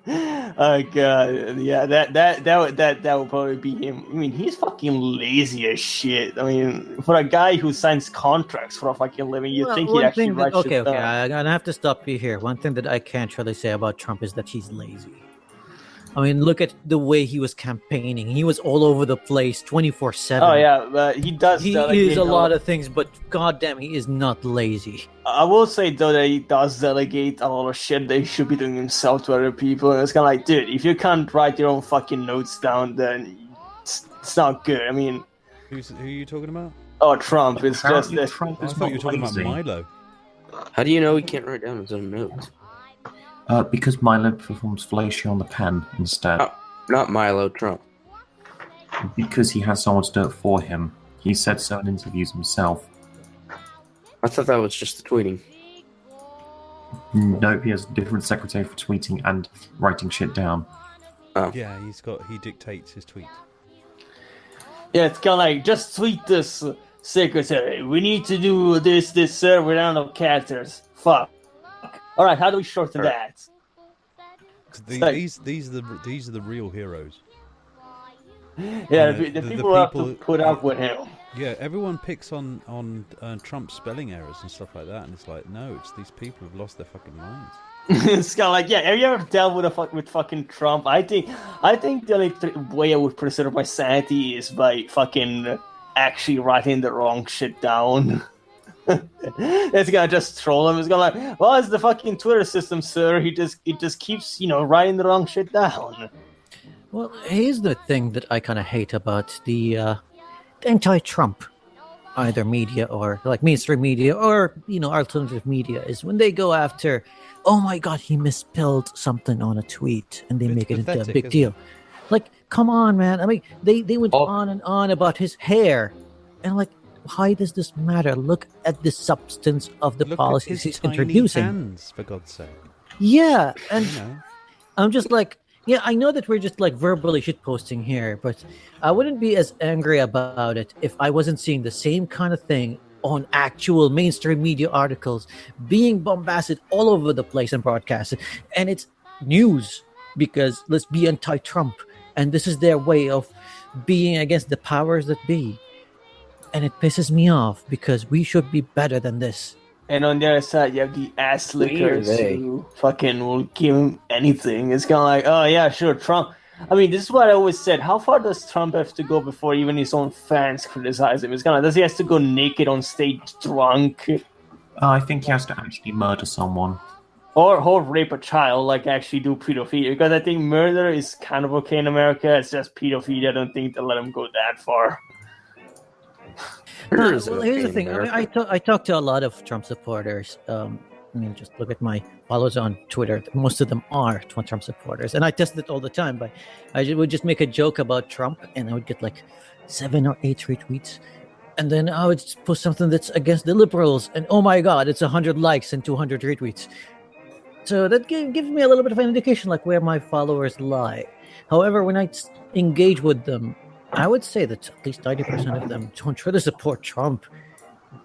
Oh god, yeah, that would probably be him. I mean, he's fucking lazy as shit. I mean, for a guy who signs contracts for a fucking living, you'd think he'd actually write shit down. Okay, I'm gonna have to stop you here. One thing that I can't really say about Trump is that he's lazy. I mean, look at the way he was campaigning. He was all over the place, 24/7. Oh yeah, but he does. He is a lot of things, but goddamn, he is not lazy. I will say though that he does delegate a lot of shit that he should be doing himself to other people, and it's kind of like, dude, if you can't write your own fucking notes down, then it's not good. I mean, who are you talking about? Oh, Trump. It's just that I thought you were talking about Milo. How do you know he can't write down his own notes? Because Milo performs fellatio on the pen instead. Not Milo, Trump. Because he has someone to do it for him. He said so in interviews himself. I thought that was just the tweeting. No, he has a different secretary for tweeting and writing shit down. Oh. Yeah, he dictates his tweet. Yeah, it's kind of like, just tweet this, secretary. We need to do this, sir, without no characters. Fuck. All right, how do we shorten that? These are the real heroes. Yeah, the people who have to put up with him. Yeah, everyone picks on Trump's spelling errors and stuff like that, and it's like, no, it's these people who've lost their fucking minds. It's kind of like, yeah, have you ever dealt with fucking Trump? I think the only way I would preserve my sanity is by fucking actually writing the wrong shit down. It's gonna just troll him. It's gonna like, well, it's the fucking Twitter system, sir. It just keeps writing the wrong shit down. Well, here's the thing that I kind of hate about the anti-Trump, either media or like mainstream media or alternative media, is when they go after, oh my god, he misspelled something on a tweet, and they make it into a big deal. Like, come on, man. I mean, they went on and on about his hair, and like, why does this matter? Look at the substance of the policies he's introducing. Hands, for God's sake. Yeah, and I'm just like, yeah, I know that we're just like verbally shitposting here, but I wouldn't be as angry about it if I wasn't seeing the same kind of thing on actual mainstream media articles being bombasted all over the place and broadcasted. And it's news because let's be anti-Trump. And this is their way of being against the powers that be. And it pisses me off because we should be better than this. And on the other side, you have the ass lickers they? who fucking will give him anything. It's kind of like, oh yeah, sure, Trump. I mean, this is what I always said. How far does Trump have to go before even his own fans criticize him? It's kind of, does he have to go naked on stage drunk? I think he has to actually murder someone. Or rape a child, like actually do pedophilia. Because I think murder is kind of okay in America. It's just pedophilia. I don't think they'll let him go that far. Well, here's the thing. I talk to a lot of Trump supporters. I mean, just look at my followers on Twitter. Most of them are Trump supporters, and I test it all the time. But would just make a joke about Trump, and I would get like 7 or 8 retweets, and then I would just post something that's against the liberals, and oh my god, it's 100 likes and 200 retweets. So that gives me a little bit of an indication, like where my followers lie. However, when I engage with them, I would say that at least 90% of them don't try to support Trump.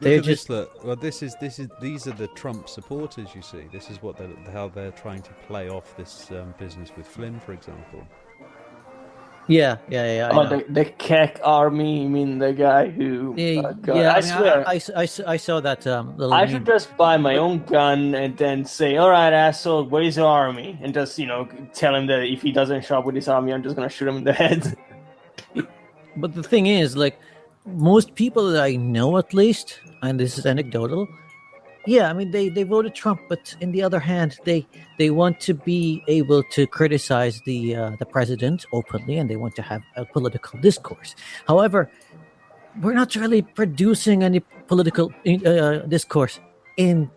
They're just these are the Trump supporters. You see, this is how they're trying to play off this business with Flynn, for example. Yeah. The CAC army. You mean the guy who? I swear. I saw that little. I should just buy my own gun and then say, "All right, asshole, where's your army?" And just tell him that if he doesn't show up with his army, I'm just gonna shoot him in the head. But the thing is, like, most people that I know, at least, and this is anecdotal, yeah, I mean, they voted Trump, but in the other hand, they want to be able to criticize the president openly, and they want to have a political discourse. However, we're not really producing any political discourse in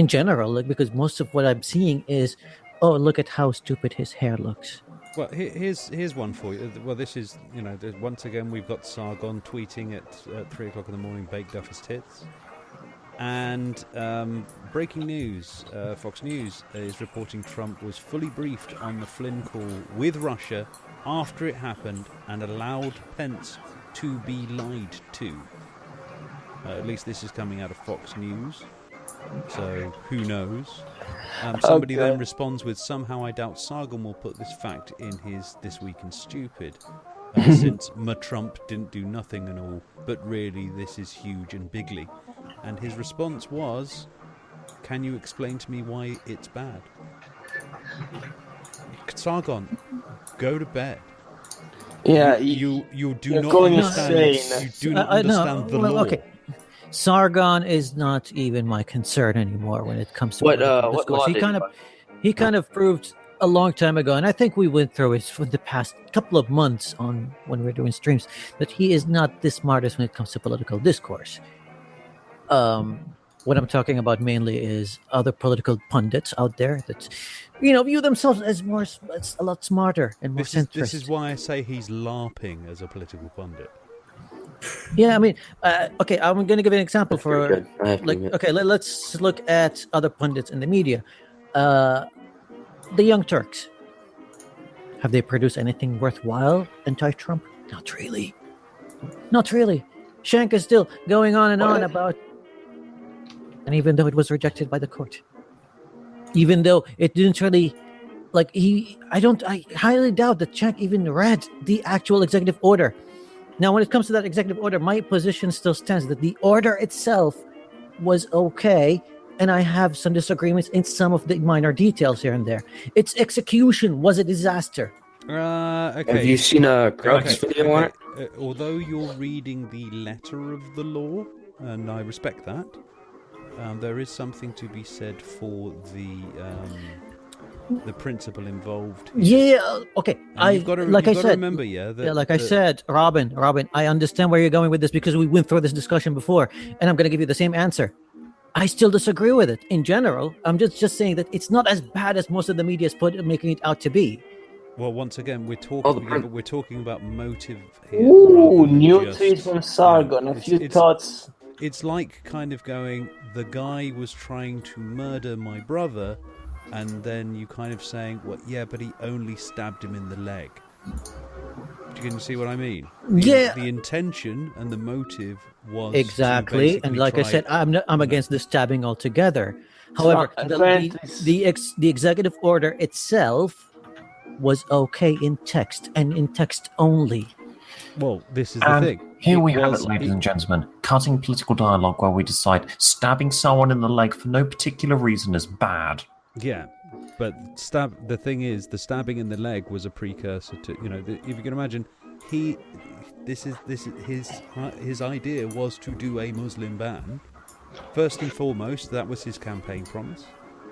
general, like, because most of what I'm seeing is, oh, look at how stupid his hair looks. Well, here's one for you. Well, this is, once again, we've got Sargon tweeting at 3 o'clock in the morning, baked off his tits. And breaking news, Fox News is reporting Trump was fully briefed on the Flynn call with Russia after it happened and allowed Pence to be lied to. At least this is coming out of Fox News. So, who knows? Somebody then responds with, somehow I doubt Sargon will put this fact in his This Week in Stupid, since Trump didn't do nothing and all, but really this is huge and bigly. And his response was, can you explain to me why it's bad? Sargon, go to bed. Yeah, you do not understand. You do not understand the law. Okay. Sargon is not even my concern anymore when it comes to what law. He kind of proved a long time ago, and I think we went through it for the past couple of months on when we were doing streams, that he is not the smartest when it comes to political discourse. What I'm talking about mainly is other political pundits out there that, view themselves as a lot smarter and more centrist. This is why I say he's LARPing as a political pundit. Yeah, I mean, okay, I'm going to give an example for, let's look at other pundits in the media. The Young Turks. Have they produced anything worthwhile anti-Trump? Not really. Not really. Shank is still going on and on about, and even though it was rejected by the court, even though it didn't really, I highly doubt that Shank even read the actual executive order. Now, when it comes to that executive order, my position still stands that the order itself was okay, and I have some disagreements in some of the minor details here and there. Its execution was a disaster. Okay. Have you seen a Grux video on it? Although you're reading the letter of the law, and I respect that, there is something to be said for the principle involved. Yeah, okay. You've got to remember, I said, Robin, I understand where you're going with this because we went through this discussion before, and I'm going to give you the same answer. I still disagree with it in general. I'm just saying that it's not as bad as most of the media is making it out to be. Well, once again, we're talking about motive here. Ooh, new tweet from Sargon. A few thoughts. It's like kind of going, the guy was trying to murder my brother, and then you kind of saying, well, yeah, but he only stabbed him in the leg. Do you see what I mean? The intention and the motive was exactly, and like I said, I'm against the stabbing altogether. However, the executive order itself was okay in text and in text only. Well, this is the And thing. here we have it, ladies and gentlemen. Cutting political dialogue where we decide stabbing someone in the leg for no particular reason is bad. Yeah, but the thing is, the stabbing in the leg was a precursor to, if you can imagine, his idea was to do a Muslim ban. First and foremost, that was his campaign promise.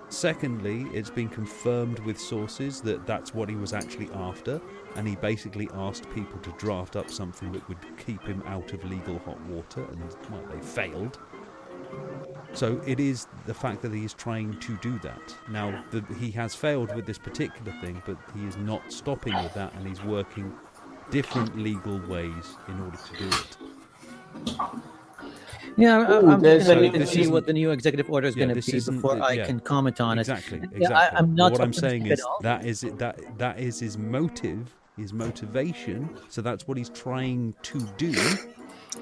Secondly, it's been confirmed with sources that that's what he was actually after, and he basically asked people to draft up something that would keep him out of legal hot water, and, well, they failed. So it is the fact that he is trying to do that. Now, he has failed with this particular thing, but he is not stopping with that, and he's working different legal ways in order to do it. Yeah, I'm going to see what the new executive order is going to be before I can comment on it. Exactly. I'm not. What I'm saying is that is his motive, his motivation. So that's what he's trying to do.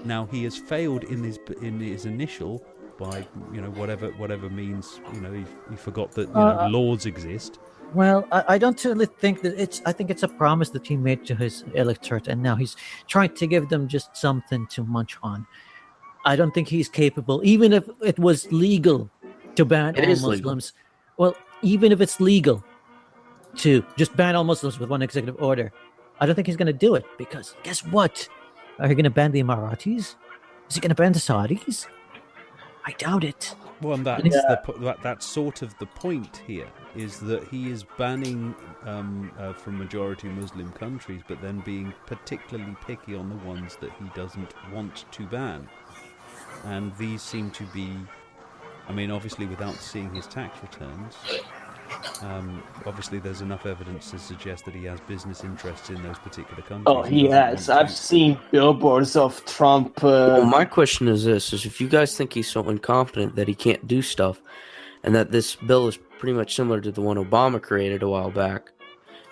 Now he has failed in his initial by whatever means. He forgot that laws exist. Well, I don't really think that I think it's a promise that he made to his electorate, and now he's trying to give them just something to munch on. I don't think he's capable, even if it was legal to ban all Muslims. Well, even if it's legal to just ban all Muslims with one executive order, I don't think he's going to do it, because guess what? Are you going to ban the Emiratis? Is he going to ban the Saudis? I doubt it. Well, and that's sort of the point here, is that he is banning from majority Muslim countries, but then being particularly picky on the ones that he doesn't want to ban. And these seem to be, obviously without seeing his tax returns, obviously there's enough evidence to suggest that he has business interests in those particular countries. Oh, he has. I've seen billboards of Trump. Well, my question is this, is if you guys think he's so incompetent that he can't do stuff, and that this bill is pretty much similar to the one Obama created a while back,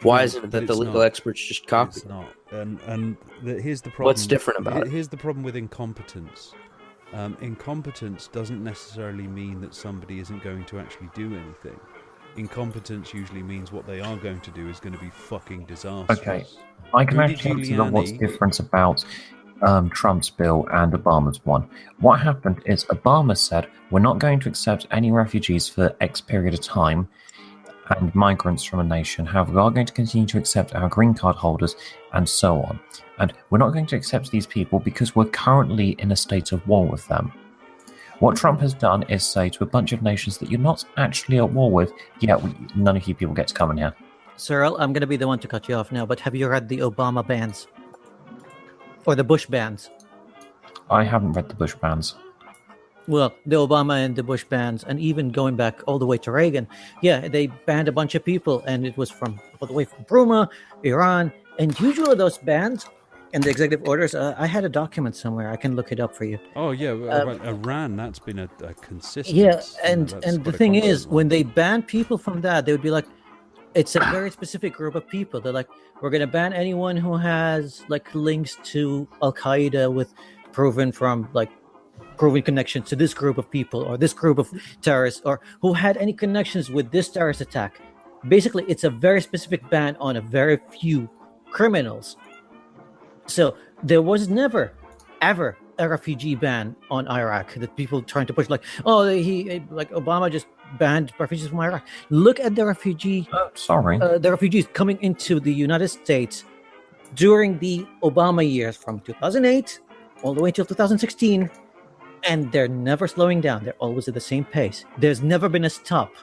why isn't it that the legal experts just copy it? It's not. And here's the problem. What's different about it? Here's the problem with incompetence. Incompetence doesn't necessarily mean that somebody isn't going to actually do anything. Incompetence usually means what they are going to do is going to be fucking disastrous. Okay, I can actually consider what's different about Trump's bill and Obama's one. What happened is Obama said, we're not going to accept any refugees for X period of time and migrants from a nation. However, we are going to continue to accept our green card holders and so on. And we're not going to accept these people because we're currently in a state of war with them. What Trump has done is say to a bunch of nations that you're not actually at war with, none of you people get to come in here. Cyril, I'm going to be the one to cut you off now, but have you read the Obama bans? Or the Bush bans? I haven't read the Bush bans. Well, the Obama and the Bush bans, and even going back all the way to Reagan, they banned a bunch of people, and it was all the way from Burma, Iran, and usually those bans and the executive orders, I had a document somewhere, I can look it up for you. Oh yeah, Iran, that's been a consistent. Yeah, and the thing is, when they ban people from that, they would be like, it's a very specific group of people. They're like, we're going to ban anyone who has links to Al-Qaeda with proven connections to this group of people or this group of terrorists, or who had any connections with this terrorist attack. Basically, it's a very specific ban on a very few criminals. So there was never, ever a refugee ban on Iraq that people trying to push Obama just banned refugees from Iraq. Look at the the refugees coming into the United States during the Obama years from 2008 all the way until 2016, and they're never slowing down. They're always at the same pace. There's never been a stop.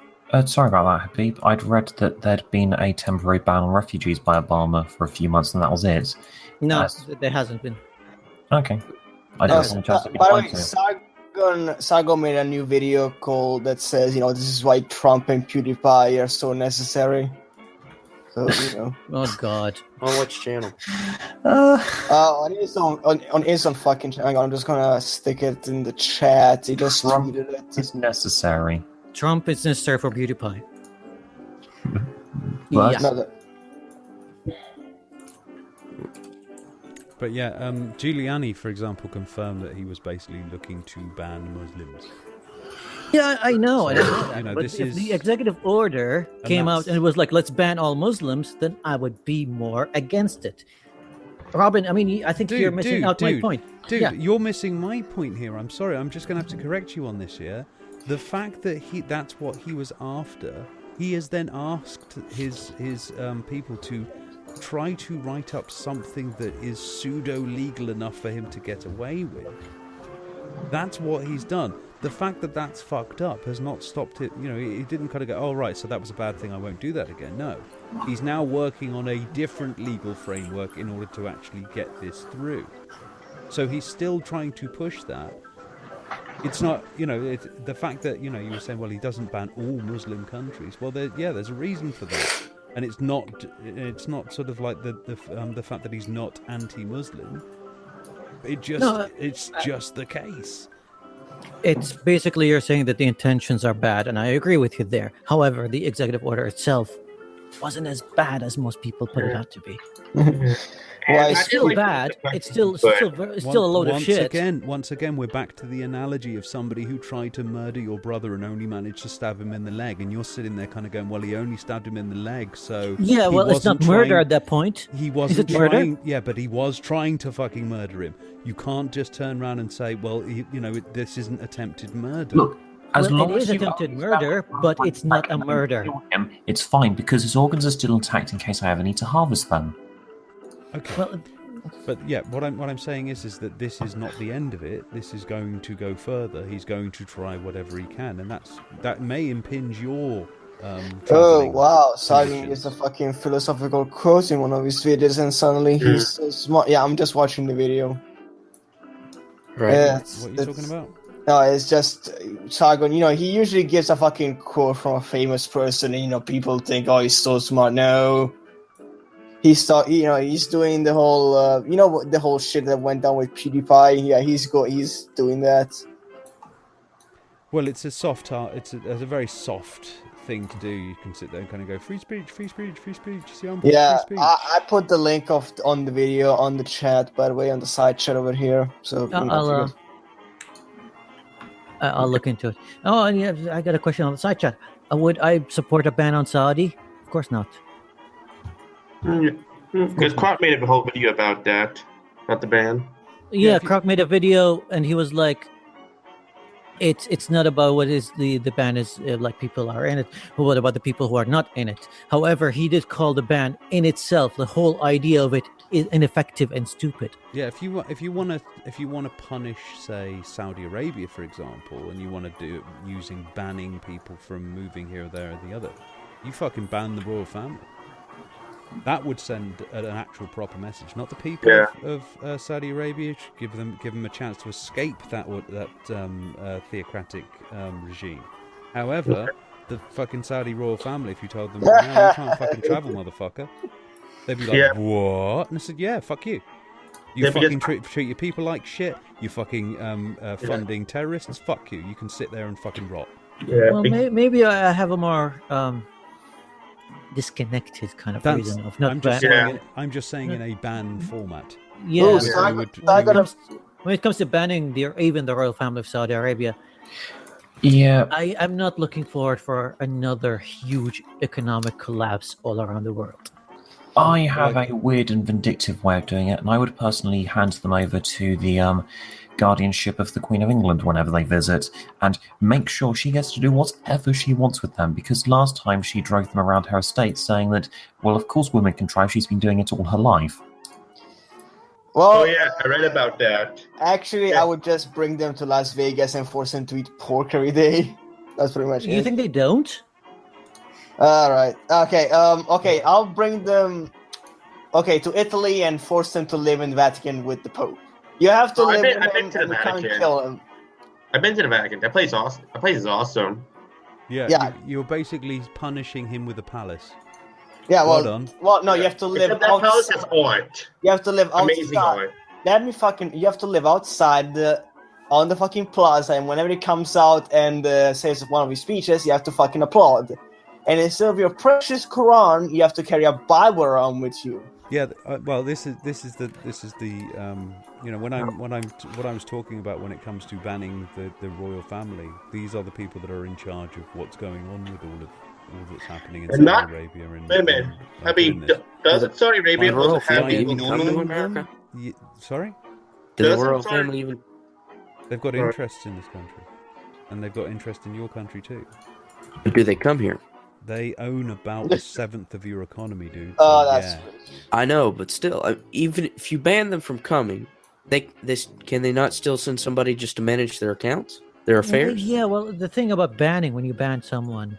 Sorry about that, Habib. I'd read that there'd been a temporary ban on refugees by Obama for a few months, and that was it. No, there hasn't been. Okay. I don't want to be by the way, Sargon made a new video that says, this is why Trump and PewDiePie are so necessary. So, Oh, God. On which channel? On his own fucking channel. I'm just gonna stick it in the chat. He just tweeted it. It's necessary. Trump is necessary for PewDiePie. What? Yeah. But Giuliani, for example, confirmed that he was basically looking to ban Muslims. Yeah, I know. So, I know that. you know, but this if is- the executive order came out and it was like, let's ban all Muslims, then I would be more against it. Robin, I mean, I think you're missing out my point. Dude, Yeah. you're missing my point here. I'm sorry. I'm just going to have to correct you on this, yeah? The fact that that's what he was after, he has then asked his people to try to write up something that is pseudo-legal enough for him to get away with. That's what he's done. The fact that that's fucked up has not stopped it. You know, he didn't kind of go, oh, right, so that was a bad thing, I won't do that again. No. He's now working on a different legal framework in order to actually get this through. So he's still trying to push that. It's not, you know, the fact that, you know, you were saying, well, he doesn't ban all Muslim countries. Well, there's a reason for that. And it's not sort of like the fact that he's not anti-Muslim. It's just the case. It's basically you're saying that the intentions are bad, and I agree with you there. However, the executive order itself wasn't as bad as most people put it out to be. Well, it's still bad. It's still a load of shit. Once again, we're back to the analogy of somebody who tried to murder your brother and only managed to stab him in the leg, and you're sitting there kind of going, well, he only stabbed him in the leg, so... Yeah, well, it's not murder at that point. He wasn't Is it murder? trying... Yeah, but he was trying to fucking murder him. You can't just turn around and say, well, this isn't attempted murder. Look, as long it is as you attempted murder, but it's not a murder. it's fine because his organs are still intact in case I ever need to harvest them. Okay. Well, but yeah, what I'm saying is that this is not the end of it. This is going to go further. He's going to try whatever he can, and that may impinge your. Oh wow! Simon is a fucking philosophical quote in one of his videos, and suddenly he's so smart. Yeah, I'm just watching the video. Right. Yeah, what are you talking about? No, it's just Sargon. You know, he usually gives a fucking quote from a famous person, and people think, "Oh, he's so smart." No. He's doing the whole, the whole shit that went down with PewDiePie. Yeah, he's doing that. Well, it's a soft art. It's a very soft thing to do. You can sit there and kind of go, free speech, free speech, free speech. See, I'm free speech. I put the link on the video on the chat, by the way, on the side chat over here. So I'll look into it. Oh, and yeah, I got a question on the side chat. Would I support a ban on Saudi? Of course not. Because Croc made a whole video about that, about the ban. Yeah, Croc made a video, and he was like, "It's not about what is the ban is like people are in it, but what about the people who are not in it?" However, he did call the ban in itself, the whole idea of it, is ineffective and stupid. Yeah, if you want to punish, say, Saudi Arabia, for example, and you want to do it using banning people from moving here, there, or the other, you fucking ban the royal family. That would send an actual proper message, not the people of Saudi Arabia. Give them a chance to escape that theocratic regime. However, the fucking Saudi royal family, if you told them, no, you can't fucking travel, motherfucker, they'd be like, what? And I said, yeah, fuck you. You fucking treat your people like shit. You fucking funding terrorists. Fuck you. You can sit there and fucking rot. Yeah. Well, maybe I have a more disconnected kind of reason of not. I'm just saying in a ban format. Yeah. When it comes to banning even the royal family of Saudi Arabia, yeah, I'm not looking forward for another huge economic collapse all around the world. I have a weird and vindictive way of doing it, and I would personally hand them over to the guardianship of the Queen of England whenever they visit, and make sure she gets to do whatever she wants with them, because last time she drove them around her estate saying that, well, of course women can drive, she's been doing it all her life. Well, I read about that. Actually, I would just bring them to Las Vegas and force them to eat pork every day. That's pretty much it. You think they don't? Alright, okay, I'll bring them, to Italy and force them to live in the Vatican with the Pope. You have to live with him and you can't kill him. I've been to the Vatican. That place is awesome. Yeah. You're basically punishing him with a palace. Yeah, well, you have to live outside. That palace is art. You have to live outside. Amazing art. You have to live outside on the fucking plaza, and whenever he comes out and says one of his speeches, you have to fucking applaud. And instead of your precious Quran, you have to carry a Bible around with you. Yeah, well, this is the you know, when what I was talking about when it comes to banning the royal family, these are the people that are in charge of what's going on with all that's happening in Saudi Arabia. Wait a minute. I mean, doesn't Saudi Arabia also have even come to America? Sorry? Did the royal family even? They've got interests in this country, and they've got interest in your country too. Do they come here? They own about 1/7 of your economy, dude. Oh, that's. I know, but still, even if you ban them from coming, can they not still send somebody just to manage their accounts, their affairs? Yeah, well, the thing about banning, when you ban someone,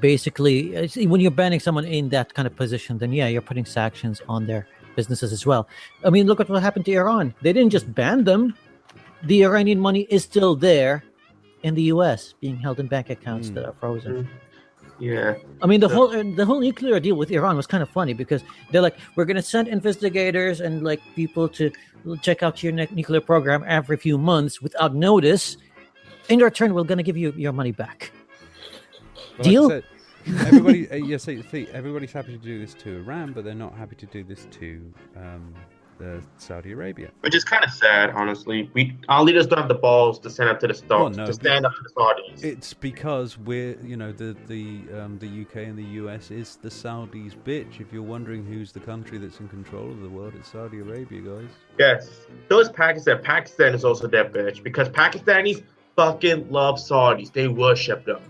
basically, when you're banning someone in that kind of position, then yeah, you're putting sanctions on their businesses as well. I mean, look at what happened to Iran. They didn't just ban them. The Iranian money is still there in the U.S., being held in bank accounts that are frozen. Yeah. I mean, the whole nuclear deal with Iran was kind of funny because they're like, we're going to send investigators and like people to check out your nuclear program every few months without notice. In return, we're going to give you your money back. But Deal? like I said, everybody, everybody's happy to do this to Iran, but they're not happy to do this to Saudi Arabia. Which is kind of sad, honestly. Our leaders don't have the balls to stand up to the stars, to stand up to the Saudis. It's because we're, you know, the UK and the US is the Saudis' bitch. If you're wondering who's the country that's in control of the world, it's Saudi Arabia, guys. Yes. So is Pakistan. Pakistan is also their bitch because Pakistanis fucking love Saudis. They worship them.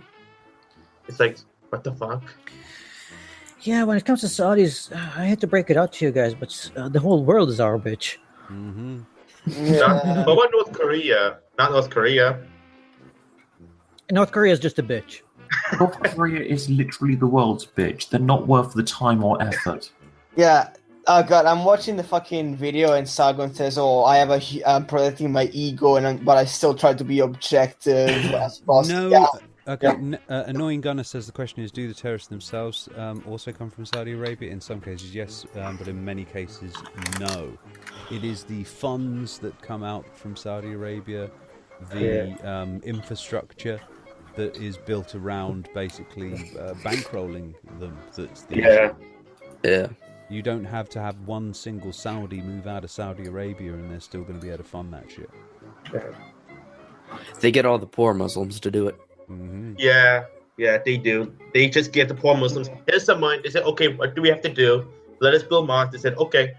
It's like, what the fuck? Yeah, when it comes to Saudis, I hate to break it out to you guys, but the whole world is our bitch. Mm-hmm. Yeah. But what North Korea? Not North Korea. North Korea is just a bitch. North Korea is literally the world's bitch. They're not worth the time or effort. Yeah. Oh god, I'm watching the fucking video and Sargon says, "Oh, I'm protecting my ego, but I still try to be objective." As possible. No. Yeah. Okay, Annoying Gunner says the question is, do the terrorists themselves also come from Saudi Arabia? In some cases, yes, but in many cases, no. It is the funds that come out from Saudi Arabia, the infrastructure that is built around basically bankrolling them. That's the issue. Yeah. You don't have to have one single Saudi move out of Saudi Arabia and they're still going to be able to fund that shit. They get all the poor Muslims to do it. Mm-hmm. Yeah, they do. They just give the poor Muslims, here's some money. They said, okay, what do we have to do? Let us build mosques. They said, okay.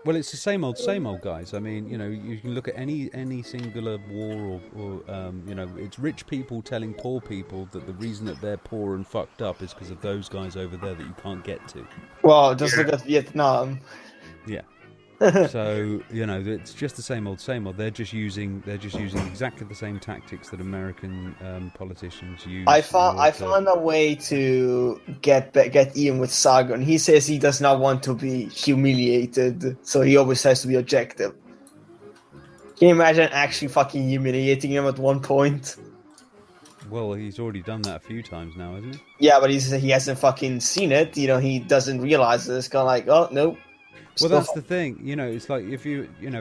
Well, it's the same old, guys. I mean, you know, you can look at any singular war or you know, it's rich people telling poor people that the reason that they're poor and fucked up is because of those guys over there that you can't get to. Well, just look at Vietnam. Yeah. So, you know, it's just the same old. They're just using exactly the same tactics that American politicians use. I found a way to get even with Sargon. He says he does not want to be humiliated, so he always has to be objective. Can you imagine actually fucking humiliating him at one point? Well, he's already done that a few times now, hasn't he? Yeah, but he hasn't fucking seen it. You know, he doesn't realize it. It's kind of like, oh, nope. Well, that's the thing, you know, it's like if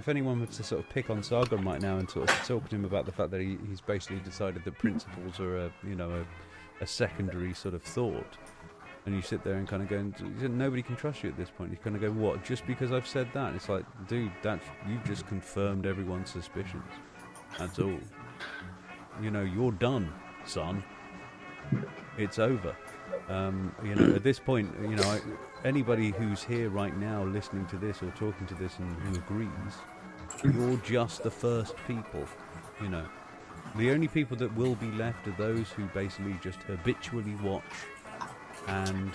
anyone was to sort of pick on Sargon right now and sort of talk to him about the fact that he's basically decided that principles are a secondary sort of thought, and you sit there and kind of go, nobody can trust you at this point. You kind of go, what? Just because I've said that? It's like, dude, you've just confirmed everyone's suspicions. That's all. You know, you're done, son. It's over. You know, at this point, you know, anybody who's here right now listening to this or talking to this and who agrees, you're just the first people, you know. The only people that will be left are those who basically just habitually watch and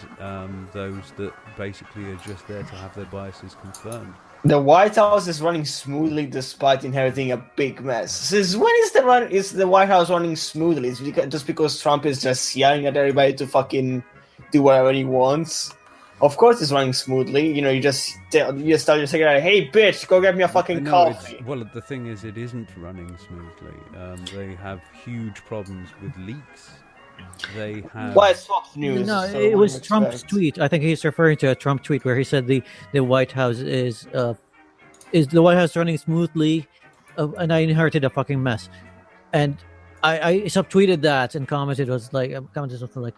those that basically are just there to have their biases confirmed. The White House is running smoothly despite inheriting a big mess. Since when is the White House running smoothly? Is it just because Trump is just yelling at everybody to fucking do whatever he wants? Of course it's running smoothly. You know, you just tell your secretary, hey bitch, go get me a fucking coffee. Well, the thing is, it isn't running smoothly. They have huge problems with leaks. They have. Well, it's Fox News. No, it was Trump's tweet. I think he's referring to a Trump tweet where he said the White House is the White House running smoothly, and I inherited a fucking mess. And I subtweeted that and commented something like,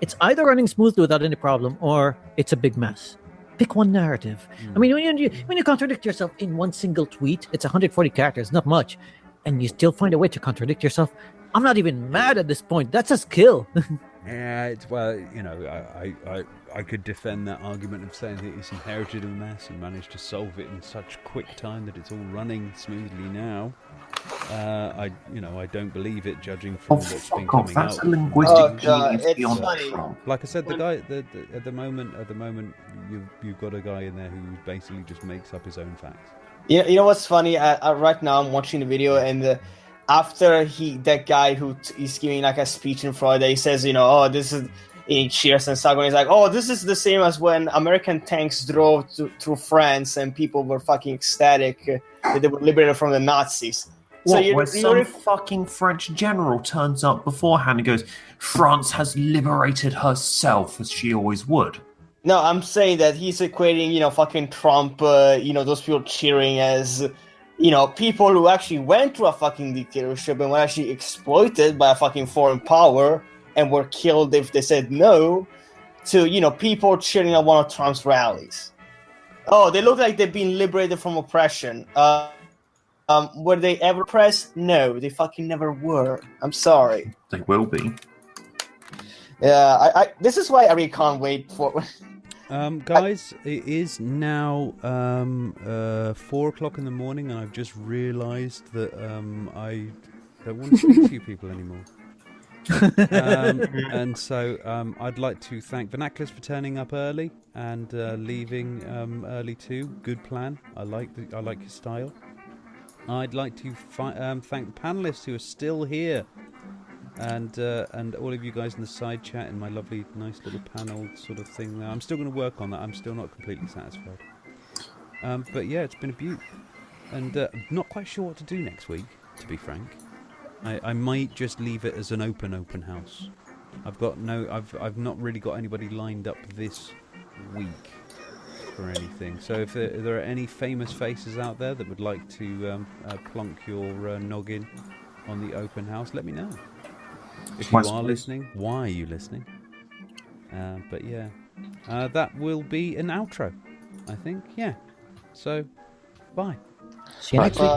it's either running smoothly without any problem or it's a big mess. pick one narrative. I mean, when you contradict yourself in one single tweet, it's 140 characters, not much, and you still find a way to contradict yourself. I'm not even mad at this point. That's a skill. Yeah, I could defend that argument of saying that he's inherited a mess and managed to solve it in such quick time that it's all running smoothly now. I don't believe it, judging from what's been coming out. That's a linguistic genius it's beyond funny. Trump. Like I said, the guy at the moment, you've got a guy in there who basically just makes up his own facts. Yeah, you know what's funny? Right now I'm watching the video, and after that guy who is giving like a speech in Florida, he says, this is. He cheers and stuff, and he's like, "Oh, this is the same as when American tanks drove through France and people were fucking ecstatic that they were liberated from the Nazis." Where some fucking French general turns up beforehand and goes, "France has liberated herself," as she always would. No, I'm saying that he's equating, fucking Trump, those people cheering as, people who actually went through a fucking dictatorship and were actually exploited by a fucking foreign power and were killed if they said no, to, people cheering at one of Trump's rallies. Oh, they look like they've been liberated from oppression. Were they ever oppressed? No, they fucking never were. I'm sorry. They will be. Yeah, I this is why I really can't wait for... Guys, it is now 4 o'clock in the morning, and I've just realised that I don't want to speak to you people anymore. And so I'd like to thank Vernaculis for turning up early and leaving early too. Good plan. I like your style. I'd like to thank the panelists who are still here, and all of you guys in the side chat in my lovely, nice little panel sort of thing there. I'm still going to work on that. I'm still not completely satisfied. But yeah, it's been a beaut, and not quite sure what to do next week, to be frank. I might just leave it as an open house. I've not really got anybody lined up this week for anything. So if there are any famous faces out there that would like to plonk your noggin on the open house, let me know. If you are listening, why are you listening? But yeah, that will be an outro, I think. Yeah. So, bye. See you next week.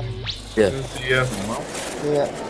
Yeah. See ya. Yeah.